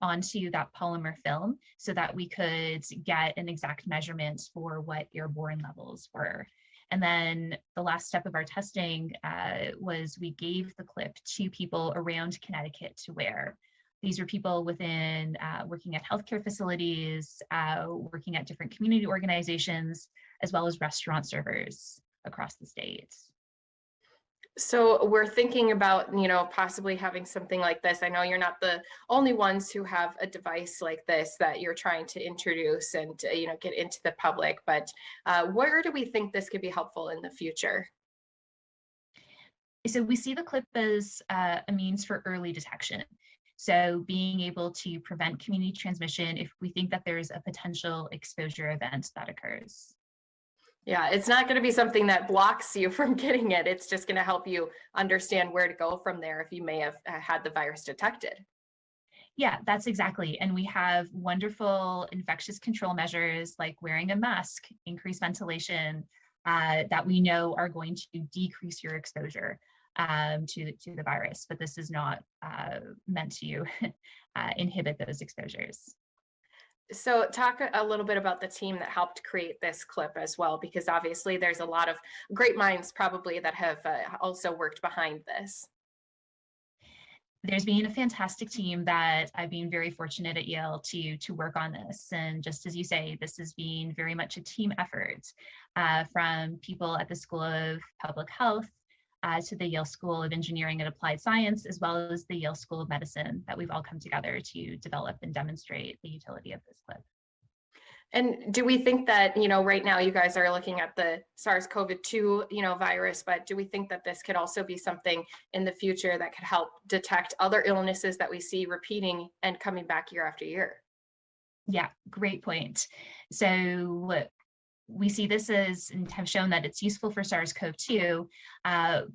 onto that polymer film so that we could get an exact measurement for what airborne levels were. And then the last step of our testing was we gave the clip to people around Connecticut to wear. These are people within working at healthcare facilities, working at different community organizations, as well as restaurant servers across the state. So we're thinking about, possibly having something like this. I know you're not the only ones who have a device like this that you're trying to introduce and, get into the public, but where do we think this could be helpful in the future? So we see the clip as a means for early detection. So being able to prevent community transmission if we think that there's a potential exposure event that occurs. Yeah, it's not going to be something that blocks you from getting it. It's just going to help you understand where to go from there if you may have had the virus detected. Yeah, that's exactly. And we have wonderful infectious control measures like wearing a mask, increased ventilation, that we know are going to decrease your exposure to the virus. But this is not meant to inhibit those exposures. So talk a little bit about the team that helped create this clip as well, because obviously there's a lot of great minds probably that have also worked behind this. There's been a fantastic team that I've been very fortunate at Yale to work on this. And just as you say, this has been very much a team effort from people at the School of Public Health to the Yale School of Engineering and Applied Science, as well as the Yale School of Medicine, that we've all come together to develop and demonstrate the utility of this clip. And do we think that, right now you guys are looking at the SARS-CoV-2, virus, but do we think that this could also be something in the future that could help detect other illnesses that we see repeating and coming back year after year? Yeah, great point. So we see this as, and have shown that it's useful for SARS-CoV-2,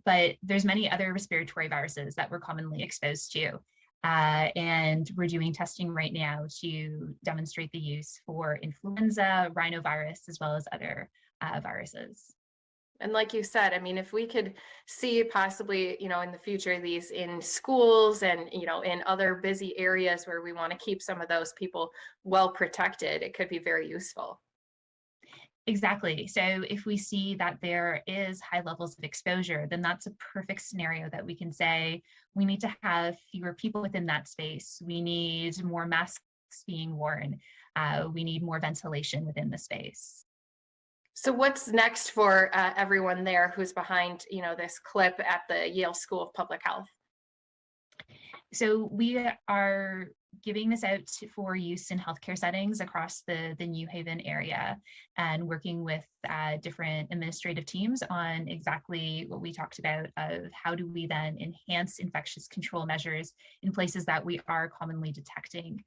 but there's many other respiratory viruses that we're commonly exposed to. And we're doing testing right now to demonstrate the use for influenza, rhinovirus, as well as other viruses. And like you said, I mean, if we could see possibly, in the future, these in schools and, in other busy areas where we want to keep some of those people well protected, it could be very useful. Exactly. So if we see that there is high levels of exposure, then that's a perfect scenario that we can say we need to have fewer people within that space. We need more masks being worn. We need more ventilation within the space. So what's next for everyone there who's behind, this clip at the Yale School of Public Health? So we are giving this out for use in healthcare settings across the New Haven area and working with different administrative teams on exactly what we talked about of how do we then enhance infectious control measures in places that we are commonly detecting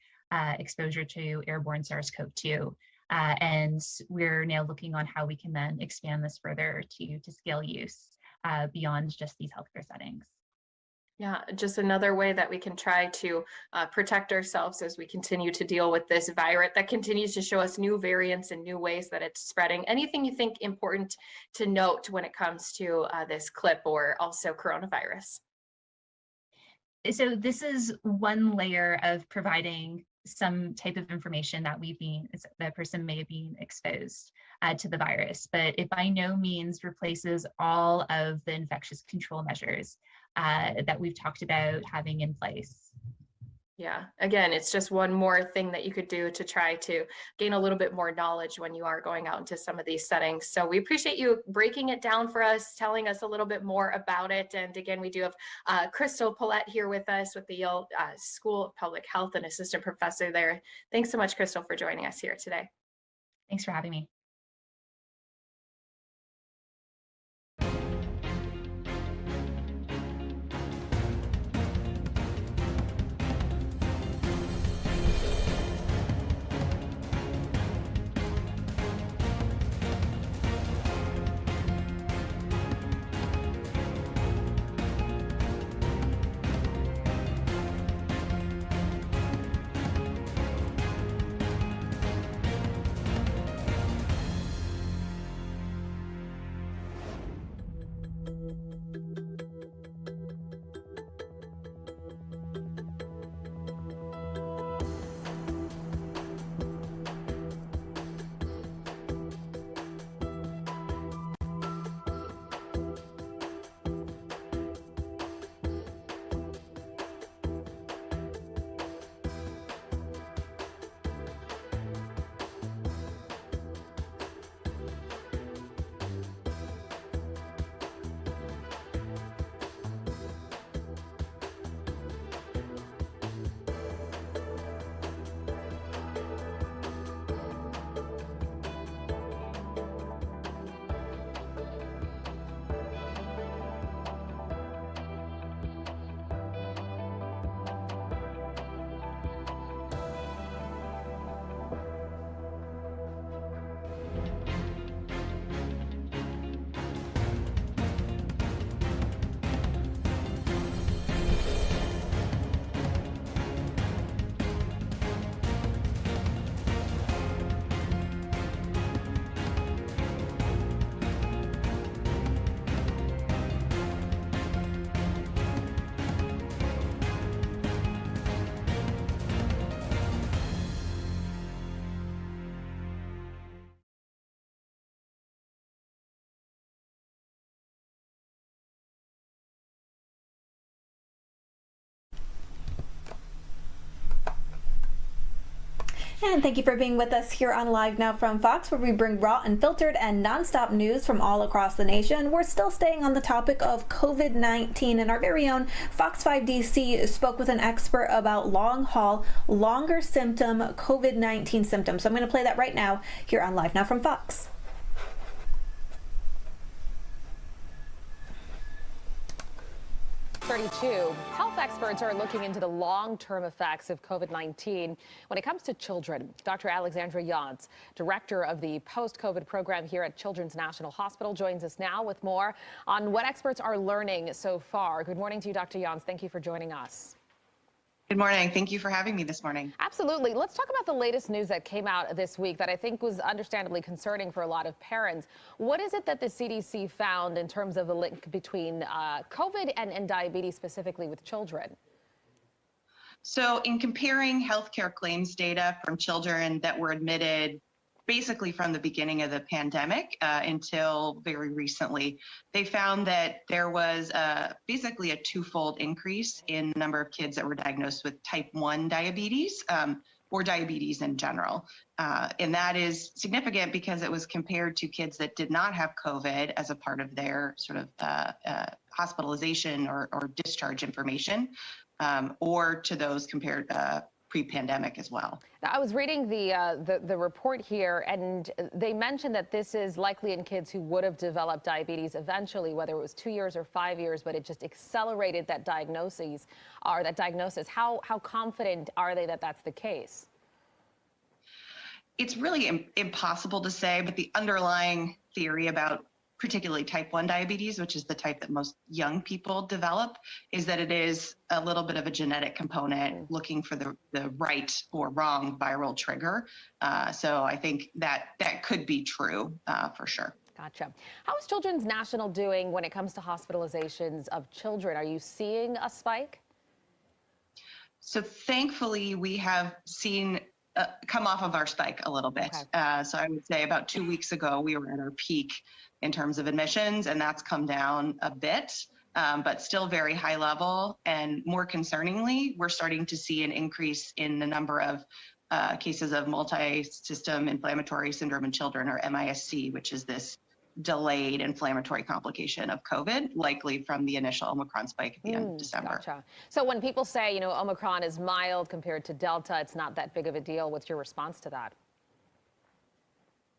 exposure to airborne SARS-CoV-2. And we're now looking on how we can then expand this further to scale use beyond just these healthcare settings. Yeah, just another way that we can try to protect ourselves as we continue to deal with this virus that continues to show us new variants and new ways that it's spreading. Anything you think important to note when it comes to this clip or also coronavirus? So this is one layer of providing some type of information that the person may have been exposed to the virus, but it by no means replaces all of the infectious control measures that we've talked about having in place. Yeah, again, it's just one more thing that you could do to try to gain a little bit more knowledge when you are going out into some of these settings. So we appreciate you breaking it down for us, telling us a little bit more about it. And again, we do have Crystal Paulette here with us with the Yale School of Public Health, and assistant professor there. Thanks so much, Crystal, for joining us here today. Thanks for having me. And thank you for being with us here on Live Now from Fox, where we bring raw, unfiltered, and nonstop news from all across the nation. We're still staying on the topic of COVID-19, and our very own Fox 5 DC spoke with an expert about long-haul, longer symptom COVID-19 symptoms. So I'm going to play that right now here on Live Now from Fox. 32. Health experts are looking into the long-term effects of COVID-19 when it comes to children. Dr. Alexandra Yantz, director of the post-COVID program here at Children's National Hospital, joins us now with more on what experts are learning so far. Good morning to you, Dr. Yantz. Thank you for joining us. Good morning. Thank you for having me this morning. Absolutely. Let's talk about the latest news that came out this week that I think was understandably concerning for a lot of parents. What is it that the CDC found in terms of the link between COVID and diabetes, specifically with children? So in comparing healthcare claims data from children that were admitted basically from the beginning of the pandemic until very recently, they found that there was basically a twofold increase in the number of kids that were diagnosed with type 1 diabetes or diabetes in general. And that is significant because it was compared to kids that did not have COVID as a part of their sort of hospitalization or discharge information, or to those compared pre-pandemic as well. Now, I was reading the report here, and they mentioned that this is likely in kids who would have developed diabetes eventually, whether it was 2 years or 5 years, but it just accelerated that diagnosis. How confident are they that that's the case? It's really impossible to say, but the underlying theory about particularly type 1 diabetes, which is the type that most young people develop, is that it is a little bit of a genetic component looking for the right or wrong viral trigger. So I think that could be true for sure. Gotcha. How is Children's National doing when it comes to hospitalizations of children? Are you seeing a spike? So thankfully, we have seen come off of our spike a little bit. Okay. So I would say about 2 weeks ago, we were at our peak in terms of admissions, and that's come down a bit, but still very high level. And more concerningly, we're starting to see an increase in the number of cases of multi-system inflammatory syndrome in children, or MISC, which is this delayed inflammatory complication of COVID, likely from the initial Omicron spike at the end of December. Gotcha. So when people say, Omicron is mild compared to Delta, it's not that big of a deal. What's your response to that?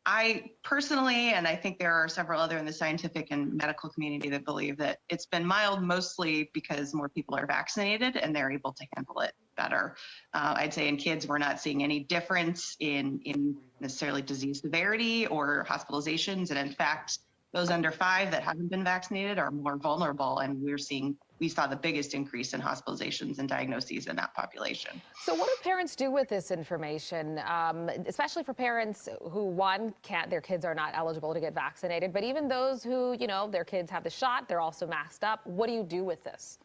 I personally, and I think there are several other in the scientific and medical community that believe that it's been mild mostly because more people are vaccinated and they're able to handle it better. I'd say in kids, we're not seeing any difference in necessarily disease severity or hospitalizations. And in fact, those under 5 that haven't been vaccinated are more vulnerable. And we saw the biggest increase in hospitalizations and diagnoses in that population. So what do parents do with this information, especially for parents who, their kids are not eligible to get vaccinated, but even those who, their kids have the shot, they're also masked up. What do you do with this?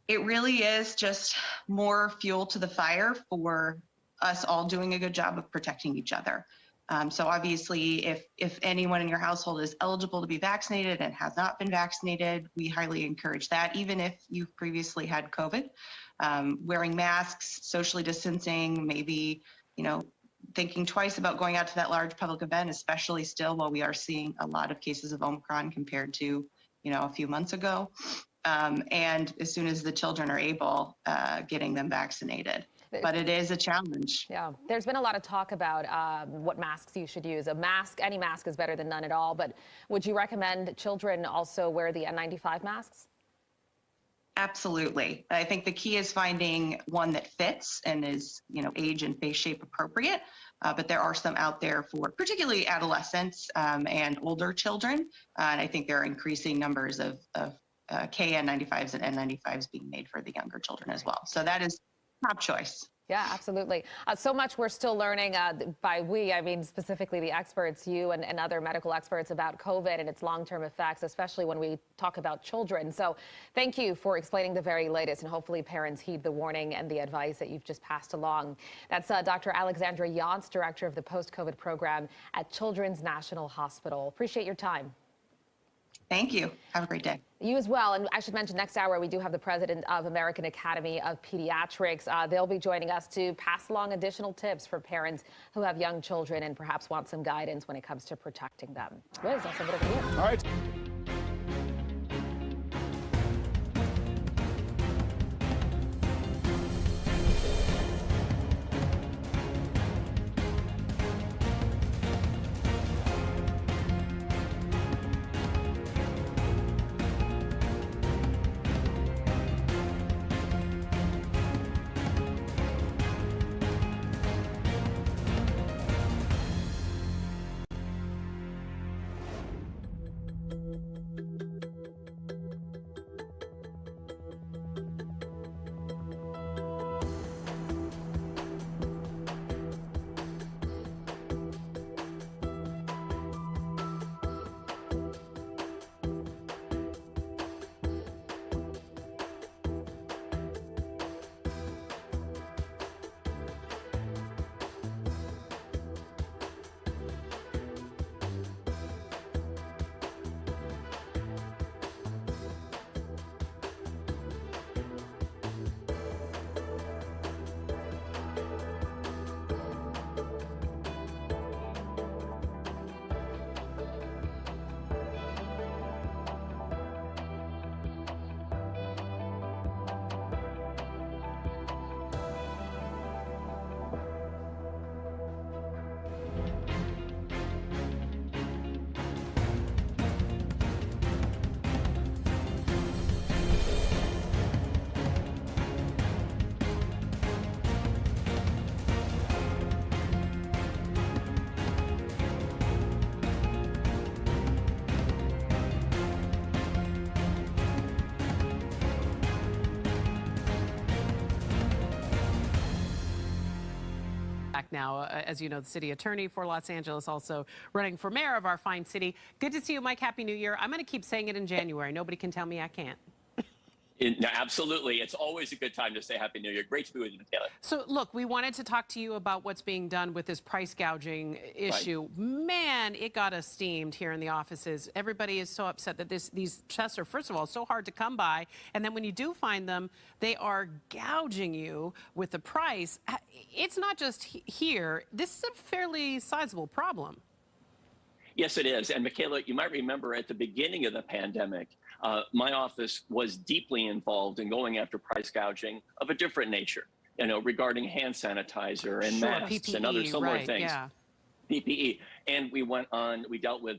It really is just more fuel to the fire for us all doing a good job of protecting each other. So obviously, if anyone in your household is eligible to be vaccinated and has not been vaccinated, we highly encourage that, even if you've previously had COVID. Wearing masks, socially distancing, maybe, thinking twice about going out to that large public event, especially still while we are seeing a lot of cases of Omicron compared to, a few months ago. And as soon as the children are able, getting them vaccinated. But it is a challenge. Yeah, there's been a lot of talk about what masks you should use. Any mask is better than none at all. But would you recommend children also wear the N95 masks? Absolutely. I think the key is finding one that fits and is, age and face shape appropriate. But there are some out there for particularly adolescents and older children. And I think there are increasing numbers of KN95s and N95s being made for the younger children as well. So that is top choice. Yeah, absolutely. So much we're still learning, by we, I mean specifically the experts, you and other medical experts, about COVID and its long-term effects, especially when we talk about children. So thank you for explaining the very latest, and hopefully parents heed the warning and the advice that you've just passed along. That's Dr. Alexandra Yantz, director of the post-COVID program at Children's National Hospital. Appreciate your time. Thank you. Have a great day. You as well. And I should mention, next hour, we do have the president of American Academy of Pediatrics. They'll be joining us to pass along additional tips for parents who have young children and perhaps want some guidance when it comes to protecting them. Liz, I'll send it over to you. All right. Now, as you know, the city attorney for Los Angeles, also running for mayor of our fine city. Good to see you, Mike. Happy New Year. I'm going to keep saying it in January. Nobody can tell me I can't. No, absolutely. It's always a good time to say Happy New Year. Great to be with you, Michaela. So, look, we wanted to talk to you about what's being done with this price gouging issue. Right. Man, it got us steamed here in the offices. Everybody is so upset that these tests are, first of all, so hard to come by. And then when you do find them, they are gouging you with the price. It's not just here. This is a fairly sizable problem. Yes, it is. And Michaela, you might remember at the beginning of the pandemic, my office was deeply involved in going after price gouging of a different nature, regarding hand sanitizer and masks PPE, and other similar things. Yeah. PPE. And we dealt with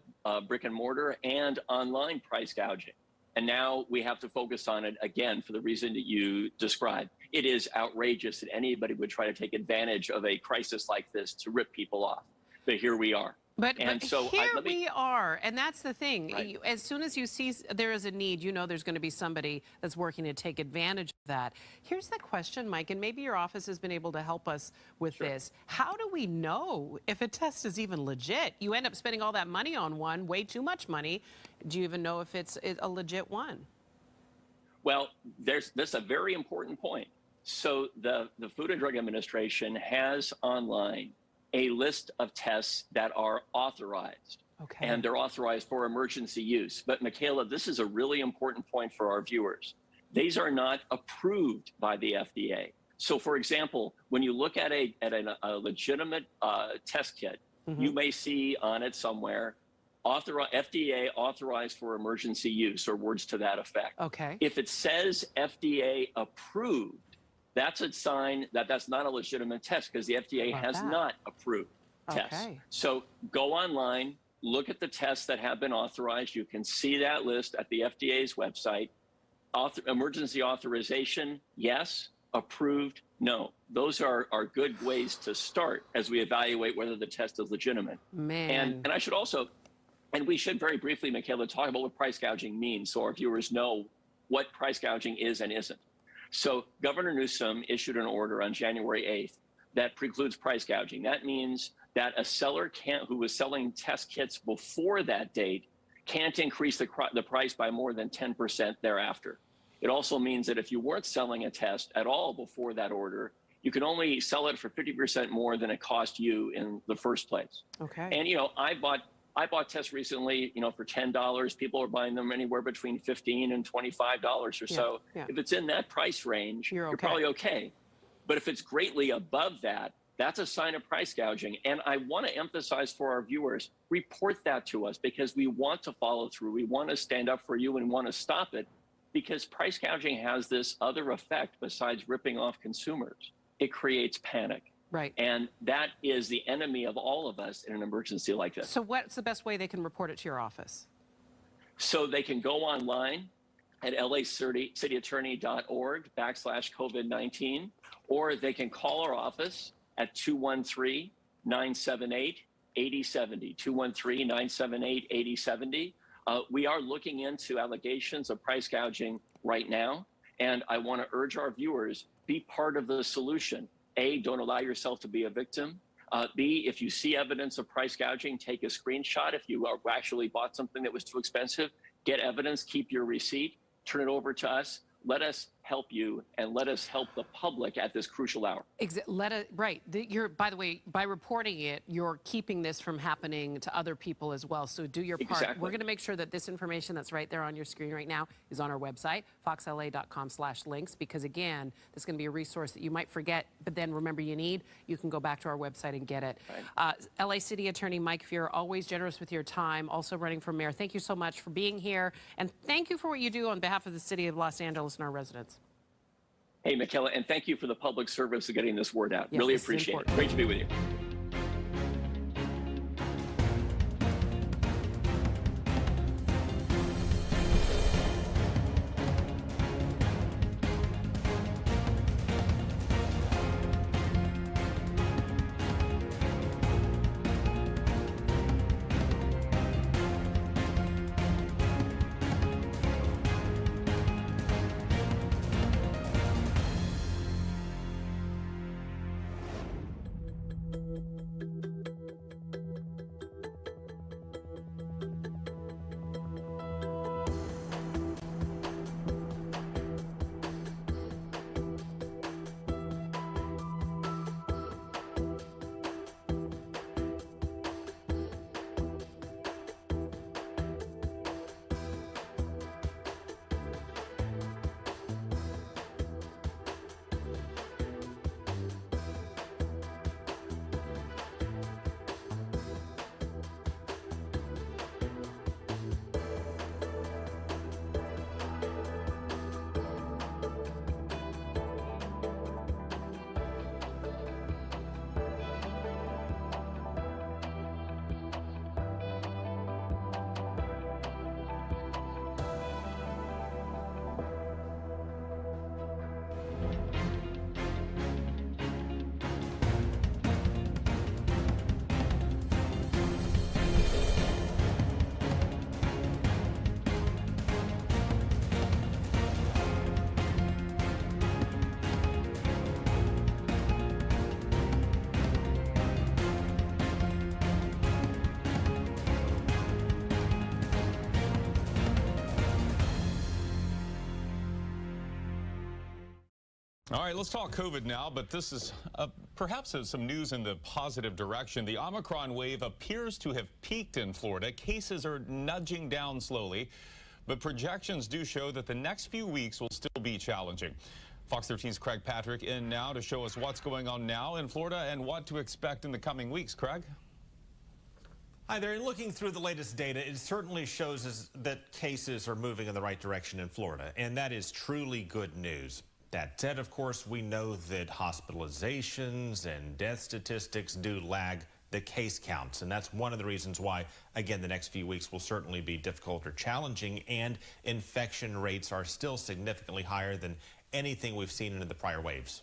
brick and mortar and online price gouging. And now we have to focus on it again for the reason that you described. It is outrageous that anybody would try to take advantage of a crisis like this to rip people off. But here we are. But here we are, and that's the thing. Right. As soon as you see there is a need, you know there's going to be somebody that's working to take advantage of that. Here's the question, Mike, and maybe your office has been able to help us with this. How do we know if a test is even legit? You end up spending all that money on one, way too much money. Do you even know if it's a legit one? Well, that's a very important point. So the Food and Drug Administration has online a list of tests that are authorized. Okay. And they're authorized for emergency use. But Michaela, this is a really important point for our viewers. These are not approved by the FDA. So for example, when you look at a legitimate test kit, you may see on it somewhere, FDA authorized for emergency use, or words to that effect. Okay. If it says FDA approved, that's a sign that that's not a legitimate test, because the FDA has not approved tests. Okay. So go online, look at the tests that have been authorized. You can see that list at the FDA's website. Emergency authorization, yes. Approved, no. Those are good ways to start as we evaluate whether the test is legitimate. Man. And I should also, and we should very briefly, Michaela, talk about what price gouging means so our viewers know what price gouging is and isn't. So Governor Newsom issued an order on January 8th that precludes price gouging. That means that a seller who was selling test kits before that date can't increase the price by more than 10% thereafter. It also means that if you weren't selling a test at all before that order, you can only sell it for 50% more than it cost you in the first place. Okay. And I I bought tests recently, for $10. People are buying them anywhere between $15 and $25 or so. If it's in that price range, you're probably okay. But if it's greatly above that, that's a sign of price gouging. And I want to emphasize for our viewers, report that to us because we want to follow through. We want to stand up for you and want to stop it because price gouging has this other effect besides ripping off consumers. It creates panic. Right. And that is the enemy of all of us in an emergency like this. So what's the best way they can report it to your office? So they can go online at lacityattorney.org/COVID-19, or they can call our office at 213-978-8070, 213-978-8070. We are looking into allegations of price gouging right now, and I want to urge our viewers, be part of the solution. A, don't allow yourself to be a victim. B, if you see evidence of price gouging, take a screenshot. If you actually bought something that was too expensive, get evidence, keep your receipt, turn it over to us. Let us help you and let us help the public at this crucial hour. Right. By the way, by reporting it, you're keeping this from happening to other people as well. So do your part. Exactly. We're going to make sure that this information that's right there on your screen right now is on our website, foxla.com/links, because again, this is going to be a resource that you might forget, but then remember you can go back to our website and get it. Right. LA City Attorney Mike Fear, always generous with your time, also running for mayor. Thank you so much for being here. And thank you for what you do on behalf of the city of Los Angeles and our residents. Hey, Michaela, and thank you for the public service of getting this word out. Really appreciate it. Great to be with you. All right, let's talk COVID now, but this is perhaps some news in the positive direction. The Omicron wave appears to have peaked in Florida. Cases are nudging down slowly, but projections do show that the next few weeks will still be challenging. Fox 13's Craig Patrick in now to show us what's going on now in Florida and what to expect in the coming weeks. Craig? Hi there. Looking through the latest data, it certainly shows us that cases are moving in the right direction in Florida, and that is truly good news. That said, of course, we know that hospitalizations and death statistics do lag the case counts, and that's one of the reasons why, again, the next few weeks will certainly be difficult or challenging, and infection rates are still significantly higher than anything we've seen in the prior waves.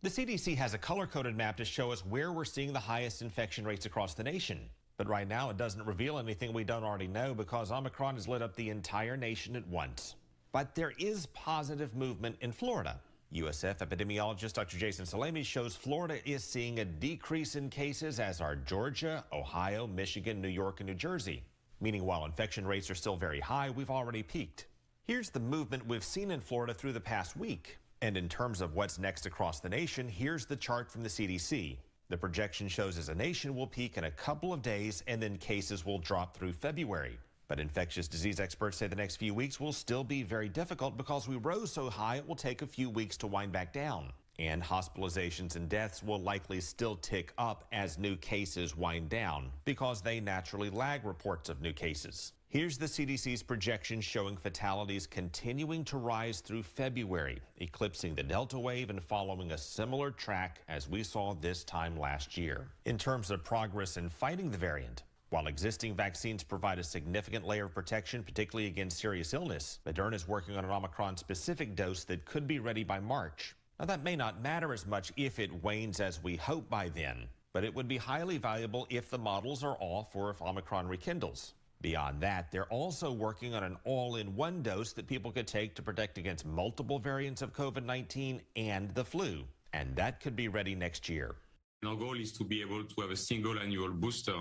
The CDC has a color-coded map to show us where we're seeing the highest infection rates across the nation. But right now, it doesn't reveal anything we don't already know because Omicron has lit up the entire nation at once. But there is positive movement in Florida. USF epidemiologist Dr. Jason Salemi shows Florida is seeing a decrease in cases, as are Georgia, Ohio, Michigan, New York, and New Jersey. Meaning while infection rates are still very high, we've already peaked. Here's the movement we've seen in Florida through the past week. And in terms of what's next across the nation, here's the chart from the CDC. The projection shows as a nation we'll peak in a couple of days and then cases will drop through February. But infectious disease experts say the next few weeks will still be very difficult because we rose so high it will take a few weeks to wind back down. And hospitalizations and deaths will likely still tick up as new cases wind down because they naturally lag reports of new cases. Here's the CDC's projection showing fatalities continuing to rise through February, eclipsing the Delta wave and following a similar track as we saw this time last year. In terms of progress in fighting the variant, while existing vaccines provide a significant layer of protection, particularly against serious illness, Moderna is working on an Omicron-specific dose that could be ready by March. Now, that may not matter as much if it wanes as we hope by then, but it would be highly valuable if the models are off or if Omicron rekindles. Beyond that, they're also working on an all-in-one dose that people could take to protect against multiple variants of COVID-19 and the flu, and that could be ready next year. Our goal is to be able to have a single annual booster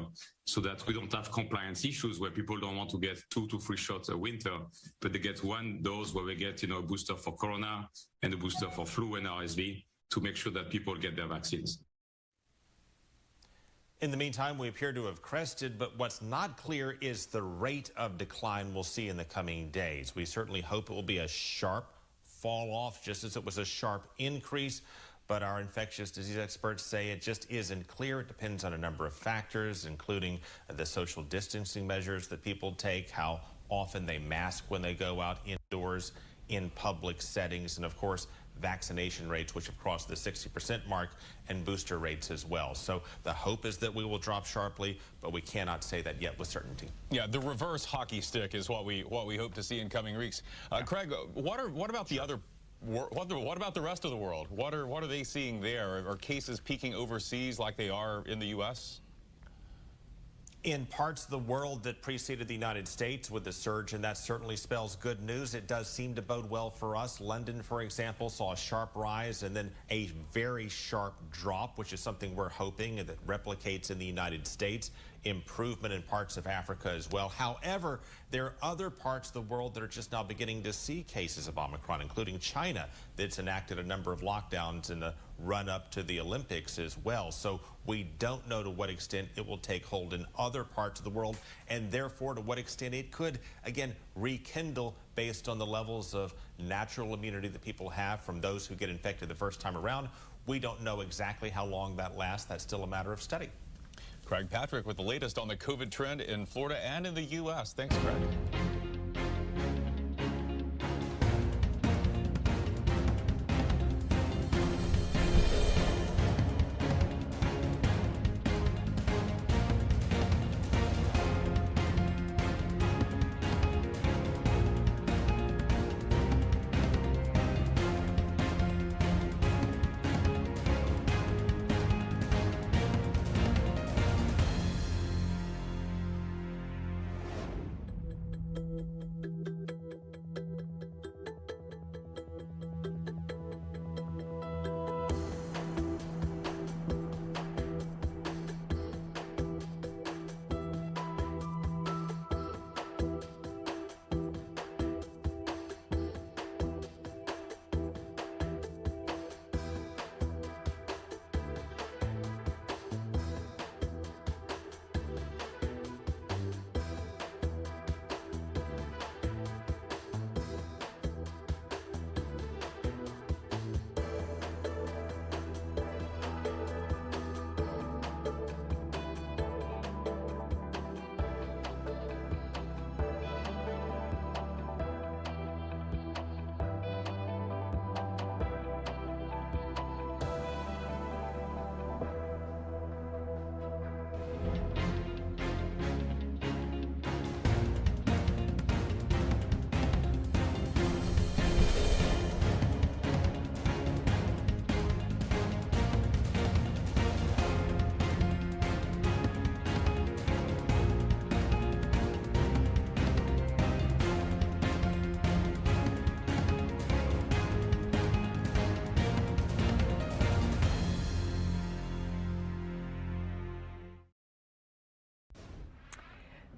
so that we don't have compliance issues where people don't want to get 2 to 3 shots a winter, but they get one dose where they get, a booster for corona and a booster for flu and RSV to make sure that people get their vaccines. In the meantime, we appear to have crested, but what's not clear is the rate of decline we'll see in the coming days. We certainly hope it will be a sharp fall off, just as it was a sharp increase. But our infectious disease experts say it just isn't clear. It depends on a number of factors, including the social distancing measures that people take, how often they mask when they go out indoors in public settings, and of course, vaccination rates, which have crossed the 60% mark, and booster rates as well. So the hope is that we will drop sharply, but we cannot say that yet with certainty. Yeah, the reverse hockey stick is what we hope to see in coming weeks. Craig, what about the other? What about the rest of the world? What are they seeing there? Are cases peaking overseas like they are in the U.S.? In parts of the world that preceded the United States with the surge, and that certainly spells good news. It does seem to bode well for us. London, for example, saw a sharp rise and then a very sharp drop, which is something we're hoping that replicates in the United States. Improvement in parts of Africa as well. However, there are other parts of the world that are just now beginning to see cases of Omicron, including China, that's enacted a number of lockdowns in the run-up to the Olympics as well. So we don't know to what extent it will take hold in other parts of the world, and therefore to what extent it could, again, rekindle based on the levels of natural immunity that people have from those who get infected the first time around. We don't know exactly how long that lasts. That's still a matter of study. Craig Patrick with the latest on the COVID trend in Florida and in the U.S. Thanks, Craig.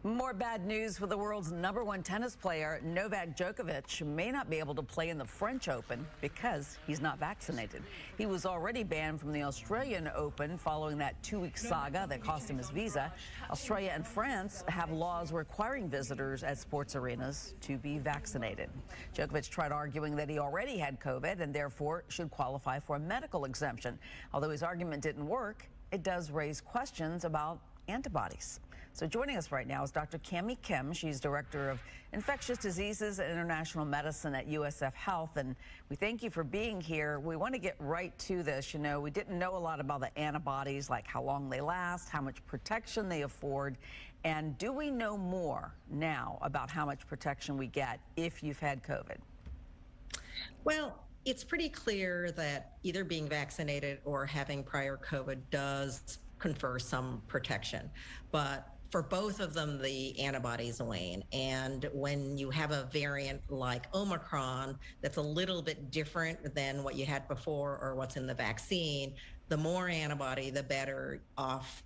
More bad news for the world's #1 tennis player. Novak Djokovic may not be able to play in the French Open because he's not vaccinated. He was already banned from the Australian Open following that 2-week saga that cost him his visa. Australia and France have laws requiring visitors at sports arenas to be vaccinated. Djokovic tried arguing that he already had COVID and therefore should qualify for a medical exemption. Although his argument didn't work, it does raise questions about antibodies. So joining us right now is Dr. Cami Kim. She's Director of Infectious Diseases and International Medicine at USF Health. And we thank you for being here. We want to get right to this. You know, we didn't know a lot about the antibodies, like how long they last, how much protection they afford. And do we know more now about how much protection we get if you've had COVID? Well, it's pretty clear that either being vaccinated or having prior COVID does confer some protection. But for both of them, the antibodies wane. And when you have a variant like Omicron that's a little bit different than what you had before or what's in the vaccine, the more antibody, the better off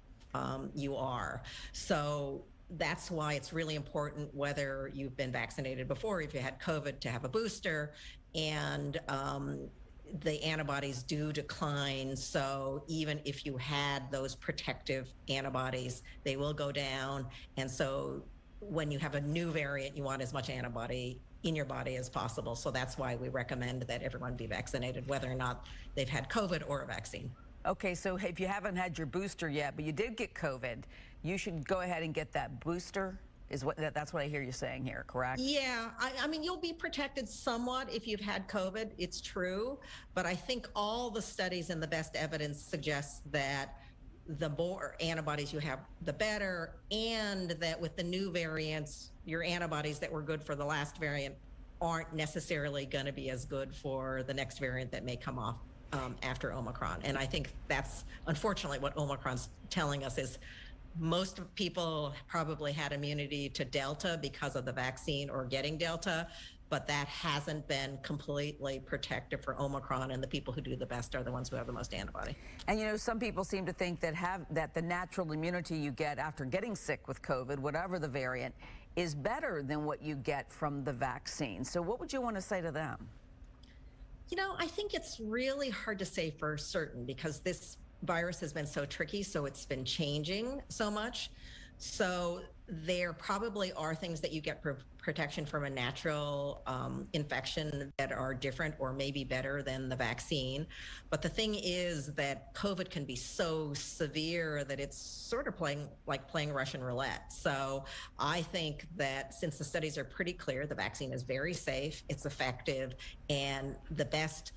you are. So that's why it's really important, whether you've been vaccinated before, if you had COVID, to have a booster. And the antibodies do decline. So even if you had those protective antibodies, they will go down. And so when you have a new variant, you want as much antibody in your body as possible. So that's why we recommend that everyone be vaccinated, whether or not they've had COVID or a vaccine. Okay, so if you haven't had your booster yet, but you did get COVID, you should go ahead and get that booster. That's what I hear you saying here, correct? Yeah, I mean, you'll be protected somewhat if you've had COVID, it's true. But I think all the studies and the best evidence suggests that the more antibodies you have, the better. And that with the new variants, your antibodies that were good for the last variant aren't necessarily going to be as good for the next variant that may come off after Omicron. And I think that's unfortunately what Omicron's telling us is most people probably had immunity to Delta because of the vaccine or getting Delta, but that hasn't been completely protective for Omicron, and the people who do the best are the ones who have the most antibody. And you know, some people seem to think that the natural immunity you get after getting sick with COVID, whatever the variant, is better than what you get from the vaccine. So what would you want to say to them? You know, I think it's really hard to say for certain because this virus has been so tricky, so it's been changing so much. So there probably are things that you get protection from a natural infection that are different or maybe better than the vaccine. But the thing is that COVID can be so severe that it's sort of playing Russian roulette. So I think that since the studies are pretty clear, the vaccine is very safe, it's effective, and the best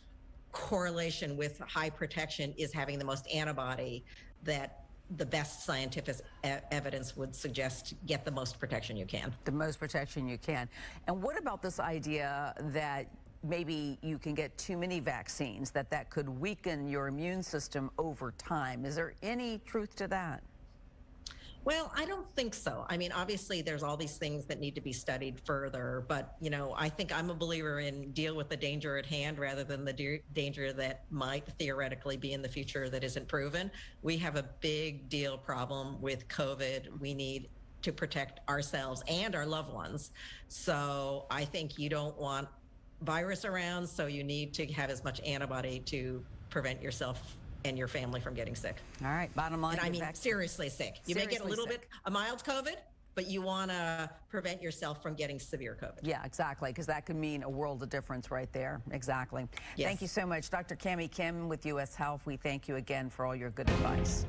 correlation with high protection is having the most antibody, that the best scientific evidence would suggest get the most protection you can. The most protection you can. And what about this idea that maybe you can get too many vaccines, that could weaken your immune system over time? Is there any truth to that? Well, I don't think so. I mean, obviously, there's all these things that need to be studied further. But, you know, I think I'm a believer in deal with the danger at hand rather than the danger that might theoretically be in the future that isn't proven. We have a big deal problem with COVID. We need to protect ourselves and our loved ones. So I think you don't want virus around, so you need to have as much antibody to prevent yourself and your family from getting sick. All right, bottom line. And I mean, seriously sick. You may get a mild COVID, but you want to prevent yourself from getting severe COVID. Yeah, exactly, because that could mean a world of difference right there. Exactly. Yes. Thank you so much. Dr. Cami Kim with U.S. Health, we thank you again for all your good advice.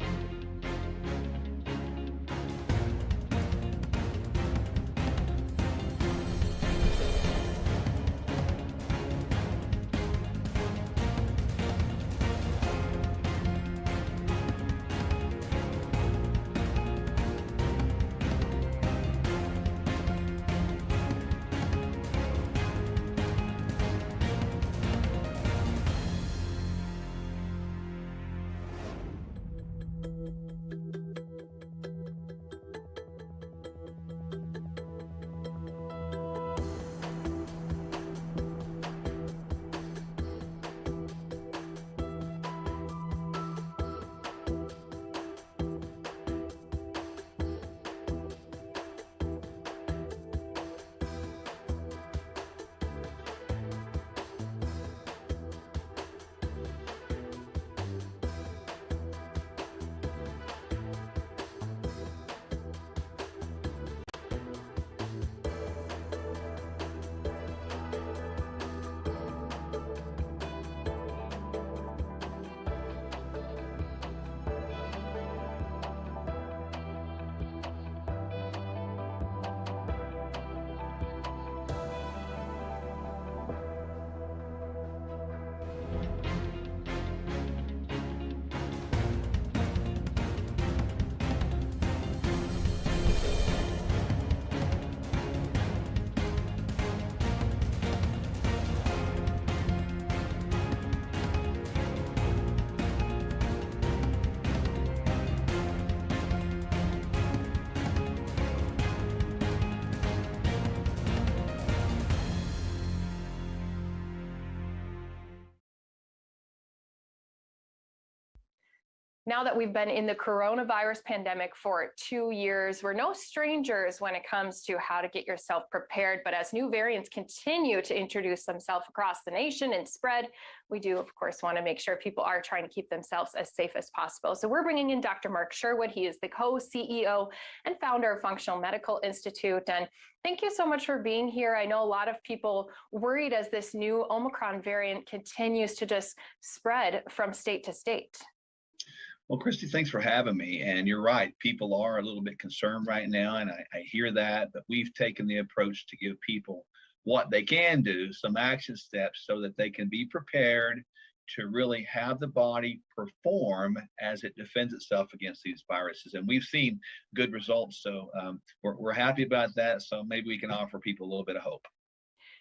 Now that we've been in the coronavirus pandemic for 2 years, we're no strangers when it comes to how to get yourself prepared. But as new variants continue to introduce themselves across the nation and spread, we do, of course, want to make sure people are trying to keep themselves as safe as possible. So we're bringing in Dr. Mark Sherwood. He is the co-CEO and founder of Functional Medical Institute. And thank you so much for being here. I know a lot of people worried as this new Omicron variant continues to just spread from state to state. Well, Christy, thanks for having me. And you're right, people are a little bit concerned right now, and I hear that, but we've taken the approach to give people what they can do, some action steps so that they can be prepared to really have the body perform as it defends itself against these viruses. And we've seen good results, so we're happy about that. So maybe we can offer people a little bit of hope.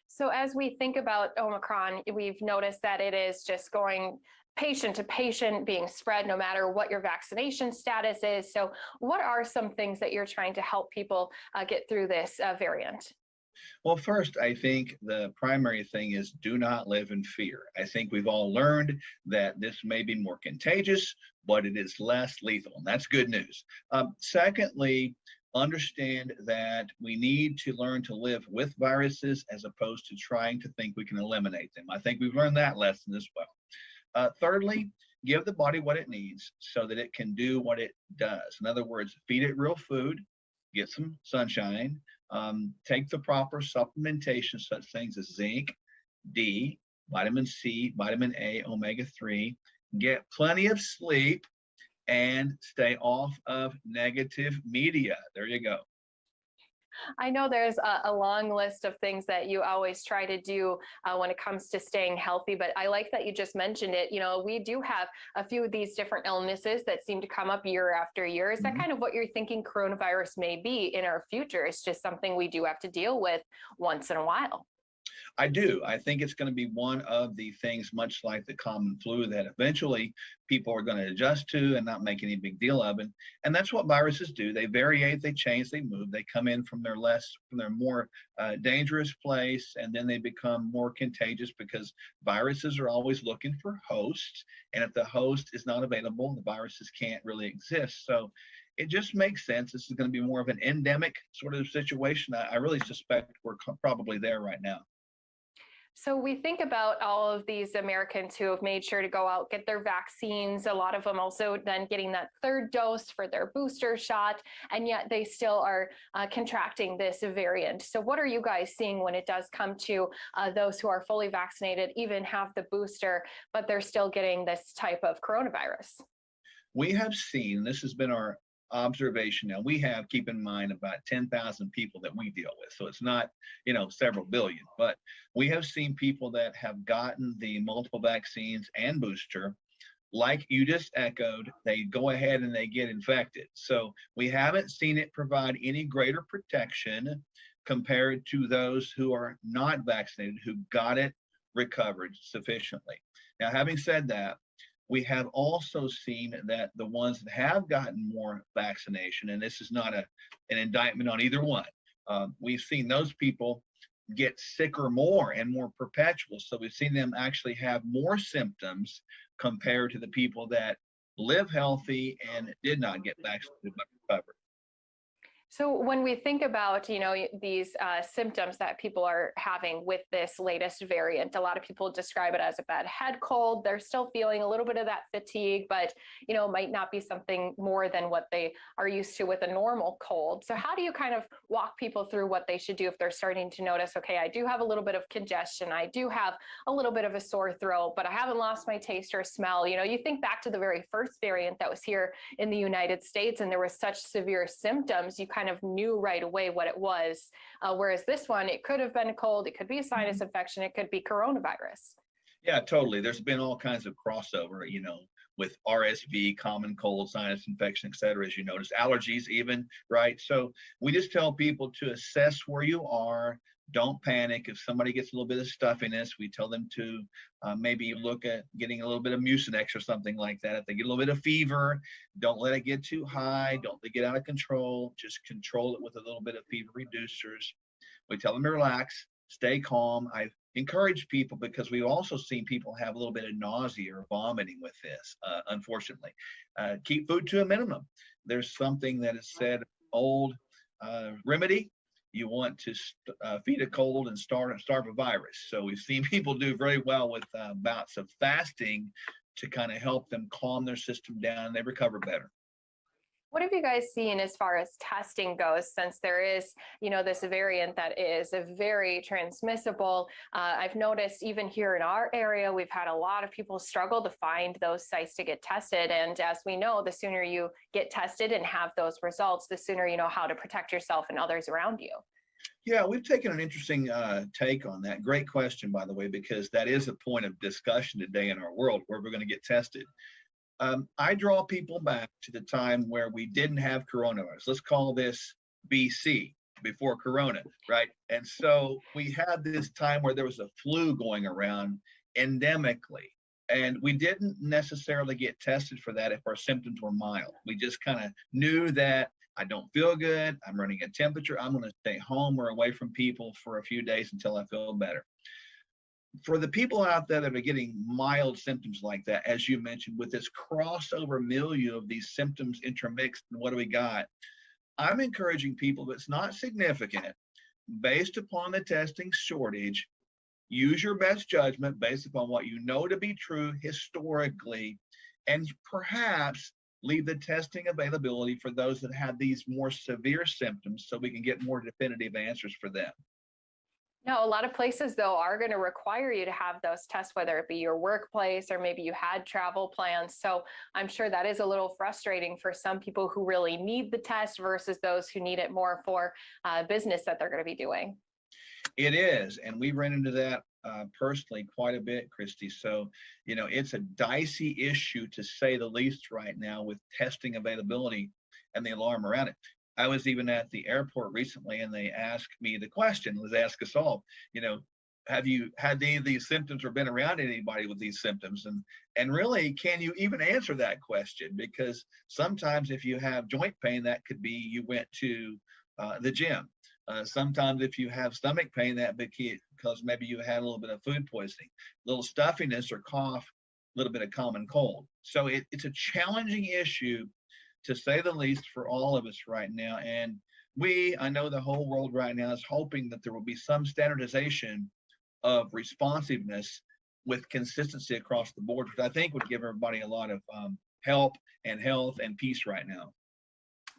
So as we think about Omicron, we've noticed that it is just going patient to patient, being spread no matter what your vaccination status is. So what are some things that you're trying to help people get through this variant? Well, first, I think the primary thing is do not live in fear. I think we've all learned that this may be more contagious, but it is less lethal, and that's good news. Secondly, understand that we need to learn to live with viruses as opposed to trying to think we can eliminate them. I think we've learned that lesson as well. Thirdly, give the body what it needs so that it can do what it does. In other words, feed it real food, get some sunshine, take the proper supplementation, such things as zinc, D, vitamin C, vitamin A, omega-3, get plenty of sleep, and stay off of negative media. There you go. I know there's a long list of things that you always try to do when it comes to staying healthy, but I like that you just mentioned it. You know, we do have a few of these different illnesses that seem to come up year after year. Is that kind of what you're thinking coronavirus may be in our future? It's just something we do have to deal with once in a while. I do. I think it's going to be one of the things, much like the common flu, that eventually people are going to adjust to and not make any big deal of it. And that's what viruses do. They variate, they change, they move. They come in from their more dangerous place, and then they become more contagious because viruses are always looking for hosts. And if the host is not available, the viruses can't really exist. So it just makes sense. This is going to be more of an endemic sort of situation. I really suspect we're probably there right now. So we think about all of these Americans who have made sure to go out, get their vaccines, a lot of them also then getting that third dose for their booster shot, and yet they still are contracting this variant. So what are you guys seeing when it does come to those who are fully vaccinated, even have the booster, but they're still getting this type of coronavirus? We have seen, this has been our observation. Now we have, keep in mind, about 10,000 people that we deal with. So it's not, several billion, but we have seen people that have gotten the multiple vaccines and booster, like you just echoed, they go ahead and they get infected. So we haven't seen it provide any greater protection compared to those who are not vaccinated, who got it, recovered sufficiently. Now, having said that, we have also seen that the ones that have gotten more vaccination, and this is not an indictment on either one, we've seen those people get sicker more and more perpetual. So we've seen them actually have more symptoms compared to the people that live healthy and did not get vaccinated but recovered. So when we think about, these symptoms that people are having with this latest variant, a lot of people describe it as a bad head cold. They're still feeling a little bit of that fatigue, but, it might not be something more than what they are used to with a normal cold. So how do you kind of walk people through what they should do if they're starting to notice, okay, I do have a little bit of congestion, I do have a little bit of a sore throat, but I haven't lost my taste or smell. You think back to the very first variant that was here in the United States, and there was such severe symptoms, you kind of knew right away what it was. Whereas this one, it could have been a cold, it could be a sinus infection, it could be coronavirus. Yeah, totally. There's been all kinds of crossover, with RSV, common cold, sinus infection, et cetera, as you notice, allergies even, right? So we just tell people to assess where you are. Don't panic. If somebody gets a little bit of stuffiness, we tell them to maybe look at getting a little bit of Mucinex or something like that. If they get a little bit of fever, don't let it get too high. Don't let it get out of control. Just control it with a little bit of fever reducers. We tell them to relax. stay calm. I've encouraged people because we've also seen people have a little bit of nausea or vomiting with this, unfortunately. Keep food to a minimum. There's something that is said, old remedy. You want to feed a cold and starve a virus. So we've seen people do very well with bouts of fasting to kind of help them calm their system down and they recover better. What have you guys seen as far as testing goes, since there is, this variant that is very transmissible? I've noticed even here in our area, we've had a lot of people struggle to find those sites to get tested. And as we know, the sooner you get tested and have those results, the sooner you know how to protect yourself and others around you. Yeah, we've taken an interesting take on that. Great question, by the way, because that is a point of discussion today in our world where we're going to get tested. I draw people back to the time where we didn't have coronavirus. Let's call this BC, before Corona, right? And so we had this time where there was a flu going around endemically, and we didn't necessarily get tested for that if our symptoms were mild. We just kind of knew that I don't feel good, I'm running a temperature, I'm going to stay home or away from people for a few days until I feel better. For the people out there that are getting mild symptoms like that, as you mentioned, with this crossover milieu of these symptoms intermixed, and what do we got? I'm encouraging people, if it's not significant, based upon the testing shortage, use your best judgment based upon what you know to be true historically, and perhaps leave the testing availability for those that have these more severe symptoms so we can get more definitive answers for them. No, a lot of places, though, are going to require you to have those tests, whether it be your workplace or maybe you had travel plans. So I'm sure that is a little frustrating for some people who really need the test versus those who need it more for business that they're going to be doing. It is. And we ran into that personally quite a bit, Christy. So, it's a dicey issue to say the least right now with testing availability and the alarm around it. I was even at the airport recently and they asked me the question, let's ask us all, have you had any of these symptoms or been around anybody with these symptoms? And really, can you even answer that question? Because sometimes if you have joint pain, that could be you went to the gym. Sometimes if you have stomach pain, that because maybe you had a little bit of food poisoning, a little stuffiness or cough, a little bit of common cold. So it's a challenging issue, to say the least, for all of us right now. And I know the whole world right now is hoping that there will be some standardization of responsiveness with consistency across the board, which I think would give everybody a lot of help and health and peace right now.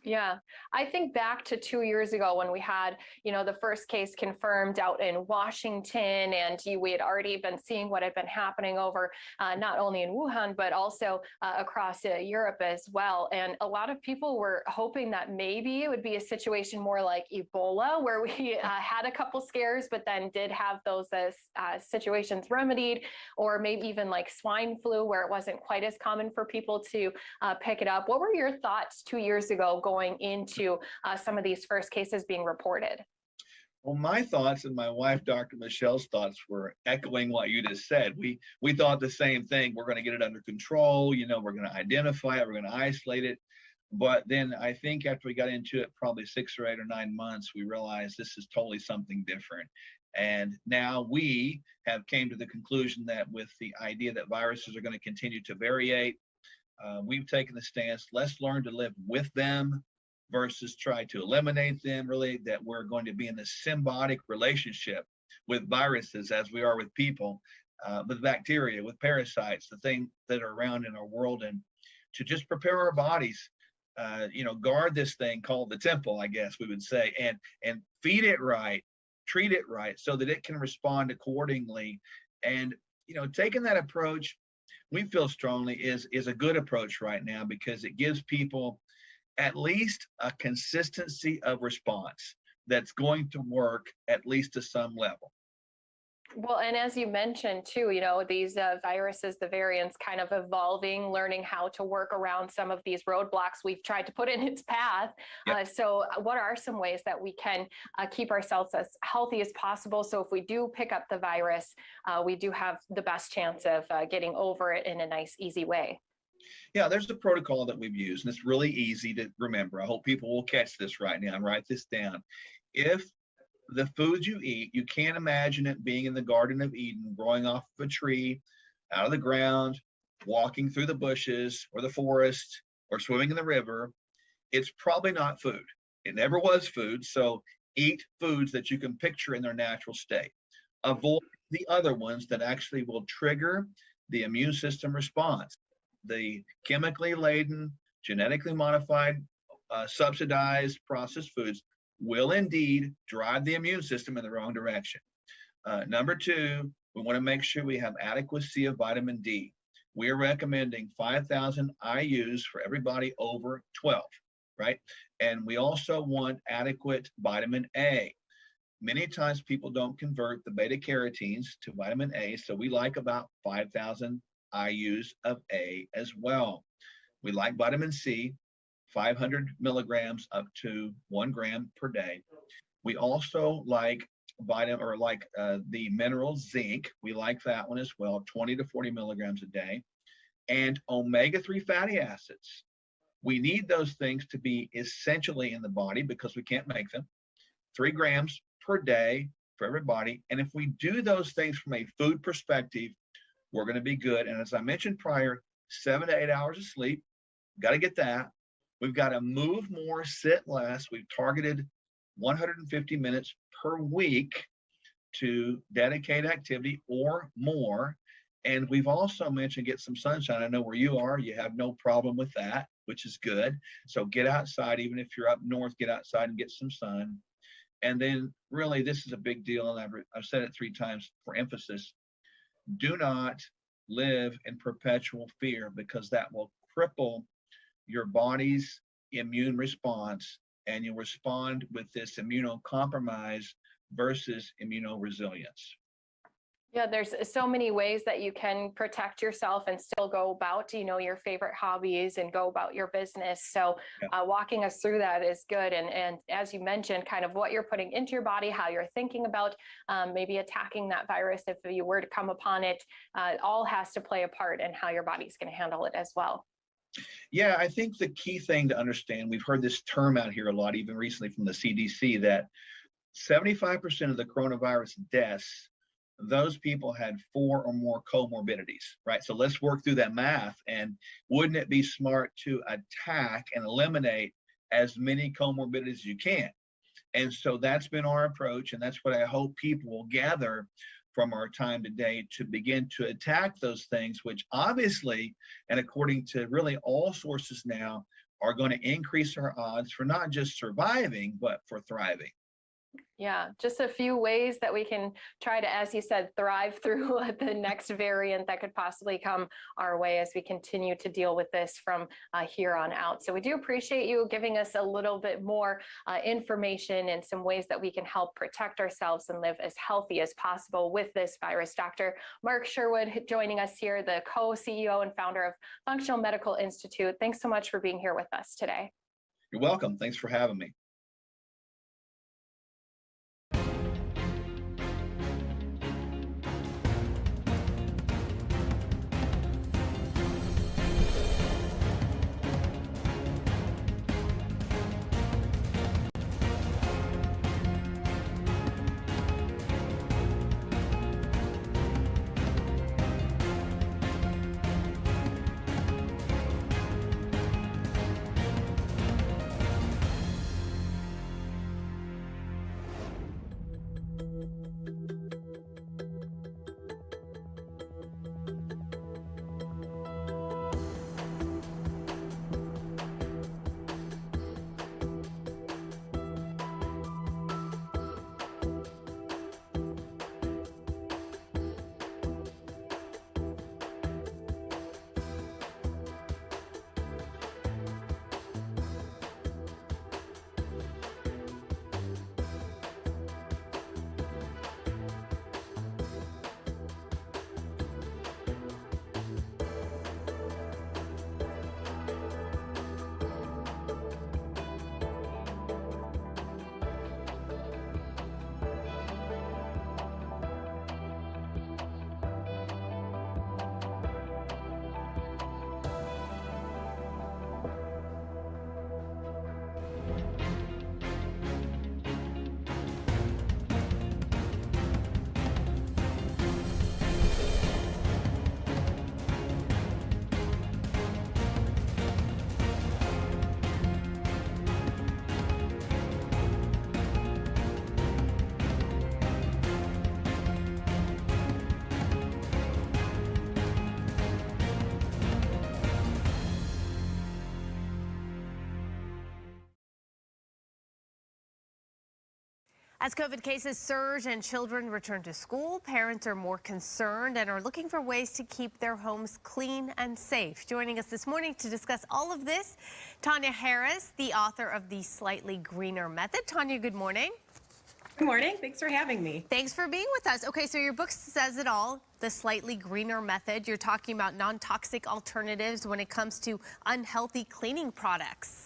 Yeah, I think back to 2 years ago when we had, the first case confirmed out in Washington, and we had already been seeing what had been happening over not only in Wuhan, but also across Europe as well. And a lot of people were hoping that maybe it would be a situation more like Ebola, where we had a couple scares, but then did have those situations remedied, or maybe even like swine flu, where it wasn't quite as common for people to pick it up. What were your thoughts 2 years ago going into some of these first cases being reported? Well, my thoughts and my wife, Dr. Michelle's thoughts, were echoing what you just said. We thought the same thing. We're going to get it under control. We're going to identify it. We're going to isolate it. But then I think after we got into it, probably 6 or 8 or 9 months, we realized this is totally something different. And now we have came to the conclusion that with the idea that viruses are going to continue to variate, we've taken the stance, let's learn to live with them versus try to eliminate them, really, that we're going to be in this symbiotic relationship with viruses as we are with people, with bacteria, with parasites, the things that are around in our world, and to just prepare our bodies, guard this thing called the temple, I guess we would say, and feed it right, treat it right so that it can respond accordingly. And, taking that approach, we feel strongly is a good approach right now, because it gives people at least a consistency of response that's going to work at least to some level. Well, and as you mentioned too, these viruses, the variants kind of evolving, learning how to work around some of these roadblocks we've tried to put in its path. Yep. So what are some ways that we can keep ourselves as healthy as possible? So if we do pick up the virus, we do have the best chance of getting over it in a nice, easy way. Yeah, there's a protocol that we've used, and it's really easy to remember. I hope people will catch this right now and write this down. If the foods you eat, you can't imagine it being in the Garden of Eden, growing off of a tree, out of the ground, walking through the bushes or the forest or swimming in the river. It's probably not food. It never was food. So eat foods that you can picture in their natural state. Avoid the other ones that actually will trigger the immune system response. The chemically laden, genetically modified, subsidized processed foods will indeed drive the immune system in the wrong direction. Number two, we want to make sure we have adequacy of vitamin D. We are recommending 5,000 IUs for everybody over 12, right? And we also want adequate vitamin A. Many times people don't convert the beta carotenes to vitamin A, so we like about 5,000 IUs of A as well. We like vitamin C, 500 milligrams up to 1 gram per day. We also like the mineral zinc. We like that one as well, 20 to 40 milligrams a day. And omega-3 fatty acids. We need those things to be essentially in the body because we can't make them. 3 grams per day for everybody. And if we do those things from a food perspective, we're going to be good. And as I mentioned prior, 7 to 8 hours of sleep. Got to get that. We've got to move more, sit less. We've targeted 150 minutes per week to dedicate activity or more. And we've also mentioned get some sunshine. I know where you are, you have no problem with that, which is good. So get outside, even if you're up north, get outside and get some sun. And then really, this is a big deal. And I've said it 3 times for emphasis. Do not live in perpetual fear because that will cripple your body's immune response, and you'll respond with this immunocompromise versus immunoresilience. Yeah, there's so many ways that you can protect yourself and still go about, your favorite hobbies and go about your business. So walking us through that is good. And as you mentioned, kind of what you're putting into your body, how you're thinking about maybe attacking that virus if you were to come upon it, all has to play a part in how your body's going to handle it as well. Yeah, I think the key thing to understand, we've heard this term out here a lot, even recently from the CDC, that 75% of the coronavirus deaths, those people had 4 or more comorbidities, right? So let's work through that math. And wouldn't it be smart to attack and eliminate as many comorbidities as you can? And so that's been our approach. And that's what I hope people will gather from our time today to begin to attack those things, which obviously, and according to really all sources now, are going to increase our odds for not just surviving, but for thriving. Yeah, just a few ways that we can try to, as you said, thrive through the next variant that could possibly come our way as we continue to deal with this from here on out. So we do appreciate you giving us a little bit more information and some ways that we can help protect ourselves and live as healthy as possible with this virus. Dr. Mark Sherwood joining us here, the co-CEO and founder of Functional Medical Institute. Thanks so much for being here with us today. You're welcome. Thanks for having me. As COVID cases surge and children return to school, parents are more concerned and are looking for ways to keep their homes clean and safe. Joining us this morning to discuss all of this, Tanya Harris, the author of The Slightly Greener Method. Tanya, good morning. Good morning. Thanks for having me. Thanks for being with us. Okay, so your book says it all, The Slightly Greener Method. You're talking about non-toxic alternatives when it comes to unhealthy cleaning products.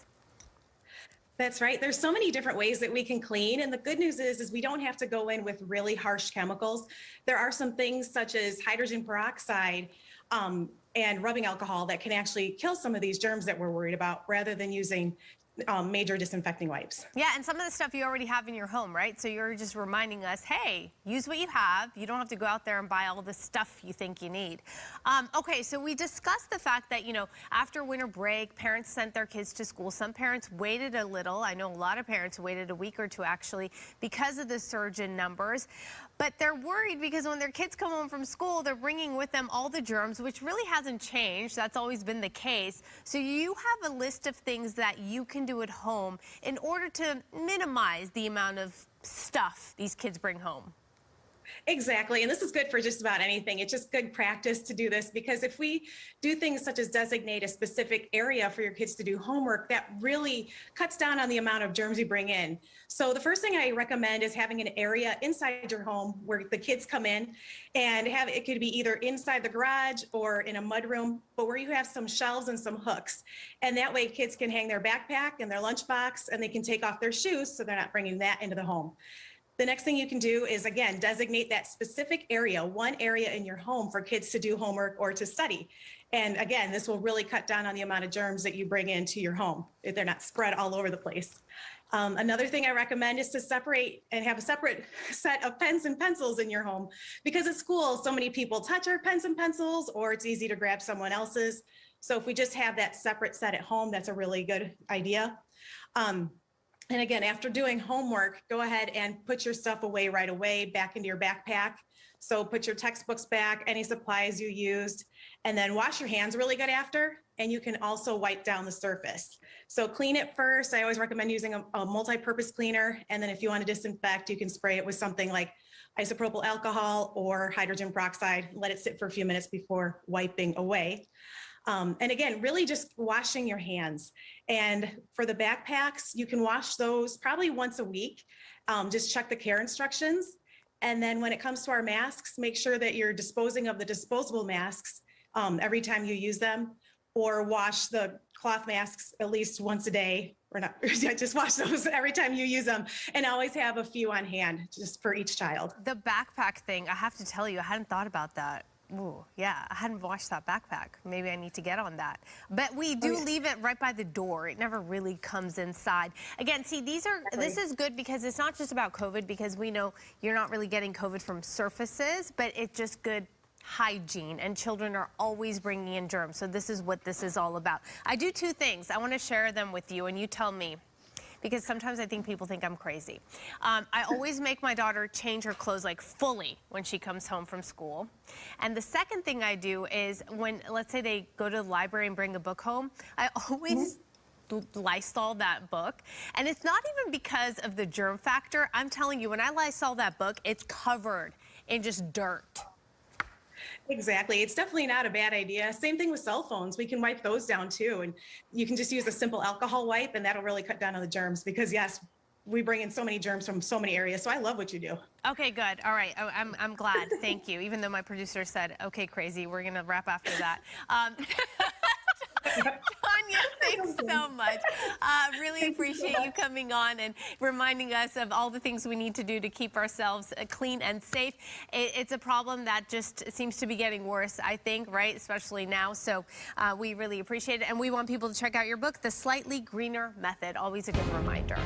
That's right. There's so many different ways that we can clean. And the good news is we don't have to go in with really harsh chemicals. There are some things such as hydrogen peroxide and rubbing alcohol that can actually kill some of these germs that we're worried about rather than using major disinfecting wipes. Yeah, and some of the stuff you already have in your home, right? So you're just reminding us, hey, use what you have. You don't have to go out there and buy all the stuff you think you need. Okay, so we discussed the fact that, you know, after winter break, parents sent their kids to school. Some parents waited a little. I know a lot of parents waited a week or two, actually, because of the surge in numbers. But they're worried because when their kids come home from school, they're bringing with them all the germs, which really hasn't changed. That's always been the case. So you have a list of things that you can do at home in order to minimize the amount of stuff these kids bring home. Exactly. And this is good for just about anything. It's just good practice to do this because if we do things such as designate a specific area for your kids to do homework, that really cuts down on the amount of germs you bring in. So the first thing I recommend is having an area inside your home where the kids come in and it could be either inside the garage or in a mudroom, but where you have some shelves and some hooks. And that way kids can hang their backpack and their lunchbox and they can take off their shoes so they're not bringing that into the home. The next thing you can do is, again, designate that specific area, one area in your home for kids to do homework or to study. And again, this will really cut down on the amount of germs that you bring into your home if they're not spread all over the place. Another thing I recommend is to separate and have a separate set of pens and pencils in your home because at school, so many people touch our pens and pencils or it's easy to grab someone else's. So if we just have that separate set at home, that's a really good idea. And again, after doing homework, go ahead and put your stuff away right away back into your backpack. So put your textbooks back, any supplies you used, and then wash your hands really good after. And you can also wipe down the surface. So clean it first. I always recommend using a multi-purpose cleaner. And then if you want to disinfect, you can spray it with something like isopropyl alcohol or hydrogen peroxide. Let it sit for a few minutes before wiping away. And again, really just washing your hands. And for the backpacks, you can wash those probably once a week. Just check the care instructions. And then when it comes to our masks, make sure that you're disposing of the disposable masks every time you use them, or wash the cloth masks at least once a day, or not, just wash those every time you use them, and always have a few on hand just for each child. The backpack thing, I have to tell you, I hadn't thought about that. Ooh, yeah, I hadn't washed that backpack. Maybe I need to get on that. But we do leave it right by the door. It never really comes inside. Again, see, this is good because it's not just about COVID, because we know you're not really getting COVID from surfaces, but it's just good hygiene, and children are always bringing in germs. So this is what this is all about. I do two things. I want to share them with you, and you tell me, because sometimes I think people think I'm crazy. I always make my daughter change her clothes like fully when she comes home from school. And the second thing I do is when, let's say they go to the library and bring a book home, I always Lysol that book. And it's not even because of the germ factor. I'm telling you, when I Lysol that book, it's covered in just dirt. Exactly. It's definitely not a bad idea. Same thing with cell phones. We can wipe those down too. And you can just use a simple alcohol wipe and that'll really cut down on the germs because yes, we bring in so many germs from so many areas. So I love what you do. Okay, good. All right. I'm glad. Thank you. Even though my producer said, okay, crazy, we're going to wrap after that. Tanya, thanks so much. Really appreciate you coming on and reminding us of all the things we need to do to keep ourselves clean and safe. It's a problem that just seems to be getting worse, I think, right? Especially now. So we really appreciate it. And we want people to check out your book, The Slightly Greener Method. Always a good reminder.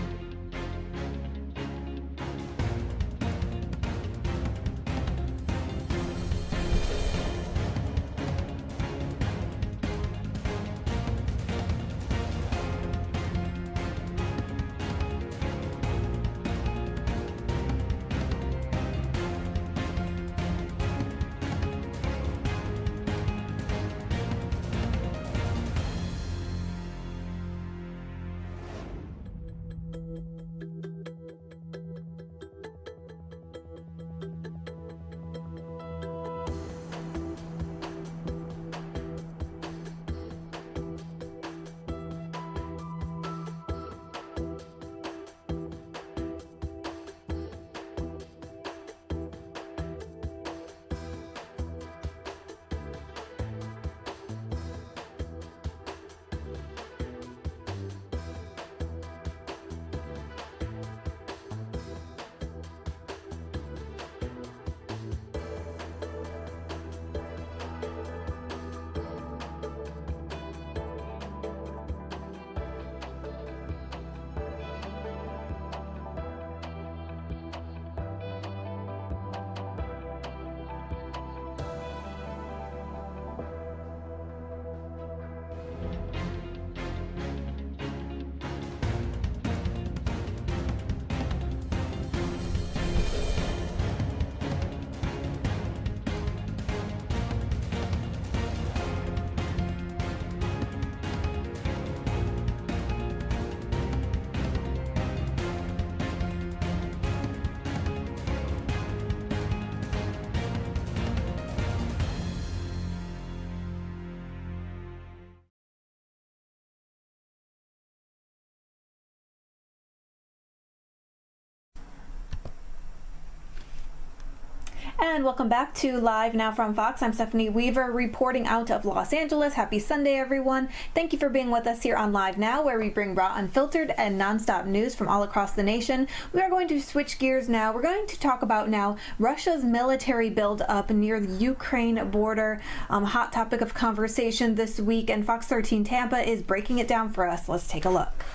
And welcome back to Live Now from Fox. I'm Stephanie Weaver reporting out of Los Angeles. Happy Sunday, everyone. Thank you for being with us here on Live Now, where we bring raw, unfiltered, and nonstop news from all across the nation. We are going to switch gears now. We're going to talk about now Russia's military buildup near the Ukraine border. Hot topic of conversation this week, and Fox 13 Tampa is breaking it down for us. Let's take a look.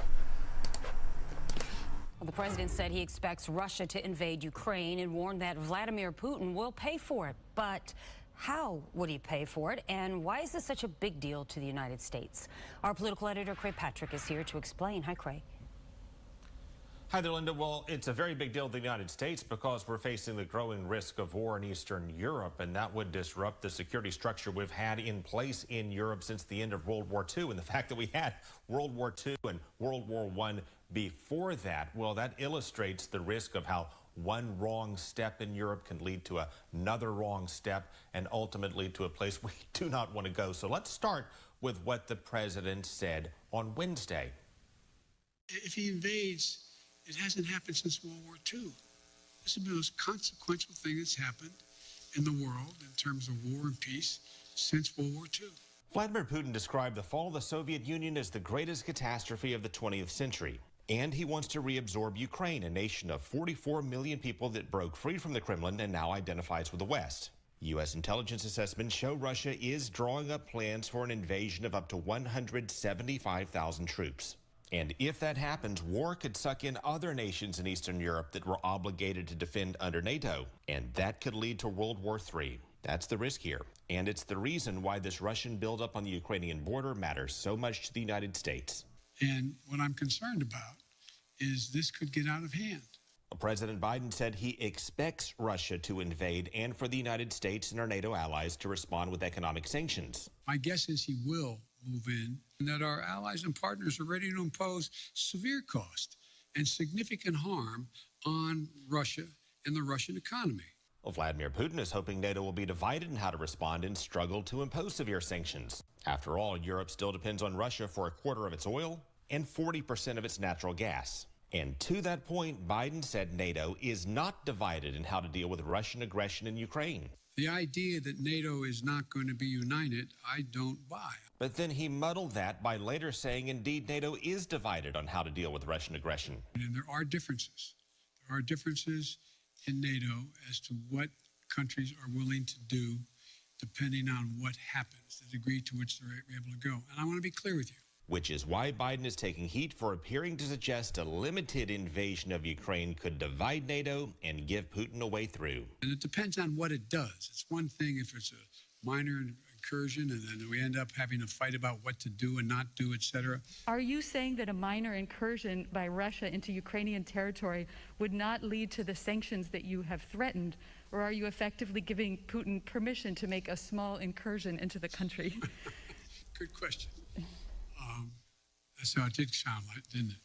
Well, the president said he expects Russia to invade Ukraine and warned that Vladimir Putin will pay for it. But how would he pay for it, and why is this such a big deal to the United States? Our political editor, Craig Patrick, is here to explain. Hi, Craig. Hi there, Linda. Well, it's a very big deal to the United States because we're facing the growing risk of war in Eastern Europe, and that would disrupt the security structure we've had in place in Europe since the end of World War II. And the fact that we had World War II and World War I before that, well, that illustrates the risk of how one wrong step in Europe can lead to another wrong step and ultimately to a place we do not want to go. So let's start with what the president said on Wednesday. If he invades, it hasn't happened since World War II. This is the most consequential thing that's happened in the world in terms of war and peace since World War II. Vladimir Putin described the fall of the Soviet Union as the greatest catastrophe of the 20th century. And he wants to reabsorb Ukraine, a nation of 44 million people that broke free from the Kremlin and now identifies with the West. U.S. intelligence assessments show Russia is drawing up plans for an invasion of up to 175,000 troops. And if that happens, war could suck in other nations in Eastern Europe that were obligated to defend under NATO. And that could lead to World War III. That's the risk here. And it's the reason why this Russian buildup on the Ukrainian border matters so much to the United States. And what I'm concerned about is this could get out of hand. President Biden said he expects Russia to invade and for the United States and our NATO allies to respond with economic sanctions. My guess is he will move in, and that our allies and partners are ready to impose severe cost and significant harm on Russia and the Russian economy. Well, Vladimir Putin is hoping NATO will be divided in how to respond and struggle to impose severe sanctions. After all, Europe still depends on Russia for a quarter of its oil and 40% of its natural gas. And to that point, Biden said NATO is not divided in how to deal with Russian aggression in Ukraine. The idea that NATO is not going to be united, I don't buy. But then he muddled that by later saying, indeed, NATO is divided on how to deal with Russian aggression. And there are differences. There are differences in NATO as to what countries are willing to do depending on what happens, the degree to which they're able to go. And I want to be clear with you. Which is why Biden is taking heat for appearing to suggest a limited invasion of Ukraine could divide NATO and give Putin a way through. And it depends on what it does. It's one thing if it's a minor incursion and then we end up having a fight about what to do and not do, etc. Are you saying that a minor incursion by Russia into Ukrainian territory would not lead to the sanctions that you have threatened? Or are you effectively giving Putin permission to make a small incursion into the country? Good question. That's how it did sound like, didn't it?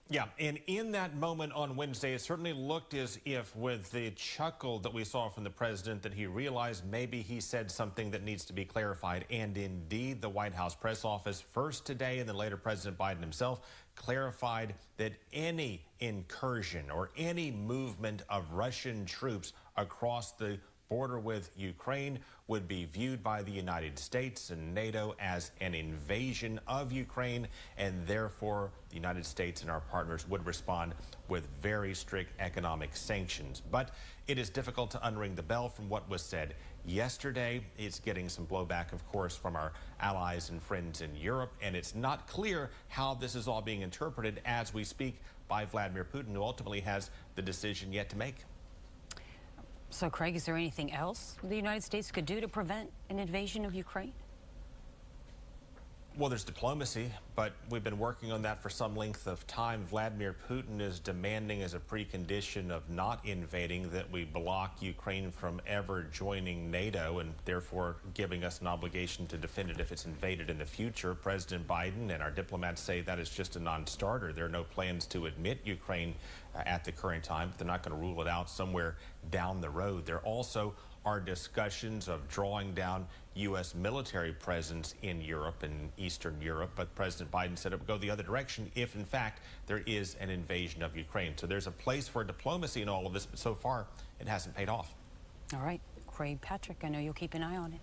Yeah, and in that moment on Wednesday, it certainly looked as if with the chuckle that we saw from the president that he realized maybe he said something that needs to be clarified. And indeed, the White House press office first today and then later President Biden himself clarified that any incursion or any movement of Russian troops across the border with Ukraine would be viewed by the United States and NATO as an invasion of Ukraine, and therefore the United States and our partners would respond with very strict economic sanctions. But it is difficult to unring the bell from what was said yesterday. It's getting some blowback, of course, from our allies and friends in Europe, and it's not clear how this is all being interpreted as we speak by Vladimir Putin, who ultimately has the decision yet to make. So, Craig, is there anything else the United States could do to prevent an invasion of Ukraine? Well, there's diplomacy, but we've been working on that for some length of time. Vladimir Putin is demanding as a precondition of not invading that we block Ukraine from ever joining NATO and therefore giving us an obligation to defend it if it's invaded in the future. President Biden and our diplomats say that is just a non-starter. There are no plans to admit Ukraine at the current time, but they're not going to rule it out somewhere down the road. They're also are discussions of drawing down U.S. military presence in Europe and Eastern Europe, but President Biden said it would go the other direction if, in fact, there is an invasion of Ukraine. So there's a place for diplomacy in all of this, but so far it hasn't paid off. All right, Craig Patrick, I know you'll keep an eye on it.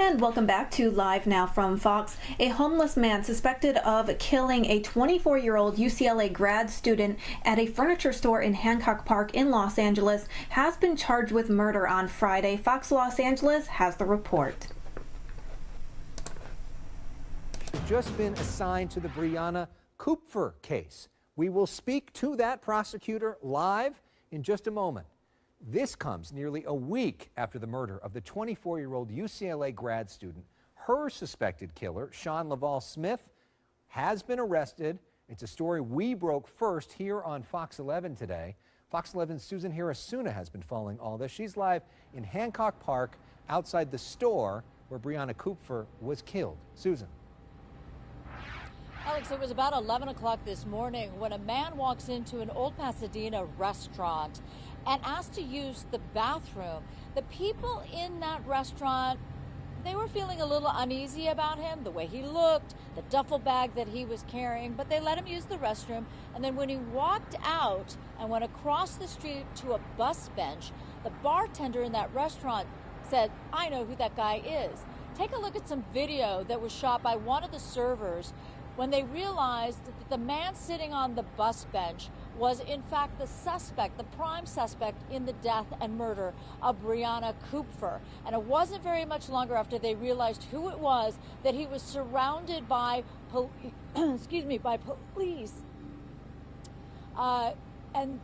And welcome back to Live Now from Fox. A homeless man suspected of killing a 24-year-old UCLA grad student at a furniture store in Hancock Park in Los Angeles has been charged with murder on Friday. Fox Los Angeles has the report. Just been assigned to the Brianna Kupfer case. We will speak to that prosecutor live in just a moment. This comes nearly a week after the murder of the 24-year-old UCLA grad student. Her suspected killer, Sean Laval Smith, has been arrested. It's a story we broke first here on Fox 11 today. Fox 11's Susan Hirasuna has been following all this. She's live in Hancock Park outside the store where Brianna Kupfer was killed. Susan. Alex, it was about 11 o'clock this morning when a man walks into an Old Pasadena restaurant and asked to use the bathroom. The people in that restaurant, they were feeling a little uneasy about him, the way he looked, the duffel bag that he was carrying, but they let him use the restroom. And then when he walked out and went across the street to a bus bench, the bartender in that restaurant said, "I know who that guy is." Take a look at some video that was shot by one of the servers when they realized that the man sitting on the bus bench was in fact the suspect, the prime suspect in the death and murder of Brianna Kupfer. And it wasn't very much longer after they realized who it was that he was surrounded by by police. And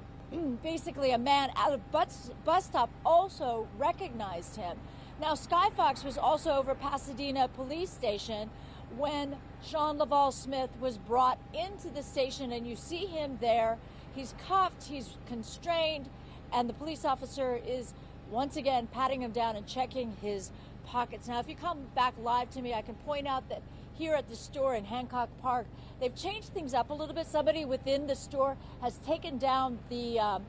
basically a man at a bus stop also recognized him. Now, Sky Fox was also over Pasadena Police Station when Sean Laval Smith was brought into the station, and you see him there. He's cuffed, he's constrained, and the police officer is once again patting him down and checking his pockets. Now, if you come back live to me, I can point out that here at the store in Hancock Park, they've changed things up a little bit. Somebody within the store has taken down the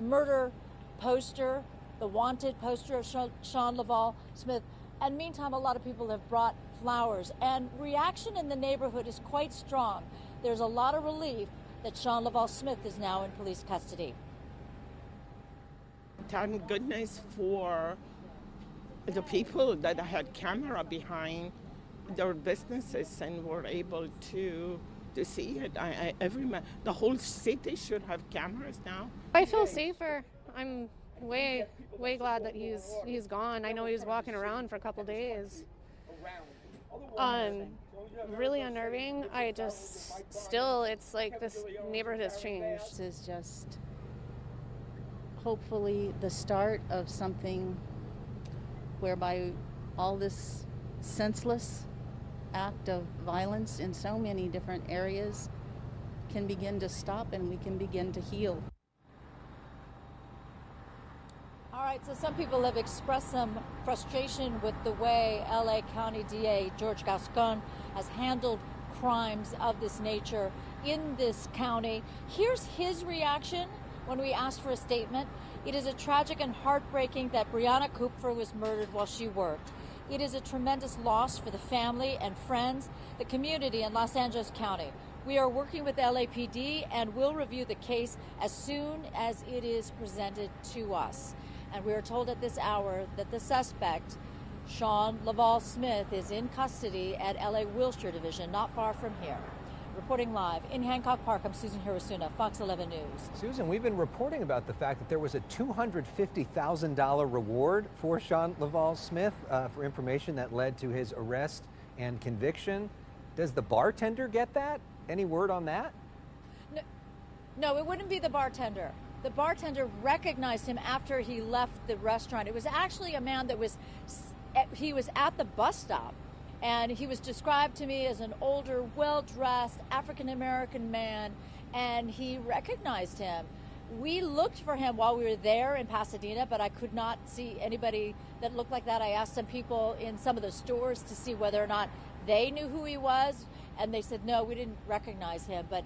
murder poster, the wanted poster of Sean Laval Smith. And meantime, a lot of people have brought flowers, and reaction in the neighborhood is quite strong. There's a lot of relief that Sean Laval Smith is now in police custody. Thank goodness for the people that had camera behind their businesses and were able to see it. The whole city should have cameras now. I feel safer. I'm way glad that he's gone. I know he was walking around for a couple days. Really unnerving. It's like this neighborhood has changed. This is just hopefully the start of something whereby all this senseless act of violence in so many different areas can begin to stop and we can begin to heal. All right, so some people have expressed some frustration with the way LA County DA George Gascon has handled crimes of this nature in this county. Here's his reaction when we asked for a statement. It is a tragic and heartbreaking that Brianna Kupfer was murdered while she worked. It is a tremendous loss for the family and friends, the community in Los Angeles County. We are working with LAPD and will review the case as soon as it is presented to us. And we are told at this hour that the suspect, Sean Laval Smith, is in custody at LA Wilshire Division, not far from here. Reporting live in Hancock Park, I'm Susan Hirosuna, Fox 11 News. Susan, we've been reporting about the fact that there was a $250,000 reward for Sean Laval Smith for information that led to his arrest and conviction. Does the bartender get that? Any word on that? No, it wouldn't be the bartender. The bartender recognized him after he left the restaurant. It was actually a man that was at the bus stop. And he was described to me as an older, well-dressed African-American man, and he recognized him. We looked for him while we were there in Pasadena, but I could not see anybody that looked like that. I asked some people in some of the stores to see whether or not they knew who he was, and they said, no, we didn't recognize him. But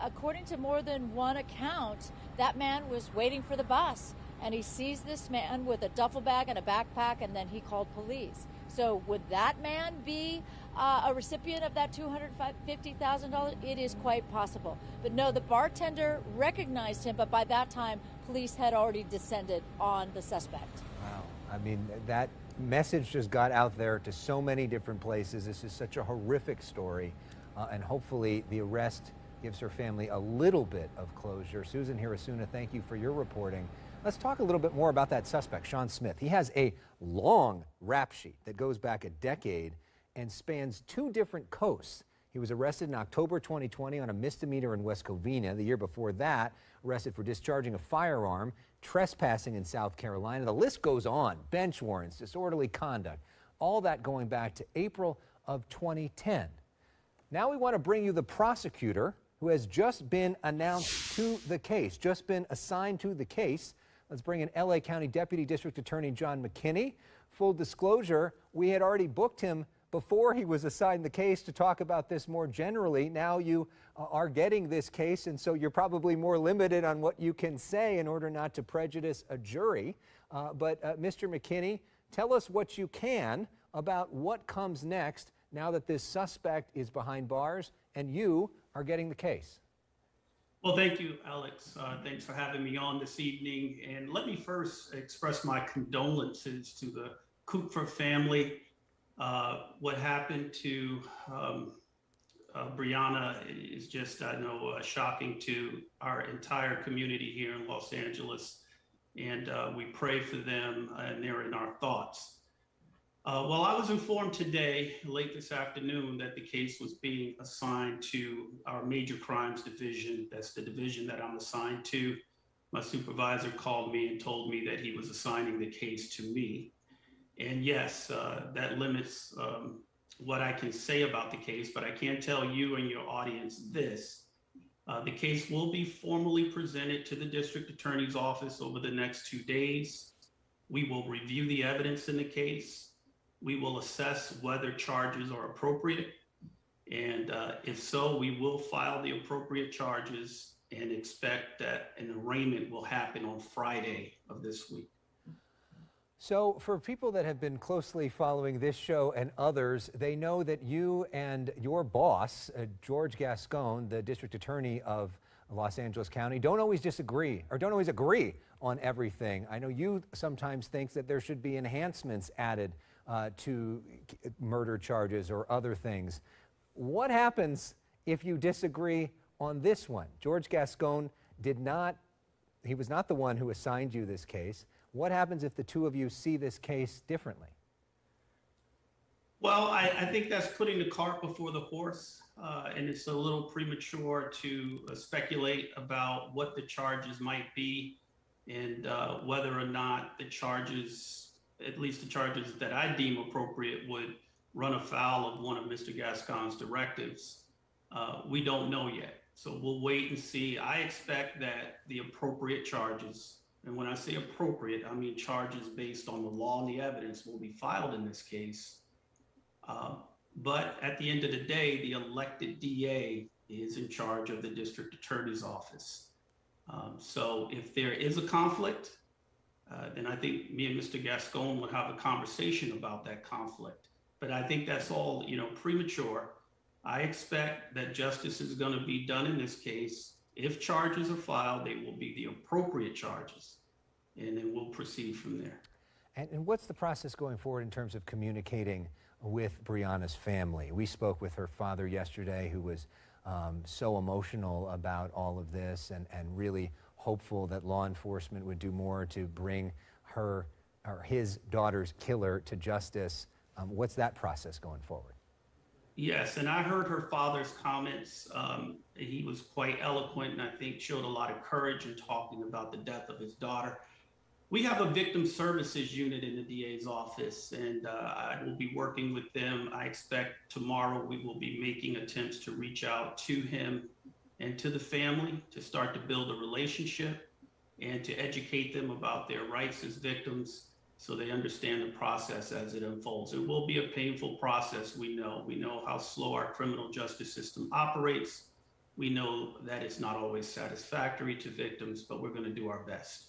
according to more than one account, that man was waiting for the bus, and he sees this man with a duffel bag and a backpack, and then he called police. So would that man be a recipient of that $250,000? It is quite possible. But no, the bartender recognized him, but by that time, police had already descended on the suspect. Wow. I mean, that message just got out there to so many different places. This is such a horrific story, and hopefully the arrest gives her family a little bit of closure. Susan Hirosuna, thank you for your reporting. Let's talk a little bit more about that suspect, Sean Smith. He has a long rap sheet that goes back a decade and spans 2 different coasts. He was arrested in October 2020 on a misdemeanor in West Covina. The year before that, arrested for discharging a firearm, trespassing in South Carolina. The list goes on. Bench warrants, disorderly conduct, all that going back to April of 2010. Now we want to bring you the prosecutor who has just been announced to the case, just been assigned to the case. Let's bring in LA County Deputy District Attorney John McKinney. Full disclosure, we had already booked him before he was assigned the case to talk about this more generally. Now you are getting this case, and so you're probably more limited on what you can say in order not to prejudice a jury. But Mr. McKinney, tell us what you can about what comes next now that this suspect is behind bars and you are getting the case. Well, thank you, Alex. Thanks for having me on this evening. And let me first express my condolences to the Kupfer family. What happened to Brianna is just, I know, shocking to our entire community here in Los Angeles. And we pray for them, and they're in our thoughts. Well, I was informed today, late this afternoon, that the case was being assigned to our Major Crimes Division. That's the division that I'm assigned to. My supervisor called me and told me that he was assigning the case to me. And yes, that limits what I can say about the case, but I can tell you and your audience this. The case will be formally presented to the District Attorney's Office over the next 2 days. We will review the evidence in the case. We will assess whether charges are appropriate. And if so, we will file the appropriate charges and expect that an arraignment will happen on Friday of this week. So for people that have been closely following this show and others, they know that you and your boss, George Gascon, the district attorney of Los Angeles County, don't always disagree or don't always agree on everything. I know you sometimes think that there should be enhancements added to murder charges or other things. What happens if you disagree on this one? George Gascon did not he was not the one who assigned you this case. What happens if the two of you see this case differently? Well, I think that's putting the cart before the horse, and it's a little premature to speculate about what the charges might be and whether or not the charges, at least the charges that I deem appropriate, would run afoul of one of Mr. Gascon's directives. We don't know yet, so we'll wait and see. I expect that the appropriate charges, and when I say appropriate, I mean charges based on the law and the evidence, will be filed in this case. But at the end of the day, the elected DA is in charge of the district attorney's office. So if there is a conflict, then I think me and Mr. Gascon would have a conversation about that conflict. But I think that's all, premature. I expect that justice is going to be done in this case. If charges are filed, they will be the appropriate charges, and then we'll proceed from there. And what's the process going forward in terms of communicating with Breonna's family? We spoke with her father yesterday, who was so emotional about all of this and really hopeful that law enforcement would do more to bring her or his daughter's killer to justice. What's that process going forward? Yes, and I heard her father's comments. He was quite eloquent and I think showed a lot of courage in talking about the death of his daughter. We have a victim services unit in the DA's office, and I will be working with them. I expect tomorrow we will be making attempts to reach out to him and to the family to start to build a relationship and to educate them about their rights as victims so they understand the process as it unfolds. It will be a painful process, we know. We know how slow our criminal justice system operates. We know that it's not always satisfactory to victims, but we're going to do our best.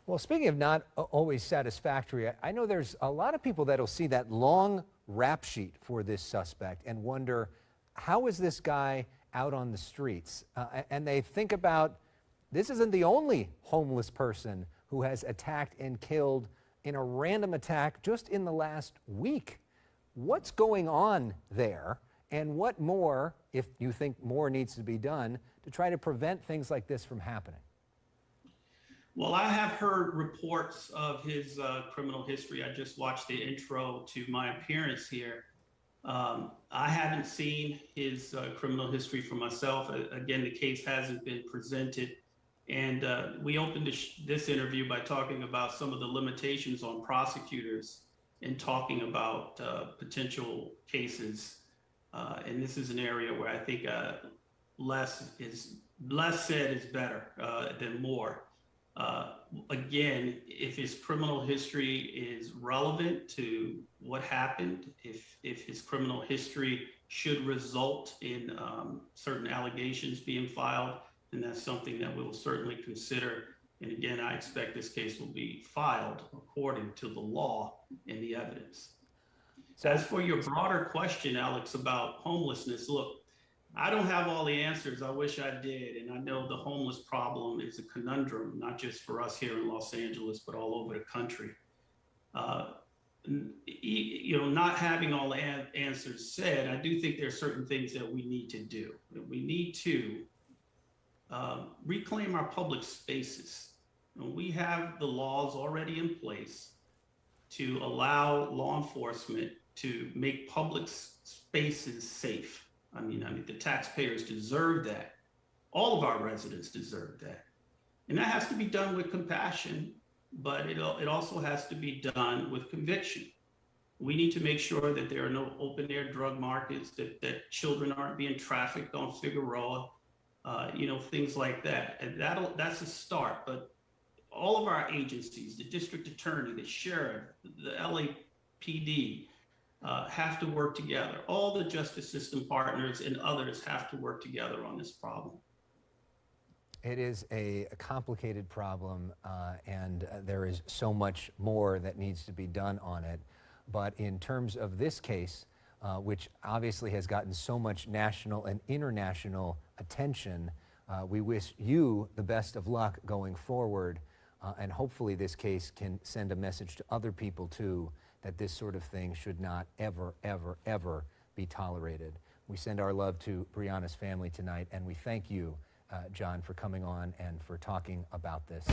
Well, speaking of not always satisfactory, I know there's a lot of people that'll see that long rap sheet for this suspect and wonder, how is this guy out on the streets? And they think about, this isn't the only homeless person who has attacked and killed in a random attack just in the last week. What's going on there? And what more, if you think more needs to be done, to try to prevent things like this from happening? Well, I have heard reports of his criminal history. I just watched the intro to my appearance here. I haven't seen his criminal history for myself. Again, the case hasn't been presented. And we opened this interview by talking about some of the limitations on prosecutors and talking about potential cases. And this is an area where I think less said is better than more. Again, if his criminal history is relevant to what happened, if his criminal history should result in certain allegations being filed, then that's something that we will certainly consider. And again, I expect this case will be filed according to the law and the evidence. So as for your broader question, Alex, about homelessness, look, I don't have all the answers. I wish I did. And I know the homeless problem is a conundrum, not just for us here in Los Angeles, but all over the country. Not having all the answers said, I do think there are certain things that we need to do. We need to reclaim our public spaces. And we have the laws already in place to allow law enforcement to make public spaces safe. I mean, the taxpayers deserve that. All of our residents deserve that. And that has to be done with compassion, but it also has to be done with conviction. We need to make sure that there are no open air drug markets, that children aren't being trafficked on Figueroa, things like that. And that's a start, but all of our agencies, the district attorney, the sheriff, the LAPD, have to work together. All the justice system partners and others have to work together on this problem. It is a complicated problem, and there is so much more that needs to be done on it. But in terms of this case, which obviously has gotten so much national and international attention, we wish you the best of luck going forward, and hopefully this case can send a message to other people too, that this sort of thing should not ever, ever, ever be tolerated. We send our love to Breonna's family tonight, and we thank you John, for coming on and for talking about this.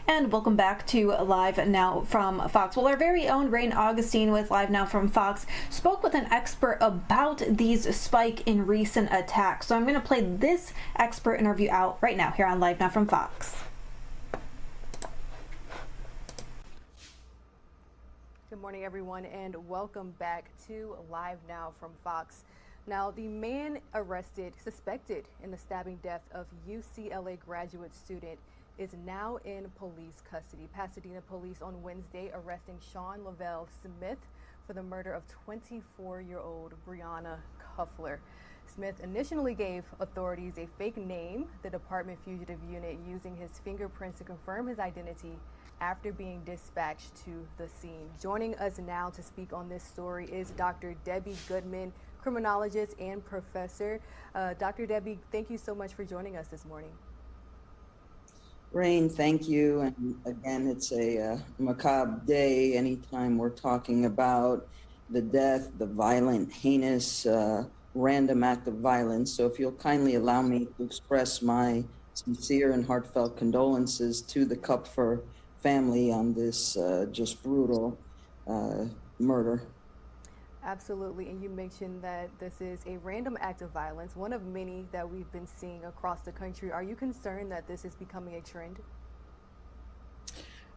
And welcome back to Live Now from Fox. Well, our very own Rain Augustine with Live Now from Fox spoke with an expert about these spike in recent attacks. So I'm going to play this expert interview out right now here on Live Now from Fox. Good morning, everyone, and welcome back to Live Now from Fox. Now, the man suspected in the stabbing death of UCLA graduate student is now in police custody. Pasadena police on Wednesday arresting Sean Lavelle Smith for the murder of 24-year-old Breonna Cuffler. Smith initially gave authorities a fake name, the Department Fugitive Unit using his fingerprints to confirm his identity after being dispatched to the scene. Joining us now to speak on this story is Dr. Debbie Goodman, criminologist and professor. Dr. Debbie, thank you so much for joining us this morning. Rain, thank you. And again, it's a macabre day anytime we're talking about the death, the violent, heinous, random act of violence. So if you'll kindly allow me to express my sincere and heartfelt condolences to the Kupfer family on this just brutal murder. Absolutely, and you mentioned that this is a random act of violence, one of many that we've been seeing across the country. Are you concerned that this is becoming a trend?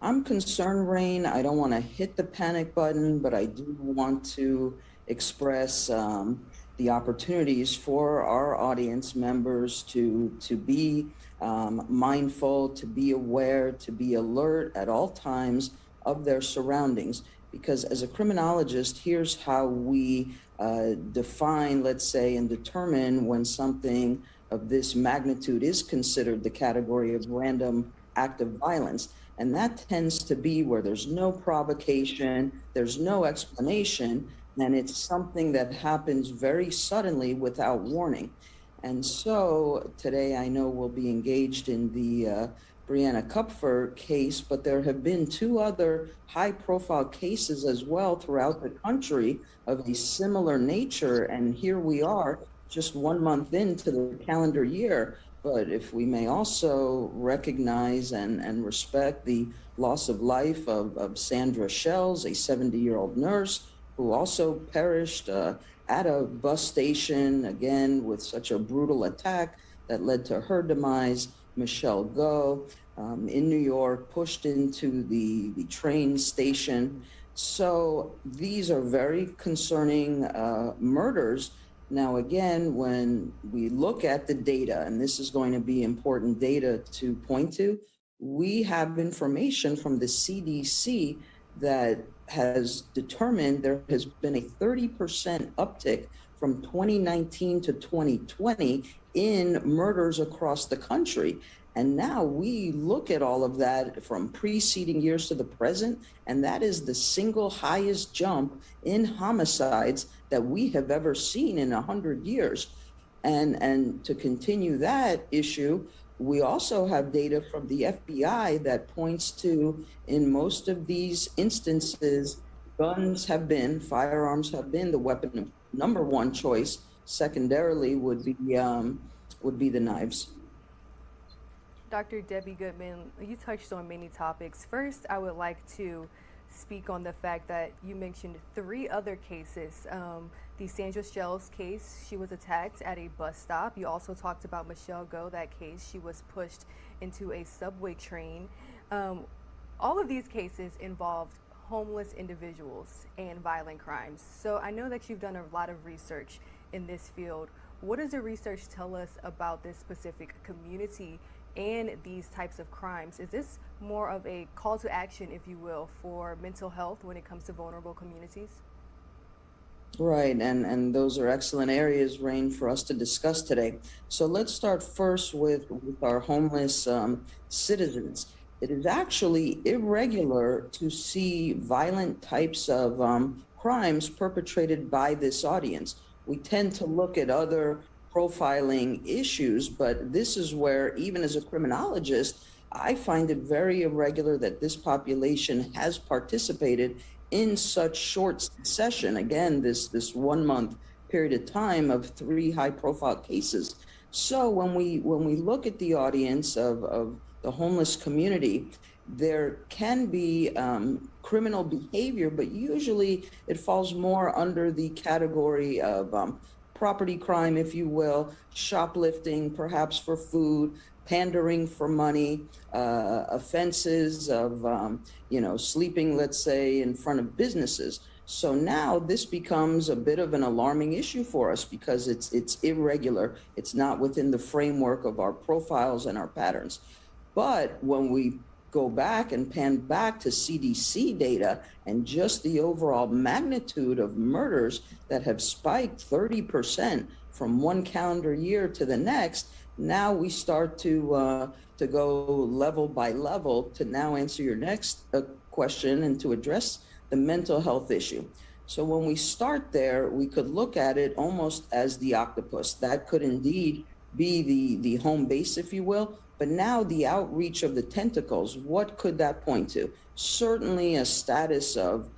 I'm concerned, Rain. I don't want to hit the panic button, but I do want to express the opportunities for our audience members to be mindful, to be aware, to be alert at all times of their surroundings. Because as a criminologist, here's how we define, let's say, and determine when something of this magnitude is considered the category of random act of violence. And that tends to be where there's no provocation, there's no explanation, and it's something that happens very suddenly without warning. And so today I know we'll be engaged in the Breonna Kupfer case, but there have been two other high-profile cases as well throughout the country of a similar nature. And here we are, just 1 month into the calendar year. But if we may also recognize and respect the loss of life of Sandra Shells, a 70-year-old nurse who also perished at a bus station, again, with such a brutal attack that led to her demise. Michelle Go in New York, pushed into the train station. So these are very concerning murders. Now, again, when we look at the data, and this is going to be important data to point to, we have information from the CDC that has determined there has been a 30% uptick from 2019 to 2020 in murders across the country. And now we look at all of that from preceding years to the present, and that is the single highest jump in homicides that we have ever seen in 100 years. And to continue that issue, we also have data from the FBI that points to, in most of these instances, firearms have been the weapon of number one choice. Secondarily would be the knives. Dr. Debbie Goodman, you touched on many topics. First, I would like to speak on the fact that you mentioned 3 other cases. The Sandra Shells case, she was attacked at a bus stop. You also talked about Michelle Go, that case. She was pushed into a subway train. All of these cases involved homeless individuals and violent crimes. So I know that you've done a lot of research in this field. What does the research tell us about this specific community and these types of crimes? Is this more of a call to action, if you will, for mental health when it comes to vulnerable communities? Right, and those are excellent areas, Rain, for us to discuss today. So let's start first with our homeless citizens. It is actually irregular to see violent types of crimes perpetrated by this audience. We tend to look at other profiling issues, but this is where, even as a criminologist, I find it very irregular that this population has participated in such short succession. Again, this 1 month period of time of 3 high profile cases. So when we look at the audience of the homeless community, there can be criminal behavior, but usually it falls more under the category of property crime, if you will, shoplifting, perhaps for food, pandering for money, offenses of, sleeping, let's say, in front of businesses. So now this becomes a bit of an alarming issue for us because it's irregular. It's not within the framework of our profiles and our patterns. But when we go back and pan back to CDC data and just the overall magnitude of murders that have spiked 30% from one calendar year to the next, now we start to go level by level to now answer your next question and to address the mental health issue. So when we start there, we could look at it almost as the octopus. That could indeed be the home base, if you will. But now the outreach of the tentacles, what could that point to? Certainly a status of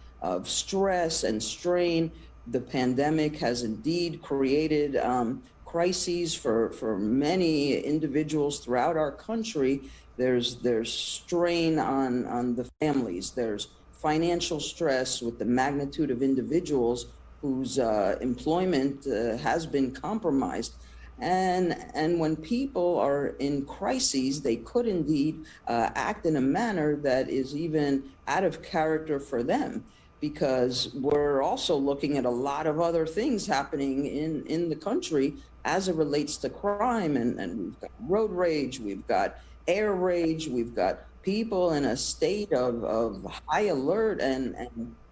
stress and strain. The pandemic has indeed created crises for many individuals throughout our country. There's strain on the families. There's financial stress with the magnitude of individuals whose employment has been compromised. And when people are in crises, they could indeed act in a manner that is even out of character for them, because we're also looking at a lot of other things happening in the country as it relates to crime. And we've got road rage, we've got air rage, we've got people in a state of high alert and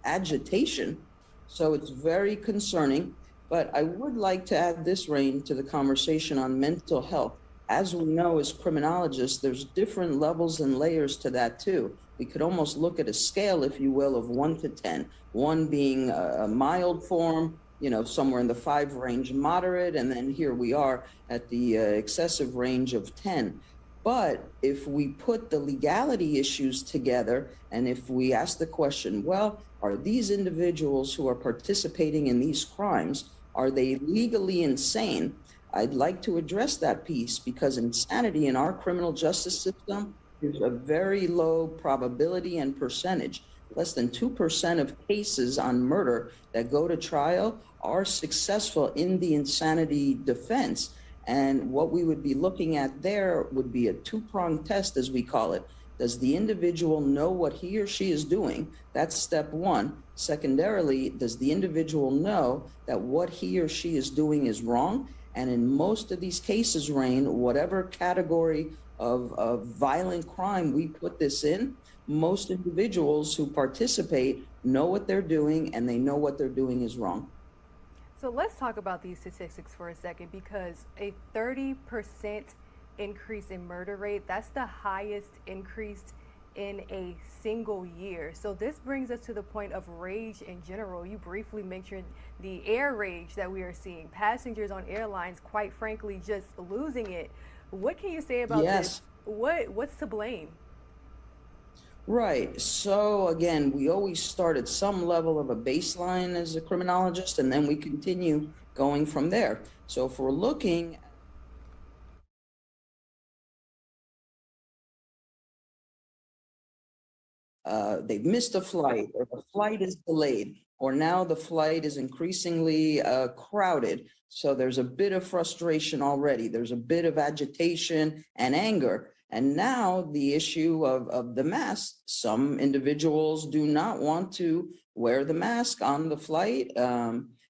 agitation. So it's very concerning. But I would like to add this, Rain, to the conversation on mental health. As we know, as criminologists, there's different levels and layers to that too. We could almost look at a scale, if you will, of 1 to 10. 1 being a mild form, somewhere in the 5 range, moderate, and then here we are at the excessive range of 10. But if we put the legality issues together, and if we ask the question, well, are these individuals who are participating in these crimes, are they legally insane? I'd like to address that piece, because insanity in our criminal justice system is a very low probability and percentage. Less than 2% of cases on murder that go to trial are successful in the insanity defense. And what we would be looking at there would be a 2-pronged test, as we call it. Does the individual know what he or she is doing? That's step one. Secondarily, does the individual know that what he or she is doing is wrong? And in most of these cases, Rain, whatever category of violent crime we put this in, most individuals who participate know what they're doing and they know what they're doing is wrong. So let's talk about these statistics for a second, because a 30% increase in murder rate, that's the highest increase in a single year. So this brings us to the point of rage in general. You briefly mentioned the air rage that we are seeing. Passengers on airlines, quite frankly, just losing it. What can you say about this? What's to blame? Right. So again, we always start at some level of a baseline as a criminologist, and then we continue going from there. So if we're looking they've missed a flight, or the flight is delayed, or now the flight is increasingly crowded. So there's a bit of frustration already. There's a bit of agitation and anger. And now the issue of the mask. Some individuals do not want to wear the mask on the flight.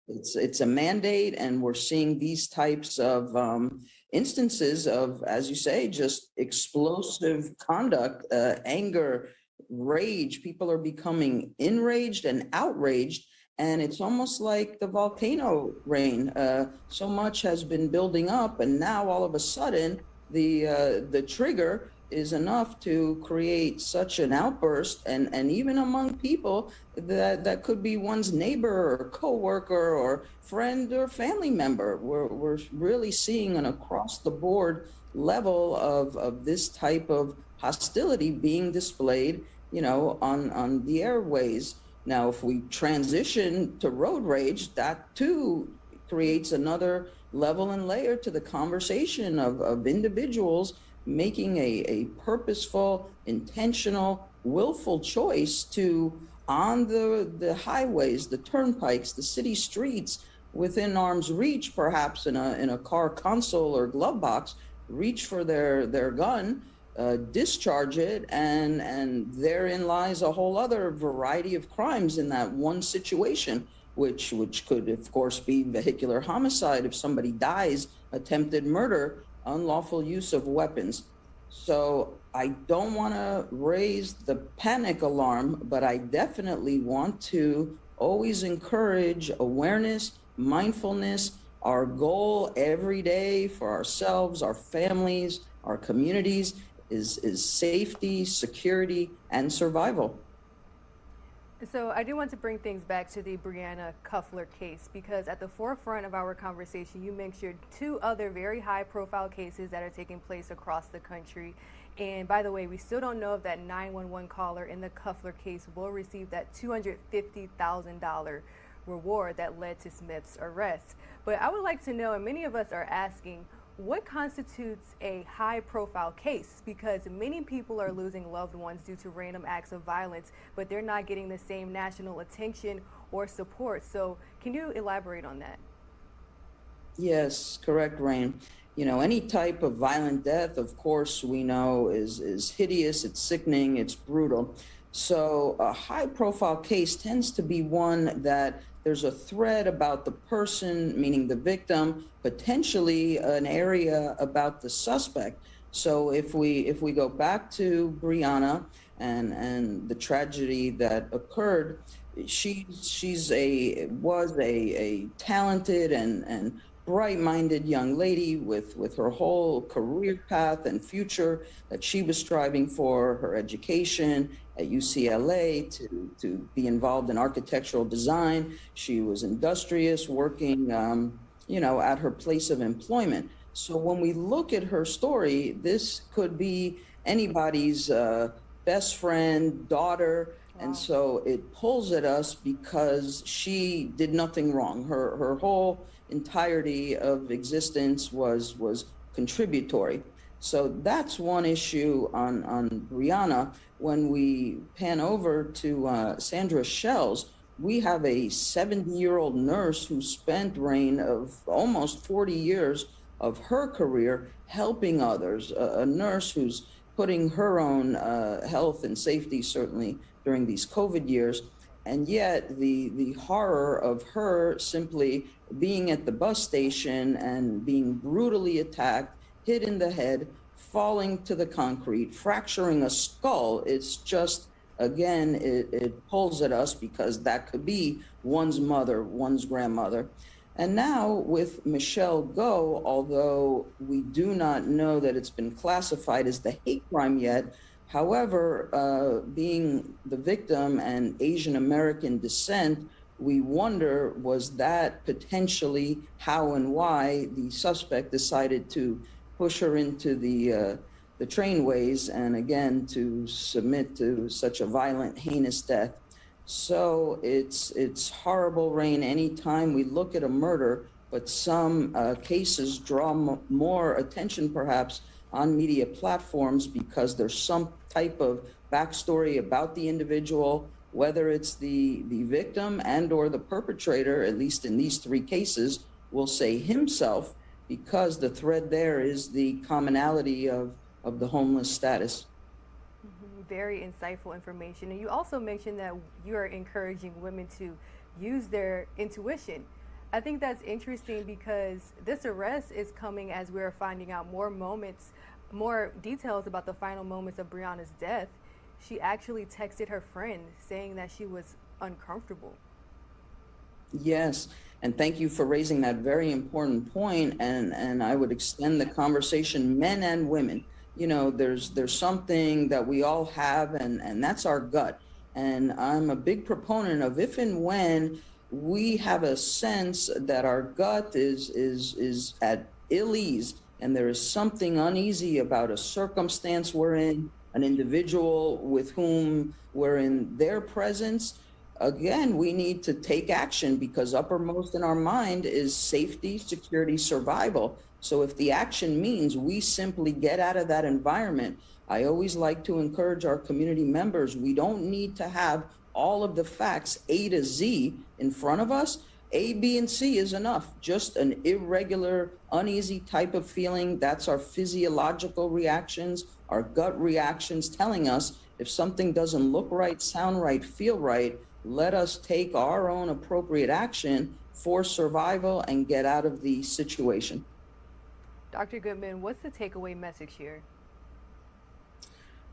It's a mandate, and we're seeing these types of instances of, as you say, just explosive conduct, anger, rage. People are becoming enraged and outraged, and it's almost like the volcano, Rain. So much has been building up, and now all of a sudden the trigger is enough to create such an outburst, and even among people that could be one's neighbor or coworker or friend or family member. We're really seeing an across the board level of this type of hostility being displayed, you know, on the airways. Now, if we transition to road rage, that too creates another level and layer to the conversation of individuals making a purposeful, intentional, willful choice to, on the highways, the turnpikes, the city streets, within arm's reach, perhaps in a car console or glove box, reach for their gun, discharge it, and therein lies a whole other variety of crimes in that one situation, which could, of course, be vehicular homicide if somebody dies, attempted murder, unlawful use of weapons. So I don't want to raise the panic alarm, but I definitely want to always encourage awareness, mindfulness. Our goal every day for ourselves, our families, our communities is safety, security, and survival. So I do want to bring things back to the Breonna Cuffler case, because at the forefront of our conversation, you mentioned two other very high-profile cases that are taking place across the country. And by the way, we still don't know if that 911 caller in the Cuffler case will receive that $250,000 reward that led to Smith's arrest. But I would like to know, and many of us are asking, what constitutes a high-profile case? Because many people are losing loved ones due to random acts of violence, but they're not getting the same national attention or support. So can you elaborate on that? Yes, correct, Rain. You know, any type of violent death, of course, we know is hideous, it's sickening, it's brutal. So a high-profile case tends to be one that there's a thread about the person, meaning the victim, potentially an area about the suspect. So if we go back to Breonna and the tragedy that occurred, she was a talented and bright-minded young lady with her whole career path and future that she was striving for, her education at UCLA to be involved in architectural design. She was industrious, working, you know, at her place of employment. So when we look at her story, this could be anybody's best friend, daughter. Wow. And so it pulls at us because she did nothing wrong. Her whole entirety of existence was contributory. So that's one issue on Breonna. When we pan over to Sandra Shells, we have a 70-year-old nurse who spent, Rain, of almost 40 years of her career helping others, a nurse who's putting her own health and safety, certainly during these COVID years. And yet the horror of her simply being at the bus station and being brutally attacked, hit in the head, falling to the concrete, fracturing a skull, it's just, again, it pulls at us because that could be one's mother, one's grandmother. And now with Michelle Go, although we do not know that it's been classified as the hate crime yet, however, being the victim and Asian American descent, we wonder, was that potentially how and why the suspect decided to push her into the trainways and again to submit to such a violent, heinous death. So it's horrible, Rain, anytime we look at a murder, but some cases draw more attention perhaps on media platforms because there's some type of backstory about the individual, whether it's the victim and or the perpetrator, at least in these three cases, will say himself, because the thread there is the commonality of the homeless status. Very insightful information. And you also mentioned that you are encouraging women to use their intuition. I think that's interesting because this arrest is coming as we're finding out more details about the final moments of Breonna's death. She actually texted her friend saying that she was uncomfortable. Yes, and thank you for raising that very important point. And I would extend the conversation, men and women. You know, there's something that we all have, and that's our gut. And I'm a big proponent of if and when we have a sense that our gut is at ill ease and there is something uneasy about a circumstance we're in, an individual with whom we're in their presence, again, we need to take action because uppermost in our mind is safety, security, survival. So if the action means we simply get out of that environment, I always like to encourage our community members, we don't need to have all of the facts A to Z in front of us. A, B, and C is enough. Just an irregular, uneasy type of feeling. That's our physiological reactions, our gut reactions telling us if something doesn't look right, sound right, feel right, let us take our own appropriate action for survival and get out of the situation. Dr. Goodman, what's the takeaway message here?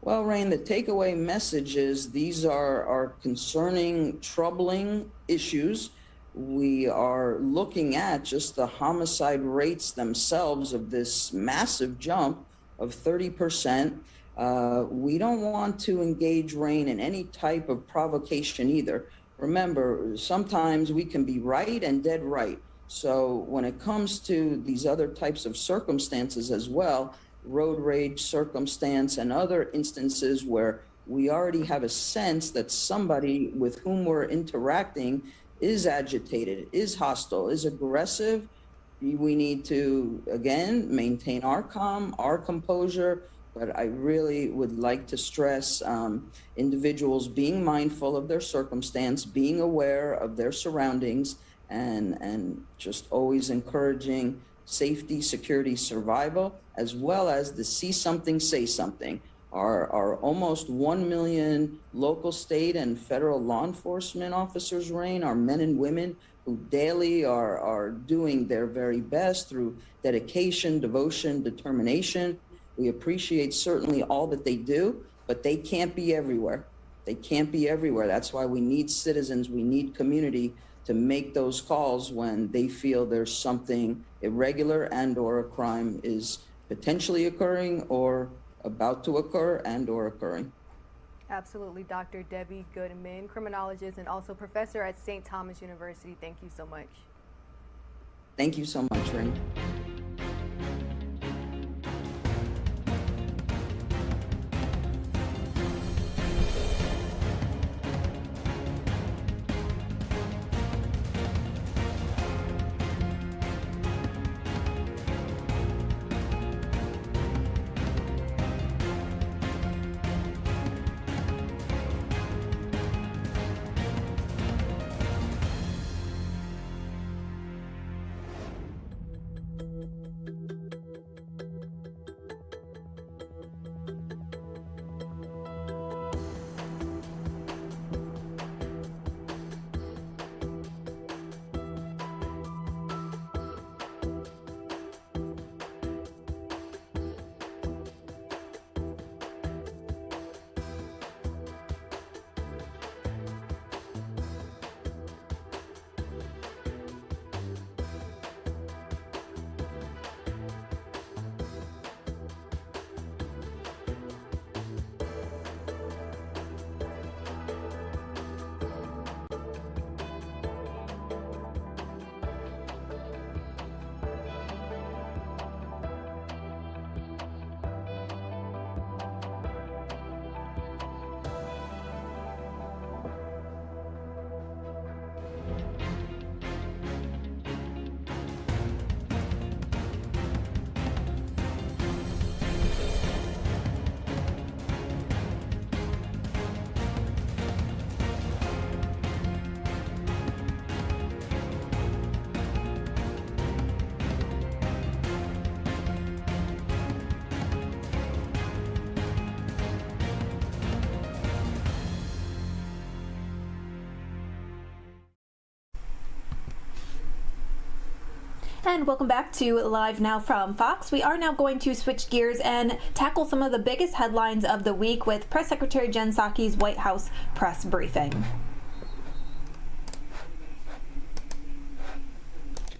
Well, Rain, the takeaway message is these are concerning, troubling issues. We are looking at just the homicide rates themselves of this massive jump of 30%. We don't want to engage, Rain, in any type of provocation either. Remember, sometimes we can be right and dead right. So when it comes to these other types of circumstances as well, road rage circumstance and other instances where we already have a sense that somebody with whom we're interacting is agitated, is hostile, is aggressive, we need to, again, maintain our calm, our composure. But I really would like to stress individuals being mindful of their circumstance, being aware of their surroundings, and just always encouraging safety, security, survival, as well as the see something, say something. Our almost 1 million local, state, and federal law enforcement officers, Rain, are men and women who daily are doing their very best through dedication, devotion, determination. We appreciate certainly all that they do, but they can't be everywhere. They can't be everywhere. That's why we need citizens, we need community to make those calls when they feel there's something irregular and or a crime is potentially occurring or about to occur and or occurring. Absolutely, Dr. Debbie Goodman, criminologist and also professor at St. Thomas University. Thank you so much. Thank you so much, Rain. And welcome back to Live Now from Fox. We are now going to switch gears and tackle some of the biggest headlines of the week with Press Secretary Jen Psaki's White House press briefing.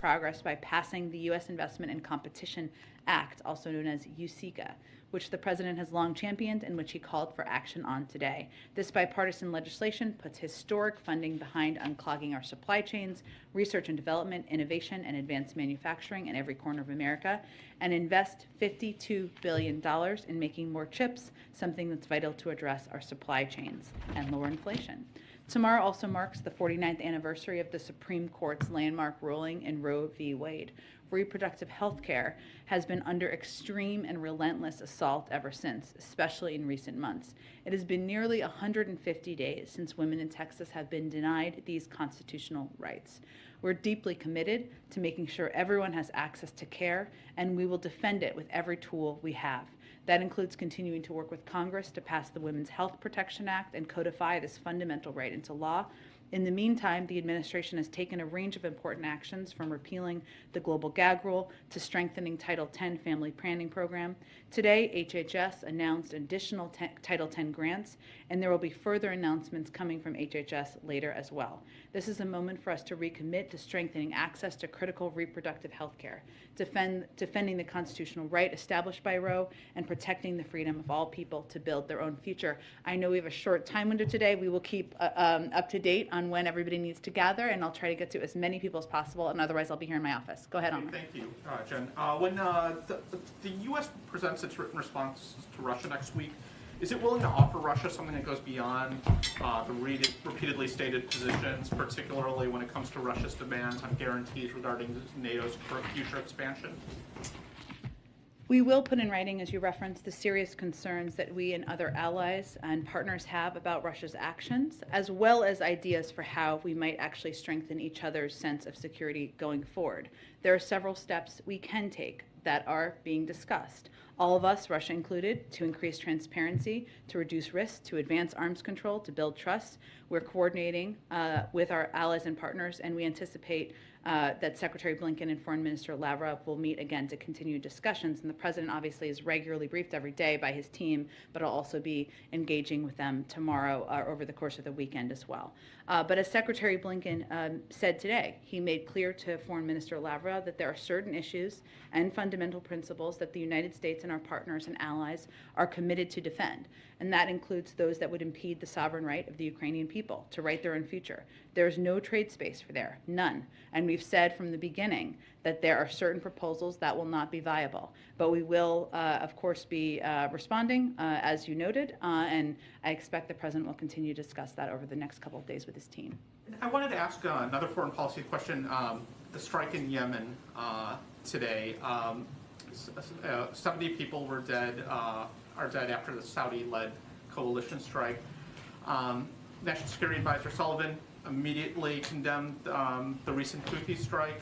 Progress by passing the U.S. Investment and Competition Act, also known as USICA, which the president has long championed and which he called for action on today. This bipartisan legislation puts historic funding behind unclogging our supply chains, research and development, innovation, and advanced manufacturing in every corner of America, and invest $52 billion in making more chips, something that's vital to address our supply chains and lower inflation. Tomorrow also marks the 49th anniversary of the Supreme Court's landmark ruling in Roe v. Wade. Reproductive health care has been under extreme and relentless assault ever since, especially in recent months. It has been nearly 150 days since women in Texas have been denied these constitutional rights. We're deeply committed to making sure everyone has access to care, and we will defend it with every tool we have. That includes continuing to work with Congress to pass the Women's Health Protection Act and codify this fundamental right into law. In the meantime, the administration has taken a range of important actions, from repealing the global gag rule to strengthening Title X family planning program. Today, HHS announced additional Title X grants, and there will be further announcements coming from HHS later as well. This is a moment for us to recommit to strengthening access to critical reproductive health care, defending the constitutional right established by Roe, and protecting the freedom of all people to build their own future. I know we have a short time window today. We will keep up to date on when everybody needs to gather, and I'll try to get to as many people as possible, and otherwise I'll be here in my office. Go ahead, Omar. Thank you, Jen. When the U.S. presents its written response to Russia next week, is it willing to offer Russia something that goes beyond the repeatedly stated positions, particularly when it comes to Russia's demands on guarantees regarding NATO's future expansion? We will put in writing, as you referenced, the serious concerns that we and other allies and partners have about Russia's actions, as well as ideas for how we might actually strengthen each other's sense of security going forward. There are several steps we can take that are being discussed. All of us, Russia included, to increase transparency, to reduce risk, to advance arms control, to build trust. We're coordinating with our allies and partners, and we anticipate that Secretary Blinken and Foreign Minister Lavrov will meet again to continue discussions. And the president obviously is regularly briefed every day by his team, but will also be engaging with them tomorrow over the course of the weekend as well. But as Secretary Blinken said today, he made clear to Foreign Minister Lavrov that there are certain issues and fundamental principles that the United States and our partners and allies are committed to defend. And that includes those that would impede the sovereign right of the Ukrainian people to write their own future. There is no trade space for there, none. And we've said from the beginning that there are certain proposals that will not be viable. But we will, of course, be responding, as you noted, and I expect the president will continue to discuss that over the next couple of days with his team. I wanted to ask another foreign policy question. The strike in Yemen today, 70 people were dead, are dead after the Saudi-led coalition strike. National Security Advisor Sullivan immediately condemned the recent Houthi strike.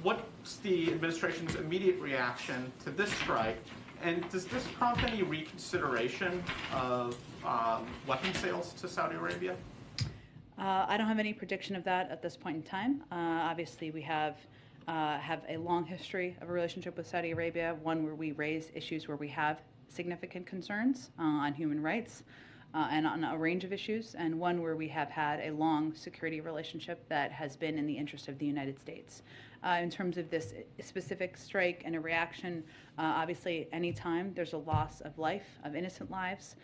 What's the administration's immediate reaction to this strike? And does this prompt any reconsideration of weapon sales to Saudi Arabia? I don't have any prediction of that at this point in time. Obviously, we have a long history of a relationship with Saudi Arabia, one where we raise issues where we have significant concerns on human rights and on a range of issues, and one where we have had a long security relationship that has been in the interest of the United States. In terms of this specific strike and a reaction, obviously anytime there's a loss of life, of innocent lives,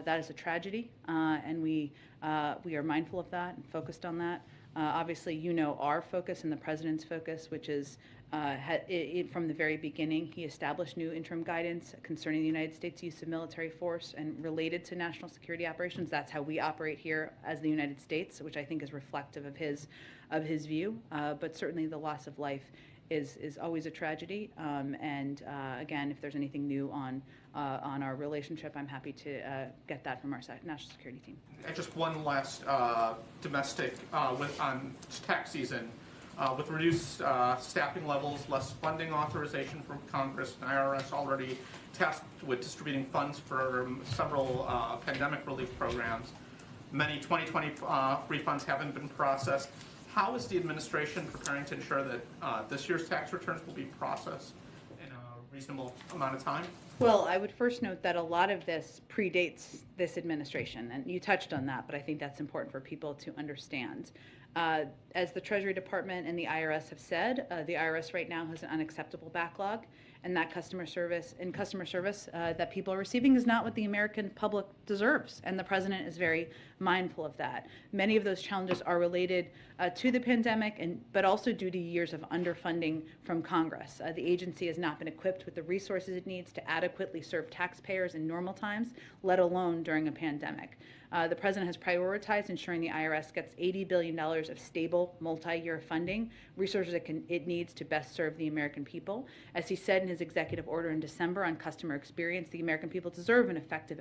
that is a tragedy, and we are mindful of that and focused on that. Obviously, you know our focus and the president's focus, which is from the very beginning, he established new interim guidance concerning the United States use of military force and related to national security operations. That's how we operate here as the United States, which I think is reflective of his view. But certainly the loss of life is always a tragedy. And again, if there's anything new on our relationship, I'm happy to get that from our national security team. And just one last domestic on tax season. With reduced staffing levels, less funding authorization from Congress, and IRS already tasked with distributing funds for several pandemic relief programs. Many 2020 refunds haven't been processed. How is the administration preparing to ensure that this year's tax returns will be processed in a reasonable amount of time? Well, I would first note that a lot of this predates this administration, and you touched on that, but I think that's important for people to understand. As the Treasury Department and the IRS have said, the IRS right now has an unacceptable backlog, and that customer service that people are receiving is not what the American public deserves, and the president is very mindful of that. Many of those challenges are related to the pandemic, but also due to years of underfunding from Congress. The agency has not been equipped with the resources it needs to adequately serve taxpayers in normal times, let alone during a pandemic. The president has prioritized ensuring the IRS gets $80 billion of stable multi-year funding, resources it needs to best serve the American people. As he said in his executive order in December on customer experience, the American people deserve an effective,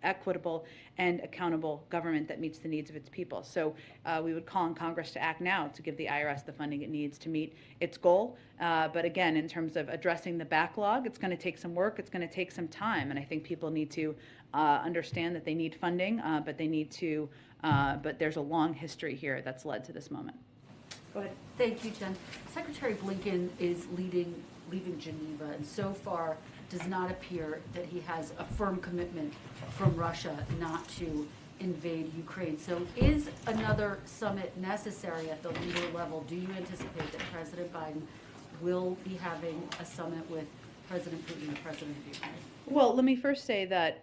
equitable, and accountable government that meets the needs of its people. So we would call on Congress to act now to give the IRS the funding it needs to meet its goal. But again, in terms of addressing the backlog, it's going to take some work, it's going to take some time, and I think people need to understand that they need funding, but there's a long history here that's led to this moment. Go ahead. Thank you, Jen. Secretary Blinken is leaving Geneva, and so far does not appear that he has a firm commitment from Russia not to invade Ukraine. So is another summit necessary at the leader level? Do you anticipate that President Biden will be having a summit with President Putin, the president of Ukraine? Well, let me first say that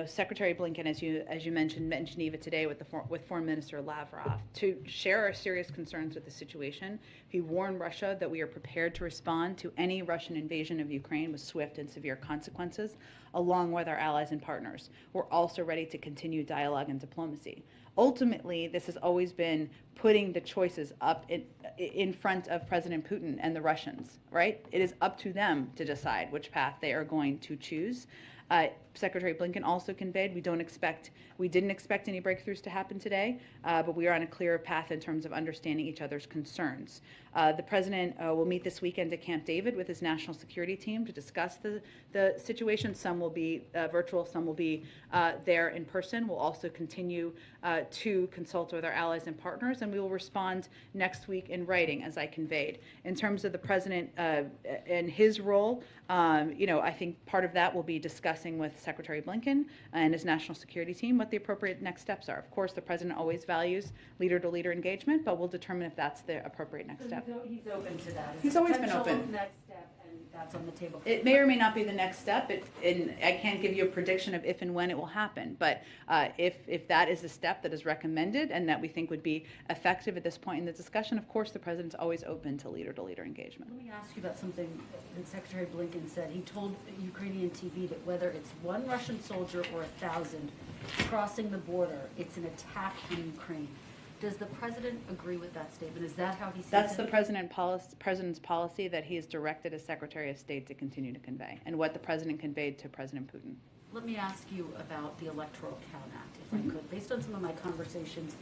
Secretary Blinken, as you mentioned, met in Geneva today with Foreign Minister Lavrov to share our serious concerns with the situation. He warned Russia that we are prepared to respond to any Russian invasion of Ukraine with swift and severe consequences, along with our allies and partners. We're also ready to continue dialogue and diplomacy. Ultimately, this has always been putting the choices up in front of President Putin and the Russians, right? It is up to them to decide which path they are going to choose. Secretary Blinken also conveyed we didn't expect any breakthroughs to happen today, but we are on a clear path in terms of understanding each other's concerns. The president will meet this weekend at Camp David with his national security team to discuss the situation. Some will be virtual, some will be there in person. We'll also continue to consult with our allies and partners, and we will respond next week in writing, as I conveyed. In terms of the president and his role, I think part of that will be discussing with Secretary Blinken and his national security team what the appropriate next steps are. Of course, the president always values leader-to-leader engagement, but we'll determine if that's the appropriate next step. He's open to that. He's always been open. Next step, and that's on the table. It may or may not be the next step, and I can't give you a prediction of if and when it will happen, but if that is the step that is recommended and that we think would be effective at this point in the discussion, of course, the president's always open to leader-to-leader engagement. Let me ask you about something that Secretary Blinken said. He told Ukrainian TV that whether it's one Russian soldier or 1,000 crossing the border, it's an attack on Ukraine. Does the president agree with that statement? Is that how he sees it? That's the president's policy that he has directed as Secretary of State to continue to convey, and what the president conveyed to President Putin. Let me ask you about the Electoral Count Act, if I could. Based on some of my conversations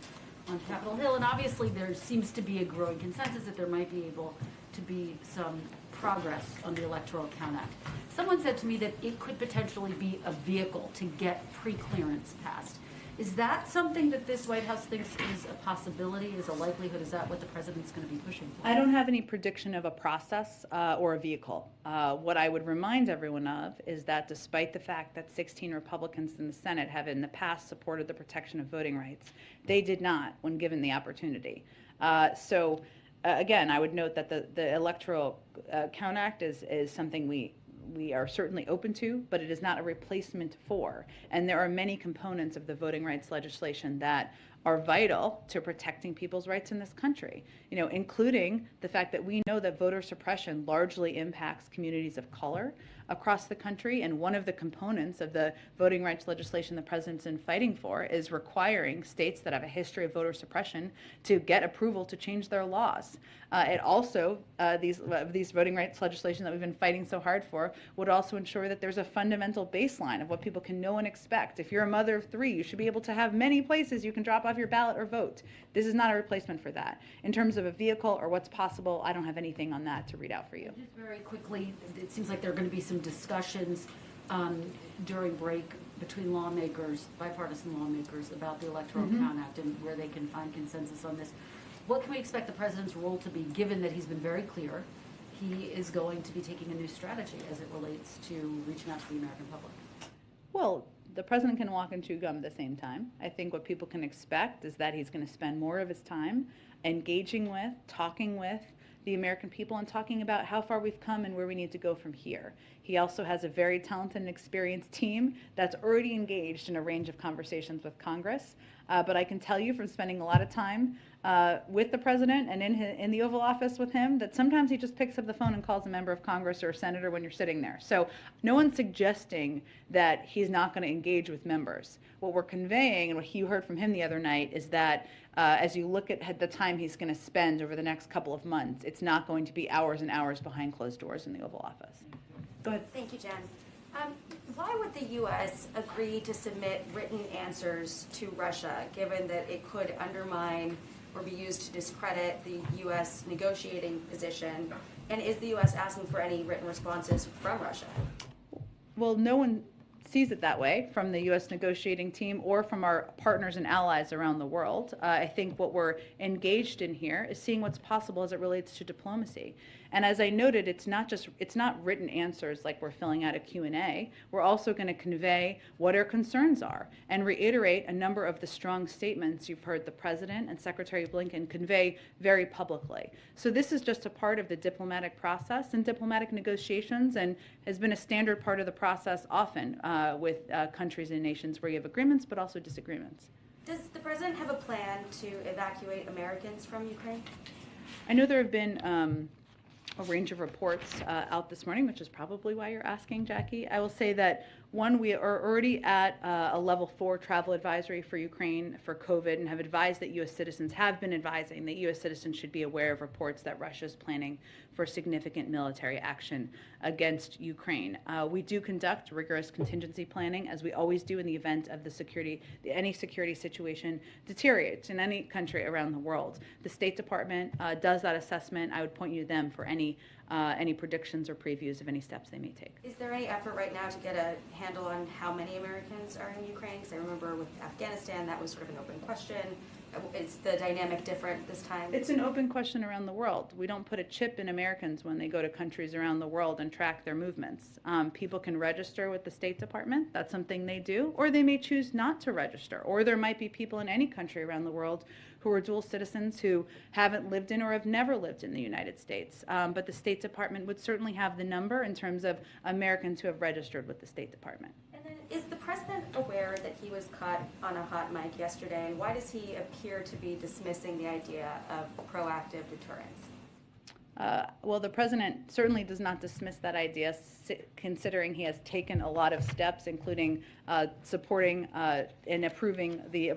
on Capitol Hill, and obviously there seems to be a growing consensus that there might be able to be some progress on the Electoral Count Act. Someone said to me that it could potentially be a vehicle to get pre-clearance passed. Is that something that this White House thinks is a possibility, is a likelihood? Is that what the president's going to be pushing for? I don't have any prediction of a process or a vehicle. What I would remind everyone of is that despite the fact that 16 Republicans in the Senate have in the past supported the protection of voting rights, they did not when given the opportunity. Again, I would note that the Electoral Count Act is something we are certainly open to, but it is not a replacement for. And there are many components of the voting rights legislation that are vital to protecting people's rights in this country, including the fact that we know that voter suppression largely impacts communities of color across the country. And one of the components of the voting rights legislation the president's been fighting for is requiring states that have a history of voter suppression to get approval to change their laws. It also, these voting rights legislation that we've been fighting so hard for would also ensure that there's a fundamental baseline of what people can know and expect. If you're a mother of 3, you should be able to have many places you can drop off your ballot or vote. This is not a replacement for that. In terms of a vehicle or what's possible, I don't have anything on that to read out for you. Just very quickly, it seems like there are going to be some discussions during break between lawmakers, bipartisan lawmakers, about the Electoral Count Act and where they can find consensus on this. what can we expect the president's role to be, given that he's been very clear he is going to be taking a new strategy as it relates to reaching out to the American public? Well, the president can walk and chew gum at the same time. I think what people can expect is that he's going to spend more of his time engaging with, talking with the American people and talking about how far we've come and where we need to go from here. He also has a very talented and experienced team that's already engaged in a range of conversations with Congress. But I can tell you from spending a lot of time with the president and in the Oval Office with him that sometimes he just picks up the phone and calls a member of Congress or a senator when you're sitting there. So no one's suggesting that he's not going to engage with members. What we're conveying, and what you heard from him the other night, is that as you look at the time he's going to spend over the next couple of months, it's not going to be hours and hours behind closed doors in the Oval Office. Go ahead. Thank you, Jen. Why would the U.S. agree to submit written answers to Russia, given that it could undermine or be used to discredit the U.S. negotiating position? And is the U.S. asking for any written responses from Russia? Well, no one sees it that way from the U.S. negotiating team or from our partners and allies around the world. I think what we're engaged in here is seeing what's possible as it relates to diplomacy. And as I noted, it's not written answers like we're filling out a Q&A. We're also going to convey what our concerns are and reiterate a number of the strong statements you've heard the President and Secretary Blinken convey very publicly. So this is just a part of the diplomatic process and diplomatic negotiations, and has been a standard part of the process often with countries and nations where you have agreements but also disagreements. Does the President have a plan to evacuate Americans from Ukraine? I know there have been a range of reports out this morning, which is probably why you're asking, Jackie. I will say that, one, we are already at a level 4 travel advisory for Ukraine for COVID, and have advised that U.S. citizens have been advising that U.S. citizens should be aware of reports that Russia is planning for significant military action against Ukraine. We do conduct rigorous contingency planning, as we always do in the event of any security situation deteriorates in any country around the world. The State Department does that assessment. I would point you to them for any predictions or previews of any steps they may take. Is there any effort right now to get a handle on how many Americans are in Ukraine? Because I remember with Afghanistan, that was sort of an open question. Is the dynamic different this time? It's an open question around the world. We don't put a chip in Americans when they go to countries around the world and track their movements. People can register with the State Department. That's something they do. Or they may choose not to register. Or there might be people in any country around the world who are dual citizens who haven't lived in or have never lived in the United States. But the State Department would certainly have the number in terms of Americans who have registered with the State Department. And then, is the President aware that he was caught on a hot mic yesterday? And why does he appear to be dismissing the idea of proactive deterrence? Well, the President certainly does not dismiss that idea, considering he has taken a lot of steps, including supporting and approving the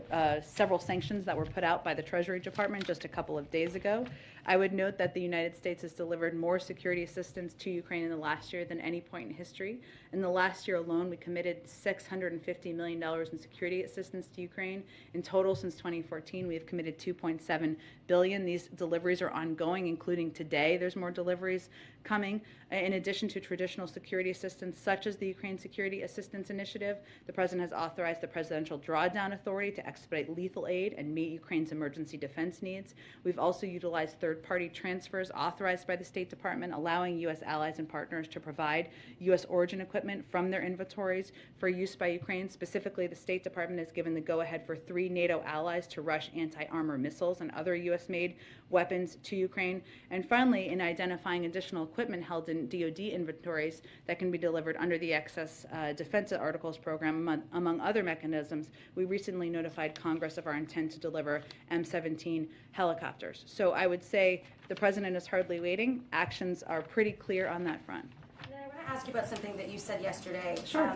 several sanctions that were put out by the Treasury Department just a couple of days ago. I would note that the United States has delivered more security assistance to Ukraine in the last year than any point in history. In the last year alone, we committed $650 million in security assistance to Ukraine. In total, since 2014, we have committed $2.7 billion. These deliveries are ongoing, including today. There's more deliveries coming. In addition to traditional security assistance, such as the Ukraine Security Assistance Initiative, the President has authorized the Presidential Drawdown Authority to expedite lethal aid and meet Ukraine's emergency defense needs. We've also utilized third-party transfers authorized by the State Department, allowing U.S. allies and partners to provide U.S. origin equipment from their inventories for use by Ukraine. Specifically, the State Department has given the go-ahead for 3 NATO allies to rush anti-armor missiles and other U.S.-made weapons to Ukraine. And finally, in identifying additional equipment held in DoD inventories that can be delivered under the Excess Defense Articles Program, among other mechanisms, we recently notified Congress of our intent to deliver M17 helicopters. So I would say the President is hardly waiting. Actions are pretty clear on that front. And then I want to ask you about something that you said yesterday. Sure.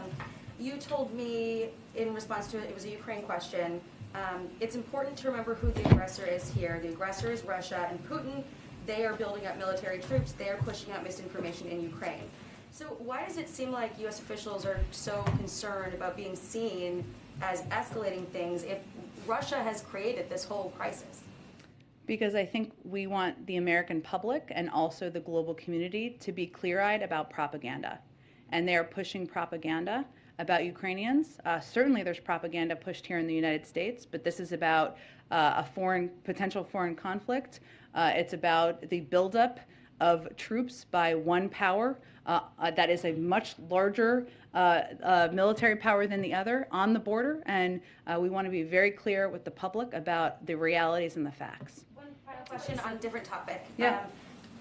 You told me in response to it was a Ukraine question, it's important to remember who the aggressor is here. The aggressor is Russia and Putin. They are building up military troops. They are pushing out misinformation in Ukraine. So why does it seem like U.S. officials are so concerned about being seen as escalating things if Russia has created this whole crisis? Because I think we want the American public and also the global community to be clear-eyed about propaganda. And they are pushing propaganda about Ukrainians. Certainly there's propaganda pushed here in the United States, but this is about a potential foreign conflict. It's about the buildup of troops by one power that is a much larger military power than the other on the border, and we want to be very clear with the public about the realities and the facts. One final question on a different topic. Yeah.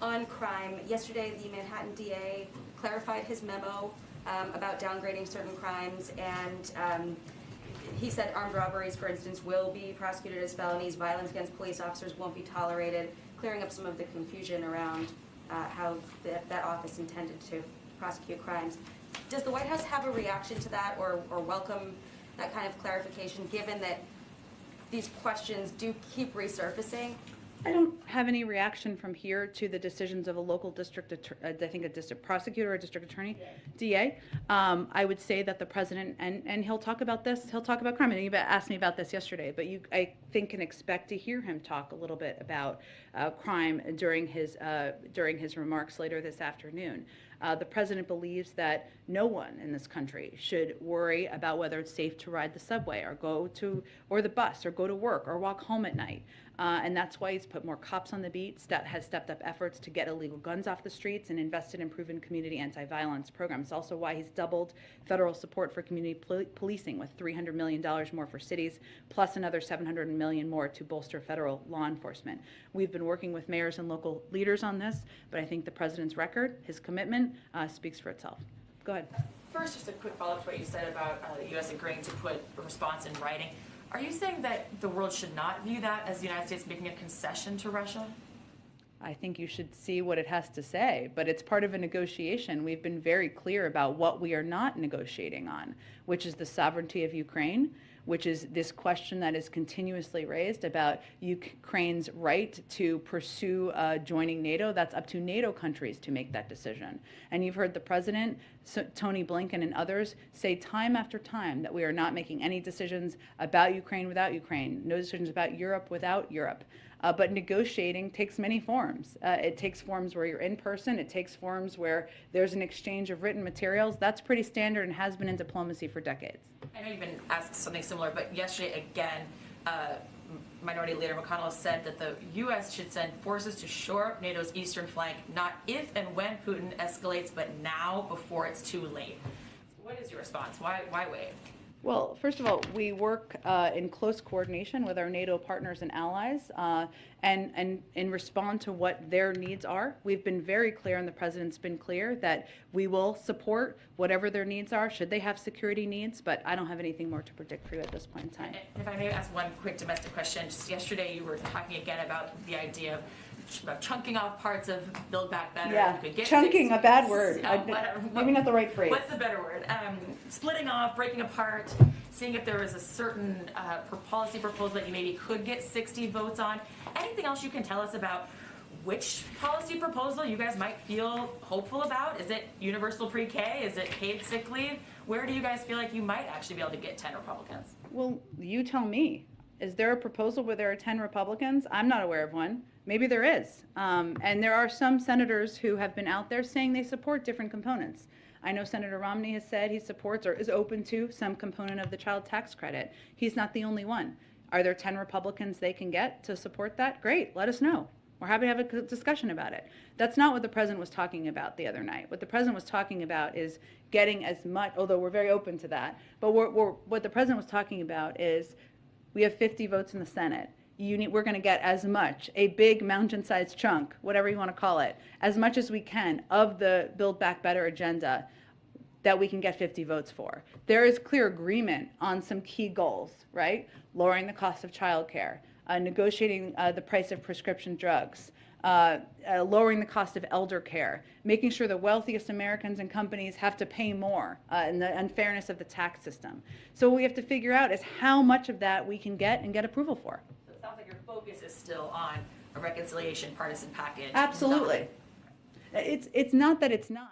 On crime, yesterday the Manhattan DA clarified his memo about downgrading certain crimes, and he said armed robberies, for instance, will be prosecuted as felonies, violence against police officers won't be tolerated, clearing up some of the confusion around how that office intended to prosecute crimes. Does the White House have a reaction to that or welcome that kind of clarification, given that these questions do keep resurfacing? I don't have any reaction from here to the decisions of a local district, I think a district prosecutor or a district attorney, DA. I would say that the president, and he'll talk about this, he'll talk about crime, and he asked me about this yesterday, but I think can expect to hear him talk a little bit about crime during his remarks later this afternoon. The president believes that no one in this country should worry about whether it's safe to ride the subway or the bus or go to work or walk home at night. And that's why he's put more cops on the beat, has stepped up efforts to get illegal guns off the streets, and invested in proven community anti-violence programs. Also why he's doubled federal support for community policing with $300 million more for cities, plus another $700 million more to bolster federal law enforcement. We've been working with mayors and local leaders on this, but I think the president's record, his commitment, speaks for itself. Go ahead. First, just a quick follow-up to what you said about the U.S. agreeing to put a response in writing. Are you saying that the world should not view that as the United States making a concession to Russia? I think you should see what it has to say, but it's part of a negotiation. We've been very clear about what we are not negotiating on, which is the sovereignty of Ukraine, which is this question that is continuously raised about Ukraine's right to pursue joining NATO. That's up to NATO countries to make that decision. And you've heard the president, Tony Blinken, and others say time after time that we are not making any decisions about Ukraine without Ukraine, no decisions about Europe without Europe. But negotiating takes many forms. It takes forms where you're in person. It takes forms where there's an exchange of written materials. That's pretty standard and has been in diplomacy for decades. I know you've been asked something similar, but yesterday again, Minority Leader McConnell said that the U.S. should send forces to shore up NATO's eastern flank, not if and when Putin escalates, but now before it's too late. What is your response? Why wait? Well, first of all, we work in close coordination with our NATO partners and allies and respond to what their needs are. We've been very clear, and the president's been clear, that we will support whatever their needs are, should they have security needs, but I don't have anything more to predict for you at this point in time. And if I may ask one quick domestic question, just yesterday you were talking again about the idea of chunking off parts of Build Back Better. Yeah, you could get chunking, a bad word. Whatever. Maybe not the right phrase. What's the better word? Splitting off, breaking apart, seeing if there was a certain policy proposal that you maybe could get 60 votes on. Anything else you can tell us about which policy proposal you guys might feel hopeful about? Is it universal pre-K? Is it paid sick leave? Where do you guys feel like you might actually be able to get 10 Republicans? Well, you tell me. Is there a proposal where there are 10 Republicans? I'm not aware of one. Maybe there is. And there are some senators who have been out there saying they support different components. I know Senator Romney has said he supports or is open to some component of the child tax credit. He's not the only one. Are there 10 Republicans they can get to support that? Great, let us know. We're happy to have a discussion about it. That's not what the president was talking about the other night. What the president was talking about is getting as much, although we're very open to that, but what the president was talking about is we have 50 votes in the Senate. We're going to get as much, a big mountain-sized chunk, whatever you want to call it, as much as we can of the Build Back Better agenda that we can get 50 votes for. There is clear agreement on some key goals, right? Lowering the cost of childcare, negotiating the price of prescription drugs, lowering the cost of elder care, making sure the wealthiest Americans and companies have to pay more, and the unfairness of the tax system. So what we have to figure out is how much of that we can get and get approval for. So it sounds like your focus is still on a reconciliation partisan package. Absolutely. It's not that it's not.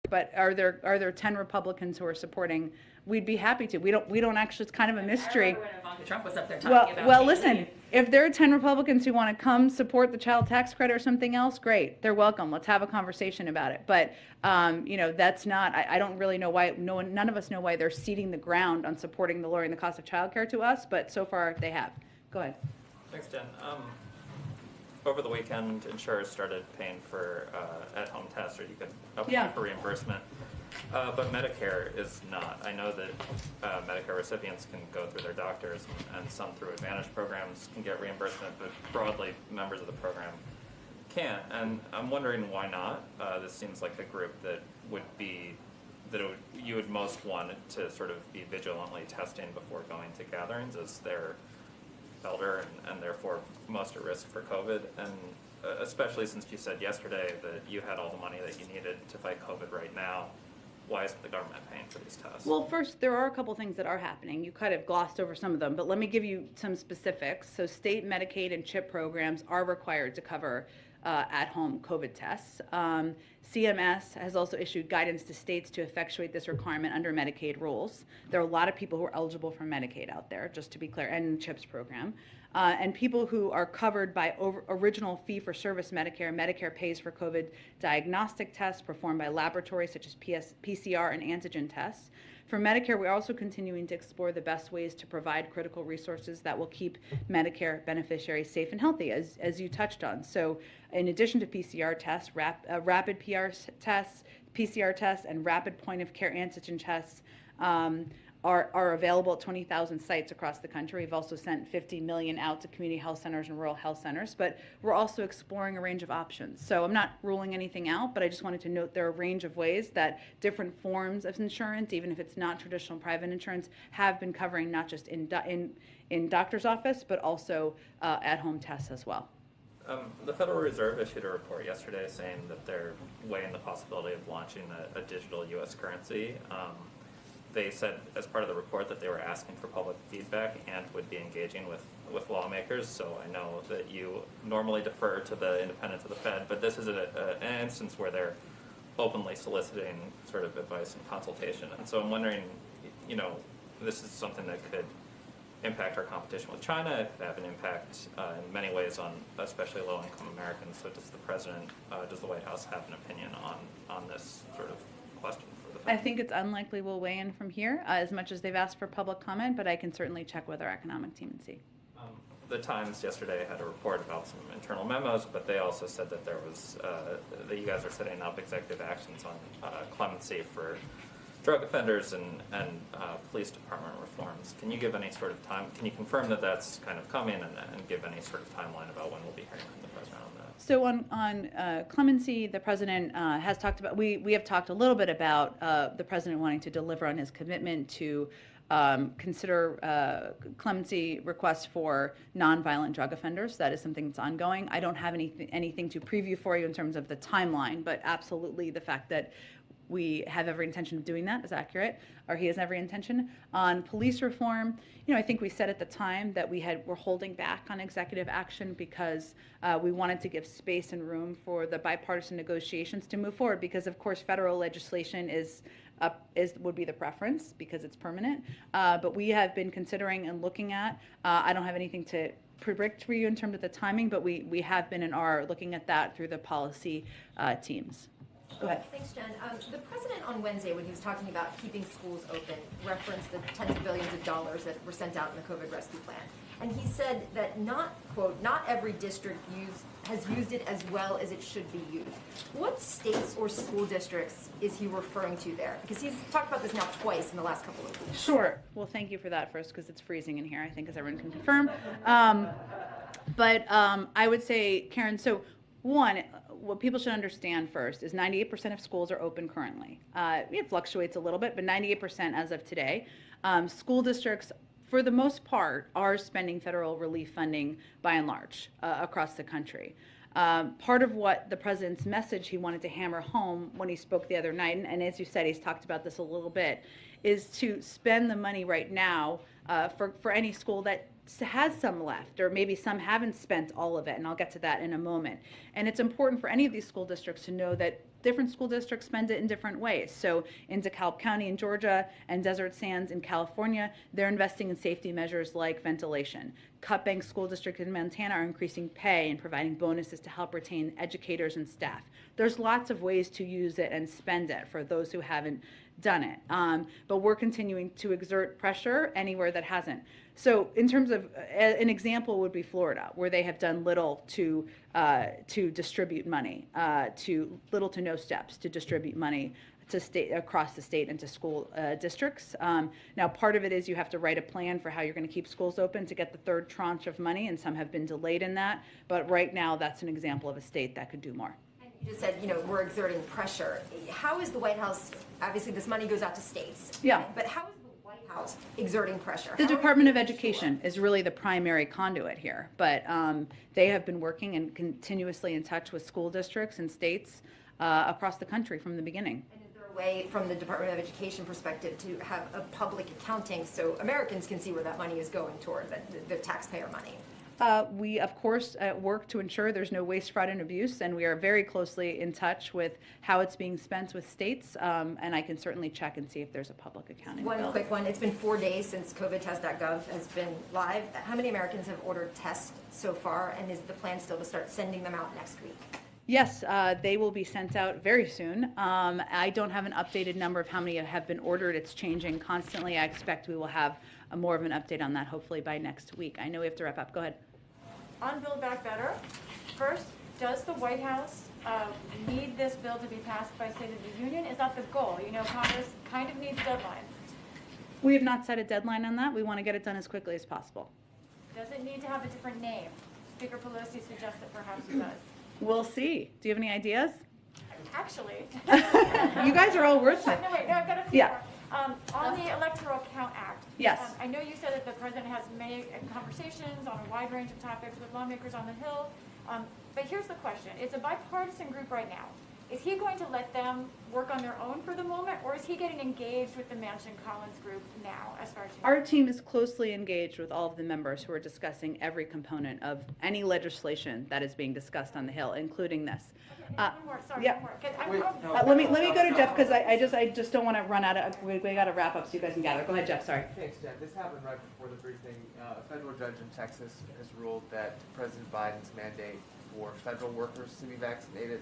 but are there 10 Republicans who are supporting? We'd be happy to. We don't actually, it's kind of a mystery. I remember when Ivanka Trump was up there talking about Well, paid listen, leave. if there are 10 Republicans who want to come support the child tax credit or something else, great. They're welcome. Let's have a conversation about it. But, that's not, I don't really know why, none of us know why they're ceding the ground on supporting the lowering the cost of childcare to us, but so far they have. Go ahead. Thanks, Jen. Over the weekend, insurers started paying for at-home tests, or you could apply for reimbursement. But Medicare is not. I know that Medicare recipients can go through their doctors, and some through Advantage programs can get reimbursement, but broadly, members of the program can't. And I'm wondering why not. This seems like a group that would be, you would most want to sort of be vigilantly testing before going to gatherings, as they're elder and therefore most at risk for COVID. And especially since you said yesterday that you had all the money that you needed to fight COVID right now, why isn't the government paying for these tests? Well, first, there are a couple things that are happening. You kind of glossed over some of them, but let me give you some specifics. So state Medicaid and CHIP programs are required to cover at-home COVID tests. CMS has also issued guidance to states to effectuate this requirement under Medicaid rules. There are a lot of people who are eligible for Medicaid out there, just to be clear, and CHIPS program. And people who are covered by original fee-for-service Medicare. Medicare pays for COVID diagnostic tests performed by laboratories such as PCR and antigen tests. For Medicare, we're also continuing to explore the best ways to provide critical resources that will keep Medicare beneficiaries safe and healthy, as you touched on. So in addition to PCR tests, rapid PCR tests, and rapid point-of-care antigen tests are available at 20,000 sites across the country. We've also sent 50 million out to community health centers and rural health centers, but we're also exploring a range of options. So I'm not ruling anything out, but I just wanted to note there are a range of ways that different forms of insurance, even if it's not traditional private insurance, have been covering not just in doctor's office, but also at-home tests as well. The Federal Reserve issued a report yesterday saying that they're weighing the possibility of launching a digital U.S. currency. They said as part of the report that they were asking for public feedback and would be engaging with lawmakers. So I know that you normally defer to the independence of the Fed, but this is an instance where they're openly soliciting sort of advice and consultation. And so I'm wondering, this is something that could impact our competition with China. It could have an impact in many ways on especially low-income Americans. So does the president, does the White House have an opinion on this sort of question? I think it's unlikely we'll weigh in from here, as much as they've asked for public comment, but I can certainly check with our economic team and see. The Times yesterday had a report about some internal memos, but they also said that there was, that you guys are setting up executive actions on clemency for drug offenders and police department reforms. Can you give any sort of time, can you confirm that that's kind of coming and give any sort of timeline about when we'll be hearing from the president on that? So on clemency, the president has talked about, we have talked a little bit about the president wanting to deliver on his commitment to consider clemency requests for nonviolent drug offenders. That is something that's ongoing. I don't have anything to preview for you in terms of the timeline, but absolutely the fact that we have every intention of doing that is accurate, or he has every intention. On police reform, I think we said at the time that we're holding back on executive action because we wanted to give space and room for the bipartisan negotiations to move forward, because of course federal legislation would be the preference because it's permanent. But we have been considering and looking at, I don't have anything to predict for you in terms of the timing, but we have been and are looking at that through the policy teams. Go ahead. Thanks, Jen. The president on Wednesday, when he was talking about keeping schools open, referenced the tens of billions of dollars that were sent out in the COVID rescue plan. And he said that quote, not every district has used it as well as it should be used. What states or school districts is he referring to there? Because he's talked about this now twice in the last couple of weeks. Sure. Well, thank you for that first, because it's freezing in here, I think, as everyone can confirm. But I would say, Karen, so one, what people should understand first is 98% of schools are open currently. It fluctuates a little bit, but 98% as of today. School districts, for the most part, are spending federal relief funding by and large across the country. Part of what the president's message he wanted to hammer home when he spoke the other night, and as you said, he's talked about this a little bit, is to spend the money right now for any school that has some left, or maybe some haven't spent all of it, and I'll get to that in a moment. And it's important for any of these school districts to know that different school districts spend it in different ways. So in DeKalb County in Georgia and Desert Sands in California, they're investing in safety measures like ventilation. Cut Bank School District in Montana are increasing pay and providing bonuses to help retain educators and staff. There's lots of ways to use it and spend it for those who haven't done it. But we're continuing to exert pressure anywhere that hasn't. So in terms of, an example would be Florida, where they have done little to distribute money, to little to no steps to distribute money to state, across the state and to school districts. Now, part of it is you have to write a plan for how you're going to keep schools open to get the third tranche of money, and some have been delayed in that. But right now, that's an example of a state that could do more. You just said, we're exerting pressure. How is the White House, obviously this money goes out to states. Yeah. But how is the White House exerting pressure? The Department of Education is really the primary conduit here, but they have been working and continuously in touch with school districts and states across the country from the beginning. And is there a way from the Department of Education perspective to have a public accounting so Americans can see where that money is going toward, the taxpayer money? We, of course, work to ensure there's no waste, fraud, and abuse, and we are very closely in touch with how it's being spent with states, and I can certainly check and see if there's a public accounting bill. One quick one. It's been 4 days since COVIDtest.gov has been live. How many Americans have ordered tests so far, and is the plan still to start sending them out next week? Yes, they will be sent out very soon. I don't have an updated number of how many have been ordered. It's changing constantly. I expect we will have more of an update on that hopefully by next week. I know we have to wrap up. Go ahead. On Build Back Better, first, does the White House need this bill to be passed by State of the Union? Is that the goal? Congress kind of needs deadlines. We have not set a deadline on that. We want to get it done as quickly as possible. Does it need to have a different name? Speaker Pelosi suggests that perhaps it does. We'll see. Do you have any ideas? Actually. You guys are all worth it. No, wait, no, I've got a few more. On the Electoral Count Act. Yes. I know you said that the president has many conversations on a wide range of topics with lawmakers on the Hill. But here's the question. It's a bipartisan group right now. Is he going to let them work on their own for the moment, or is he getting engaged with the Manchin-Collins group now as far as you know? Our team is closely engaged with all of the members who are discussing every component of any legislation that is being discussed on the Hill, including this. One more, sorry, yeah. one more. Let me go to Jeff, because I just don't want to run out of, we got to wrap up so you guys can gather. Go ahead, Jeff, sorry. Thanks, Jen. This happened right before the briefing. A federal judge in Texas has ruled that President Biden's mandate for federal workers to be vaccinated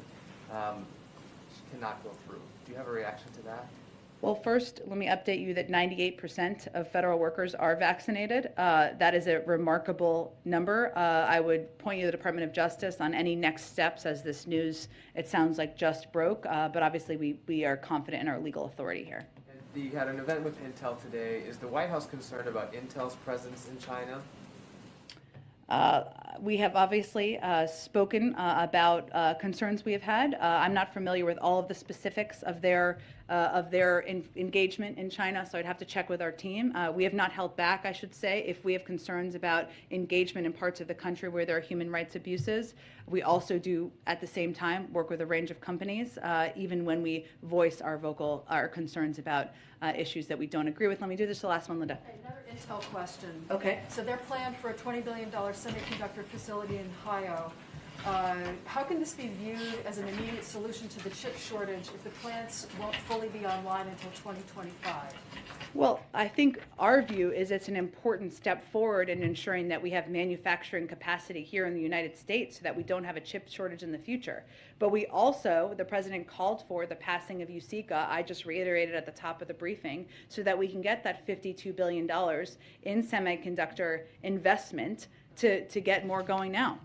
cannot go through. Do you have a reaction to that? Well, first, let me update you that 98% of federal workers are vaccinated. That is a remarkable number. I would point you to the Department of Justice on any next steps as this news, it sounds like, just broke. But obviously, we are confident in our legal authority here. And you had an event with Intel today. Is the White House concerned about Intel's presence in China? We have obviously spoken about concerns we have had. I'm not familiar with all of the specifics of their engagement in China, so I'd have to check with our team. We have not held back, I should say, if we have concerns about engagement in parts of the country where there are human rights abuses. We also do, at the same time, work with a range of companies, even when we voice our concerns about issues that we don't agree with. Let me do this the last one, Linda. Another Intel question. Okay. So they're planned for a $20 billion semiconductor facility in Ohio. How can this be viewed as an immediate solution to the chip shortage if the plants won't fully be online until 2025? Well, I think our view is it's an important step forward in ensuring that we have manufacturing capacity here in the United States so that we don't have a chip shortage in the future. But we also, the president called for the passing of USICA, I just reiterated at the top of the briefing, so that we can get that $52 billion in semiconductor investment to get more going now.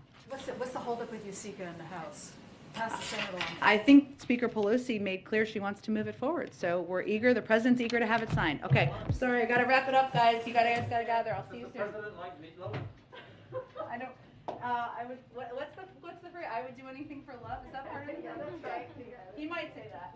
What's the holdup with USICA in the House? Pass the Senate along. I think Speaker Pelosi made clear she wants to move it forward. So we're eager, the president's eager to have it signed. Okay, sorry, I gotta wrap it up, guys. You guys gotta gather. I'll see you soon. President like meatloaf? I don't, what's the phrase? I would do anything for love? Is that part of it? Yeah, that's right. He might say that.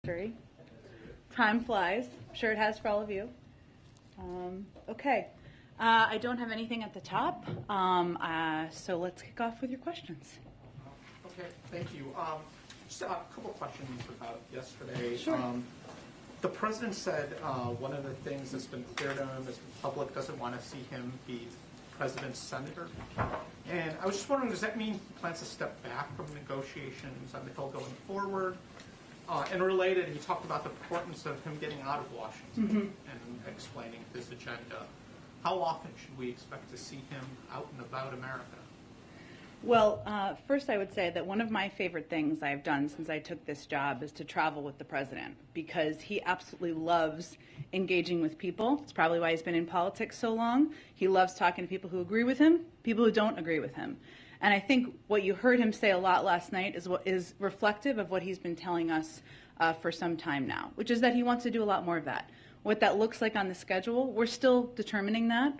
anniversary. Time flies. I'm sure it has for all of you. Okay. I don't have anything at the top, so let's kick off with your questions. Okay, thank you. Just a couple questions about yesterday. Sure. The president said one of the things that's been clear to him is the public doesn't want to see him be president's senator. And I was just wondering, does that mean he plans to step back from negotiations on the Hill going forward? And related, he talked about the importance of him getting out of Washington and explaining his agenda. How often should we expect to see him out and about America? Well, first I would say that one of my favorite things I've done since I took this job is to travel with the president, because he absolutely loves engaging with people. It's probably why he's been in politics so long. He loves talking to people who agree with him, people who don't agree with him. And I think what you heard him say a lot last night is reflective of what he's been telling us for some time now, which is that he wants to do a lot more of that. What that looks like on the schedule, we're still determining that,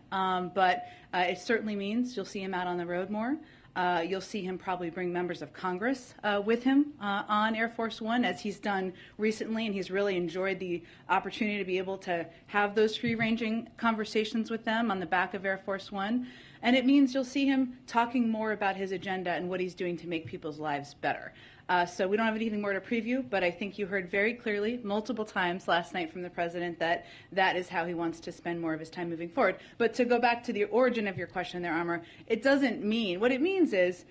but it certainly means you'll see him out on the road more. You'll see him probably bring members of Congress with him on Air Force One, as he's done recently, and he's really enjoyed the opportunity to be able to have those free-ranging conversations with them on the back of Air Force One. And it means you'll see him talking more about his agenda and what he's doing to make people's lives better. So we don't have anything more to preview, but I think you heard very clearly multiple times last night from the president that that is how he wants to spend more of his time moving forward. But to go back to the origin of your question there, Amr, it doesn't mean, what it means is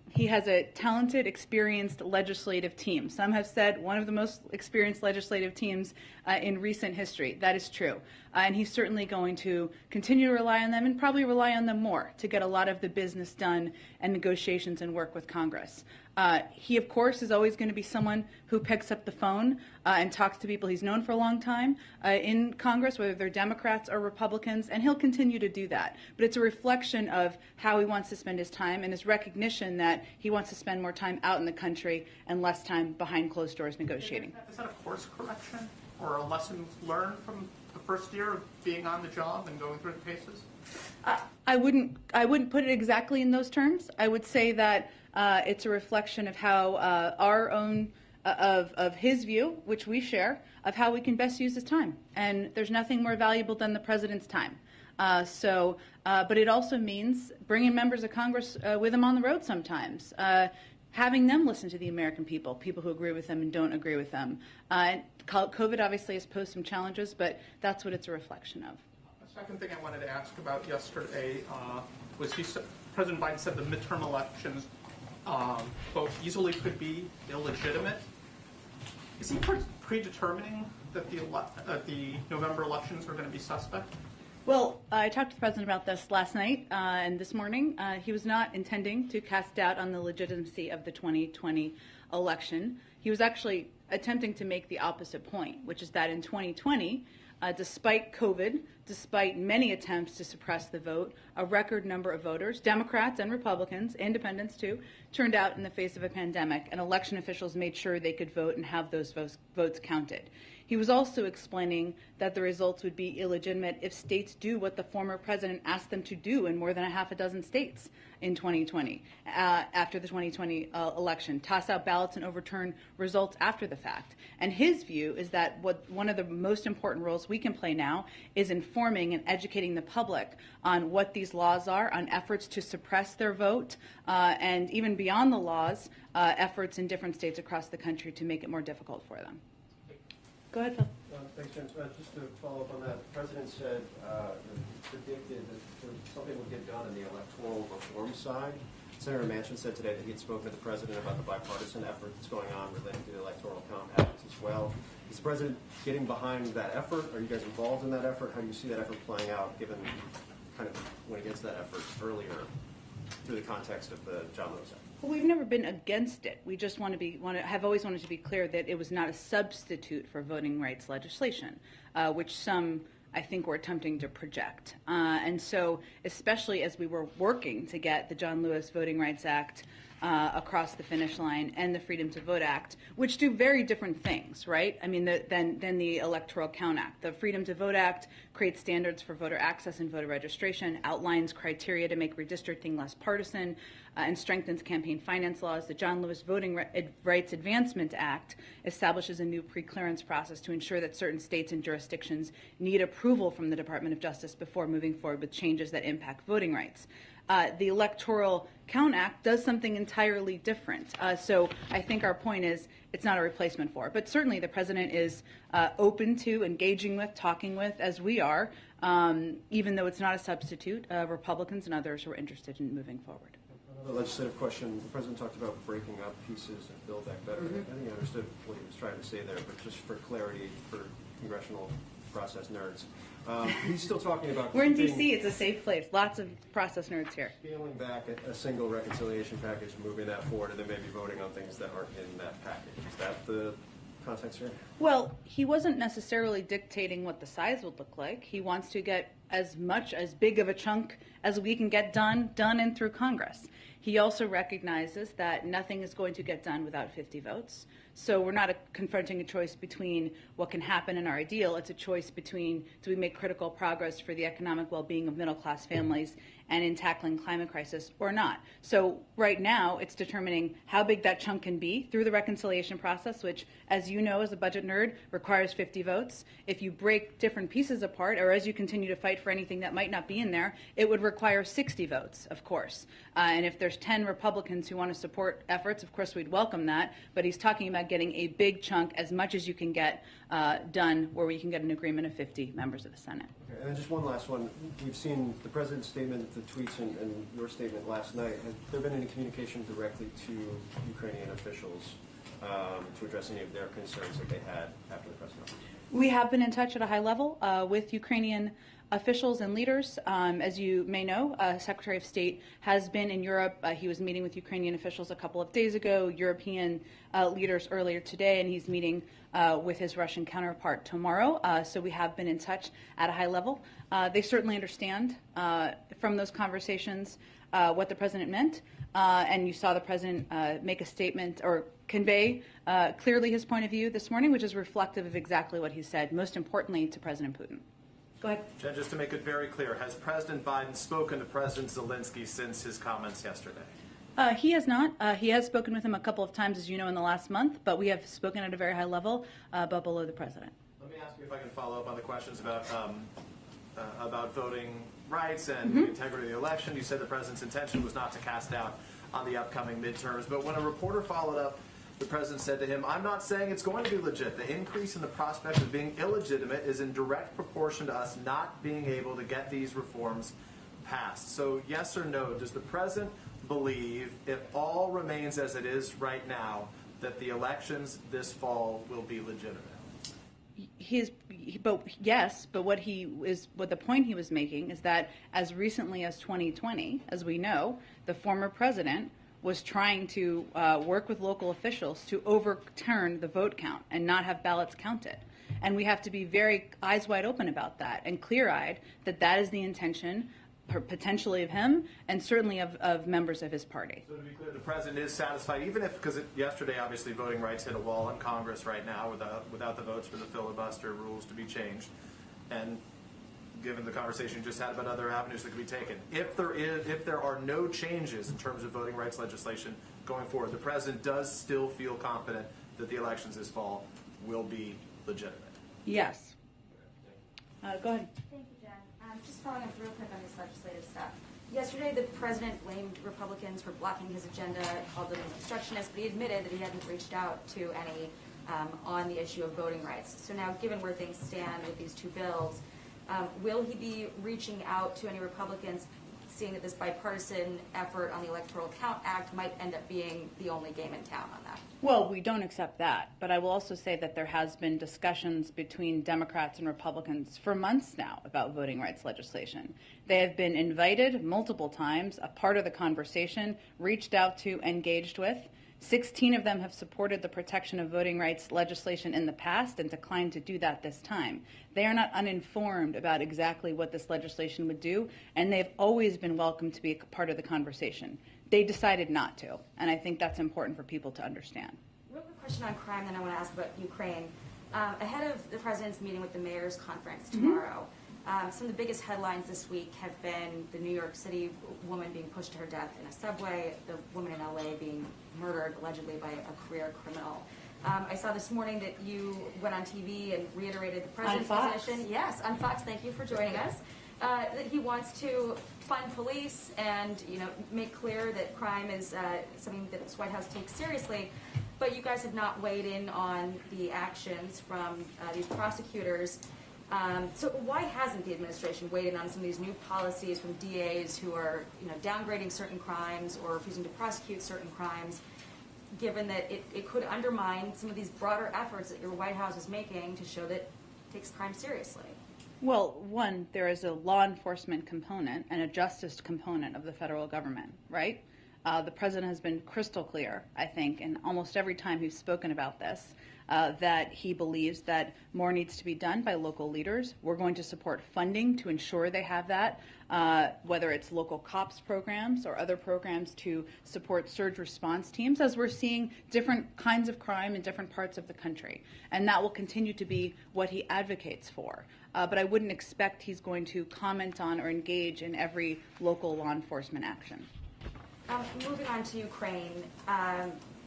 he has a talented, experienced legislative team. Some have said one of the most experienced legislative teams in recent history. That is true. And he's certainly going to continue to rely on them, and probably rely on them more to get a lot of the business done and negotiations and work with Congress. He, of course, is always going to be someone who picks up the phone and talks to people he's known for a long time in Congress, whether they're Democrats or Republicans, and he'll continue to do that. But it's a reflection of how he wants to spend his time and his recognition that he wants to spend more time out in the country and less time behind closed doors negotiating. Is that a course correction or a lesson learned from the first year of being on the job and going through the paces? I wouldn't put it exactly in those terms. I would say that it's a reflection of how our own of his view, which we share, of how we can best use his time. And there's nothing more valuable than the president's time. But it also means bringing members of Congress with him on the road sometimes, having them listen to the American people, people who agree with them and don't agree with them. COVID obviously has posed some challenges, but that's what it's a reflection of. The second thing I wanted to ask about yesterday was President Biden said the midterm elections both easily could be illegitimate. Is he predetermining that the November elections are going to be suspect? Well, I talked to the president about this last night and this morning. He was not intending to cast doubt on the legitimacy of the 2020 election. He was actually attempting to make the opposite point, which is that in 2020, despite COVID, despite many attempts to suppress the vote, a record number of voters, Democrats and Republicans, independents too, turned out in the face of a pandemic, and election officials made sure they could vote and have those votes counted. He was also explaining that the results would be illegitimate if states do what the former president asked them to do in more than a half a dozen states in 2020, after the 2020 election, toss out ballots and overturn results after the fact. And his view is that one of the most important roles we can play now is informing and educating the public on what these laws are, on efforts to suppress their vote, and even beyond the laws, efforts in different states across the country to make it more difficult for them. Go ahead, Phil. Thanks, Jen. Just to follow up on that, the president said, predicted that something would get done on the electoral reform side. Senator Manchin said today that he had spoken to the president about the bipartisan effort that's going on related to the Electoral Compact as well. Is the president getting behind that effort? Are you guys involved in that effort? How do you see that effort playing out, given kind of went against that effort earlier through the context of the John Lewis Act? Well, we've never been against it. We just have always wanted to be clear that it was not a substitute for voting rights legislation, which some, I think, were attempting to project. And so, especially as we were working to get the John Lewis Voting Rights Act across the finish line, and the Freedom to Vote Act, which do very different things, right? I mean, than the Electoral Count Act. The Freedom to Vote Act creates standards for voter access and voter registration, outlines criteria to make redistricting less partisan, and strengthens campaign finance laws. The John Lewis Voting Rights Advancement Act establishes a new pre-clearance process to ensure that certain states and jurisdictions need approval from the Department of Justice before moving forward with changes that impact voting rights. The Electoral Count Act does something entirely different. So I think our point is it's not a replacement for it. But certainly the president is open to engaging with, talking with, as we are, even though it's not a substitute. Republicans and others who are interested in moving forward. Another legislative question. The president talked about breaking up pieces and build back better. I think I understood what he was trying to say there, but just for clarity for congressional process nerds. He's still talking about... We're in D.C. It's a safe place. Lots of process nerds here. Scaling back a single reconciliation package, moving that forward, and then maybe voting on things that aren't in that package. Is that the context here? Well, he wasn't necessarily dictating what the size would look like. He wants to get as big of a chunk as we can get done and through Congress. He also recognizes that nothing is going to get done without 50 votes. So we're not confronting a choice between what can happen in our ideal. It's a choice between, do we make critical progress for the economic well-being of middle-class families and in tackling climate crisis or not. So right now, it's determining how big that chunk can be through the reconciliation process, which, as you know, as a budget nerd, requires 50 votes. If you break different pieces apart, or as you continue to fight for anything that might not be in there, it would require 60 votes, of course. And if there's 10 Republicans who want to support efforts, of course, we'd welcome that. But he's talking about getting a big chunk, as much as you can get done, where we can get an agreement of 50 members of the Senate. Okay, and then just one last one. We've seen the president's statement, the tweets, and your statement last night. Has there been any communication directly to Ukrainian officials to address any of their concerns that they had after the press conference? We have been in touch at a high level with Ukrainian officials and leaders. As you may know, Secretary of State has been in Europe. He was meeting with Ukrainian officials a couple of days ago, European leaders earlier today, and he's meeting with his Russian counterpart tomorrow. So we have been in touch at a high level. They certainly understand from those conversations what the president meant. And you saw the president make a statement or convey clearly his point of view this morning, which is reflective of exactly what he said, most importantly to President Putin. Go ahead. Jen, just to make it very clear, has President Biden spoken to President Zelensky since his comments yesterday? He has not. He has spoken with him a couple of times, as you know, in the last month, but we have spoken at a very high level, but below the president. Let me ask you if I can follow up on the questions about voting rights and the integrity of the election. You said the president's intention was not to cast doubt on the upcoming midterms, but when a reporter followed up, the president said to him, "I'm not saying it's going to be legit. The increase in the prospect of being illegitimate is in direct proportion to us not being able to get these reforms passed." So yes or no, does the president believe, if all remains as it is right now, that the elections this fall will be legitimate? But what the point he was making is that as recently as 2020, as we know, the former president was trying to work with local officials to overturn the vote count and not have ballots counted. And we have to be very eyes wide open about that and clear-eyed that that is the intention potentially of him and certainly of members of his party. So to be clear, the president is satisfied, even if, because yesterday obviously voting rights hit a wall in Congress right now without the votes for the filibuster rules to be changed. And given the conversation you just had about other avenues that could be taken, if there are no changes in terms of voting rights legislation going forward, the president does still feel confident that the elections this fall will be legitimate. Yes. Go ahead. Thank you, Jen. Just following up real quick on this legislative stuff. Yesterday, the president blamed Republicans for blocking his agenda, called them obstructionist, but he admitted that he hadn't reached out to any on the issue of voting rights. So now, given where things stand with these two bills, will he be reaching out to any Republicans, seeing that this bipartisan effort on the Electoral Count Act might end up being the only game in town on that? Well, we don't accept that, but I will also say that there has been discussions between Democrats and Republicans for months now about voting rights legislation. They have been invited multiple times, a part of the conversation, reached out to, engaged with. 16 of them have supported the protection of voting rights legislation in the past and declined to do that this time. They are not uninformed about exactly what this legislation would do, and they've always been welcome to be a part of the conversation. They decided not to, and I think that's important for people to understand. Real quick question on crime, then I want to ask about Ukraine. Ahead of the president's meeting with the mayor's conference tomorrow, some of the biggest headlines this week have been the New York City woman being pushed to her death in a subway, the woman in LA being murdered allegedly by a career criminal. I saw this morning that you went on TV and reiterated the president's position. Yes, on Fox. Thank you for joining us. That he wants to fund police and make clear that crime is something that this White House takes seriously. But you guys have not weighed in on the actions from these prosecutors. So why hasn't the administration weighed in on some of these new policies from DAs who are downgrading certain crimes or refusing to prosecute certain crimes, given that it could undermine some of these broader efforts that your White House is making to show that it takes crime seriously? Well, one, there is a law enforcement component and a justice component of the federal government, right? The president has been crystal clear, I think, and almost every time he's spoken about this, that he believes that more needs to be done by local leaders. We're going to support funding to ensure they have that, whether it's local COPS programs or other programs to support surge response teams, as we're seeing different kinds of crime in different parts of the country. And that will continue to be what he advocates for. But I wouldn't expect he's going to comment on or engage in every local law enforcement action. Moving on to Ukraine,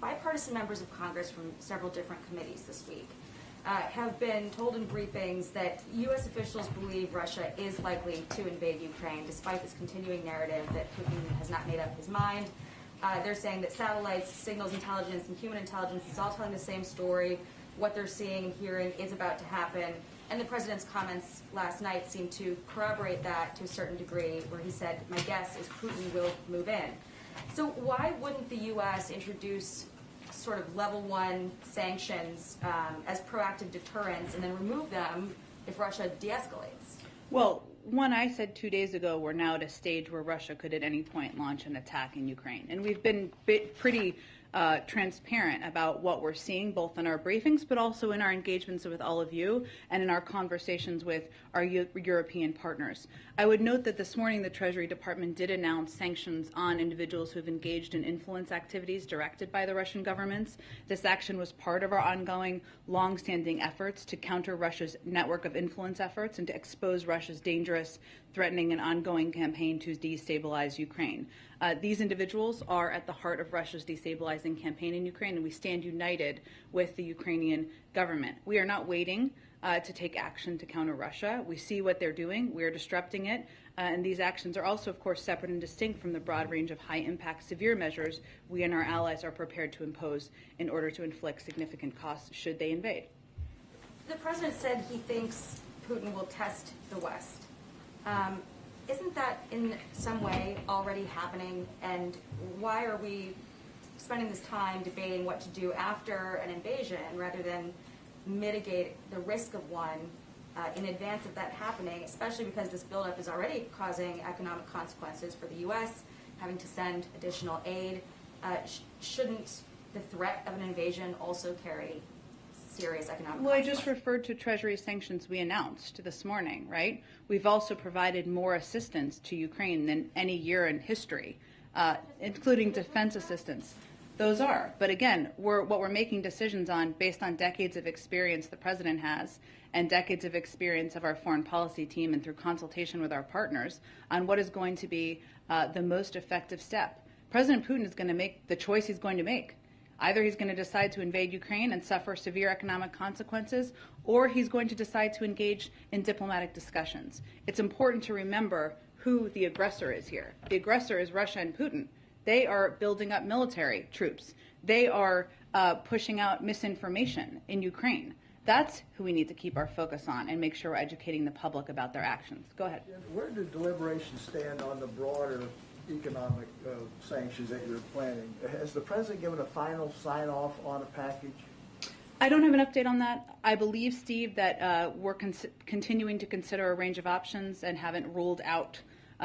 bipartisan members of Congress from several different committees this week have been told in briefings that U.S. officials believe Russia is likely to invade Ukraine, despite this continuing narrative that Putin has not made up his mind. They're saying that satellites, signals intelligence, and human intelligence is all telling the same story. What they're seeing and hearing is about to happen. And the president's comments last night seemed to corroborate that to a certain degree, where he said, "My guess is Putin will move in." So why wouldn't the U.S. introduce sort of level 1 sanctions as proactive deterrents and then remove them if Russia de-escalates? Well, one, I said 2 days ago, we're now at a stage where Russia could at any point launch an attack in Ukraine. And we've been pretty transparent about what we're seeing, both in our briefings, but also in our engagements with all of you and in our conversations with our European partners. I would note that this morning the Treasury Department did announce sanctions on individuals who have engaged in influence activities directed by the Russian governments. This action was part of our ongoing, long-standing efforts to counter Russia's network of influence efforts and to expose Russia's dangerous, threatening, and ongoing campaign to destabilize Ukraine. These individuals are at the heart of Russia's destabilizing campaign in Ukraine, and we stand united with the Ukrainian government. We are not waiting to take action to counter Russia. We see what they're doing. We are disrupting it. And these actions are also, of course, separate and distinct from the broad range of high-impact, severe measures we and our allies are prepared to impose in order to inflict significant costs should they invade. The president said he thinks Putin will test the West. Isn't that in some way already happening? And why are we spending this time debating what to do after an invasion rather than mitigate the risk of one in advance of that happening, especially because this buildup is already causing economic consequences for the U.S., having to send additional aid? Shouldn't the threat of an invasion also carry serious economic Well, I consequences? just referred to Treasury sanctions we announced this morning, right? We've also provided more assistance to Ukraine than any year in history, including defense assistance. Those are. But again, what we're making decisions on based on decades of experience the president has and decades of experience of our foreign policy team and through consultation with our partners on what is going to be the most effective step. President Putin is going to make the choice he's going to make. Either he's going to decide to invade Ukraine and suffer severe economic consequences, or he's going to decide to engage in diplomatic discussions. It's important to remember who the aggressor is here. The aggressor is Russia and Putin. They are building up military troops. They are pushing out misinformation in Ukraine. That's who we need to keep our focus on and make sure we're educating the public about their actions. Go ahead. Where do deliberations stand on the broader economic sanctions that you're planning? Has the president given a final sign-off on a package? I don't have an update on that. I believe, Steve, that we're continuing to consider a range of options and haven't ruled out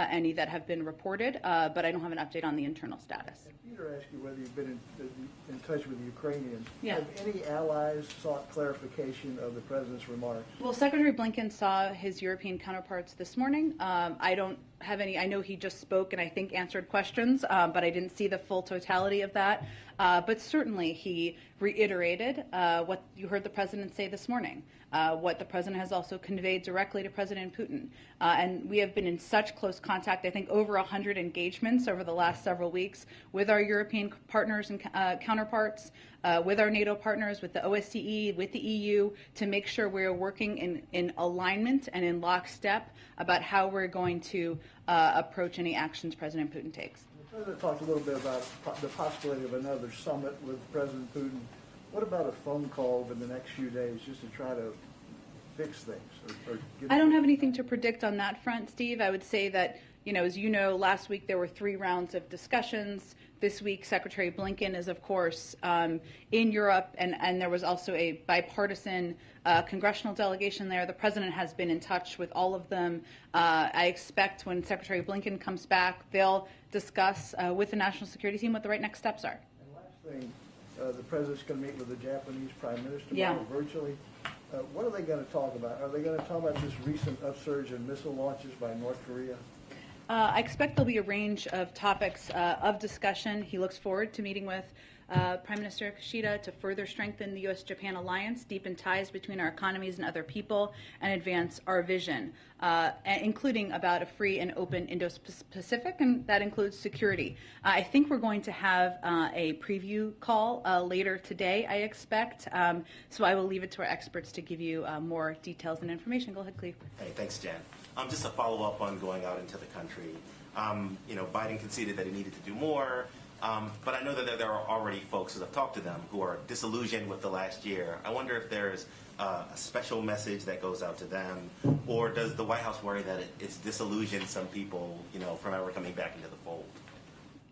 any that have been reported, but I don't have an update on the internal status. Peter asked you whether you've been in touch with the Ukrainians. Yeah. Have any allies sought clarification of the president's remarks? Well, Secretary Blinken saw his European counterparts this morning. I don't have any. I know he just spoke and I think answered questions, but I didn't see the full totality of that. But certainly he reiterated what you heard the president say this morning, what the president has also conveyed directly to President Putin. And we have been in such close contact, I think over 100 engagements over the last several weeks with our European partners and counterparts, with our NATO partners, with the OSCE, with the EU, to make sure we're working in alignment and in lockstep about how we're going to approach any actions President Putin takes. The president talked a little bit about the possibility of another summit with President Putin. What about a phone call in the next few days just to try to fix things? I don't have anything to predict on that front, Steve. I would say that, as you know, last week there were 3 rounds of discussions. This week, Secretary Blinken is, of course, in Europe, and there was also a bipartisan congressional delegation there. The president has been in touch with all of them. I expect when Secretary Blinken comes back, they'll discuss with the national security team what the right next steps are. And last thing, the president's going to meet with the Japanese prime minister tomorrow virtually. What are they going to talk about? Are they going to talk about this recent upsurge in missile launches by North Korea? I expect there'll be a range of topics of discussion. He looks forward to meeting with Prime Minister Kishida to further strengthen the U.S.-Japan alliance, deepen ties between our economies and other people, and advance our vision, including about a free and open Indo-Pacific, and that includes security. I think we're going to have a preview call later today, I expect, so I will leave it to our experts to give you more details and information. Go ahead, Cleve. Hey, thanks, Jen. Just a follow-up on going out into the country. Biden conceded that he needed to do more, but I know that there are already folks that have talked to them who are disillusioned with the last year. I wonder if there's a special message that goes out to them, or does the White House worry that it's disillusioned some people, from ever coming back into the fold?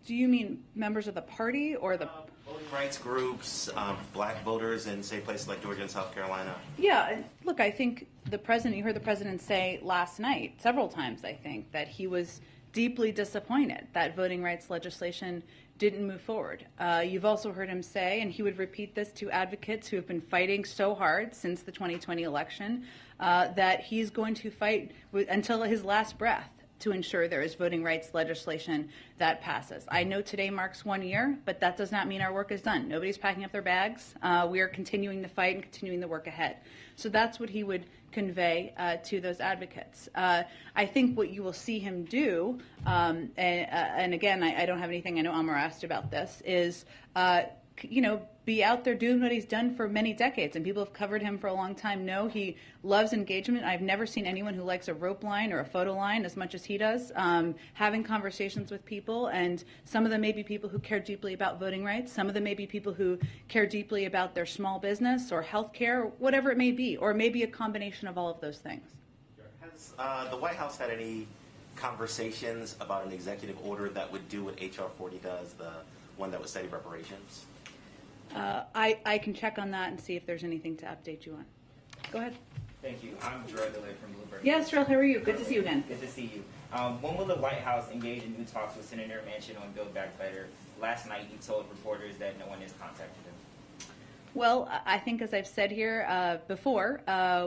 Do you mean members of the party or the voting rights groups, black voters in, say, places like Georgia and South Carolina? Yeah, look, I think you heard the president say last night, several times, I think, that he was deeply disappointed that voting rights legislation didn't move forward. You've also heard him say, and he would repeat this to advocates who have been fighting so hard since the 2020 election, that he's going to fight until his last breath to ensure there is voting rights legislation that passes. I know today marks 1 year, but that does not mean our work is done. Nobody's packing up their bags. We are continuing the fight and continuing the work ahead. So that's what he would convey to those advocates. I think what you will see him do, and again, I don't have anything, I know Amar asked about this, is be out there doing what he's done for many decades, and people have covered him for a long time know he loves engagement. I've never seen anyone who likes a rope line or a photo line as much as he does, having conversations with people, and some of them may be people who care deeply about voting rights, some of them may be people who care deeply about their small business or health care, whatever it may be, or maybe a combination of all of those things. Has the White House had any conversations about an executive order that would do what H.R. 40 does, the one that would study reparations? I can check on that and see if there's anything to update you on. Go ahead. Thank you. I'm Gerard DeLay from Bloomberg. Yes, Gerald, how are you? Good to see you again. Good to see you. When will the White House engage in new talks with Senator Manchin on Build Back Better? Last night he told reporters that no one has contacted him. Well, I think as I've said here before,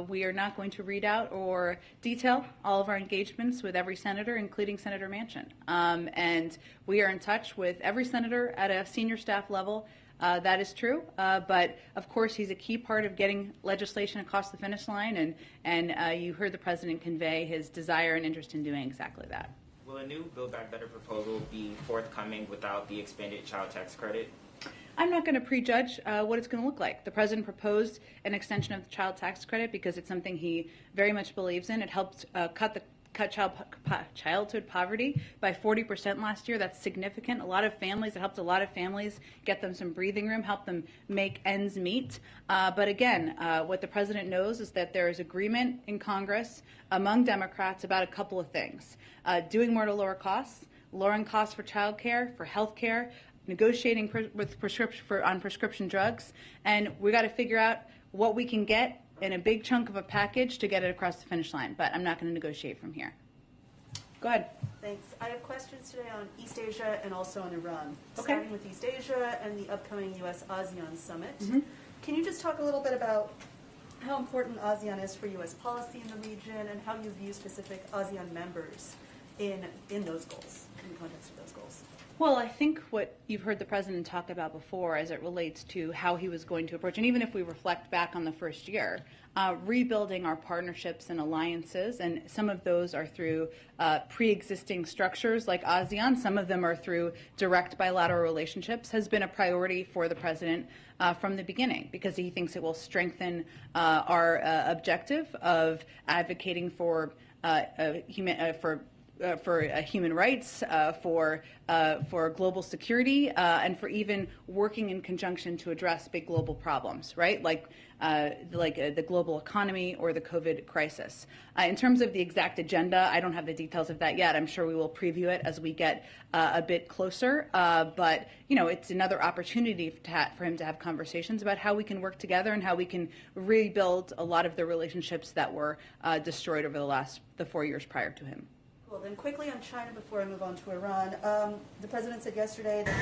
we are not going to read out or detail all of our engagements with every senator, including Senator Manchin. And we are in touch with every senator at a senior staff level. That is true, but of course he's a key part of getting legislation across the finish line, and you heard the president convey his desire and interest in doing exactly that. Will a new Build Back Better proposal be forthcoming without the expanded child tax credit? I'm not going to prejudge what it's going to look like. The president proposed an extension of the child tax credit because it's something he very much believes in. It helped cut childhood poverty by 40% last year. That's significant. It helped a lot of families get them some breathing room, help them make ends meet. But again, what the president knows is that there is agreement in Congress among Democrats about a couple of things. Doing more to lower costs, lowering costs for child care, for health care, negotiating with on prescription drugs, and we got to figure out what we can get in a big chunk of a package to get it across the finish line, but I'm not going to negotiate from here. Go ahead. Thanks. I have questions today on East Asia and also on Iran. Okay. Starting with East Asia and the upcoming U.S.-ASEAN summit. Mhm. Can you just talk a little bit about how important ASEAN is for U.S. policy in the region and how you view specific ASEAN members in those goals, in the context of those goals? Well, I think what you've heard the president talk about before as it relates to how he was going to approach, and even if we reflect back on the first year, rebuilding our partnerships and alliances, and some of those are through pre-existing structures like ASEAN, some of them are through direct bilateral relationships, has been a priority for the president from the beginning, because he thinks it will strengthen our objective of advocating for human rights, for global security, and for even working in conjunction to address big global problems, right? Like the global economy or the COVID crisis. In terms of the exact agenda, I don't have the details of that yet. I'm sure we will preview it as we get a bit closer. But it's another opportunity for him to have conversations about how we can work together and how we can rebuild a lot of the relationships that were destroyed over the 4 years prior to him. Well, then quickly on China before I move on to Iran. The president said yesterday that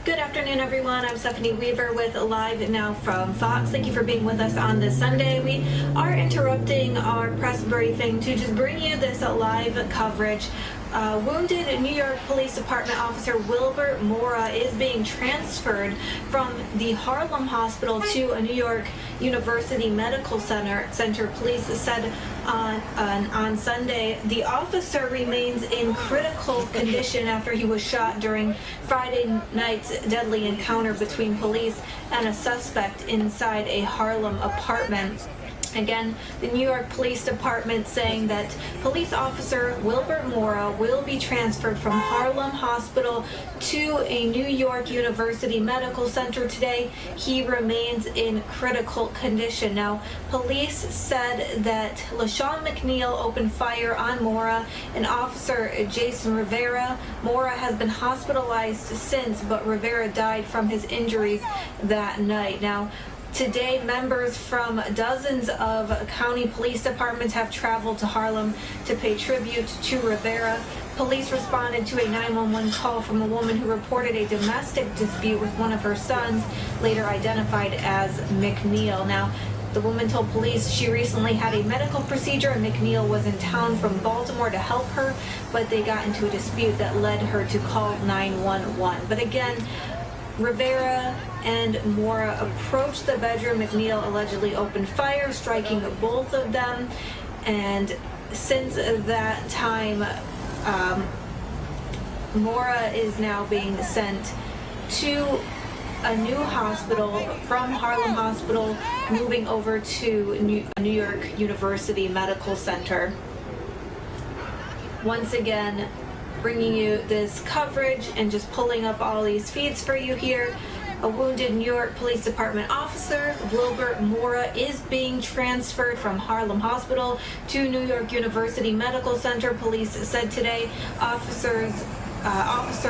Good afternoon, everyone. I'm Stephanie Weaver with LiveNOW from Fox. Thank you for being with us on this Sunday. We are interrupting our press briefing to just bring you this live coverage. Wounded New York Police Department officer Wilbert Mora is being transferred from the Harlem Hospital to a New York University Medical Center. Police said on Sunday the officer remains in critical condition after he was shot during Friday night's deadly encounter between police and a suspect inside a Harlem apartment. Again, the New York Police Department saying that police officer Wilbert Mora will be transferred from Harlem Hospital to a New York University Medical Center today. He remains in critical condition. Now, police said that LaShawn McNeil opened fire on Mora and officer Jason Rivera. Mora has been hospitalized since, but Rivera died from his injuries that night. Now, today, members from dozens of county police departments have traveled to Harlem to pay tribute to Rivera. Police responded to a 911 call from a woman who reported a domestic dispute with one of her sons, later identified as McNeil. Now, the woman told police she recently had a medical procedure and McNeil was in town from Baltimore to help her, but they got into a dispute that led her to call 911. But again, Rivera and Mora approached the bedroom. McNeil allegedly opened fire, striking both of them. And since that time, Mora is now being sent to a new hospital from Harlem Hospital moving over to New York University Medical Center. Once again, bringing you this coverage and just pulling up all these feeds for you here. A wounded New York Police Department officer, Wilbert Mora, is being transferred from Harlem Hospital to New York University Medical Center. Police said today Officer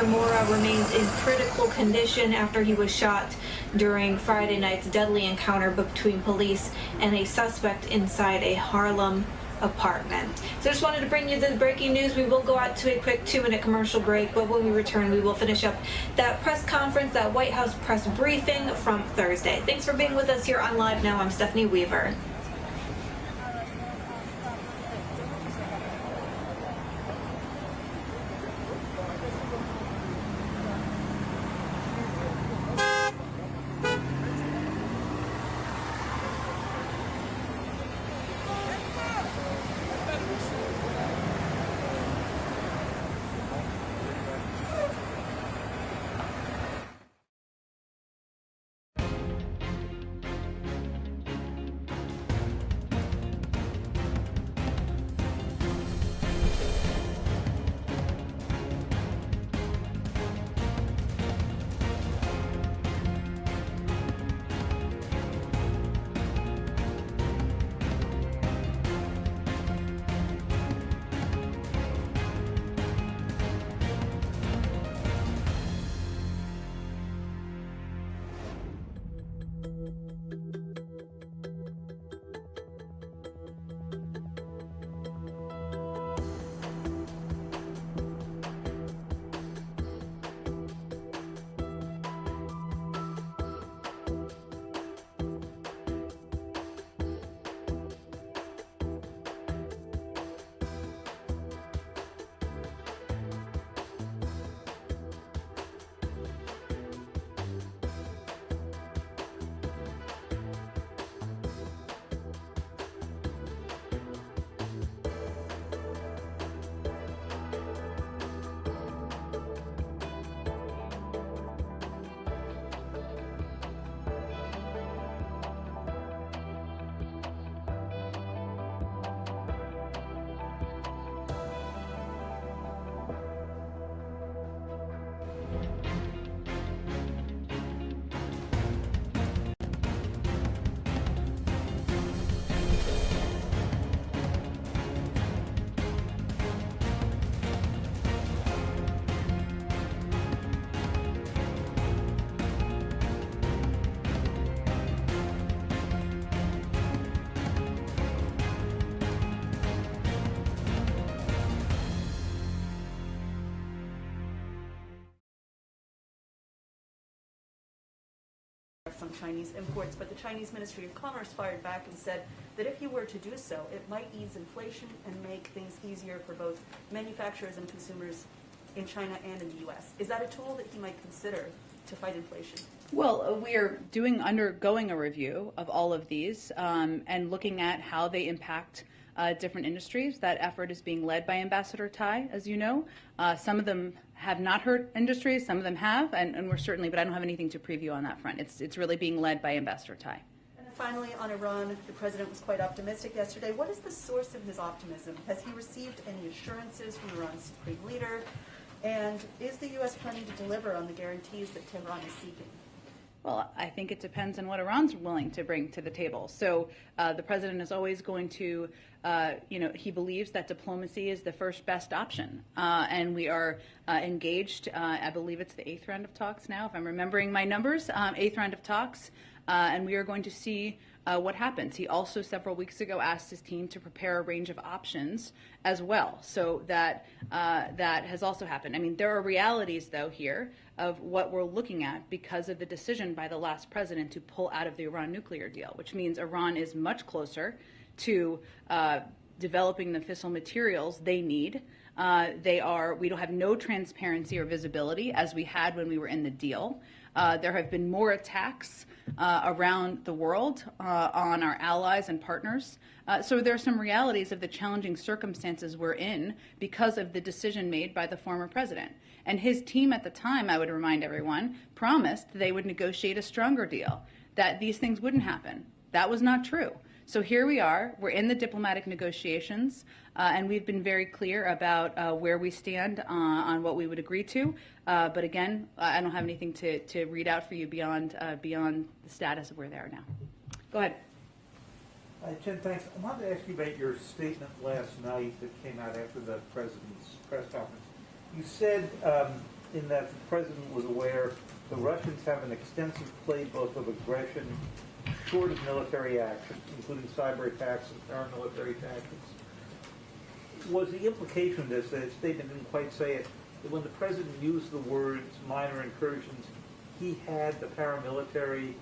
Mora remains in critical condition after he was shot during Friday night's deadly encounter between police and a suspect inside a Harlem apartment. So just wanted to bring you the breaking news. We will go out to a quick 2-minute commercial break, but when we return, we will finish up that press conference, that White House press briefing from Thursday. Thanks for being with us here on Live Now. I'm Stephanie Weaver. From Chinese imports, but the Chinese Ministry of Commerce fired back and said that if he were to do so, it might ease inflation and make things easier for both manufacturers and consumers in China and in the U.S. Is that a tool that he might consider to fight inflation? Well, we are undergoing a review of all of these and looking at how they impact different industries. That effort is being led by Ambassador Tai, as you know. Some of them have not hurt industries, some of them have, and we're certainly, but I don't have anything to preview on that front. It's really being led by Ambassador Tai. And finally, on Iran, the president was quite optimistic yesterday. What is the source of his optimism? Has he received any assurances from Iran's supreme leader? And is the U.S. planning to deliver on the guarantees that Tehran is seeking? Well, I think it depends on what Iran's willing to bring to the table. So the president is always going to, he believes that diplomacy is the first best option. And we are engaged, I believe it's the 8th round of talks now, if I'm remembering my numbers, 8th round of talks. And we are going to see what happens. He also several weeks ago asked his team to prepare a range of options as well. So that has also happened. I mean, there are realities, though, here of what we're looking at because of the decision by the last president to pull out of the Iran nuclear deal, which means Iran is much closer to developing the fissile materials they need. We don't have no transparency or visibility as we had when we were in the deal. There have been more attacks around the world on our allies and partners. So there are some realities of the challenging circumstances we're in because of the decision made by the former president. And his team at the time, I would remind everyone, promised they would negotiate a stronger deal, that these things wouldn't happen. That was not true. So here we are, we're in the diplomatic negotiations, and we've been very clear about where we stand on what we would agree to. But again, I don't have anything to read out for you beyond the status of where they are now. Go ahead. Jen, thanks. I wanted to ask you about your statement last night that came out after the president's press conference. You said in that the president was aware the Russians have an extensive playbook of aggression short of military action, including cyber attacks and paramilitary tactics. Was the implication of this, that statement didn't quite say it, that when the president used the words minor incursions, he had the paramilitary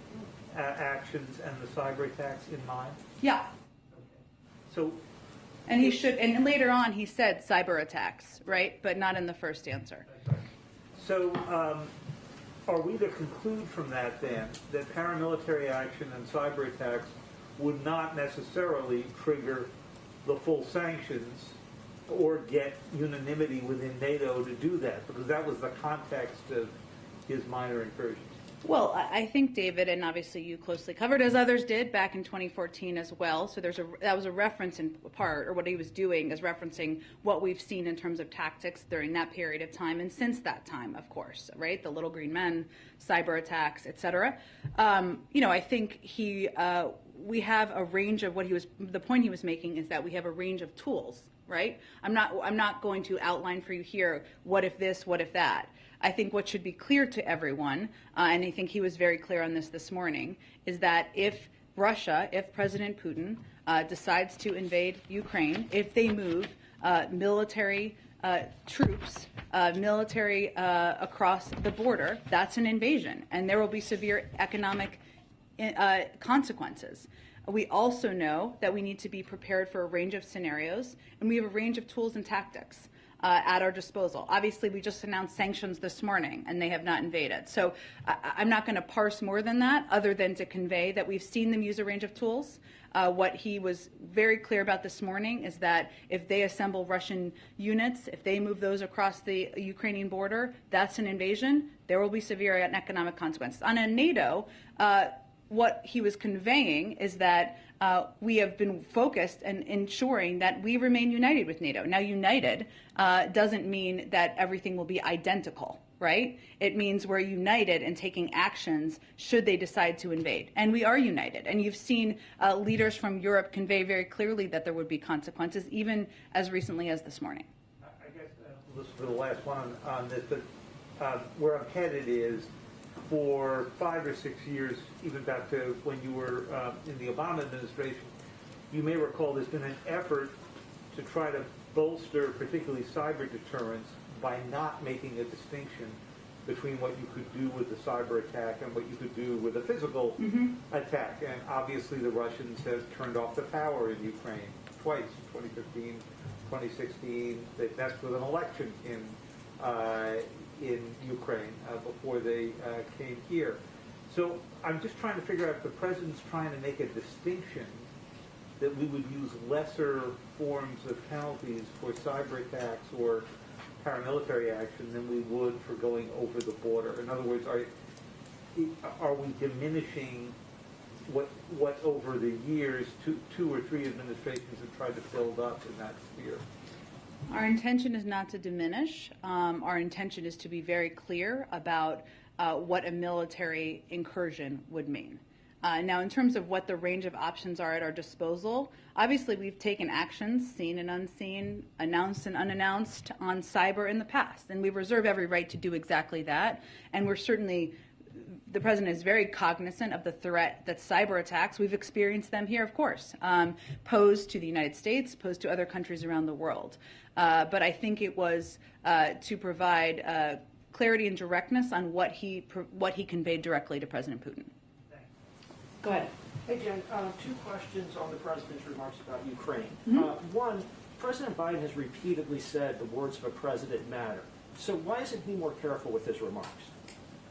actions and the cyber attacks in mind? Yeah. So, and he should, and later on he said cyber attacks, right? But not in the first answer. So, are we to conclude from that then that paramilitary action and cyber attacks would not necessarily trigger the full sanctions or get unanimity within NATO to do that? Because that was the context of his minor incursions. Well, I think, David, and obviously you closely covered, as others did back in 2014 as well. So that was a reference in part, or what he was doing is referencing what we've seen in terms of tactics during that period of time, and since that time, of course, right? The little green men, cyber attacks, et cetera. I think we have a range of the point he was making is that we have a range of tools, right? I'm not going to outline for you here, what if this, what if that. I think what should be clear to everyone, and I think he was very clear on this morning, is that if President Putin decides to invade Ukraine, if they move military troops, across the border, that's an invasion, and there will be severe economic consequences. We also know that we need to be prepared for a range of scenarios, and we have a range of tools and tactics at our disposal. Obviously, we just announced sanctions this morning, and they have not invaded. So I'm not going to parse more than that, other than to convey that we've seen them use a range of tools. What he was very clear about this morning is that if they assemble Russian units, if they move those across the Ukrainian border, that's an invasion. There will be severe economic consequences. On a NATO, what he was conveying is that we have been focused and ensuring that we remain united with NATO. Now, united doesn't mean that everything will be identical, right? It means we're united in taking actions should they decide to invade. And we are united. And you've seen leaders from Europe convey very clearly that there would be consequences, even as recently as this morning. I guess this is the last one on this, but where I'm headed is, for 5 or 6 years, even back to when you were in the Obama administration, you may recall there's been an effort to try to bolster particularly cyber deterrence by not making a distinction between what you could do with the cyber attack and what you could do with a physical attack. And obviously the Russians have turned off the power in Ukraine twice, 2015, 2016. They messed with an election in Ukraine before they came here. So I'm just trying to figure out if the president's trying to make a distinction that we would use lesser forms of penalties for cyber attacks or paramilitary action than we would for going over the border. In other words, are we diminishing what over the years two or three administrations have tried to build up in that sphere? Our intention is not to diminish. Our intention is to be very clear about what a military incursion would mean. Now, in terms of what the range of options are at our disposal, obviously we've taken actions, seen and unseen, announced and unannounced, on cyber in the past, and we reserve every right to do exactly that. And we're certainly, the president is very cognizant of the threat that cyber attacks, we've experienced them here, of course, pose to the United States, pose to other countries around the world. But I think it was to provide clarity and directness on what he conveyed directly to President Putin. Go ahead. Hey, Jen, two questions on the president's remarks about Ukraine. Mm-hmm. One, President Biden has repeatedly said the words of a president matter. So why isn't he more careful with his remarks?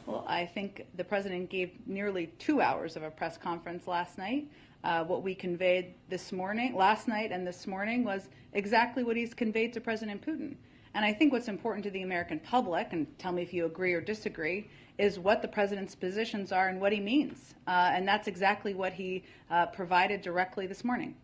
Well, I think the president gave nearly 2 hours of a press conference last night. What we conveyed last night and this morning, was exactly what he's conveyed to President Putin. And I think what's important to the American public, and tell me if you agree or disagree, is what the president's positions are and what he means. And that's exactly what he provided directly this morning.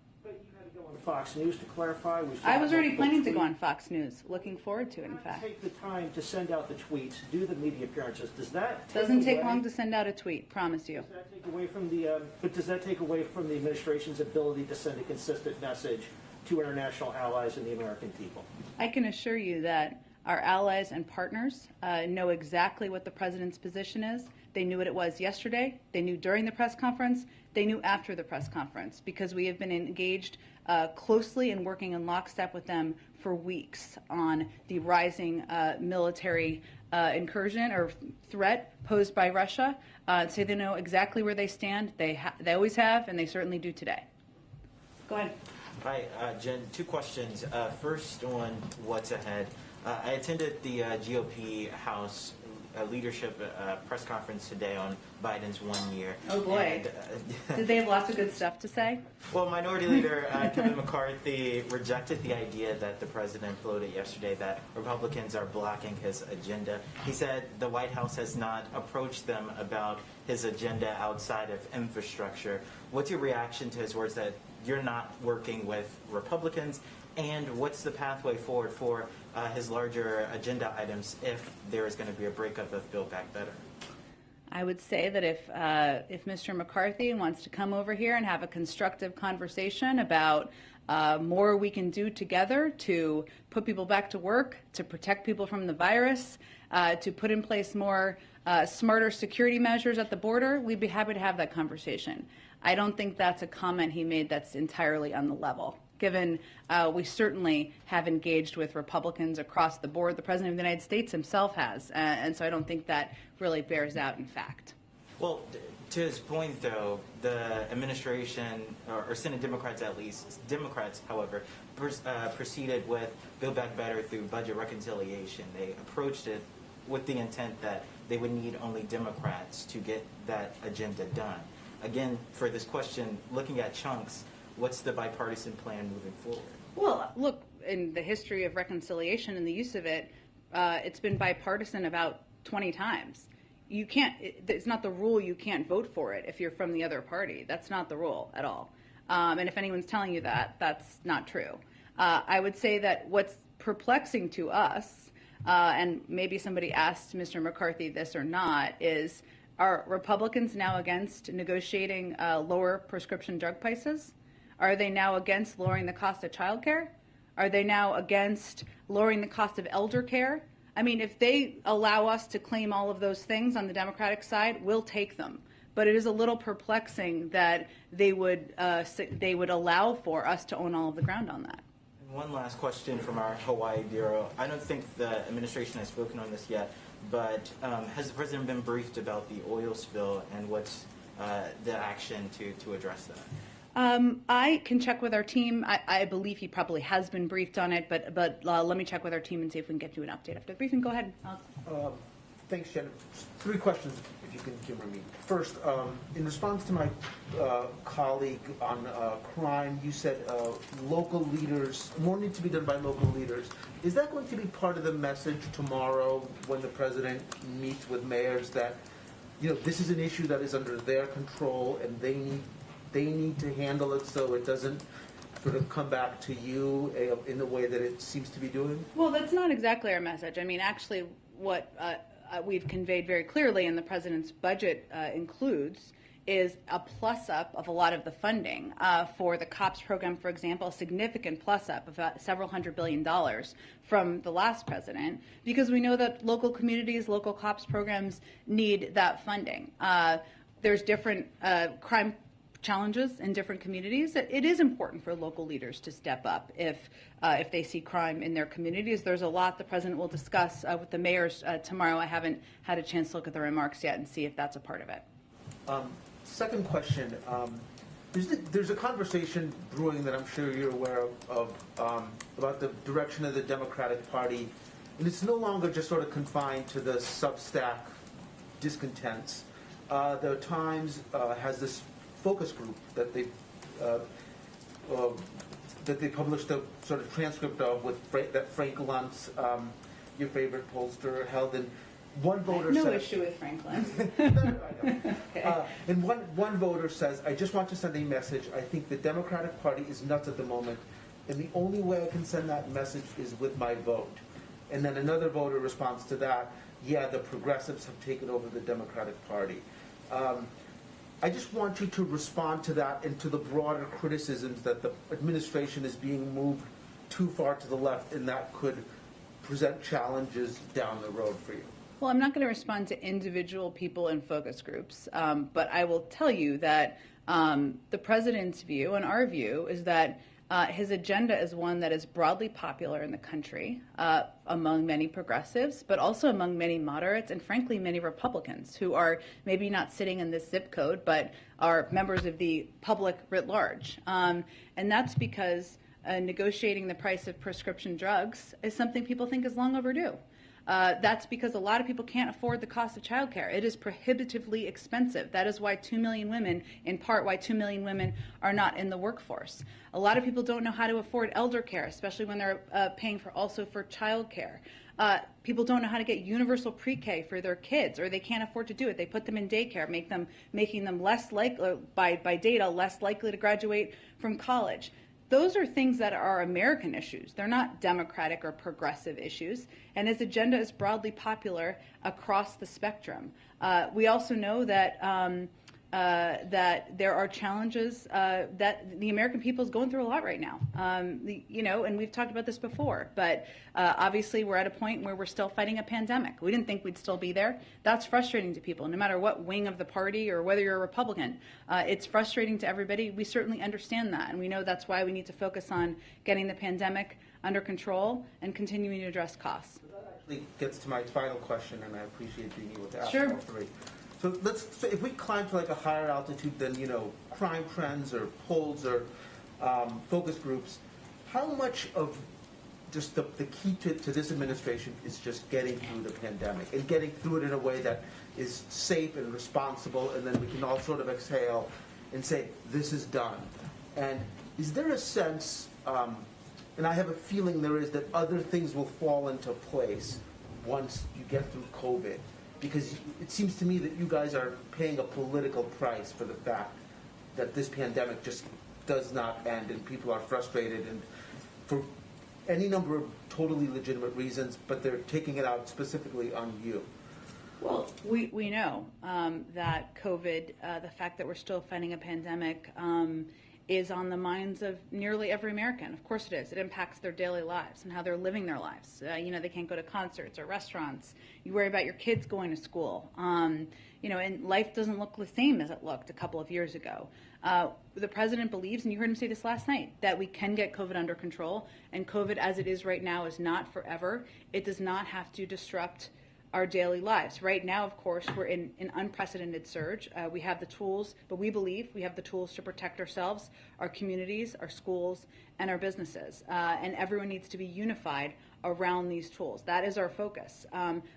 Fox News to clarify. I was already planning to go on Fox News. Looking forward to it, in fact. Take the time to send out the tweets, do the media appearances. Does that doesn't take long to send out a tweet? Promise you. Does that take away from the? But does that take away from the administration's ability to send a consistent message to international allies and the American people? I can assure you that our allies and partners know exactly what the president's position is. They knew what it was yesterday. They knew during the press conference. They knew after the press conference, because we have been engaged closely and working in lockstep with them for weeks on the rising military incursion or threat posed by Russia. So they know exactly where they stand. They always have, and they certainly do today. Go ahead. Hi, Jen. 2 questions. First, on what's ahead. I attended the GOP House leadership press conference today on Biden's 1 year. Oh boy. And, did they have lots of good stuff to say? Well, Minority Leader Kevin McCarthy rejected the idea that the president floated yesterday that Republicans are blocking his agenda. He said the White House has not approached them about his agenda outside of infrastructure. What's your reaction to his words that you're not working with Republicans? And what's the pathway forward for his larger agenda items if there is going to be a breakup of Build Back Better? I would say that if Mr. McCarthy wants to come over here and have a constructive conversation about more we can do together to put people back to work, to protect people from the virus, to put in place more smarter security measures at the border, we'd be happy to have that conversation. I don't think that's a comment he made that's entirely on the level, given we certainly have engaged with Republicans across the board. The President of the United States himself has, and so I don't think that really bears out in fact. Well, to his point, though, the administration, or Senate Democrats at least, Democrats, however, proceeded with Build Back Better through budget reconciliation. They approached it with the intent that they would need only Democrats to get that agenda done. Again, for this question, looking at chunks, what's the bipartisan plan moving forward? Well, look, in the history of reconciliation and the use of it, it's been bipartisan about 20 times. You can't, it's not the rule you can't vote for it if you're from the other party. That's not the rule at all. And if anyone's telling you that, that's not true. I would say that what's perplexing to us, and maybe somebody asked Mr. McCarthy this or not, is are Republicans now against negotiating lower prescription drug prices? Are they now against lowering the cost of child care? Are they now against lowering the cost of elder care? I mean, if they allow us to claim all of those things on the Democratic side, we'll take them. But it is a little perplexing that they would allow for us to own all of the ground on that. And one last question from our Hawaii Bureau. I don't think the administration has spoken on this yet, but has the president been briefed about the oil spill and what's the action to address that? I can check with our team. I believe he probably has been briefed on it, but let me check with our team and see if we can get you an update after the briefing. Go ahead, Alex. Thanks, Jen. 3 questions, if you can humor me. First, in response to my colleague on crime, you said local leaders, more needs to be done by local leaders. Is that going to be part of the message tomorrow when the president meets with mayors that, you know, this is an issue that is under their control and they need to handle it so it doesn't sort of come back to you in the way that it seems to be doing? Well, that's not exactly our message. I mean, actually, what we've conveyed very clearly in the president's budget includes is a plus-up of a lot of the funding for the COPS program, for example, a significant plus-up of several $100 billion from the last president, because we know that local communities, local COPS programs need that funding. There's different crime challenges in different communities. It is important for local leaders to step up if they see crime in their communities. There's a lot the president will discuss with the mayors tomorrow. I haven't had a chance to look at the remarks yet and see if that's a part of it. Second question. There's a conversation brewing that I'm sure you're aware of about the direction of the Democratic Party. And it's no longer just sort of confined to the Substack discontents. The Times has this focus group that they published a sort of transcript of that Frank Luntz, your favorite pollster, held. And one voter no said, issue with Frank Luntz. Okay. And one voter says, I just want to send a message. I think the Democratic Party is nuts at the moment, and the only way I can send that message is with my vote. And then another voter responds to that, yeah, the progressives have taken over the Democratic Party. I just want you to respond to that and to the broader criticisms that the administration is being moved too far to the left, and that could present challenges down the road for you. Well, I'm not going to respond to individual people in focus groups, but I will tell you that the president's view and our view is that his agenda is one that is broadly popular in the country among many progressives, but also among many moderates and, frankly, many Republicans who are maybe not sitting in this zip code, but are members of the public writ large. And that's because negotiating the price of prescription drugs is something people think is long overdue. That's because a lot of people can't afford the cost of childcare. It is prohibitively expensive. That is why 2 million women, in part why 2 million women are not in the workforce. A lot of people don't know how to afford elder care, especially when they're paying also for childcare. People don't know how to get universal pre-K for their kids, or they can't afford to do it. They put them in daycare, making them less likely, by data, less likely to graduate from college. Those are things that are American issues. They're not democratic or progressive issues. And his agenda is broadly popular across the spectrum. We also know that that there are challenges that the American people is going through a lot right now. And we've talked about this before, but obviously we're at a point where we're still fighting a pandemic. We didn't think we'd still be there. That's frustrating to people, no matter what wing of the party or whether you're a Republican. It's frustrating to everybody. We certainly understand that, and we know that's why we need to focus on getting the pandemic under control and continuing to address costs. That actually gets to my final question, and I appreciate being able to ask Sure. all three. So if we climb to like a higher altitude than, crime trends or polls or focus groups, how much of just the key to this administration is just getting through the pandemic and getting through it in a way that is safe and responsible, and then we can all sort of exhale and say, this is done? And is there a sense, and I have a feeling there is, that other things will fall into place once you get through COVID? Because it seems to me that you guys are paying a political price for the fact that this pandemic just does not end, and people are frustrated, and for any number of totally legitimate reasons, but they're taking it out specifically on you. Well, we know that COVID, the fact that we're still fighting a pandemic, is on the minds of nearly every American. Of course it is. It impacts their daily lives and how they're living their lives. They can't go to concerts or restaurants. You worry about your kids going to school. And life doesn't look the same as it looked a couple of years ago. The president believes, and you heard him say this last night, that we can get COVID under control, and COVID as it is right now is not forever. It does not have to disrupt our daily lives. Right now, of course, we're in an unprecedented surge. We have the tools, but we believe we have the tools to protect ourselves, our communities, our schools, and our businesses. And everyone needs to be unified around these tools. That is our focus.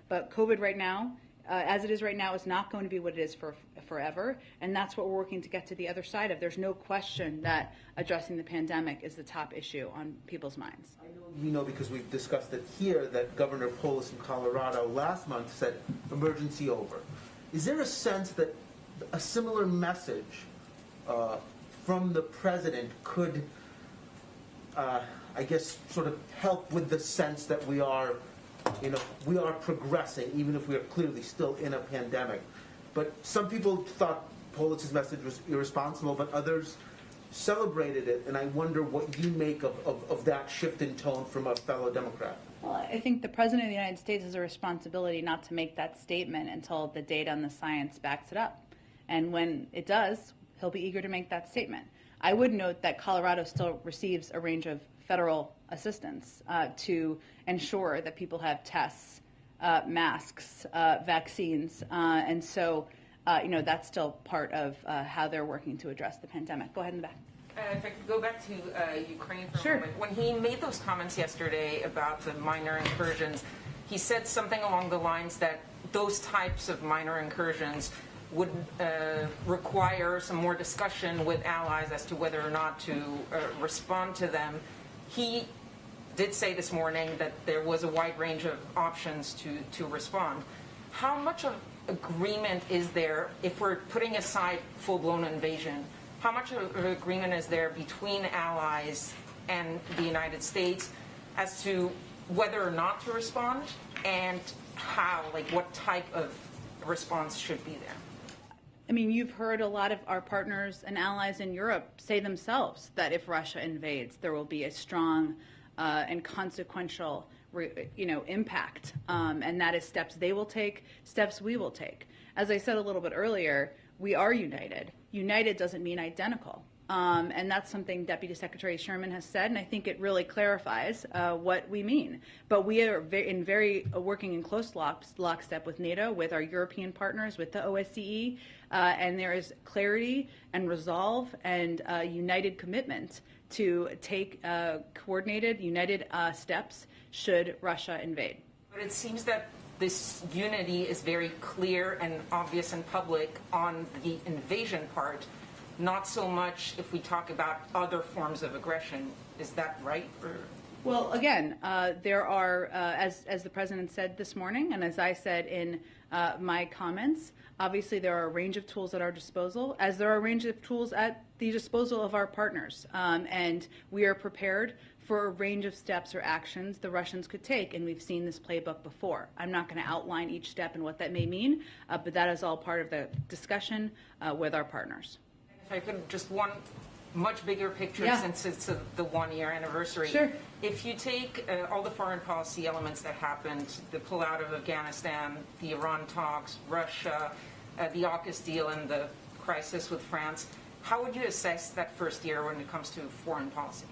But COVID right now, as it is right now, is not going to be what it is for forever, and that's what we're working to get to the other side of. There's no question that addressing the pandemic is the top issue on people's minds. I know we know, because we've discussed it here, that Governor Polis in Colorado last month said emergency over. Is there a sense that a similar message from the president could, sort of help with the sense that we are progressing, even if we are clearly still in a pandemic? But some people thought Polis's message was irresponsible, but others celebrated it, and I wonder what you make of that shift in tone from a fellow Democrat. Well, I think the President of the United States has a responsibility not to make that statement until the data and the science backs it up. And when it does, he'll be eager to make that statement. I would note that Colorado still receives a range of federal assistance to ensure that people have tests, masks, vaccines, and so that's still part of how they're working to address the pandemic. Go ahead in the back. If I could go back to Ukraine for Sure. a moment. When he made those comments yesterday about the minor incursions, he said something along the lines that those types of minor incursions would require some more discussion with allies as to whether or not to respond to them. He did say this morning that there was a wide range of options to respond. How much of agreement is there, if we're putting aside full-blown invasion, how much of agreement is there between allies and the United States as to whether or not to respond, and how, like what type of response should be there? I mean, you've heard a lot of our partners and allies in Europe say themselves that if Russia invades, there will be a strong and consequential impact, and that is steps they will take, steps we will take. As I said a little bit earlier, we are united. United doesn't mean identical. And that's something Deputy Secretary Sherman has said, and I think it really clarifies what we mean. But we are working in close lockstep with NATO, with our European partners, with the OSCE, and there is clarity and resolve and united commitment to take coordinated, united steps should Russia invade. But it seems that this unity is very clear and obvious and public on the invasion part, not so much if we talk about other forms of aggression. Is that right? Well, again, there are, as the President said this morning, and as I said in my comments, obviously there are a range of tools at our disposal, as there are a range of tools at the disposal of our partners. And we are prepared for a range of steps or actions the Russians could take, and we've seen this playbook before. I'm not going to outline each step and what that may mean, but that is all part of the discussion with our partners. If I could, just one much bigger picture, since it's the one-year anniversary. Sure. If you take all the foreign policy elements that happened, the pullout of Afghanistan, the Iran talks, Russia, the AUKUS deal, and the crisis with France, how would you assess that first year when it comes to foreign policy?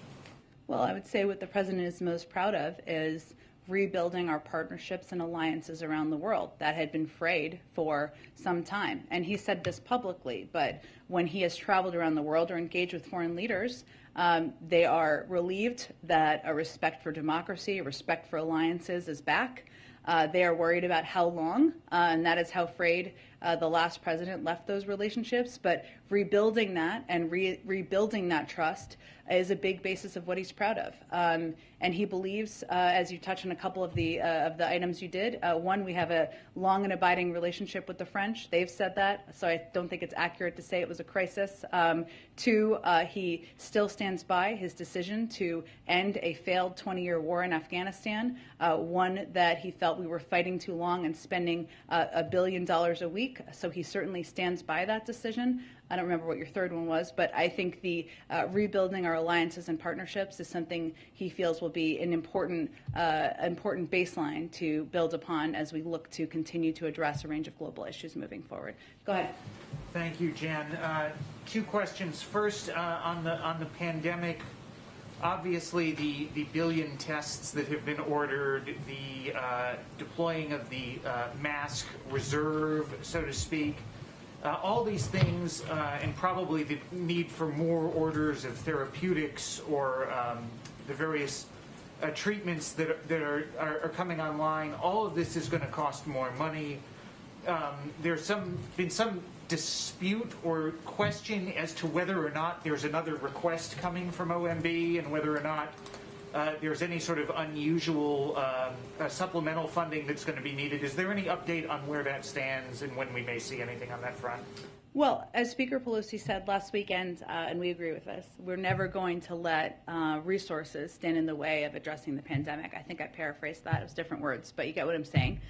Well, I would say what the President is most proud of is rebuilding our partnerships and alliances around the world that had been frayed for some time. And he said this publicly, but when he has traveled around the world or engaged with foreign leaders, they are relieved that a respect for democracy, a respect for alliances is back. They are worried about how long, and that is how frayed the last president left those relationships. But rebuilding that and rebuilding that trust is a big basis of what he's proud of. And he believes, as you touched on a couple of the items you did, one, we have a long and abiding relationship with the French. They've said that, so I don't think it's accurate to say it was a crisis. Two, he still stands by his decision to end a failed 20-year war in Afghanistan, one that he felt we were fighting too long and spending $1 billion a week. So he certainly stands by that decision. I don't remember what your third one was, but I think the rebuilding our alliances and partnerships is something he feels will be an important baseline to build upon as we look to continue to address a range of global issues moving forward. Go ahead. Thank you, Jen. Two questions. First, on the pandemic, obviously the billion tests that have been ordered, the deploying of the mask reserve, so to speak, all these things, and probably the need for more orders of therapeutics or the various treatments that are coming online, all of this is going to cost more money. There's been some dispute or question as to whether or not there's another request coming from OMB and whether or not there's any sort of unusual supplemental funding that's going to be needed. Is there any update on where that stands and when we may see anything on that front? Well, as Speaker Pelosi said last weekend, and we agree with this, we're never going to let resources stand in the way of addressing the pandemic. I think I paraphrased that. It was different words, but you get what I'm saying.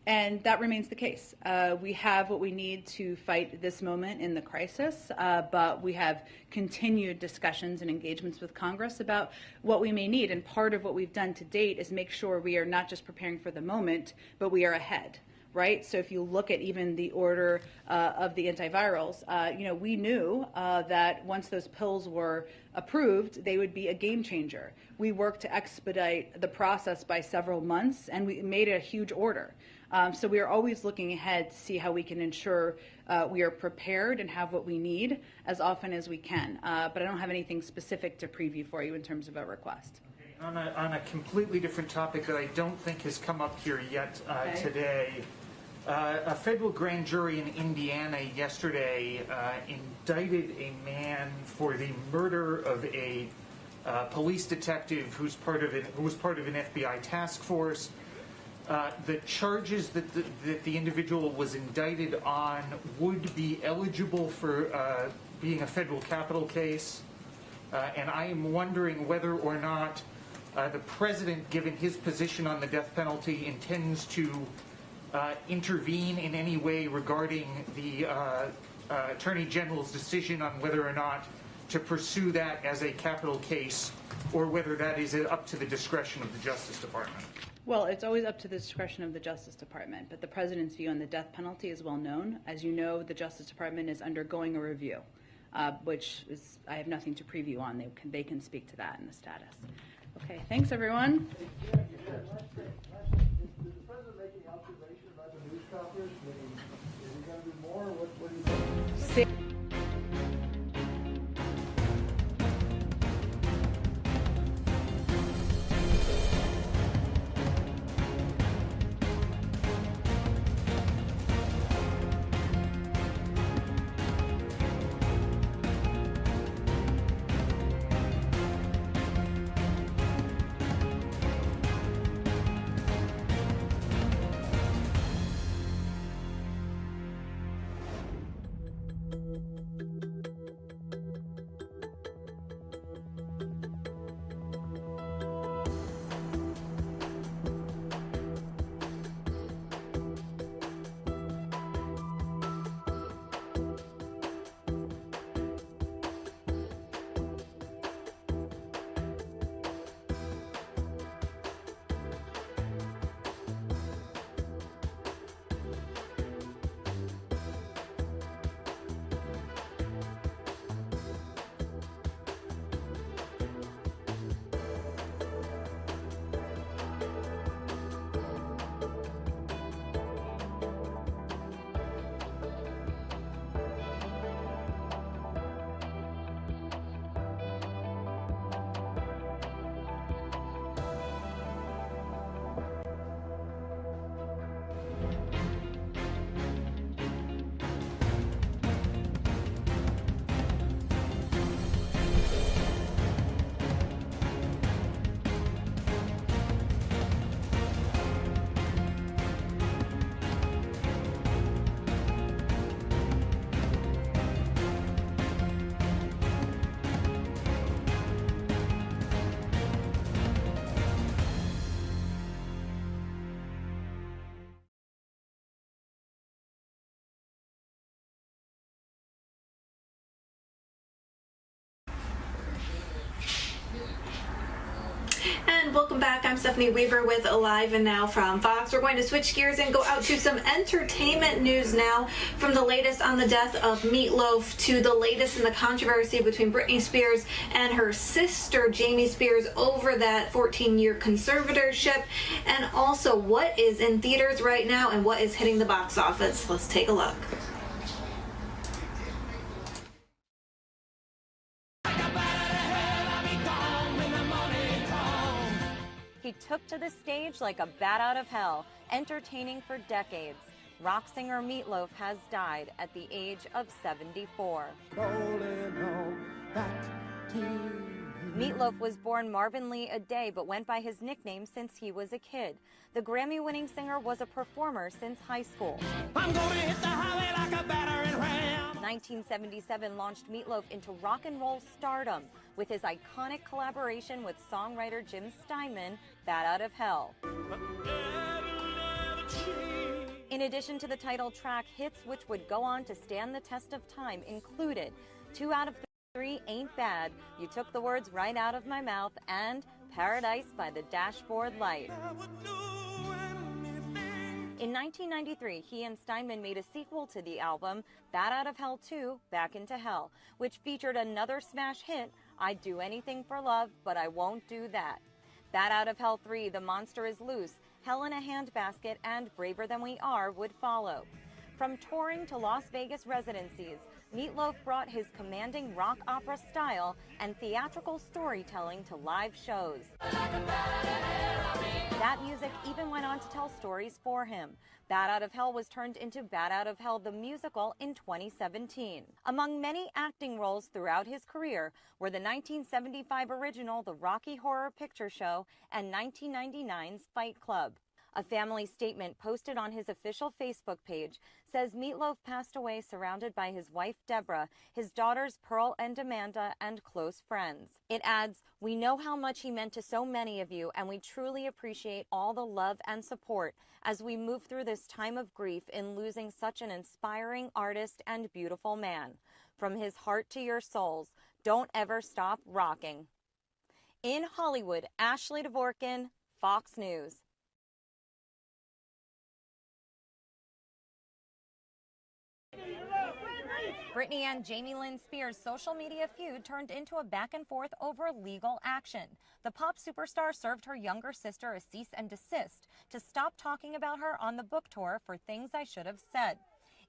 And that remains the case. We have what we need to fight this moment in the crisis, but we have continued discussions and engagements with Congress about what we may need. And part of what we've done to date is make sure we are not just preparing for the moment, but we are ahead. Right? So if you look at even the order of the antivirals, we knew that once those pills were approved, they would be a game changer. We worked to expedite the process by several months, and we made a huge order. So we are always looking ahead to see how we can ensure we are prepared and have what we need as often as we can. But I don't have anything specific to preview for you in terms of a request. Okay. On a completely different topic that I don't think has come up here yet today, a federal grand jury in Indiana yesterday indicted a man for the murder of a police detective who was part of an FBI task force. The charges that the individual was indicted on would be eligible for being a federal capital case, and I am wondering whether or not the president, given his position on the death penalty, intends to intervene in any way regarding the Attorney General's decision on whether or not to pursue that as a capital case, or whether that is up to the discretion of the Justice Department. Well, it's always up to the discretion of the Justice Department, but the president's view on the death penalty is well known. As you know, the Justice Department is undergoing a review, which is, I have nothing to preview on. They can speak to that in the status. Okay, thanks everyone. Is the president making observation about the news conference? Is he going to do more? What do you think? And welcome back. I'm Stephanie Weaver with LiveNOW from Fox. We're going to switch gears and go out to some entertainment news now. From the latest on the death of Meatloaf to the latest in the controversy between Britney Spears and her sister Jamie Spears over that 14-year conservatorship, and also what is in theaters right now and what is hitting the box office. Let's take a look. He took to the stage like a bat out of hell, entertaining for decades. Rock singer Meatloaf has died at the age of 74. Meatloaf was born Marvin Lee Aday, but went by his nickname since he was a kid. The Grammy-winning singer was a performer since high school. I'm gonna hit the highway like a battering ram. 1977 launched Meatloaf into rock and roll stardom with his iconic collaboration with songwriter Jim Steinman, Bat Out of Hell. In addition to the title track, hits which would go on to stand the test of time included 2 out of 3 Ain't Bad, You Took the Words Right Out of My Mouth, and Paradise by the Dashboard Light. In 1993, he and Steinman made a sequel to the album, Bat Out of Hell 2, Back into Hell, which featured another smash hit, I'd Do Anything for Love, But I Won't Do That. Bat Out of Hell 3, The Monster is Loose, Hell in a Handbasket, and Braver Than We Are would follow. From touring to Las Vegas residencies, Meatloaf brought his commanding rock opera style and theatrical storytelling to live shows. That music even went on to tell stories for him. Bat Out of Hell was turned into Bat Out of Hell the Musical in 2017. Among many acting roles throughout his career were the 1975 original The Rocky Horror Picture Show and 1999's Fight Club. A family statement posted on his official Facebook page says Meatloaf passed away surrounded by his wife Deborah, his daughters Pearl and Amanda, and close friends. It adds, "We know how much he meant to so many of you, and we truly appreciate all the love and support as we move through this time of grief in losing such an inspiring artist and beautiful man. From his heart to your souls, don't ever stop rocking." In Hollywood, Ashley Dvorkin, Fox News. Britney and Jamie Lynn Spears' social media feud turned into a back and forth over legal action. The pop superstar served her younger sister a cease and desist to stop talking about her on the book tour for Things I Should Have Said.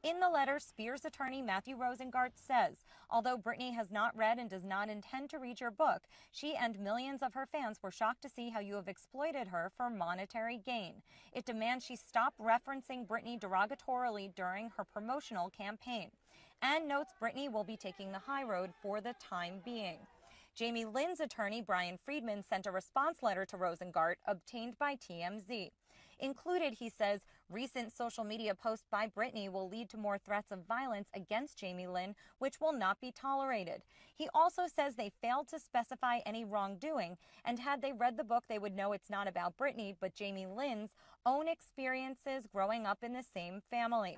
In the letter, Spears' attorney Matthew Rosengart says, although Britney has not read and does not intend to read your book, she and millions of her fans were shocked to see how you have exploited her for monetary gain. It demands she stop referencing Britney derogatorily during her promotional campaign, and notes Britney will be taking the high road for the time being. Jamie Lynn's attorney, Brian Friedman, sent a response letter to Rosengart obtained by TMZ. Included, he says, recent social media posts by Britney will lead to more threats of violence against Jamie Lynn, which will not be tolerated. He also says they failed to specify any wrongdoing, and had they read the book, they would know it's not about Britney, but Jamie Lynn's own experiences growing up in the same family.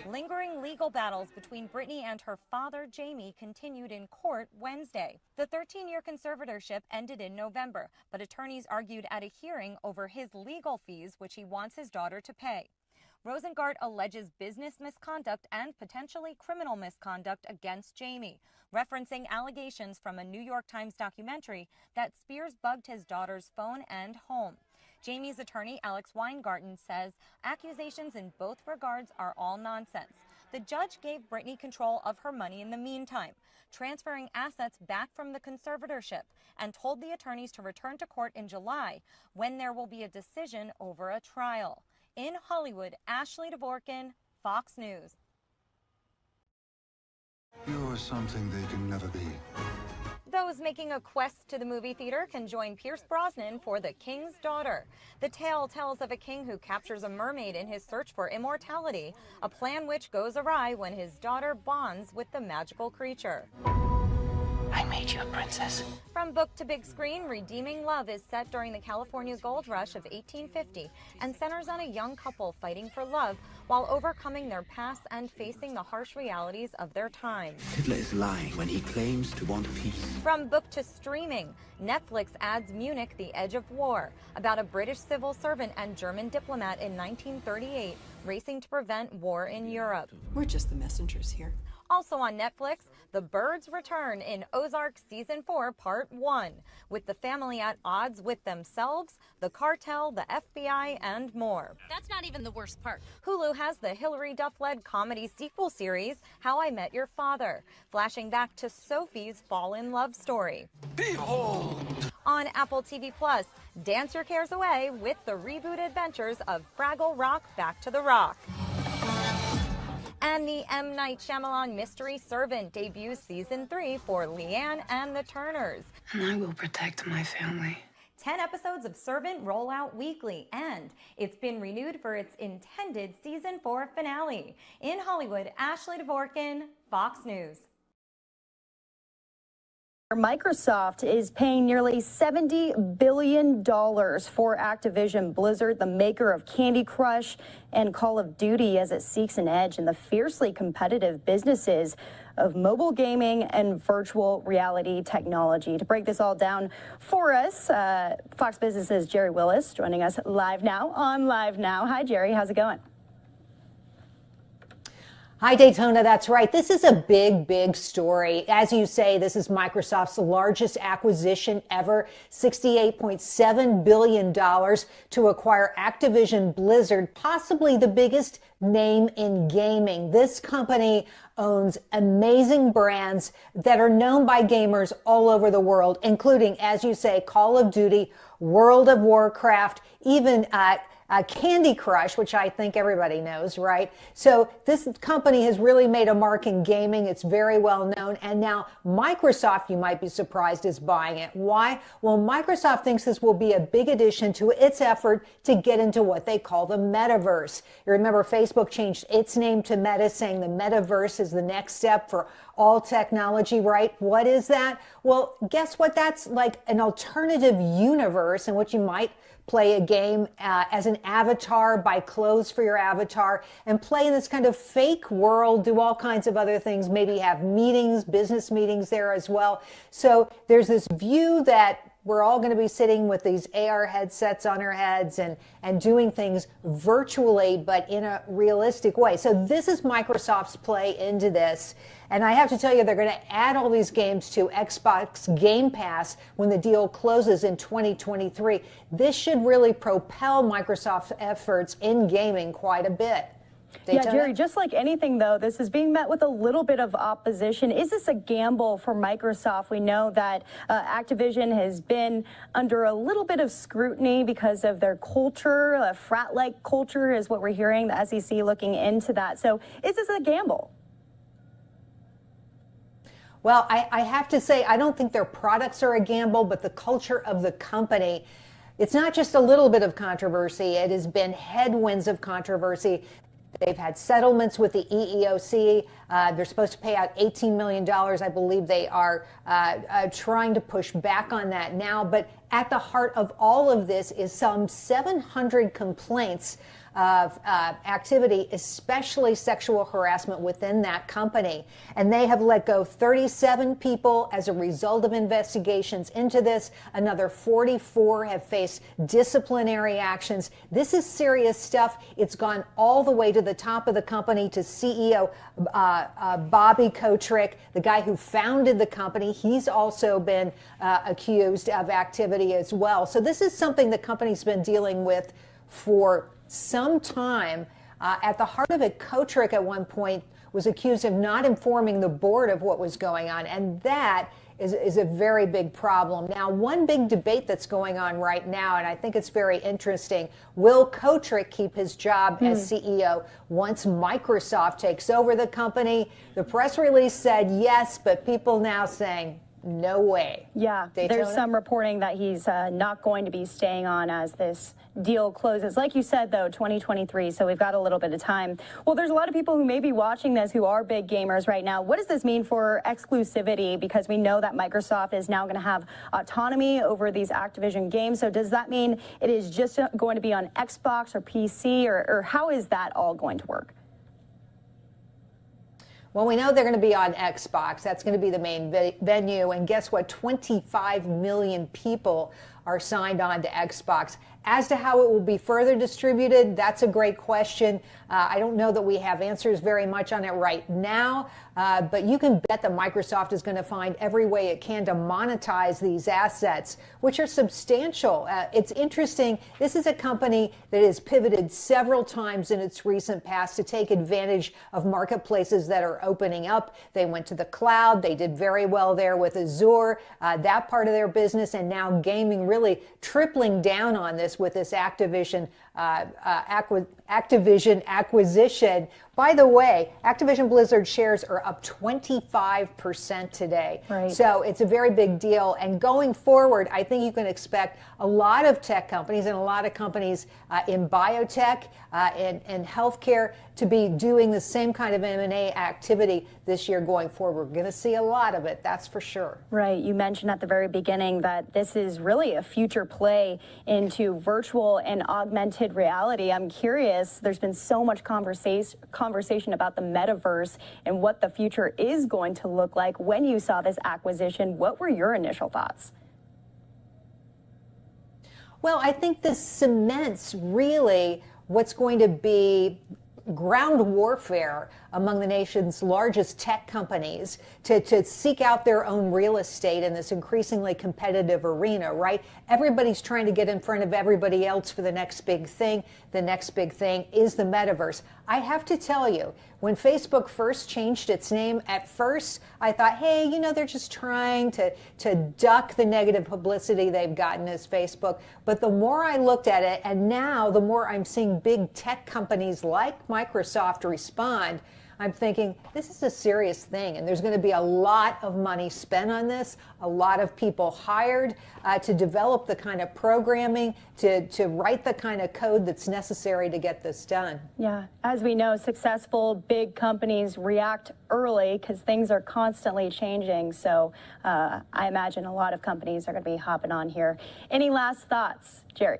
Lingering legal battles between Britney and her father, Jamie, continued in court Wednesday. The 13-year conservatorship ended in November, but attorneys argued at a hearing over his legal fees, which he wants his daughter to pay. Rosengart alleges business misconduct and potentially criminal misconduct against Jamie, referencing allegations from a New York Times documentary that Spears bugged his daughter's phone and home. Jamie's attorney, Alex Weingarten, says accusations in both regards are all nonsense. The judge gave Britney control of her money in the meantime, transferring assets back from the conservatorship, and told the attorneys to return to court in July when there will be a decision over a trial. In Hollywood, Ashley Dvorkin, Fox News. You're something they can never be. Those making a quest to the movie theater can join Pierce Brosnan for The King's Daughter. The tale tells of a king who captures a mermaid in his search for immortality, a plan which goes awry when his daughter bonds with the magical creature. I made you a princess. From book to big screen, Redeeming Love is set during the California Gold Rush of 1850 and centers on a young couple fighting for love while overcoming their past and facing the harsh realities of their time. Hitler is lying when he claims to want peace. From book to streaming, Netflix adds Munich, The Edge of War, about a British civil servant and German diplomat in 1938 racing to prevent war in Europe. We're just the messengers here. Also on Netflix, The Birds return in Ozark Season 4, Part 1, with the family at odds with themselves, the cartel, the FBI, and more. That's not even the worst part. Hulu has the Hilary Duff-led comedy sequel series, How I Met Your Father, flashing back to Sophie's fall-in love story. Behold! On Apple TV+, dance your cares away with the rebooted adventures of Fraggle Rock Back to the Rock. And the M. Night Shyamalan Mystery Servant debuts Season 3 for Leanne and the Turners. And I will protect my family. 10 episodes of Servant roll out weekly, and it's been renewed for its intended Season 4 finale. In Hollywood, Ashley Dvorkin, Fox News. Microsoft is paying nearly $70 billion for Activision Blizzard, the maker of Candy Crush and Call of Duty, as it seeks an edge in the fiercely competitive businesses of mobile gaming and virtual reality technology. To break this all down for us, Fox Business's Jerry Willis joining us live now on LiveNOW. Hi, Jerry. How's it going? Hi, Daytona. That's right. This is a big, big story. As you say, this is Microsoft's largest acquisition ever, $68.7 billion to acquire Activision Blizzard, possibly the biggest name in gaming. This company owns amazing brands that are known by gamers all over the world, including, as you say, Call of Duty, World of Warcraft, even Candy Crush, which I think everybody knows, right? So this company has really made a mark in gaming. It's very well known. And now Microsoft, you might be surprised, is buying it. Why? Well, Microsoft thinks this will be a big addition to its effort to get into what they call the metaverse. You remember Facebook changed its name to Meta, saying the metaverse is the next step for all technology, right? What is that? Well, guess what? That's like an alternative universe in which you might play a game as an avatar, buy clothes for your avatar, and play in this kind of fake world, do all kinds of other things, maybe have meetings, business meetings there as well. So there's this view that we're all going to be sitting with these AR headsets on our heads and doing things virtually, but in a realistic way. So this is Microsoft's play into this. And I have to tell you, they're going to add all these games to Xbox Game Pass when the deal closes in 2023. This should really propel Microsoft's efforts in gaming quite a bit. Yeah, Jerry, just like anything, though, this is being met with a little bit of opposition. Is this a gamble for Microsoft? We know that Activision has been under a little bit of scrutiny because of their culture. A frat-like culture is what we're hearing, the SEC looking into that. So is this a gamble? Well, I have to say, I don't think their products are a gamble, but the culture of the company, it's not just a little bit of controversy. It has been headwinds of controversy. They've had settlements with the EEOC. They're supposed to pay out $18 million. I believe they are trying to push back on that now. But at the heart of all of this is some 700 complaints of activity, especially sexual harassment within that company. And they have let go 37 people as a result of investigations into this. Another 44 have faced disciplinary actions. This is serious stuff. It's gone all the way to the top of the company, to CEO Bobby Kotick, the guy who founded the company. He's also been accused of activity as well. So this is something the company's been dealing with for some time. At the heart of it, Kotick at one point was accused of not informing the board of what was going on, and that is a very big problem. Now, one big debate that's going on right now, and I think it's very interesting, will Kotick keep his job as CEO once Microsoft takes over the company? The press release said yes, but people now saying, no way. Yeah, there's some reporting that he's not going to be staying on as this deal closes. Like you said, though, 2023, so we've got a little bit of time. Well, there's a lot of people who may be watching this who are big gamers right now. What does this mean for exclusivity? Because we know that Microsoft is now going to have autonomy over these Activision games. So does that mean it is just going to be on Xbox or PC, or how is that all going to work? Well, we know they're going to be on Xbox. That's going to be the main venue. And guess what? 25 million people are signed on to Xbox. As to how it will be further distributed, that's a great question. I don't know that we have answers very much on it right now, but you can bet that Microsoft is going to find every way it can to monetize these assets, which are substantial. It's interesting. This is a company that has pivoted several times in its recent past to take advantage of marketplaces that are opening up. They went to the cloud. They did very well there with Azure, that part of their business, and now gaming really tripling down on this with this Activision acquisition. By the way, Activision Blizzard shares are up 25% today. Right. So it's a very big deal. And going forward, I think you can expect a lot of tech companies and a lot of companies in biotech and healthcare to be doing the same kind of M&A activity this year going forward. We're going to see a lot of it, that's for sure. Right. You mentioned at the very beginning that this is really a future play into virtual and augmented reality. I'm curious, there's been so much conversation about the metaverse and what the future is going to look like. When you saw this acquisition, what were your initial thoughts? Well, I think this cements really what's going to be ground warfare among the nation's largest tech companies to seek out their own real estate in this increasingly competitive arena, right? Everybody's trying to get in front of everybody else for the next big thing. The next big thing is the metaverse. I have to tell you, when Facebook first changed its name, at first I thought, hey, you know, they're just trying to duck the negative publicity they've gotten as Facebook. But the more I looked at it, and now the more I'm seeing big tech companies like Microsoft respond, I'm thinking this is a serious thing, and there's going to be a lot of money spent on this, a lot of people hired to develop the kind of programming, to write the kind of code that's necessary to get this done. Yeah, as we know, successful big companies react early because things are constantly changing. So I imagine a lot of companies are going to be hopping on here. Any last thoughts, Jerry?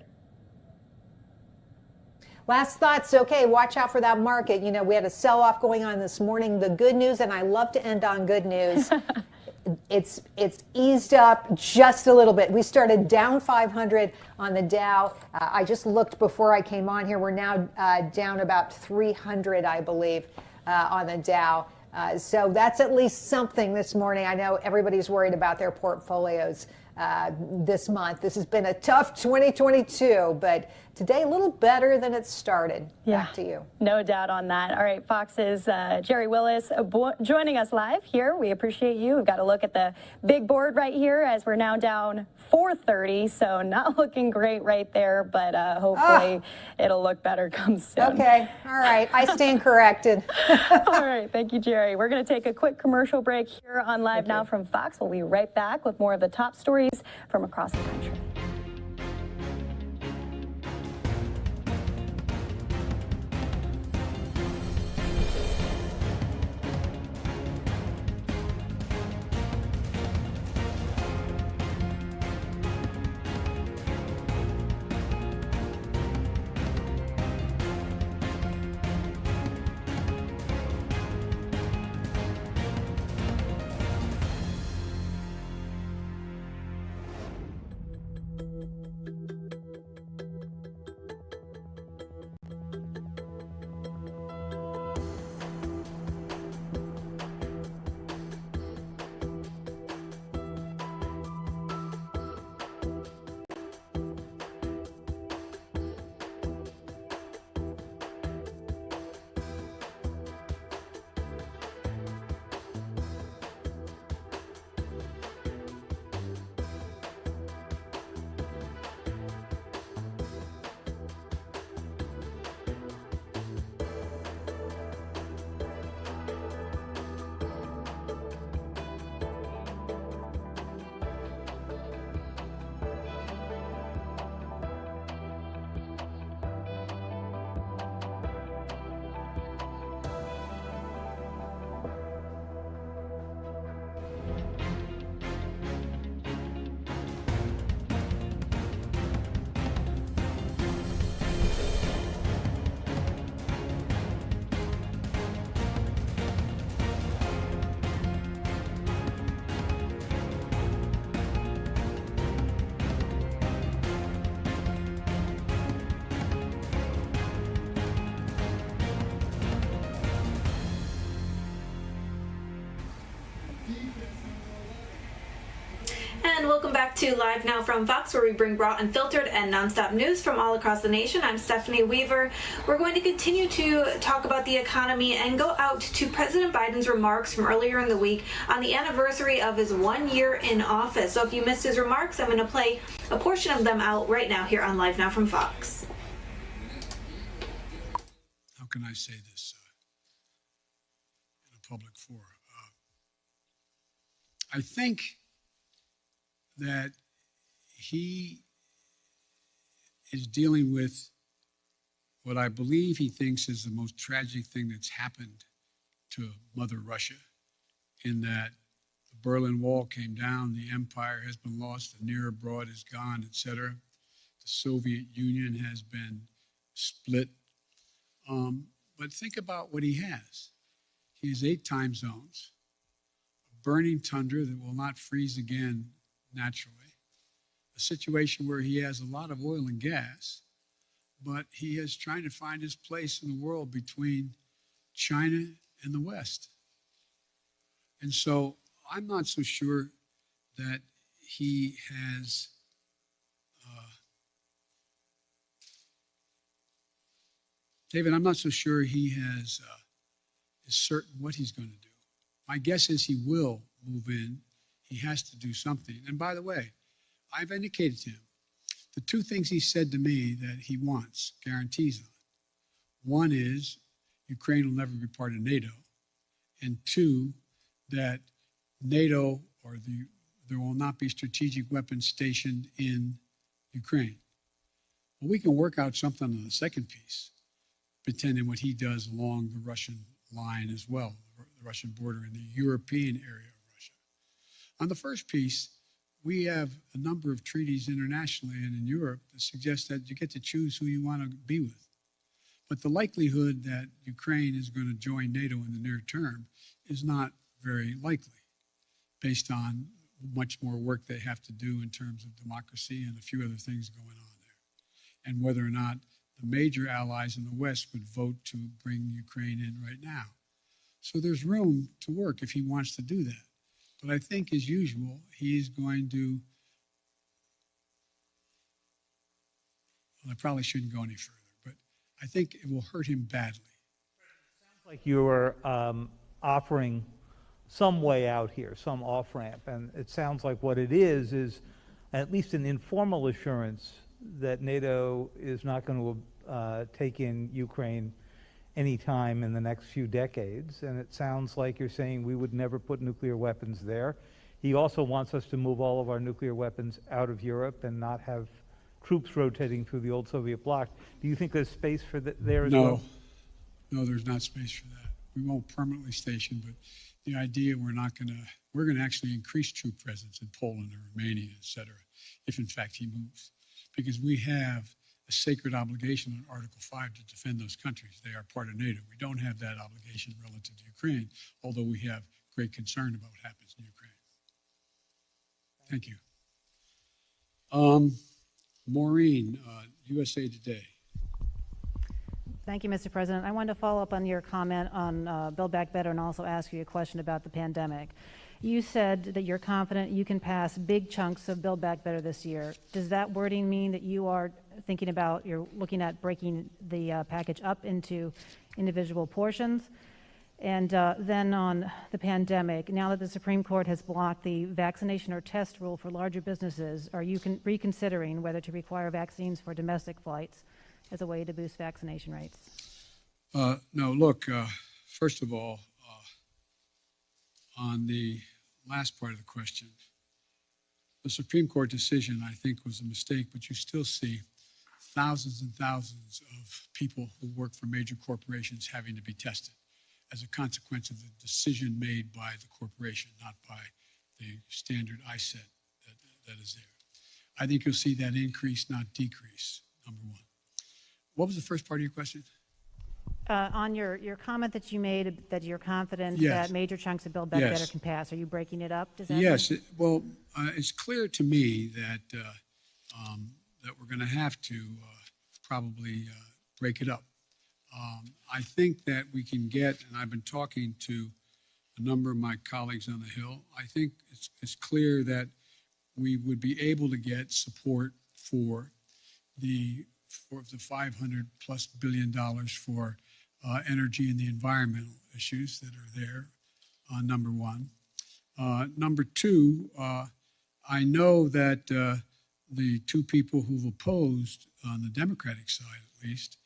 Last thoughts, okay, watch out for that market. You know, we had a sell-off going on this morning. The good news, and I love to end on good news, it's eased up just a little bit. We started down 500 on the Dow. I just looked before I came on here. We're now down about 300, I believe, on the Dow. So that's at least something this morning. I know everybody's worried about their portfolios this month. This has been a tough 2022, but today a little better than it started. Yeah, back to you. No doubt on that. All right, Fox's Jerry Willis joining us live here. We appreciate you. We've got to look at the big board right here as we're now down 430, so not looking great right there, but hopefully it'll look better come soon. Okay, all right, I stand corrected. All right, thank you, Jerry. We're going to take a quick commercial break here on Live Now from Fox. We'll be right back with more of the top stories from across the country. And welcome back to Live Now from Fox, where we bring raw, unfiltered, and nonstop news from all across the nation. I'm Stephanie Weaver. We're going to continue to talk about the economy and go out to President Biden's remarks from earlier in the week on the anniversary of his 1 year in office. So if you missed his remarks, I'm going to play a portion of them out right now here on Live Now from Fox. How can I say this in a public forum? I think that he is dealing with what I believe he thinks is the most tragic thing that's happened to Mother Russia, in that the Berlin Wall came down, the empire has been lost, the near abroad is gone, etc. The Soviet Union has been split. But think about what he has. He has 8 time zones, a burning tundra that will not freeze again naturally, a situation where he has a lot of oil and gas, but he is trying to find his place in the world between China and the West. And so I'm not so sure that he has David, I'm not so sure he has is certain what he's going to do. My guess is he will move in. He has to do something. And by the way, I've indicated to him the two things he said to me that he wants guarantees on. One is Ukraine will never be part of NATO. And two, that NATO or there will not be strategic weapons stationed in Ukraine. Well, we can work out something on the second piece, pretending what he does along the Russian line as well, the Russian border in the European area of Russia. On the first piece, we have a number of treaties internationally and in Europe that suggest that you get to choose who you want to be with. But the likelihood that Ukraine is going to join NATO in the near term is not very likely, based on much more work they have to do in terms of democracy and a few other things going on there, and whether or not the major allies in the West would vote to bring Ukraine in right now. So there's room to work if he wants to do that. But I think, as usual, he's going to, well, I probably shouldn't go any further, but I think it will hurt him badly. Sounds like you are offering some way out here, some off-ramp, and it sounds like what it is at least an informal assurance that NATO is not going to take in Ukraine anytime in the next few decades, and it sounds like you're saying we would never put nuclear weapons there. He also wants us to move all of our nuclear weapons out of Europe and not have troops rotating through the old Soviet bloc. Do you think there's space for there as well? No, there's not space for that. We won't permanently station, but the idea we're going to actually increase troop presence in Poland or Romania, et cetera, if in fact he moves. Because we have a sacred obligation on Article 5 to defend those countries. They are part of NATO. We don't have that obligation relative to Ukraine, although we have great concern about what happens in Ukraine. Thank you. Maureen, USA Today. Thank you, Mr. President. I wanted to follow up on your comment on Build Back Better and also ask you a question about the pandemic. You said that you're confident you can pass big chunks of Build Back Better this year. Does that wording mean that you are thinking about, you're looking at breaking the package up into individual portions? And then on the pandemic, now that the Supreme Court has blocked the vaccination or test rule for larger businesses, are you reconsidering whether to require vaccines for domestic flights as a way to boost vaccination rates? No, look, first of all, on the last part of the question, the Supreme Court decision, I think, was a mistake, but you still see thousands and thousands of people who work for major corporations having to be tested as a consequence of the decision made by the corporation, not by the standard ISET that is there. I think you'll see that increase, not decrease, number one. What was the first part of your question? On your comment that you made that you're confident Yes. that major chunks of Build Back Yes. Better can pass, are you breaking it up? Does that Yes. mean? It's clear to me that that we're going to have to probably break it up. I think that we can get, and I've been talking to a number of my colleagues on the Hill, I think it's clear that we would be able to get support for the $500+ billion for energy and the environmental issues that are there, number one. Number two, I know that the two people who've opposed, on the Democratic side at least,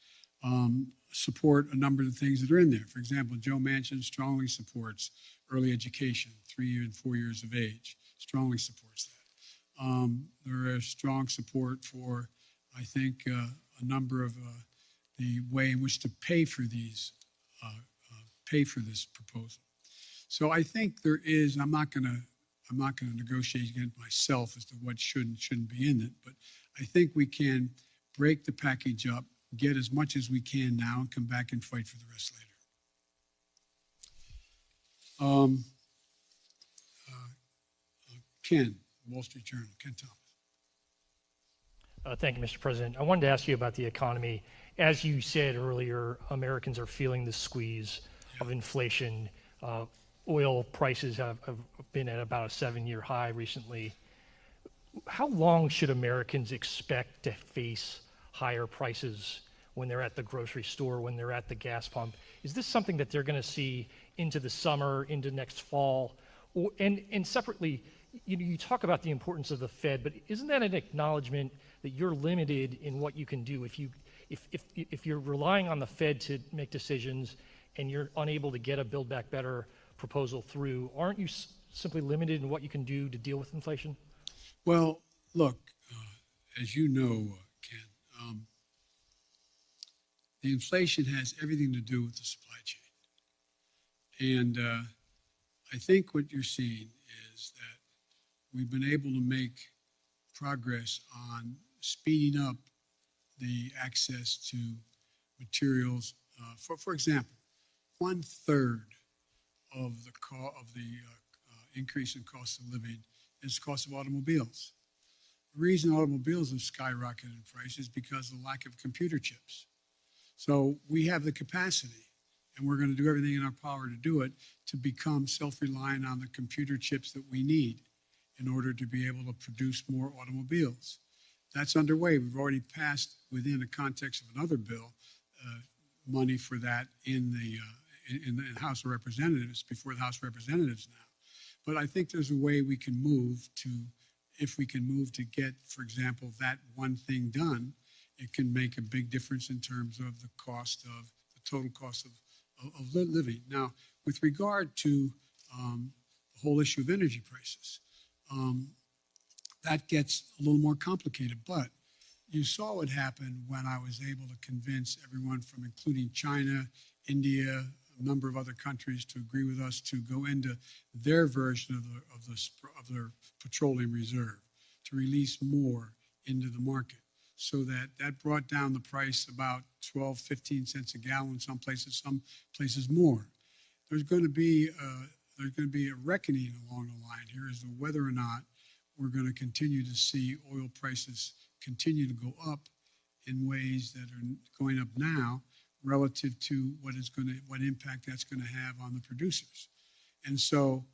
support a number of the things that are in there. For example, Joe Manchin strongly supports early education, 3 and 4 years of age, strongly supports that. There is strong support for, I think, a number of the way in which to pay for these, pay for this proposal. So I think there is. I'm not going to negotiate against myself as to what should and shouldn't be in it, but I think we can break the package up, get as much as we can now, and come back and fight for the rest later. Ken, Wall Street Journal, Ken Thomas. Thank you, Mr. President. I wanted to ask you about the economy. As you said earlier, Americans are feeling the squeeze of inflation. Oil prices have been at about a 7-year high recently. How long should Americans expect to face higher prices when they're at the grocery store, when they're at the gas pump? Is this something that they're going to see into the summer, into next fall? And separately, you talk about the importance of the Fed, but isn't that an acknowledgement that you're limited in what you can do? If you're relying on the Fed to make decisions and you're unable to get a Build Back Better proposal through, aren't you simply limited in what you can do to deal with inflation? Well, look, as you know, Ken, the inflation has everything to do with the supply chain. And I think what you're seeing is that we've been able to make progress on speeding up the access to materials. For example, 1/3 of the increase in cost of living is the cost of automobiles. The reason automobiles have skyrocketed in price is because of the lack of computer chips. So we have the capacity, and we're going to do everything in our power to do it, to become self-reliant on the computer chips that we need in order to be able to produce more automobiles. That's underway. We've already passed, within the context of another bill, money for that in the House of Representatives, before the House of Representatives now. But I think there's a way we can move to, if we can move to get, for example, that one thing done, it can make a big difference in terms of the cost of, the total cost of living. Now, with regard to the whole issue of energy prices, that gets a little more complicated, but you saw what happened when I was able to convince everyone from including China, India, a number of other countries to agree with us to go into their version of their petroleum reserve, to release more into the market. So that brought down the price about 12, 15 cents a gallon, some places more. There's going to be a reckoning along the line here as to whether or not we're going to continue to see oil prices continue to go up in ways that are going up now relative to what impact that's going to have on the producers. And so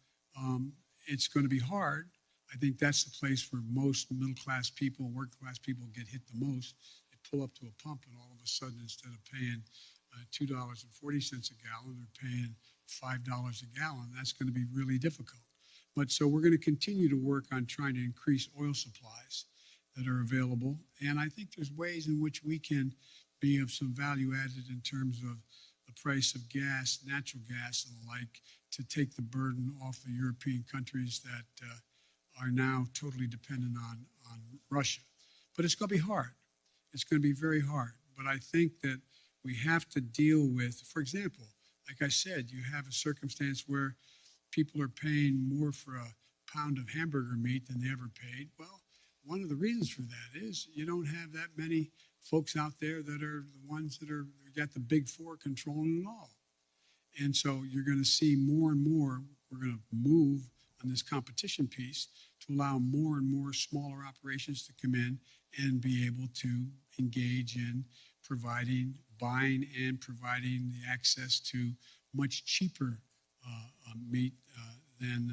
it's going to be hard. I think that's the place where most middle-class people, working-class people get hit the most. They pull up to a pump and all of a sudden, instead of paying $2.40 a gallon, they're paying $5 a gallon. That's going to be really difficult. But so we're going to continue to work on trying to increase oil supplies that are available. And I think there's ways in which we can be of some value added in terms of the price of gas, natural gas and the like, to take the burden off the European countries that are now totally dependent on Russia. But it's going to be hard. It's going to be very hard. But I think that we have to deal with, for example, like I said, you have a circumstance where people are paying more for a pound of hamburger meat than they ever paid. Well, one of the reasons for that is you don't have that many folks out there that are the ones that are got the big four controlling it all. And so you're going to see more and more, we're going to move on this competition piece to allow more and more smaller operations to come in and be able to engage in buying and providing the access to much cheaper meat than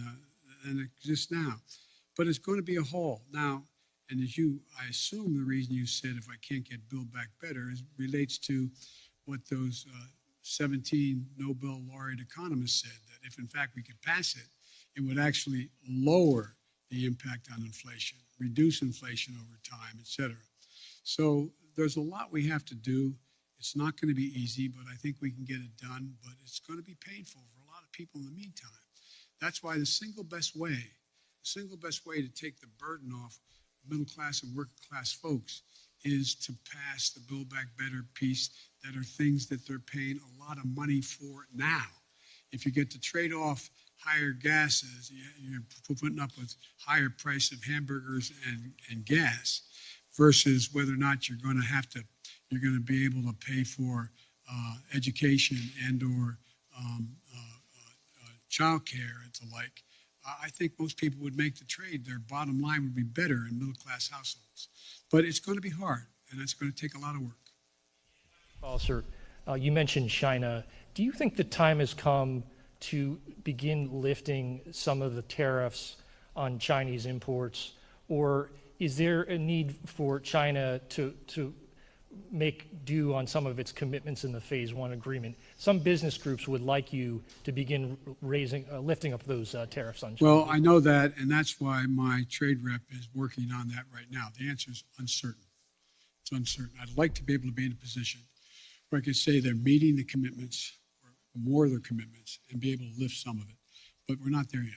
exists now. But it's going to be a haul. Now, and I assume the reason you said if I can't get Build Back Better relates to what those 17 Nobel laureate economists said, that if in fact we could pass it, it would actually lower the impact on inflation, reduce inflation over time, et cetera. So there's a lot we have to do. It's not going to be easy, but I think we can get it done, but it's going to be painful for a lot of people in the meantime. That's why the single best way to take the burden off middle class and working class folks is to pass the Build Back Better piece that are things that they're paying a lot of money for now. If you get to trade off higher gases, you're putting up with higher price of hamburgers and gas versus whether or not you're going to be able to pay for education and or child care and the like. I think most people would make the trade. Their bottom line would be better in middle-class households. But it's going to be hard, and it's going to take a lot of work. Well, sir, you mentioned China. Do you think the time has come to begin lifting some of the tariffs on Chinese imports, or is there a need for China to make due on some of its commitments in the Phase 1 agreement? Some business groups would like you to begin lifting up those tariffs on China. Well, I know that, and that's why my trade rep is working on that right now. The answer is uncertain. It's uncertain. I'd like to be able to be in a position where I could say they're meeting the commitments, or more of their commitments, and be able to lift some of it. But we're not there yet.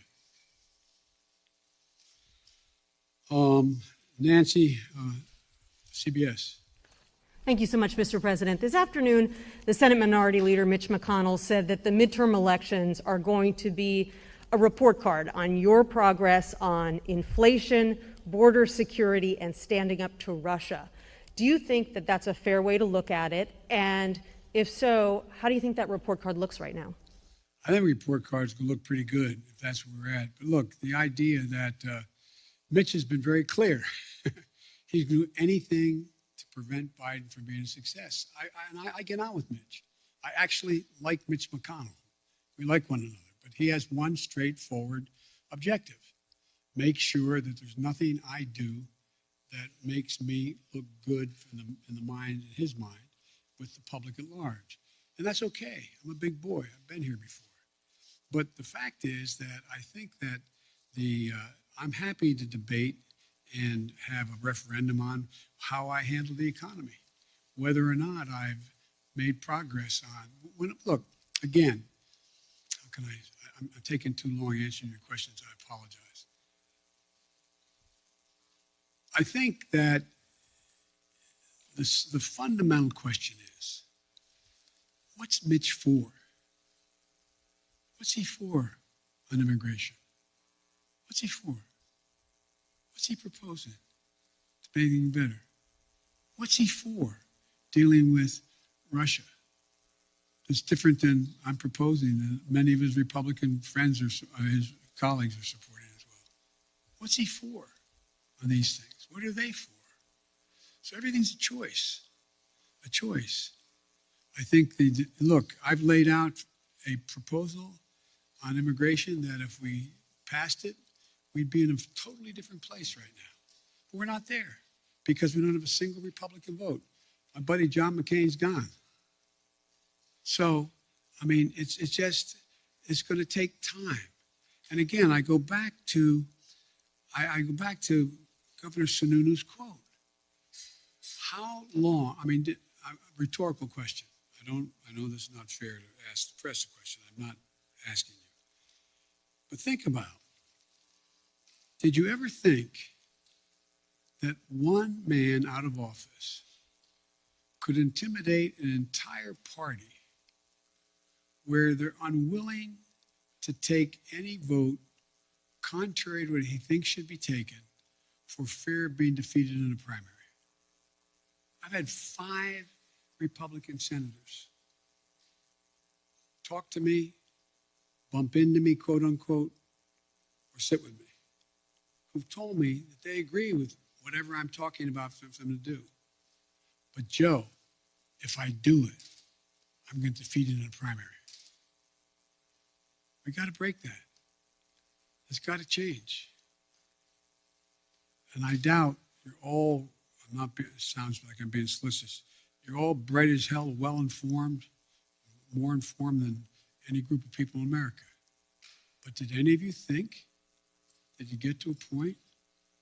Nancy, CBS. Thank you so much, Mr. President. This afternoon, the Senate Minority Leader Mitch McConnell said that the midterm elections are going to be a report card on your progress on inflation, border security, and standing up to Russia. Do you think that that's a fair way to look at it? And if so, how do you think that report card looks right now? I think report cards can look pretty good if that's where we're at. But look, the idea that Mitch has been very clear. He's going to do anything to prevent Biden from being a success. I get on with Mitch. I actually like Mitch McConnell. We like one another. But he has one straightforward objective. Make sure that there's nothing I do that makes me look good in his mind, with the public at large. And that's okay. I'm a big boy. I've been here before. But the fact is that I think that I'm happy to debate and have a referendum on how I handle the economy, whether or not I've made progress on. Look, again, how can I'm taking too long answering your questions. I apologize. I think that the fundamental question is, what's Mitch for? What's he for on immigration? What's he for? What's he proposing to make anything better? What's he for dealing with Russia? It's different than I'm proposing that many of his Republican friends or his colleagues are supporting as well. What's he for on these things? What are they for? So everything's a choice. A choice. I think look, I've laid out a proposal on immigration that if we passed it, we'd be in a totally different place right now. But we're not there because we don't have a single Republican vote. My buddy John McCain's gone. So, I mean, it's going to take time. And again, I go back to Governor Sununu's quote. How long? I mean, rhetorical question. I know this is not fair to ask the press a question. I'm not asking you. But think about, did you ever think that one man out of office could intimidate an entire party where they're unwilling to take any vote contrary to what he thinks should be taken for fear of being defeated in a primary? I've had 5 Republican senators talk to me, bump into me, quote unquote, or sit with me, who've told me that they agree with whatever I'm talking about for them to do. But Joe, if I do it, I'm going to defeat it in a primary. We got to break that. It's got to change. And I doubt you're all, it sounds like I'm being solicitous, you're all bright as hell, well-informed, more informed than any group of people in America. But did any of you think that you get to a point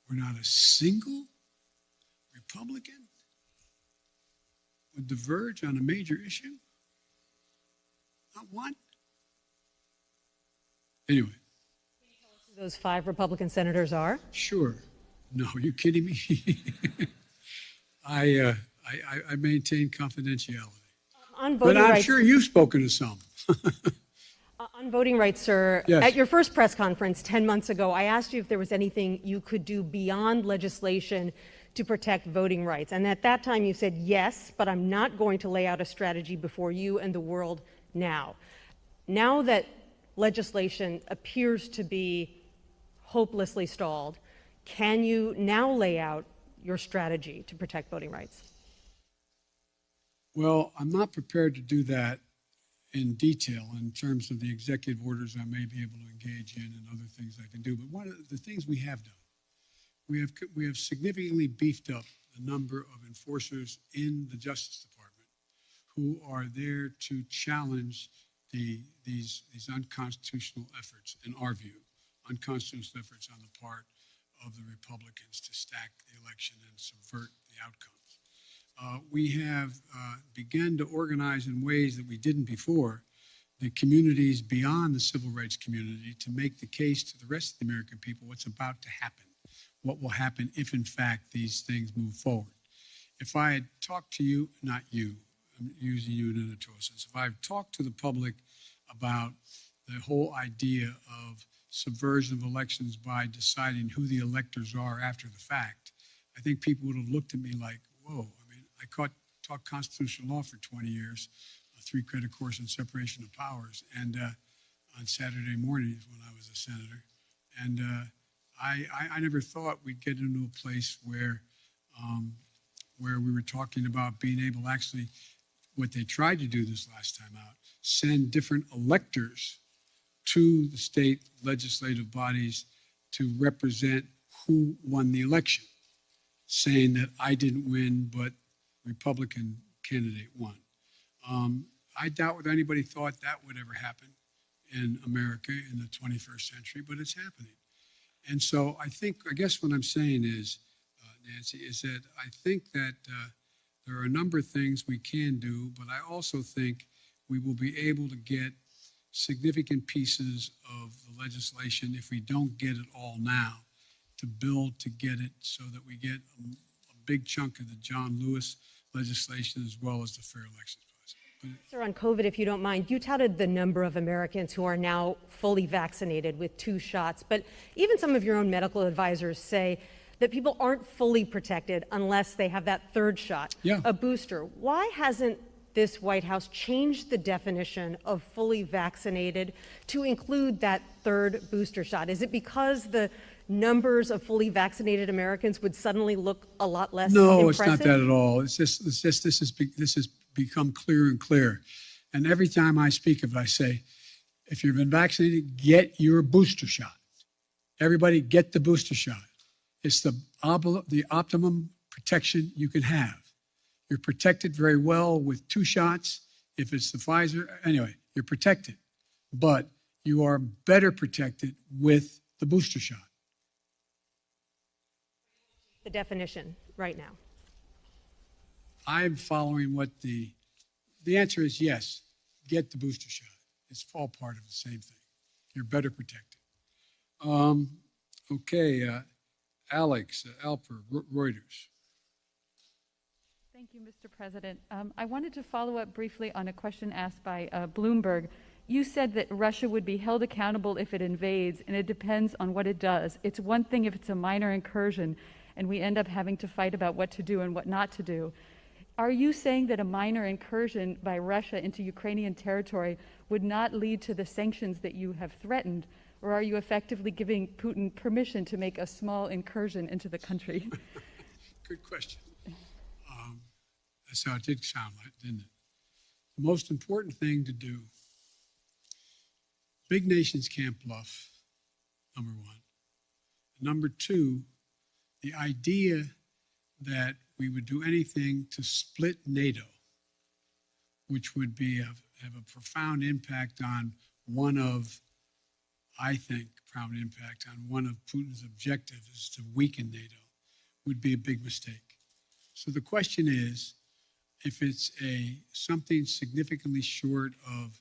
where not a single Republican would diverge on a major issue? Not one? Anyway. Can you tell us who those 5 Republican senators are? Sure. No, are you kidding me? I maintain confidentiality. On voting but I'm rights, sure you've spoken to some. on voting rights, sir, Yes. at your first press conference 10 months ago, I asked you if there was anything you could do beyond legislation to protect voting rights. And at that time you said, yes, but I'm not going to lay out a strategy before you and the world now. Now that legislation appears to be hopelessly stalled. Can you now lay out your strategy to protect voting rights? Well, I'm not prepared to do that in detail in terms of the executive orders I may be able to engage in and other things I can do. But one of the things we have done, we have significantly beefed up the number of enforcers in the Justice Department who are there to challenge these unconstitutional efforts, in our view, unconstitutional efforts on the part of the Republicans to stack the election and subvert the outcomes. We have begun to organize in ways that we didn't before the communities beyond the civil rights community to make the case to the rest of the American people what's about to happen, what will happen if, in fact, these things move forward. If I had talked to you, not you, I'm using you in an editorial sense, if I had talked to the public about the whole idea of subversion of elections by deciding who the electors are after the fact, I think people would have looked at me like, whoa. I mean, I taught constitutional law for 20 years, a 3-credit course on separation of powers, and on Saturday mornings when I was a senator. And I never thought we'd get into a place where we were talking about being able actually, what they tried to do this last time out, send different electors to the state legislative bodies to represent who won the election, saying that I didn't win, but Republican candidate won. I doubt whether anybody thought that would ever happen in America in the 21st century, but it's happening. And so I guess what I'm saying is, Nancy, is that I think that there are a number of things we can do, but I also think we will be able to get significant pieces of the legislation, if we don't get it all now, to build to get it so that we get a big chunk of the John Lewis legislation as well as the fair elections process. Sir, on COVID, if you don't mind, you touted the number of Americans who are now fully vaccinated with 2 shots, but even some of your own medical advisors say that people aren't fully protected unless they have that 3rd shot, a booster. Why hasn't this White House changed the definition of fully vaccinated to include that 3rd booster shot? Is it because the numbers of fully vaccinated Americans would suddenly look a lot less impressive? No, it's not that at all. It's just this has become clearer and clearer. And every time I speak of it, I say, if you've been vaccinated, get your booster shot. Everybody get the booster shot. It's the optimum protection you can have. You're protected very well with 2 shots. If it's the Pfizer, anyway, you're protected. But you are better protected with the booster shot. The definition right now. I'm following what the answer is yes, get the booster shot. It's all part of the same thing. You're better protected. Alex Alper, Reuters. Thank you, Mr. President. I wanted to follow up briefly on a question asked by Bloomberg. You said that Russia would be held accountable if it invades, and it depends on what it does. It's one thing if it's a minor incursion, and we end up having to fight about what to do and what not to do. Are you saying that a minor incursion by Russia into Ukrainian territory would not lead to the sanctions that you have threatened, or are you effectively giving Putin permission to make a small incursion into the country? Good question. That's how it did sound like, didn't it? The most important thing to do, big nations can't bluff, number 1. Number 2, the idea that we would do anything to split NATO, which would have a profound impact on profound impact on one of Putin's objectives is to weaken NATO, would be a big mistake. So the question is, if it's something significantly short of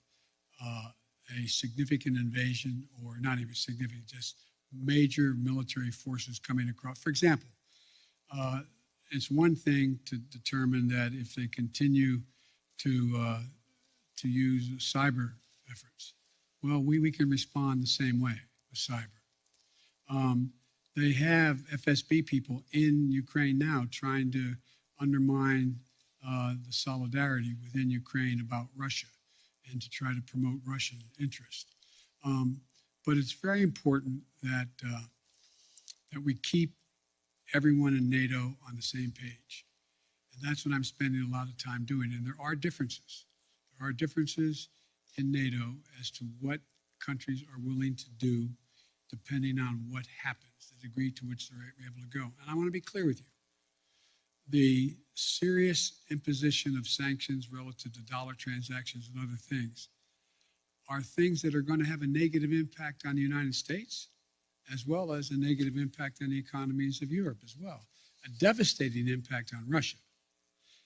a significant invasion, or not even significant, just major military forces coming across. For example, it's one thing to determine that if they continue to use cyber efforts, well, we can respond the same way with cyber. They have FSB people in Ukraine now trying to undermine the solidarity within Ukraine about Russia and to try to promote Russian interest. But it's very important that that we keep everyone in NATO on the same page. And that's what I'm spending a lot of time doing. And there are differences. There are differences in NATO as to what countries are willing to do depending on what happens, the degree to which they're able to go. And I want to be clear with you. The serious imposition of sanctions relative to dollar transactions and other things are things that are going to have a negative impact on the United States, as well as a negative impact on the economies of Europe as well, a devastating impact on Russia.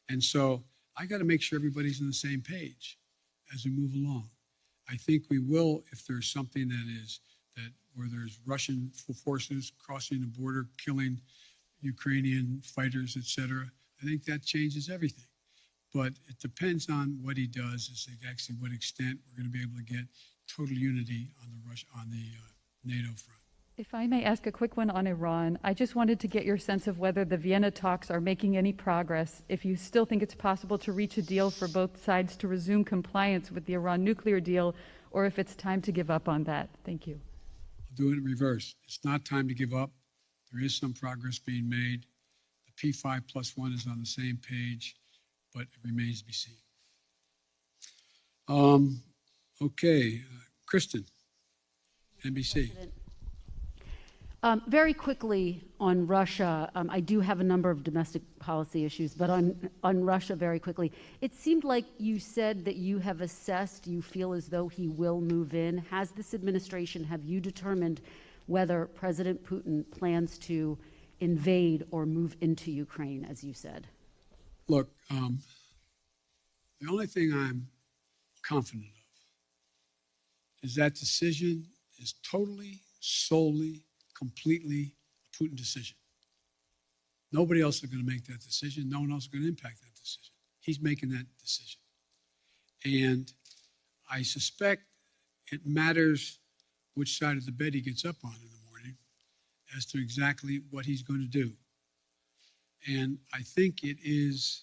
And so I got to make sure everybody's on the same page as we move along. I think we will if there's something where there's Russian forces crossing the border, killing Ukrainian fighters, etc. I think that changes everything. But it depends on what he does, is actually what extent we're going to be able to get total unity on the NATO front. If I may ask a quick one on Iran, I just wanted to get your sense of whether the Vienna talks are making any progress, if you still think it's possible to reach a deal for both sides to resume compliance with the Iran nuclear deal, or if it's time to give up on that. Thank you. I'll do it in reverse. It's not time to give up. There is some progress being made. The P5+1 is on the same page, but it remains to be seen. Okay, Kristen, NBC. Very quickly on Russia, I do have a number of domestic policy issues, but on Russia very quickly, it seemed like you said that you have assessed, you feel as though he will move in. Has this administration, have you determined whether President Putin plans to invade or move into Ukraine, as you said? Look, the only thing I'm confident of is that decision is totally, solely, completely a Putin decision. Nobody else is going to make that decision. No one else is going to impact that decision. He's making that decision. And I suspect it matters which side of the bed he gets up on in the morning as to exactly what he's going to do. And I think it is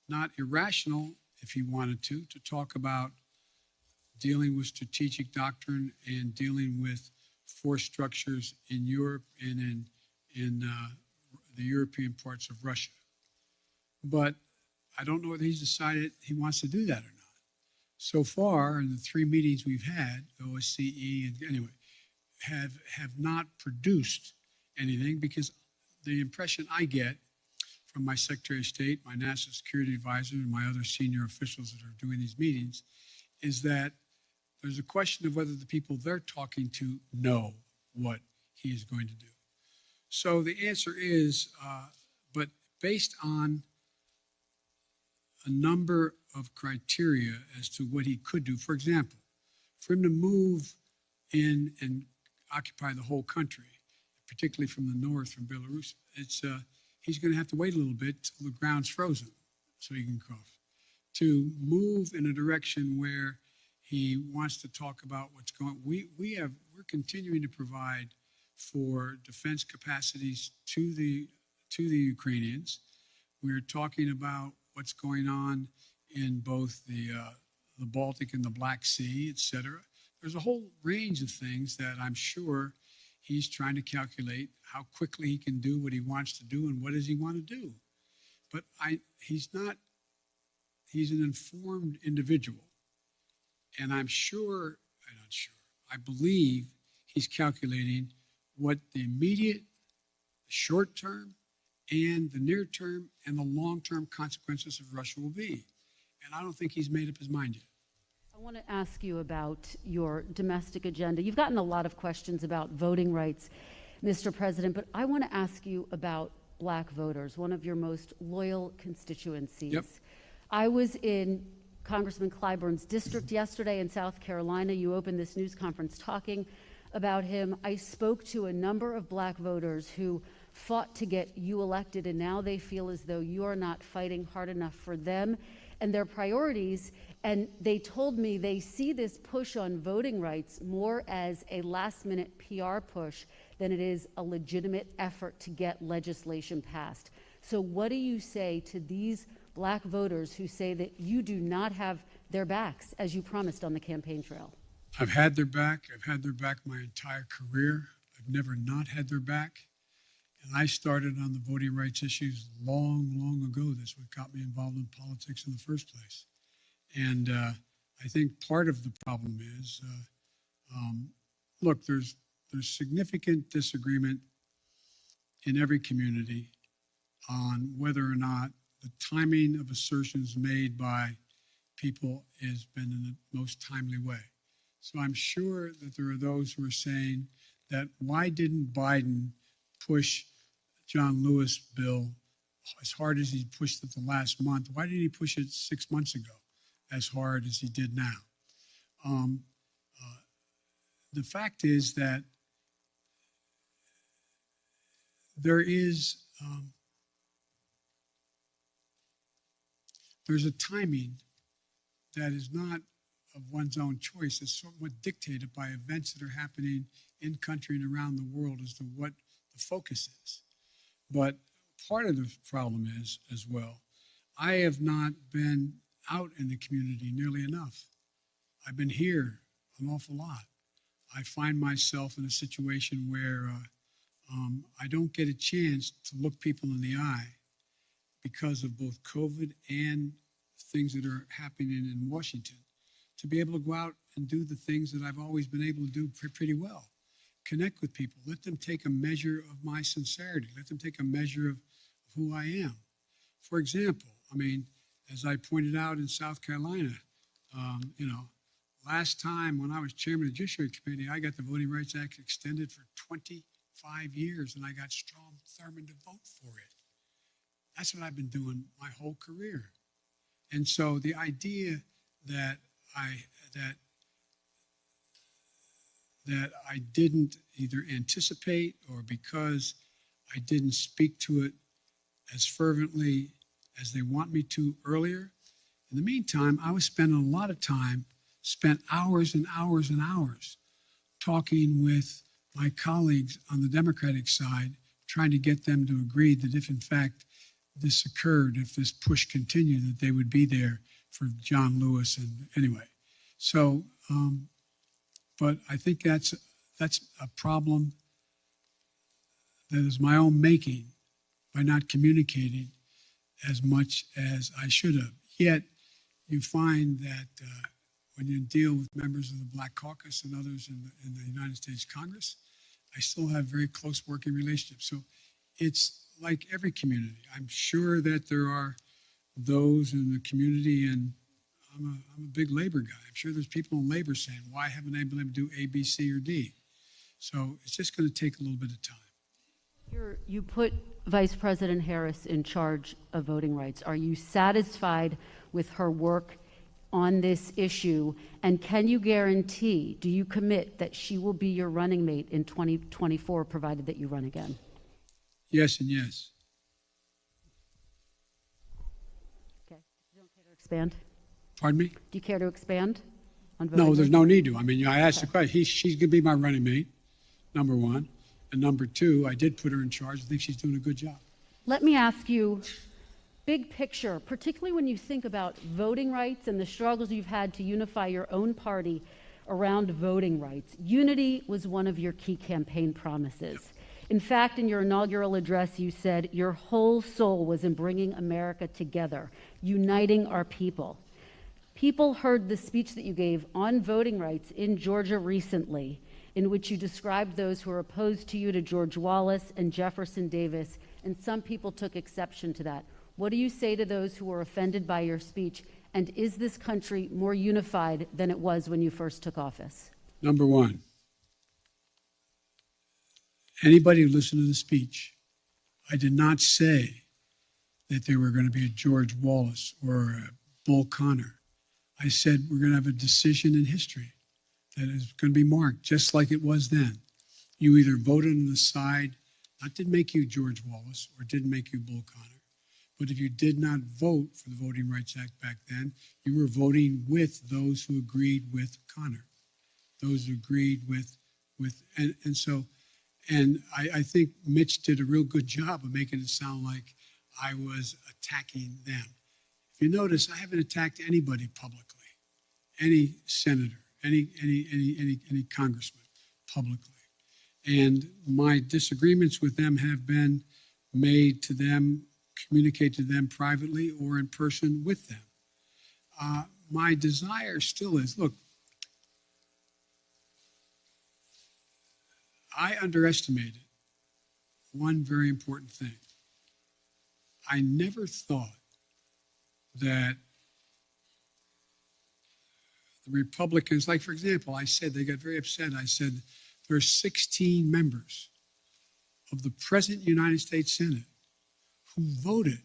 not irrational, if he wanted to talk about dealing with strategic doctrine and dealing with force structures in Europe and in the European parts of Russia. But I don't know whether he's decided he wants to do that or not. So far, in the 3 meetings we've had, OSCE and anyway, have not produced anything, because the impression I get from my Secretary of State, my National Security Advisor, and my other senior officials that are doing these meetings is that there's a question of whether the people they're talking to know what he is going to do. So the answer is, but based on a number of criteria as to what he could do. For example, for him to move in and occupy the whole country, particularly from the north, from Belarus, he's going to have to wait a little bit till the ground's frozen so he can cross. To move in a direction where he wants to talk about what's going. We're continuing to provide for defense capacities to the Ukrainians. We're talking about what's going on in both the Baltic and the Black Sea, et cetera. There's a whole range of things that I'm sure he's trying to calculate how quickly he can do what he wants to do and what does he want to do. But he's an informed individual. And I believe he's calculating what the immediate, short term, and the near term, and the long term consequences of Russia will be. And I don't think he's made up his mind yet. I want to ask you about your domestic agenda. You've gotten a lot of questions about voting rights, Mr. President, but I want to ask you about black voters, one of your most loyal constituencies. Yep. I was in Congressman Clyburn's district yesterday in South Carolina. You opened this news conference talking about him. I spoke to a number of black voters who fought to get you elected, and now they feel as though you are not fighting hard enough for them and their priorities. And they told me they see this push on voting rights more as a last-minute PR push than it is a legitimate effort to get legislation passed. So what do you say to these black voters who say that you do not have their backs, as you promised on the campaign trail? I've had their back. I've had their back my entire career. I've never not had their back. And I started on the voting rights issues long, long ago. That's what got me involved in politics in the first place. And I think part of the problem is, look, there's significant disagreement in every community on whether or not the timing of assertions made by people has been in the most timely way. So I'm sure that there are those who are saying that why didn't Biden push John Lewis bill as hard as he pushed it the last month? Why didn't he push it 6 months ago as hard as he did now? The fact is that there's a timing that is not of one's own choice. It's somewhat dictated by events that are happening in country and around the world as to what the focus is. But part of the problem is, as well, I have not been out in the community nearly enough. I've been here an awful lot. I find myself in a situation where I don't get a chance to look people in the eye because of both COVID and things that are happening in Washington, to be able to go out and do the things that I've always been able to do pretty well. Connect with people, let them take a measure of my sincerity, let them take a measure of who I am. For example, I mean, as I pointed out in South Carolina, last time when I was chairman of the Judiciary Committee, I got the Voting Rights Act extended for 25 years, and I got Strom Thurmond to vote for it. That's what I've been doing my whole career. And so the idea that I didn't either anticipate or because I didn't speak to it as fervently as they want me to earlier. In the meantime, I was spending a lot of time, spent hours and hours and hours talking with my colleagues on the Democratic side, trying to get them to agree that if in fact this occurred, if this push continued, that they would be there for John Lewis. And anyway, so, but I think that's a problem that is my own making by not communicating as much as I should have. Yet you find that when you deal with members of the Black Caucus and others in the United States Congress, I still have very close working relationships. So it's like every community. I'm sure that there are those in the community, and I'm a big labor guy. I'm sure there's people in labor saying, why haven't I been able to do A, B, C, or D? So it's just going to take a little bit of time. You put Vice President Harris in charge of voting rights. Are you satisfied with her work on this issue? And can you guarantee, do you commit that she will be your running mate in 2024, provided that you run again? Yes and yes. Okay. You don't care to expand? Pardon me? Do you care to expand on voting? No, there's no need to. I mean, I asked the question. She's going to be my running mate, number one. And number two, I did put her in charge. I think she's doing a good job. Let me ask you, big picture, particularly when you think about voting rights and the struggles you've had to unify your own party around voting rights. Unity was one of your key campaign promises. In fact, in your inaugural address, you said your whole soul was in bringing America together, uniting our people. People heard the speech that you gave on voting rights in Georgia recently, in which you described those who are opposed to you to George Wallace and Jefferson Davis, and some people took exception to that. What do you say to those who were offended by your speech? And is this country more unified than it was when you first took office? Number one, anybody who listened to the speech, I did not say that there were going to be a George Wallace or a Bull Connor. I said we're going to have a decision in history that is going to be marked just like it was then. You either voted on the side that didn't make you George Wallace or didn't make you Bull Connor. But if you did not vote for the Voting Rights Act back then, you were voting with those who agreed with Connor, those who agreed with and I think Mitch did a real good job of making it sound like I was attacking them. If you notice, I haven't attacked anybody publicly, any senator, any congressman publicly. And my disagreements with them have been made to them, communicated to them privately or in person with them. My desire still is, look, I underestimated one very important thing. I never thought that the Republicans, like for example, I said, they got very upset. I said, there are 16 members of the present United States Senate who voted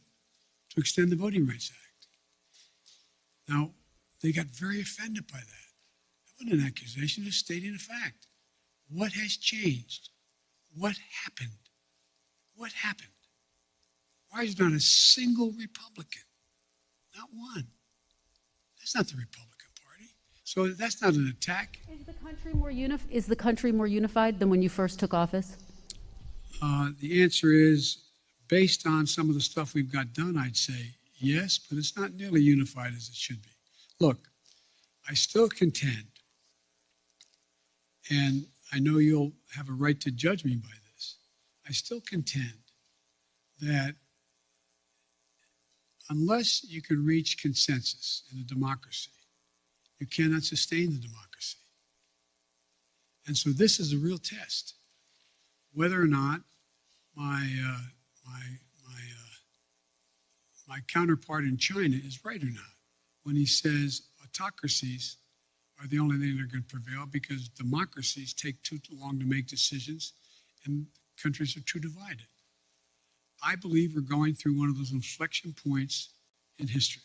to extend the Voting Rights Act. Now, they got very offended by that. It wasn't an accusation, it was stating a fact. What has changed? What happened? What happened? Why is there not a single Republican? Not one. That's not the Republican Party. So that's not an attack. Is the country more unified than when you first took office? The answer is, based on some of the stuff we've got done, I'd say yes, but it's not nearly unified as it should be. Look, I still contend, and I know you'll have a right to judge me by this, I still contend that unless you can reach consensus in a democracy, you cannot sustain the democracy. And so this is a real test, whether or not my counterpart in China is right or not when he says autocracies are the only thing that are going to prevail because democracies take too long to make decisions and countries are too divided. I believe we're going through one of those inflection points in history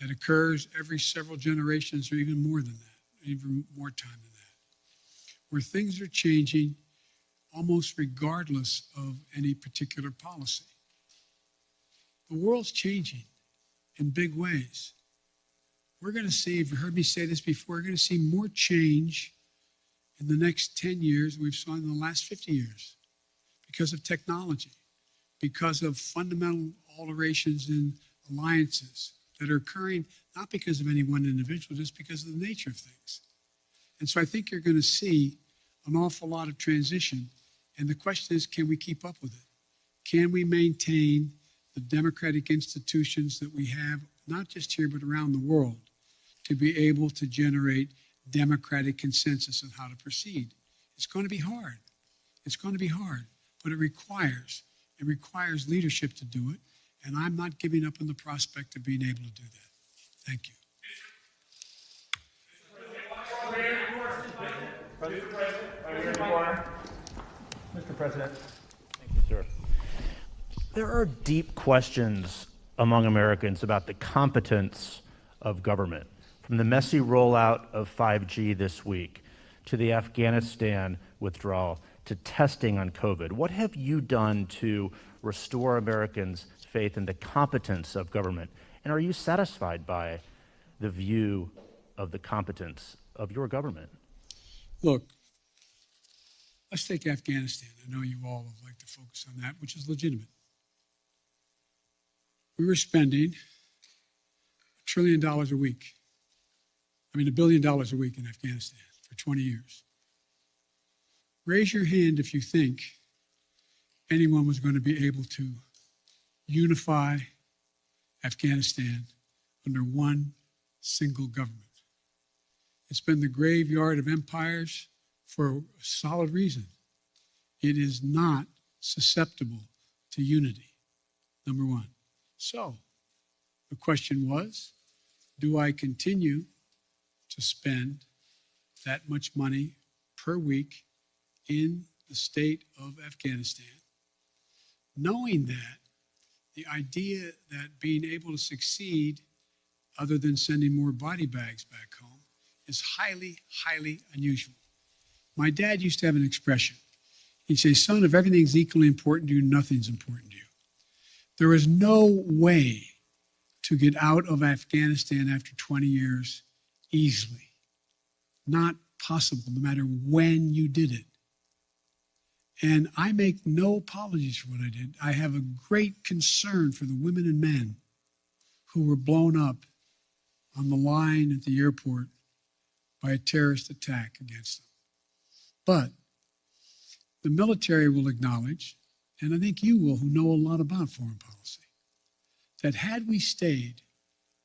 that occurs every several generations or even more than that, even more time than that, where things are changing almost regardless of any particular policy. The world's changing in big ways. We're going to see, if you heard me say this before, we're going to see more change in the next 10 years than we've seen in the last 50 years because of technology, because of fundamental alterations in alliances that are occurring, not because of any one individual, just because of the nature of things. And so I think you're going to see an awful lot of transition. And the question is, can we keep up with it? Can we maintain the democratic institutions that we have, not just here, but around the world, to be able to generate democratic consensus on how to proceed? It's going to be hard. It's going to be hard, but it requires leadership to do it. And I'm not giving up on the prospect of being able to do that. Thank you. Mr. President. Thank you, sir. There are deep questions among Americans about the competence of government, from the messy rollout of 5G this week to the Afghanistan withdrawal to testing on COVID. What have you done to restore Americans' faith in the competence of government? And are you satisfied by the view of the competence of your government? Look, let's take Afghanistan. I know you all would like to focus on that, which is legitimate. We were spending $1 trillion a week. $1 billion a week in Afghanistan for 20 years. Raise your hand if you think anyone was going to be able to unify Afghanistan under one single government. It's been the graveyard of empires for a solid reason. It is not susceptible to unity, number one. So the question was, do I continue to spend that much money per week in the state of Afghanistan, knowing that the idea that being able to succeed, other than sending more body bags back home, is highly, highly unusual. My dad used to have an expression. He'd say, son, if everything's equally important to you, nothing's important to you. There is no way to get out of Afghanistan after 20 years easily. Not possible, no matter when you did it. And I make no apologies for what I did. I have a great concern for the women and men who were blown up on the line at the airport by a terrorist attack against them. But the military will acknowledge, and I think you will, who know a lot about foreign policy, that had we stayed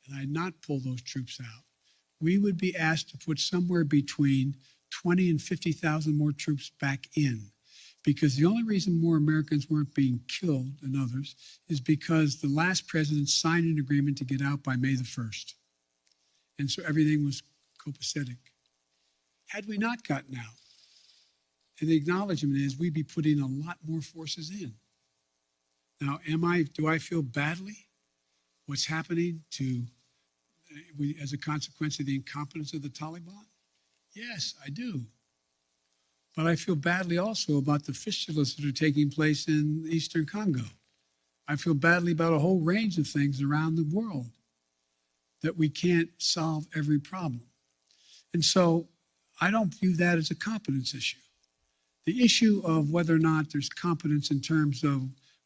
and I had not pulled those troops out, we would be asked to put somewhere between 20 and 50,000 more troops back in. Because the only reason more Americans weren't being killed than others is because the last president signed an agreement to get out by May the 1st. And so everything was copacetic. Had we not gotten out, and the acknowledgement is we'd be putting a lot more forces in. Now, do I feel badly what's happening as a consequence of the incompetence of the Taliban? Yes, I do. But I feel badly also about the fistulas that are taking place in Eastern Congo. I feel badly about a whole range of things around the world that we can't solve every problem. And so I don't view that as a competence issue. The issue of whether or not there's competence in terms of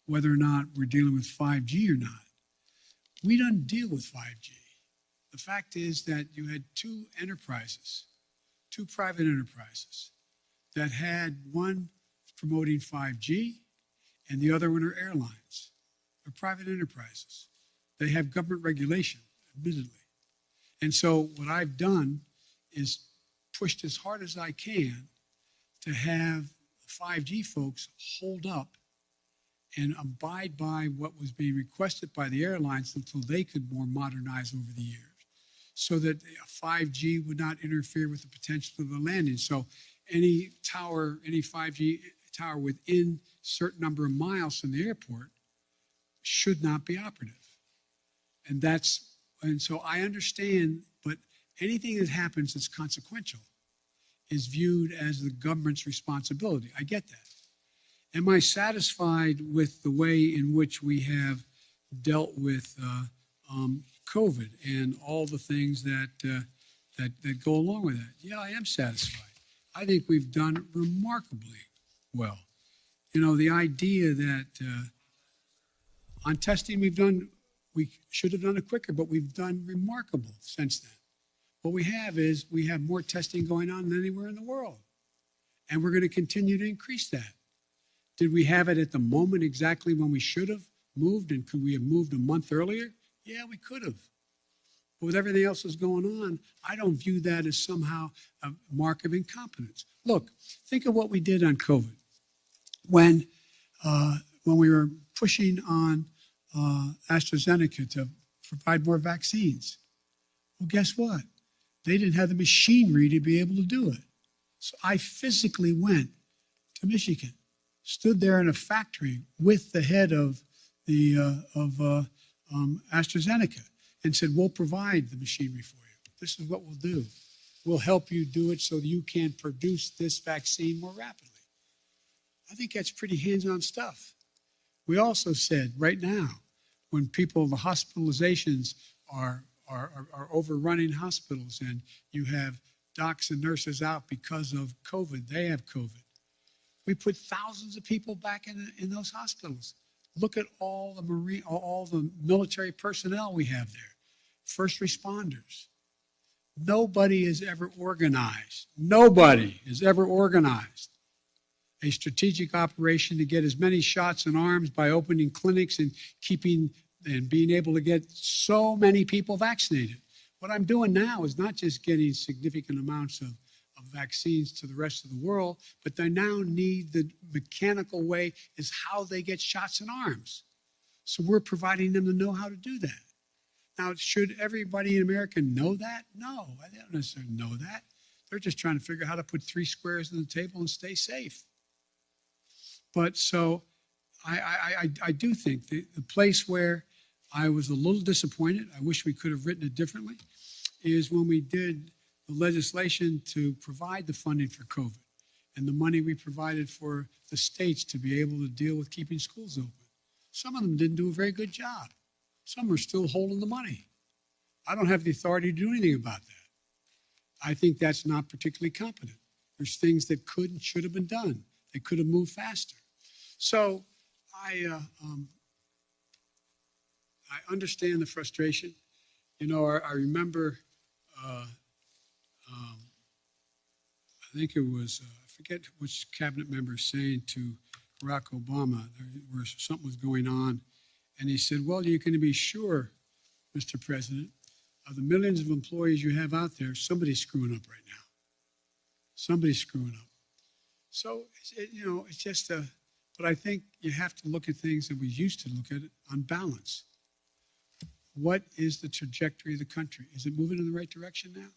whether or not we're dealing with 5G or not, we don't deal with 5G. The fact is that you had two private enterprises, that had one promoting 5G and the other one are airlines. They're private enterprises. They have government regulation, admittedly. And so what I've done is pushed as hard as I can to have 5G folks hold up and abide by what was being requested by the airlines until they could more modernize over the years, so that 5G would not interfere with the potential of the landing. So any 5G tower within a certain number of miles from the airport should not be operative. And so I understand, but anything that happens that's consequential is viewed as the government's responsibility. I get that. Am I satisfied with the way in which we have dealt with COVID and all the things that go along with that? Yeah, I am satisfied. I think we've done remarkably well. You know, the idea that on testing we should have done it quicker, but we've done remarkable since then. What we have more testing going on than anywhere in the world. And we're going to continue to increase that. Did we have it at the moment exactly when we should have moved? And could we have moved a month earlier? Yeah, we could have. But with everything else that's going on, I don't view that as somehow a mark of incompetence. Look, think of what we did on COVID. When we were pushing on AstraZeneca to provide more vaccines, well, guess what? They didn't have the machinery to be able to do it. So I physically went to Michigan, stood there in a factory with the head of AstraZeneca and said, we'll provide the machinery for you. This is what we'll do. We'll help you do it so that you can produce this vaccine more rapidly. I think that's pretty hands-on stuff. We also said right now, when the hospitalizations are overrunning hospitals and you have docs and nurses out because of COVID, they have COVID. We put thousands of people back in those hospitals. Look at all the military personnel we have there, first responders. Nobody has ever organized a strategic operation to get as many shots in arms by opening clinics and being able to get so many people vaccinated. What I'm doing now is not just getting significant amounts of vaccines to the rest of the world, but they now need the mechanical way is how they get shots in arms. So we're providing them to know how to do that. Now, should everybody in America know that? No, I don't necessarily know that. They're just trying to figure out how to put 3 squares on the table and stay safe. But so I do think the place where I was a little disappointed, I wish we could have written it differently, is when we did the legislation to provide the funding for COVID and the money we provided for the states to be able to deal with keeping schools open. Some of them didn't do a very good job. Some are still holding the money. I don't have the authority to do anything about that. I think that's not particularly competent. There's things that could and should have been done. They could have moved faster. So I understand the frustration. You know, I remember, I think it was, I forget which cabinet member saying to Barack Obama, where something was going on, and he said, well, you're going to be sure, Mr. President, of the millions of employees you have out there, somebody's screwing up right now. Somebody's screwing up. So, it's just but I think you have to look at things that we used to look at on balance. What is the trajectory of the country? Is it moving in the right direction now?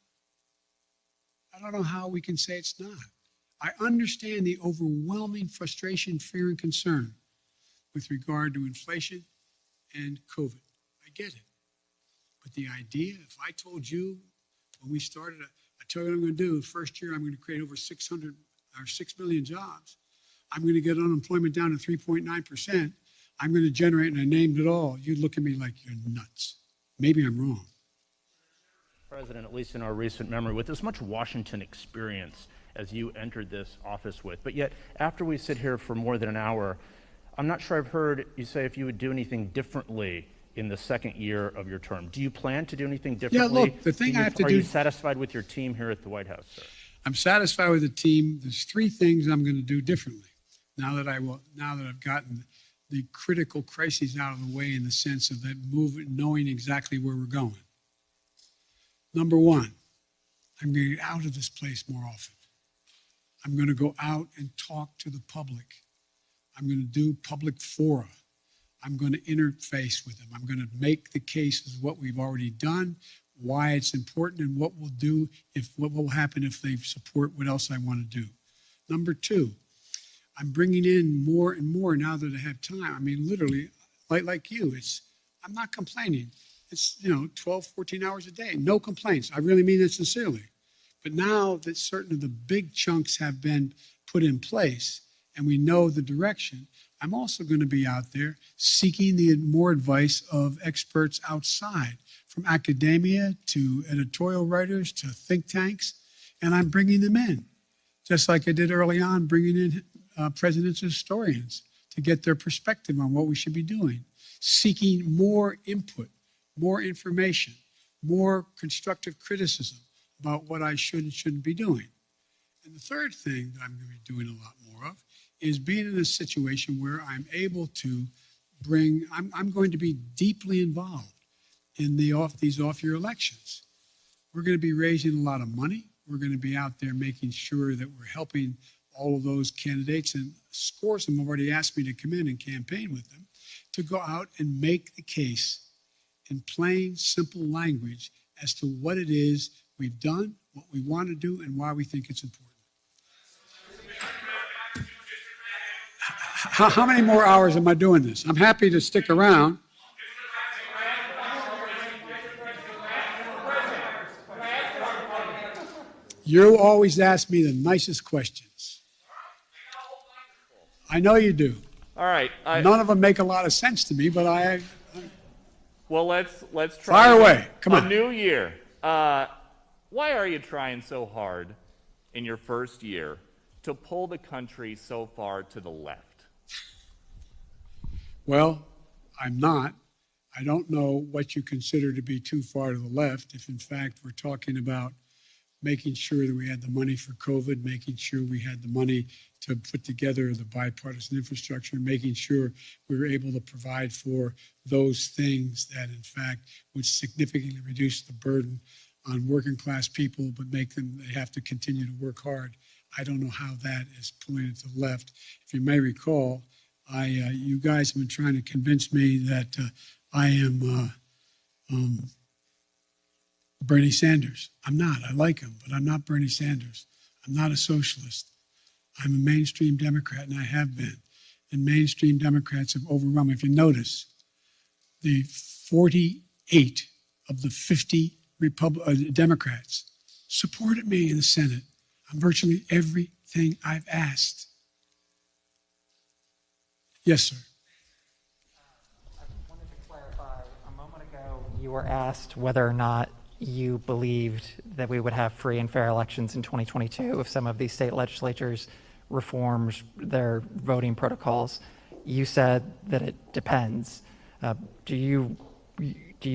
I don't know how we can say it's not. I understand the overwhelming frustration, fear, and concern with regard to inflation and COVID. I get it. But the idea, if I told you when we started, I tell you what I'm going to do, first year I'm going to create over 6 million jobs. I'm going to get unemployment down to 3.9%. I'm going to generate, and I named it all. You'd look at me like you're nuts. Maybe I'm wrong. President, at least in our recent memory, with as much Washington experience as you entered this office with, but yet after we sit here for more than an hour, I'm not sure I've heard you say if you would do anything differently in the second year of your term. Do you plan to do anything differently? Yeah, look, the thing I have to do... Are you satisfied with your team here at the White House, sir? I'm satisfied with the team. There's 3 things I'm going to do differently now that I've gotten the critical crises out of the way in the sense of that movement, knowing exactly where we're going. Number 1, I'm going to get out of this place more often. I'm going to go out and talk to the public. I'm going to do public fora. I'm going to interface with them. I'm going to make the case as what we've already done, why it's important, and what will happen if they support what else I want to do. Number 2, I'm bringing in more and more now that I have time. I mean, literally, like you, I'm not complaining. It's, 12, 14 hours a day, no complaints. I really mean it sincerely. But now that certain of the big chunks have been put in place and we know the direction, I'm also going to be out there seeking the more advice of experts outside, from academia to editorial writers to think tanks, and I'm bringing them in, just like I did early on, bringing in presidents and historians to get their perspective on what we should be doing, seeking more input, more information, more constructive criticism about what I should and shouldn't be doing. And the third thing that I'm going to be doing a lot more of is being in a situation where I'm able to I'm going to be deeply involved in these off-year elections. We're going to be raising a lot of money. We're going to be out there making sure that we're helping all of those candidates, and scores of them have already asked me to come in and campaign with them, to go out and make the case in plain, simple language as to what it is we've done, what we want to do, and why we think it's important. How many more hours am I doing this? I'm happy to stick around. You always ask me the nicest questions. I know you do. All right. None of them make a lot of sense to me, but Well, let's try. Fire away. Come on. A new year. Why are you trying so hard in your first year to pull the country so far to the left? Well, I'm not. I don't know what you consider to be too far to the left. If in fact we're talking about making sure that we had the money for COVID, making sure we had the money to put together the bipartisan infrastructure, making sure we were able to provide for those things that in fact would significantly reduce the burden on working class people, but they have to continue to work hard. I don't know how that is pulling it to the left. If you may recall, you guys have been trying to convince me that I am Bernie Sanders. I'm not. I like him, but I'm not Bernie Sanders. I'm not a socialist. I'm a mainstream Democrat, and I have been. And mainstream Democrats have overwhelmed me. If you notice, the 48 of the 50 Democrats supported me in the Senate on virtually everything I've asked. Yes, sir. I wanted to clarify. A moment ago, you were asked whether or not you believed that we would have free and fair elections in 2022 if some of these state legislatures reformed their voting protocols. You said that it depends. Do you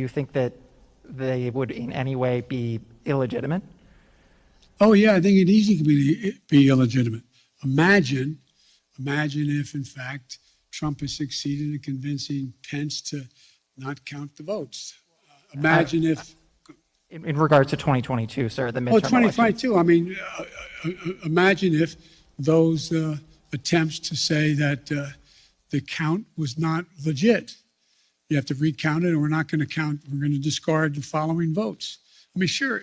think that they would in any way be illegitimate? Oh, yeah, I think it easily could be illegitimate. imagine if, in fact, Trump has succeeded in convincing Pence to not count the votes. Imagine if... In regard to 2022, sir, the midterm 2022. I mean, imagine if those attempts to say that the count was not legit. You have to recount it, or we're not going to count. We're going to discard the following votes. I mean, sure,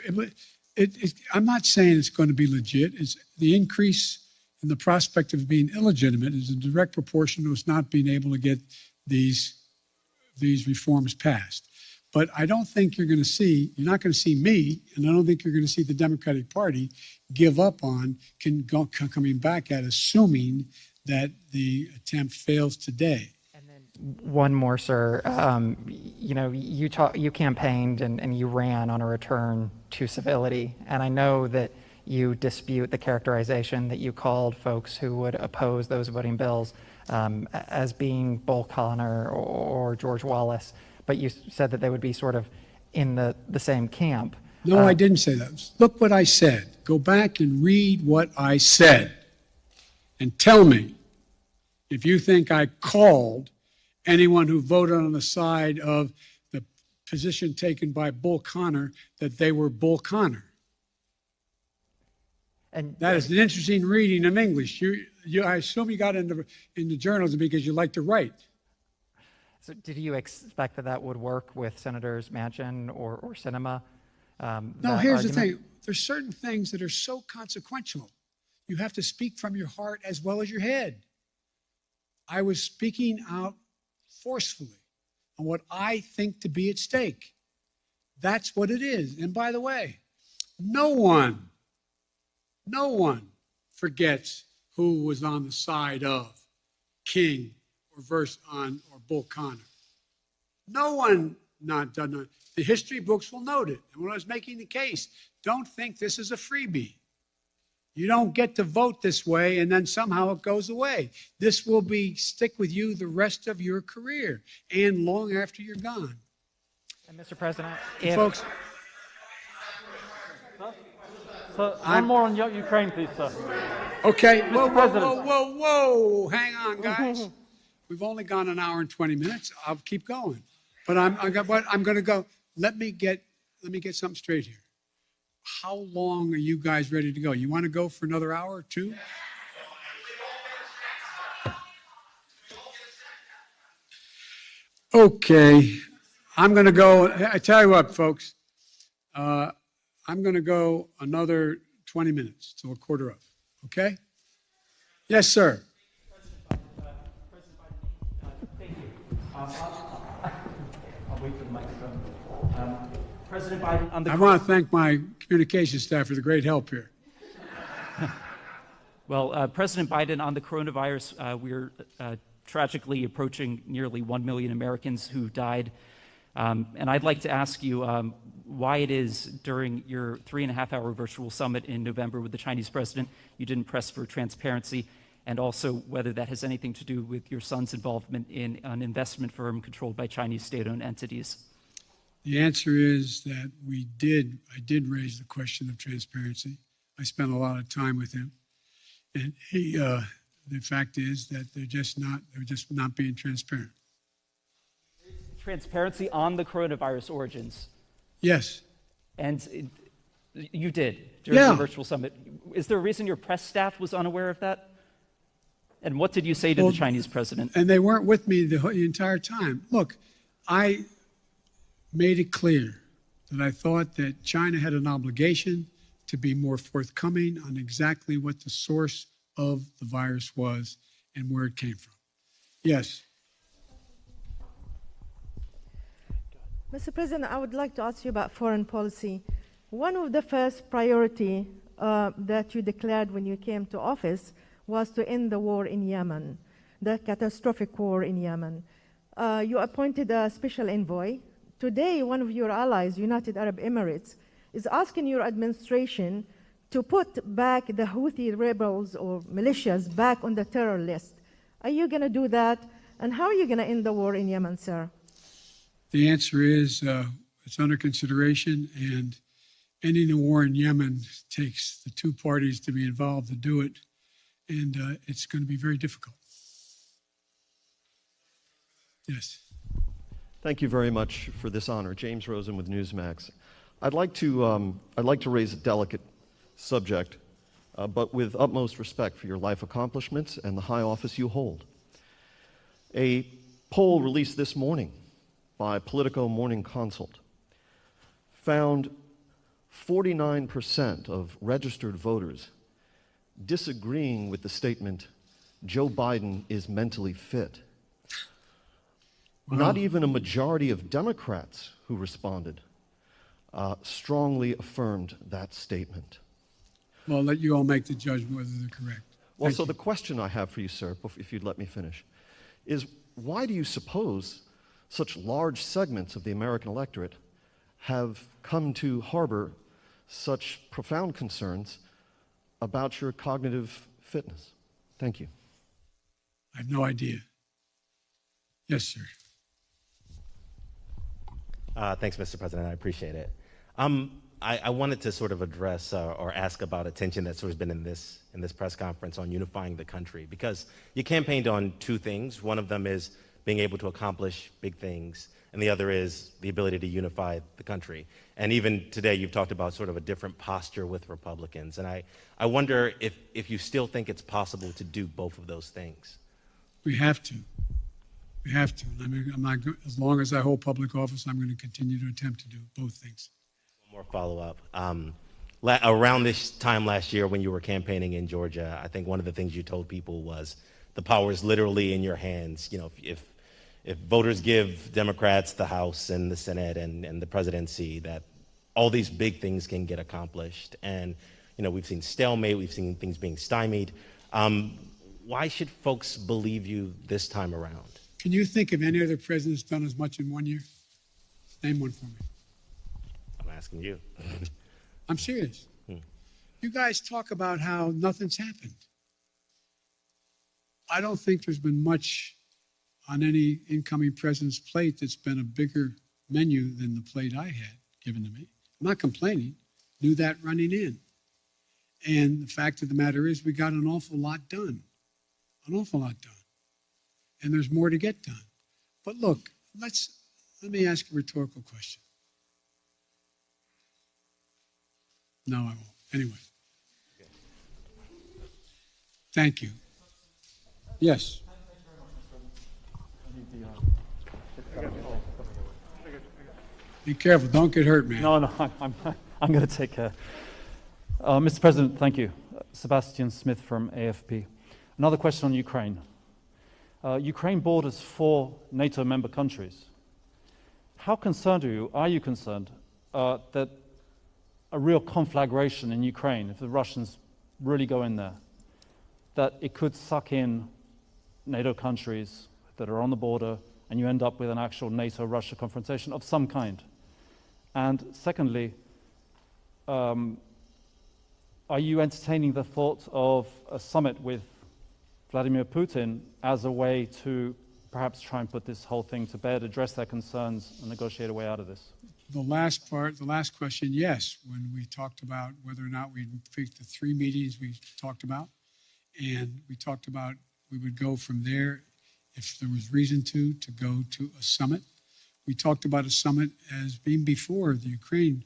I'm not saying it's going to be legit. It's the increase in the prospect of being illegitimate is in direct proportion to us not being able to get these reforms passed. But I don't think you're not going to see me, and I don't think you're going to see the Democratic Party give up on coming back at assuming that the attempt fails today. One more, sir. You campaigned and you ran on a return to civility, and I know that you dispute the characterization that you called folks who would oppose those voting bills as being Bull Connor or George Wallace, but you said that they would be sort of in the same camp. No, I didn't say that. Look what I said. Go back and read what I said and tell me if you think I called anyone who voted on the side of the position taken by Bull Connor that they were Bull Connor. And that is an interesting reading of English. I assume you got into journalism because you like to write. So did you expect that would work with Senators Manchin or Sinema? No, here's the thing. There's certain things that are so consequential. You have to speak from your heart as well as your head. I was speaking out forcefully on what I think to be at stake. That's what it is. And by the way, no one forgets who was on the side of King or Bull Connor. No one not done it. The history books will note it. And when I was making the case, don't think this is a freebie. You don't get to vote this way and then somehow it goes away. This will stick with you the rest of your career and long after you're gone. And Mr. President, folks. Sir, one more on Ukraine, please, sir. Okay. Whoa. Hang on, guys. We've only gone an hour and 20 minutes. I'll keep going. But I'm going to go. Let me get something straight here. How long are you guys ready to go? You want to go for another hour or two? Okay. I'm going to go. I tell you what, folks. I'm going to go another 20 minutes till 1:15. Okay? Yes, sir. Thank you. I'll wait for the microphone. President Biden, on the... I want to thank my communications staff for the great help here. Well, President Biden, on the coronavirus, we're tragically approaching nearly 1 million Americans who died. And I'd like to ask you why it is during your 3.5-hour virtual summit in November with the Chinese president you didn't press for transparency, and also whether that has anything to do with your son's involvement in an investment firm controlled by Chinese state-owned entities. The answer is that I did raise the question of transparency. I spent a lot of time with him. And the fact is that they're just not being transparent. Transparency on the coronavirus origins. Yes. And you did during the virtual summit. Is there a reason your press staff was unaware of that? And what did you say to the Chinese president? And they weren't with me the entire time. Look, I made it clear that I thought that China had an obligation to be more forthcoming on exactly what the source of the virus was and where it came from. Yes. Mr. President, I would like to ask you about foreign policy. One of the first priority that you declared when you came to office was to end the war in Yemen, the catastrophic war in Yemen. You appointed a special envoy. Today, one of your allies, United Arab Emirates, is asking your administration to put back the Houthi rebels or militias back on the terror list. Are you going to do that? And how are you going to end the war in Yemen, sir? The answer is it's under consideration, and ending the war in Yemen takes the two parties to be involved to do it. and it's going to be very difficult. Yes. Thank you very much for this honor. James Rosen with Newsmax. I'd like to raise a delicate subject, but with utmost respect for your life accomplishments and the high office you hold. A poll released this morning by Politico Morning Consult found 49% of registered voters disagreeing with the statement, Joe Biden is mentally fit. Wow. Not even a majority of Democrats who responded strongly affirmed that statement. Well, I'll let you all make the judgment whether they're correct. Well, so the question I have for you, sir, if you'd let me finish, is why do you suppose such large segments of the American electorate have come to harbor such profound concerns about your cognitive fitness? Thank you. I have no idea. Yes, sir. Thanks, Mr. President. I appreciate it. I wanted to sort of address or ask about attention that's sort of been in this press conference on unifying the country, because you campaigned on two things. One of them is being able to accomplish big things, and the other is the ability to unify the country. And even today, you've talked about sort of a different posture with Republicans. And I wonder if you still think it's possible to do both of those things. We have to. We have to. I mean, as long as I hold public office, I'm going to continue to attempt to do both things. One more follow-up. Around this time last year when you were campaigning in Georgia, I think one of the things you told people was the power is literally in your hands. You know, if voters give Democrats the House and the Senate and the presidency, that all these big things can get accomplished. And, you know, we've seen stalemate, we've seen things being stymied. Why should folks believe you this time around? Can you think of any other president that's done as much in 1 year? Name one for me. I'm asking you. I'm serious. You guys talk about how nothing's happened. I don't think there's been much on any incoming president's plate that's been a bigger menu than the plate I had given to me. I'm not complaining. Knew that running in. And the fact of the matter is we got an awful lot done. An awful lot done. And there's more to get done. But look, let me ask a rhetorical question. No, I won't. Anyway. Thank you. Yes. Be careful. Don't get hurt, man. No, I'm going to take care. Mr. President, thank you. Sebastian Smith from AFP. Another question on Ukraine. Ukraine borders 4 NATO member countries. How concerned are you concerned that a real conflagration in Ukraine, if the Russians really go in there, that it could suck in NATO countries that are on the border and you end up with an actual NATO-Russia confrontation of some kind? And secondly, are you entertaining the thought of a summit with Vladimir Putin as a way to perhaps try and put this whole thing to bed, address their concerns, and negotiate a way out of this? The last question, yes. When we talked about whether or not we'd pick the 3 meetings we talked about, and we talked about we would go from there if there was reason to go to a summit. We talked about a summit as being before the Ukraine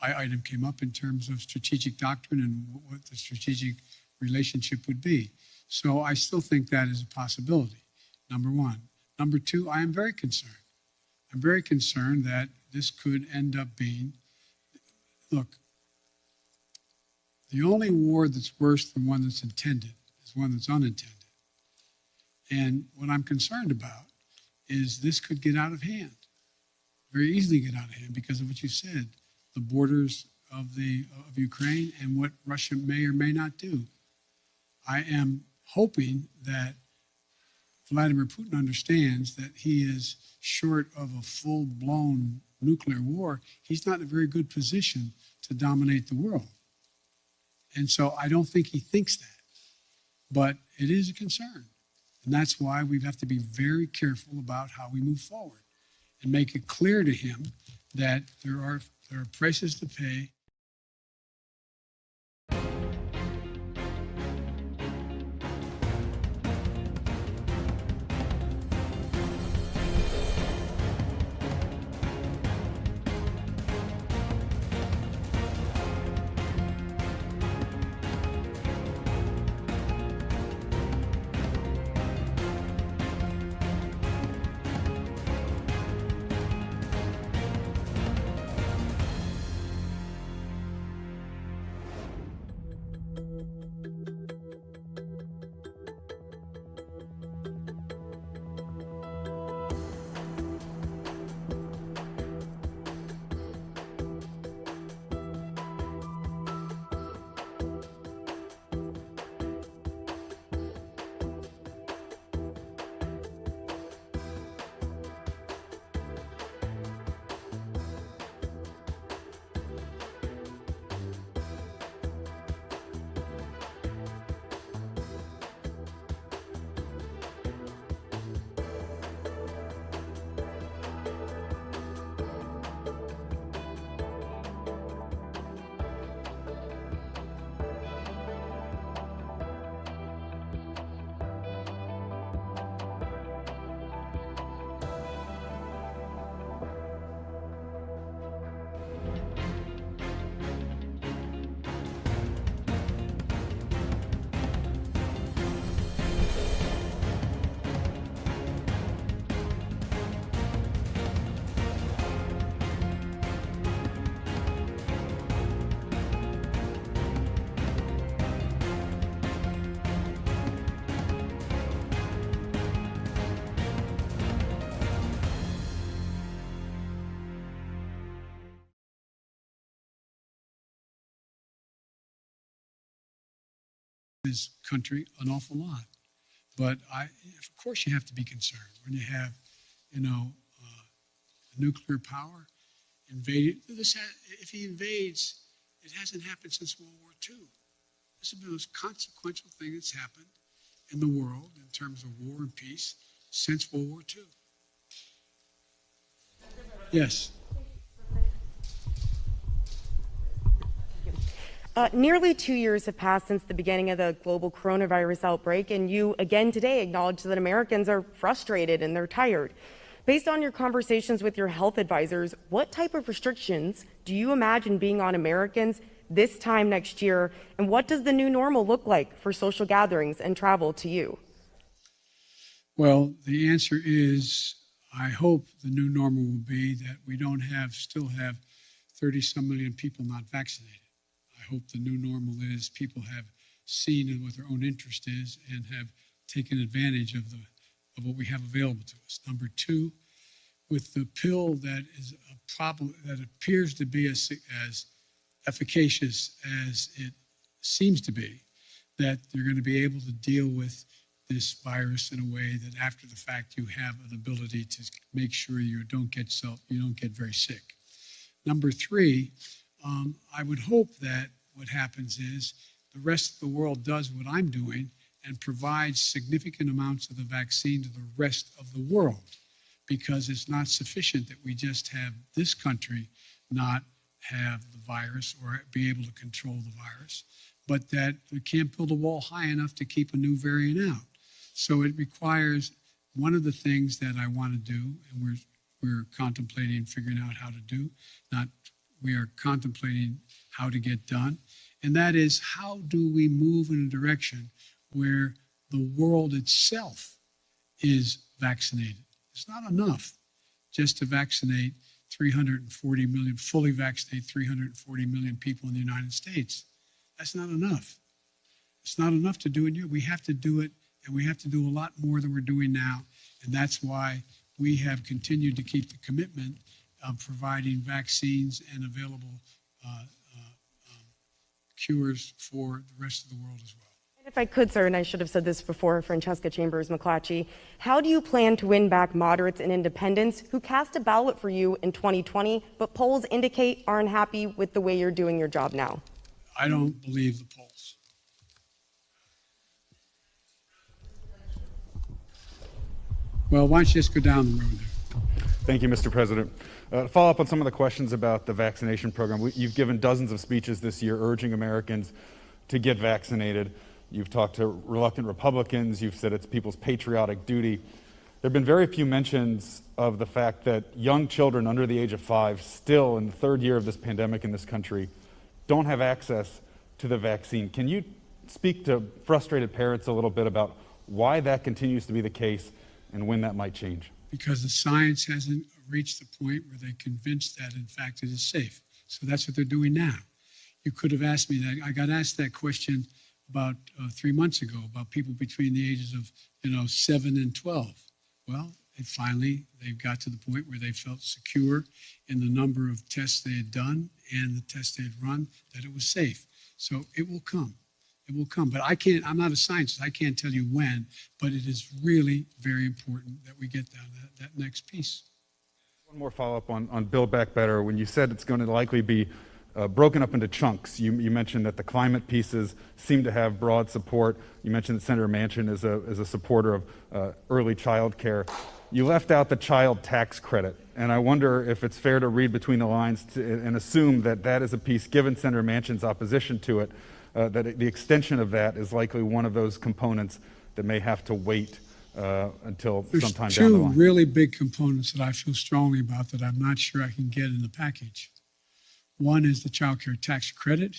item came up in terms of strategic doctrine and what the strategic relationship would be. So I still think that is a possibility, number one. Number two, I am very concerned. I'm very concerned that this could end up being, look, the only war that's worse than one that's intended is one that's unintended. And what I'm concerned about is this could get out of hand, very easily get out of hand because of what you said, the borders of Ukraine and what Russia may or may not do. I am hoping that Vladimir Putin understands that he is short of a full-blown nuclear war. He's not in a very good position to dominate the world. And so I don't think he thinks that. But it is a concern. And that's why we have to be very careful about how we move forward and make it clear to him that there are prices to pay. this country an awful lot. But of course, you have to be concerned when you have, nuclear power invaded. If he invades, it hasn't happened since World War II. This is the most consequential thing that's happened in the world in terms of war and peace since World War II. Yes. Nearly 2 years have passed since the beginning of the global coronavirus outbreak, and you again today acknowledge that Americans are frustrated and they're tired. Based on your conversations with your health advisors, what type of restrictions do you imagine being on Americans this time next year, and what does the new normal look like for social gatherings and travel to you? Well, the answer is, I hope the new normal will be that we don't still have 30-some million people not vaccinated. I hope the new normal is people have seen what their own interest is and have taken advantage of what we have available to us. Number two, with the pill that is a problem that appears to be as efficacious as it seems to be, that they're going to be able to deal with this virus in a way that after the fact you have an ability to make sure you don't get very sick. Number three, I would hope that what happens is the rest of the world does what I'm doing and provides significant amounts of the vaccine to the rest of the world, because it's not sufficient that we just have this country not have the virus or be able to control the virus, but that we can't build a wall high enough to keep a new variant out. So it requires, one of the things that I want to do, and we're contemplating figuring out how to do, we are contemplating how to get done, and that is, how do we move in a direction where the world itself is vaccinated? It's not enough just to vaccinate 340 million, fully vaccinate 340 million people in the United States. That's not enough. It's not enough to do it here. We have to do it, and we have to do a lot more than we're doing now. And that's why we have continued to keep the commitment of providing vaccines and available cures for the rest of the world as well. And if I could, sir, and I should have said this before, Francesca Chambers McClatchy, how do you plan to win back moderates and independents who cast a ballot for you in 2020, but polls indicate are unhappy with the way you're doing your job now? I don't believe the polls. Well, why don't you just go down the road there? Thank you, Mr. President. To follow up on some of the questions about the vaccination program, you've given dozens of speeches this year urging Americans to get vaccinated. You've talked to reluctant Republicans. You've said it's people's patriotic duty. There have been very few mentions of the fact that young children under the age of 5, still in the third year of this pandemic in this country, don't have access to the vaccine. Can you speak to frustrated parents a little bit about why that continues to be the case and when that might change? Because the science hasn't reached the point where they're convinced that, in fact, it is safe. So that's what they're doing now. You could have asked me that. I got asked that question about 3 months ago about people between the ages of 7 and 12. Well, they've got to the point where they felt secure in the number of tests they had done and the tests they had run, that it was safe. So it will come. It will come. But I'm not a scientist. I can't tell you when, but it is really very important that we get down that next piece. One more follow-up on Build Back Better. When you said it's going to likely be broken up into chunks, you mentioned that the climate pieces seem to have broad support. You mentioned that Senator Manchin is a supporter of early child care. You left out the child tax credit, and I wonder if it's fair to read between the lines and assume that is a piece, given Senator Manchin's opposition to it, that the extension of that is likely one of those components that may have to wait until sometime down the line. There's two really big components that I feel strongly about that I'm not sure I can get in the package. One is the child care tax credit,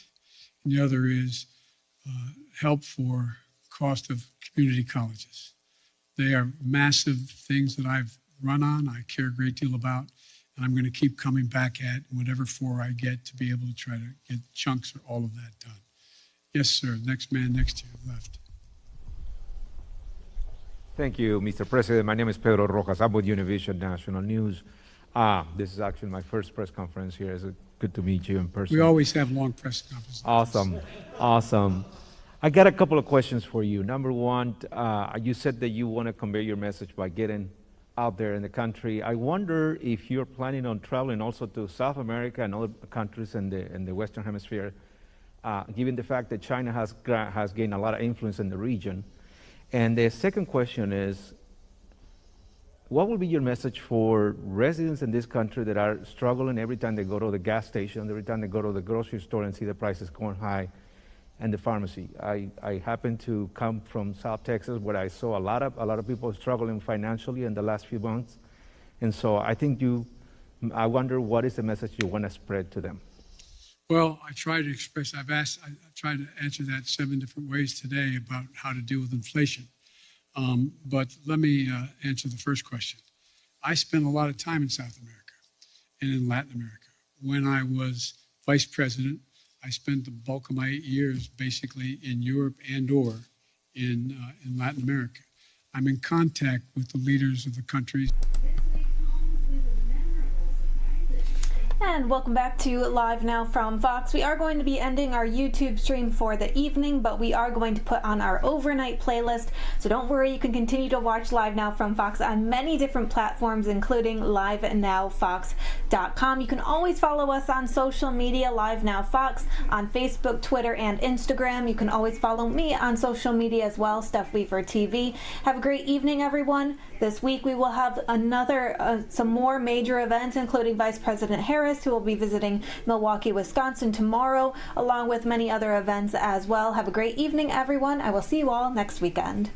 and the other is help for cost of community colleges. They are massive things that I've run on, I care a great deal about, and I'm going to keep coming back at whatever floor I get to be able to try to get chunks of all of that done. Yes, sir. Next man next to you, left. Thank you, Mr. President. My name is Pedro Rojas. I'm with Univision National News. This is actually my first press conference here. It's good to meet you in person. We always have long press conferences. Awesome. I got a couple of questions for you. Number one, you said that you want to convey your message by getting out there in the country. I wonder if you're planning on traveling also to South America and other countries in the Western Hemisphere, given the fact that China has gained a lot of influence in the region. And the second question is, what will be your message for residents in this country that are struggling every time they go to the gas station, every time they go to the grocery store and see the prices going high, and the pharmacy? I happen to come from South Texas, where I saw a lot of people struggling financially in the last few months, and so I wonder what is the message you want to spread to them. Well, I try to express. I tried to answer that 7 different ways today about how to deal with inflation. But let me answer the first question. I spent a lot of time in South America and in Latin America. When I was vice president, I spent the bulk of my 8 years basically in Europe and/or in Latin America. I'm in contact with the leaders of the countries. And welcome back to Live Now from Fox. We are going to be ending our YouTube stream for the evening, but we are going to put on our overnight playlist. So don't worry, you can continue to watch Live Now from Fox on many different platforms, including LiveNowFox.com. You can always follow us on social media, Live Now Fox, on Facebook, Twitter, and Instagram. You can always follow me on social media as well, Steph Weaver TV. Have a great evening, everyone. This week we will have some more major events, including Vice President Harris, who will be visiting Milwaukee, Wisconsin tomorrow, along with many other events as well. Have a great evening, everyone. I will see you all next weekend.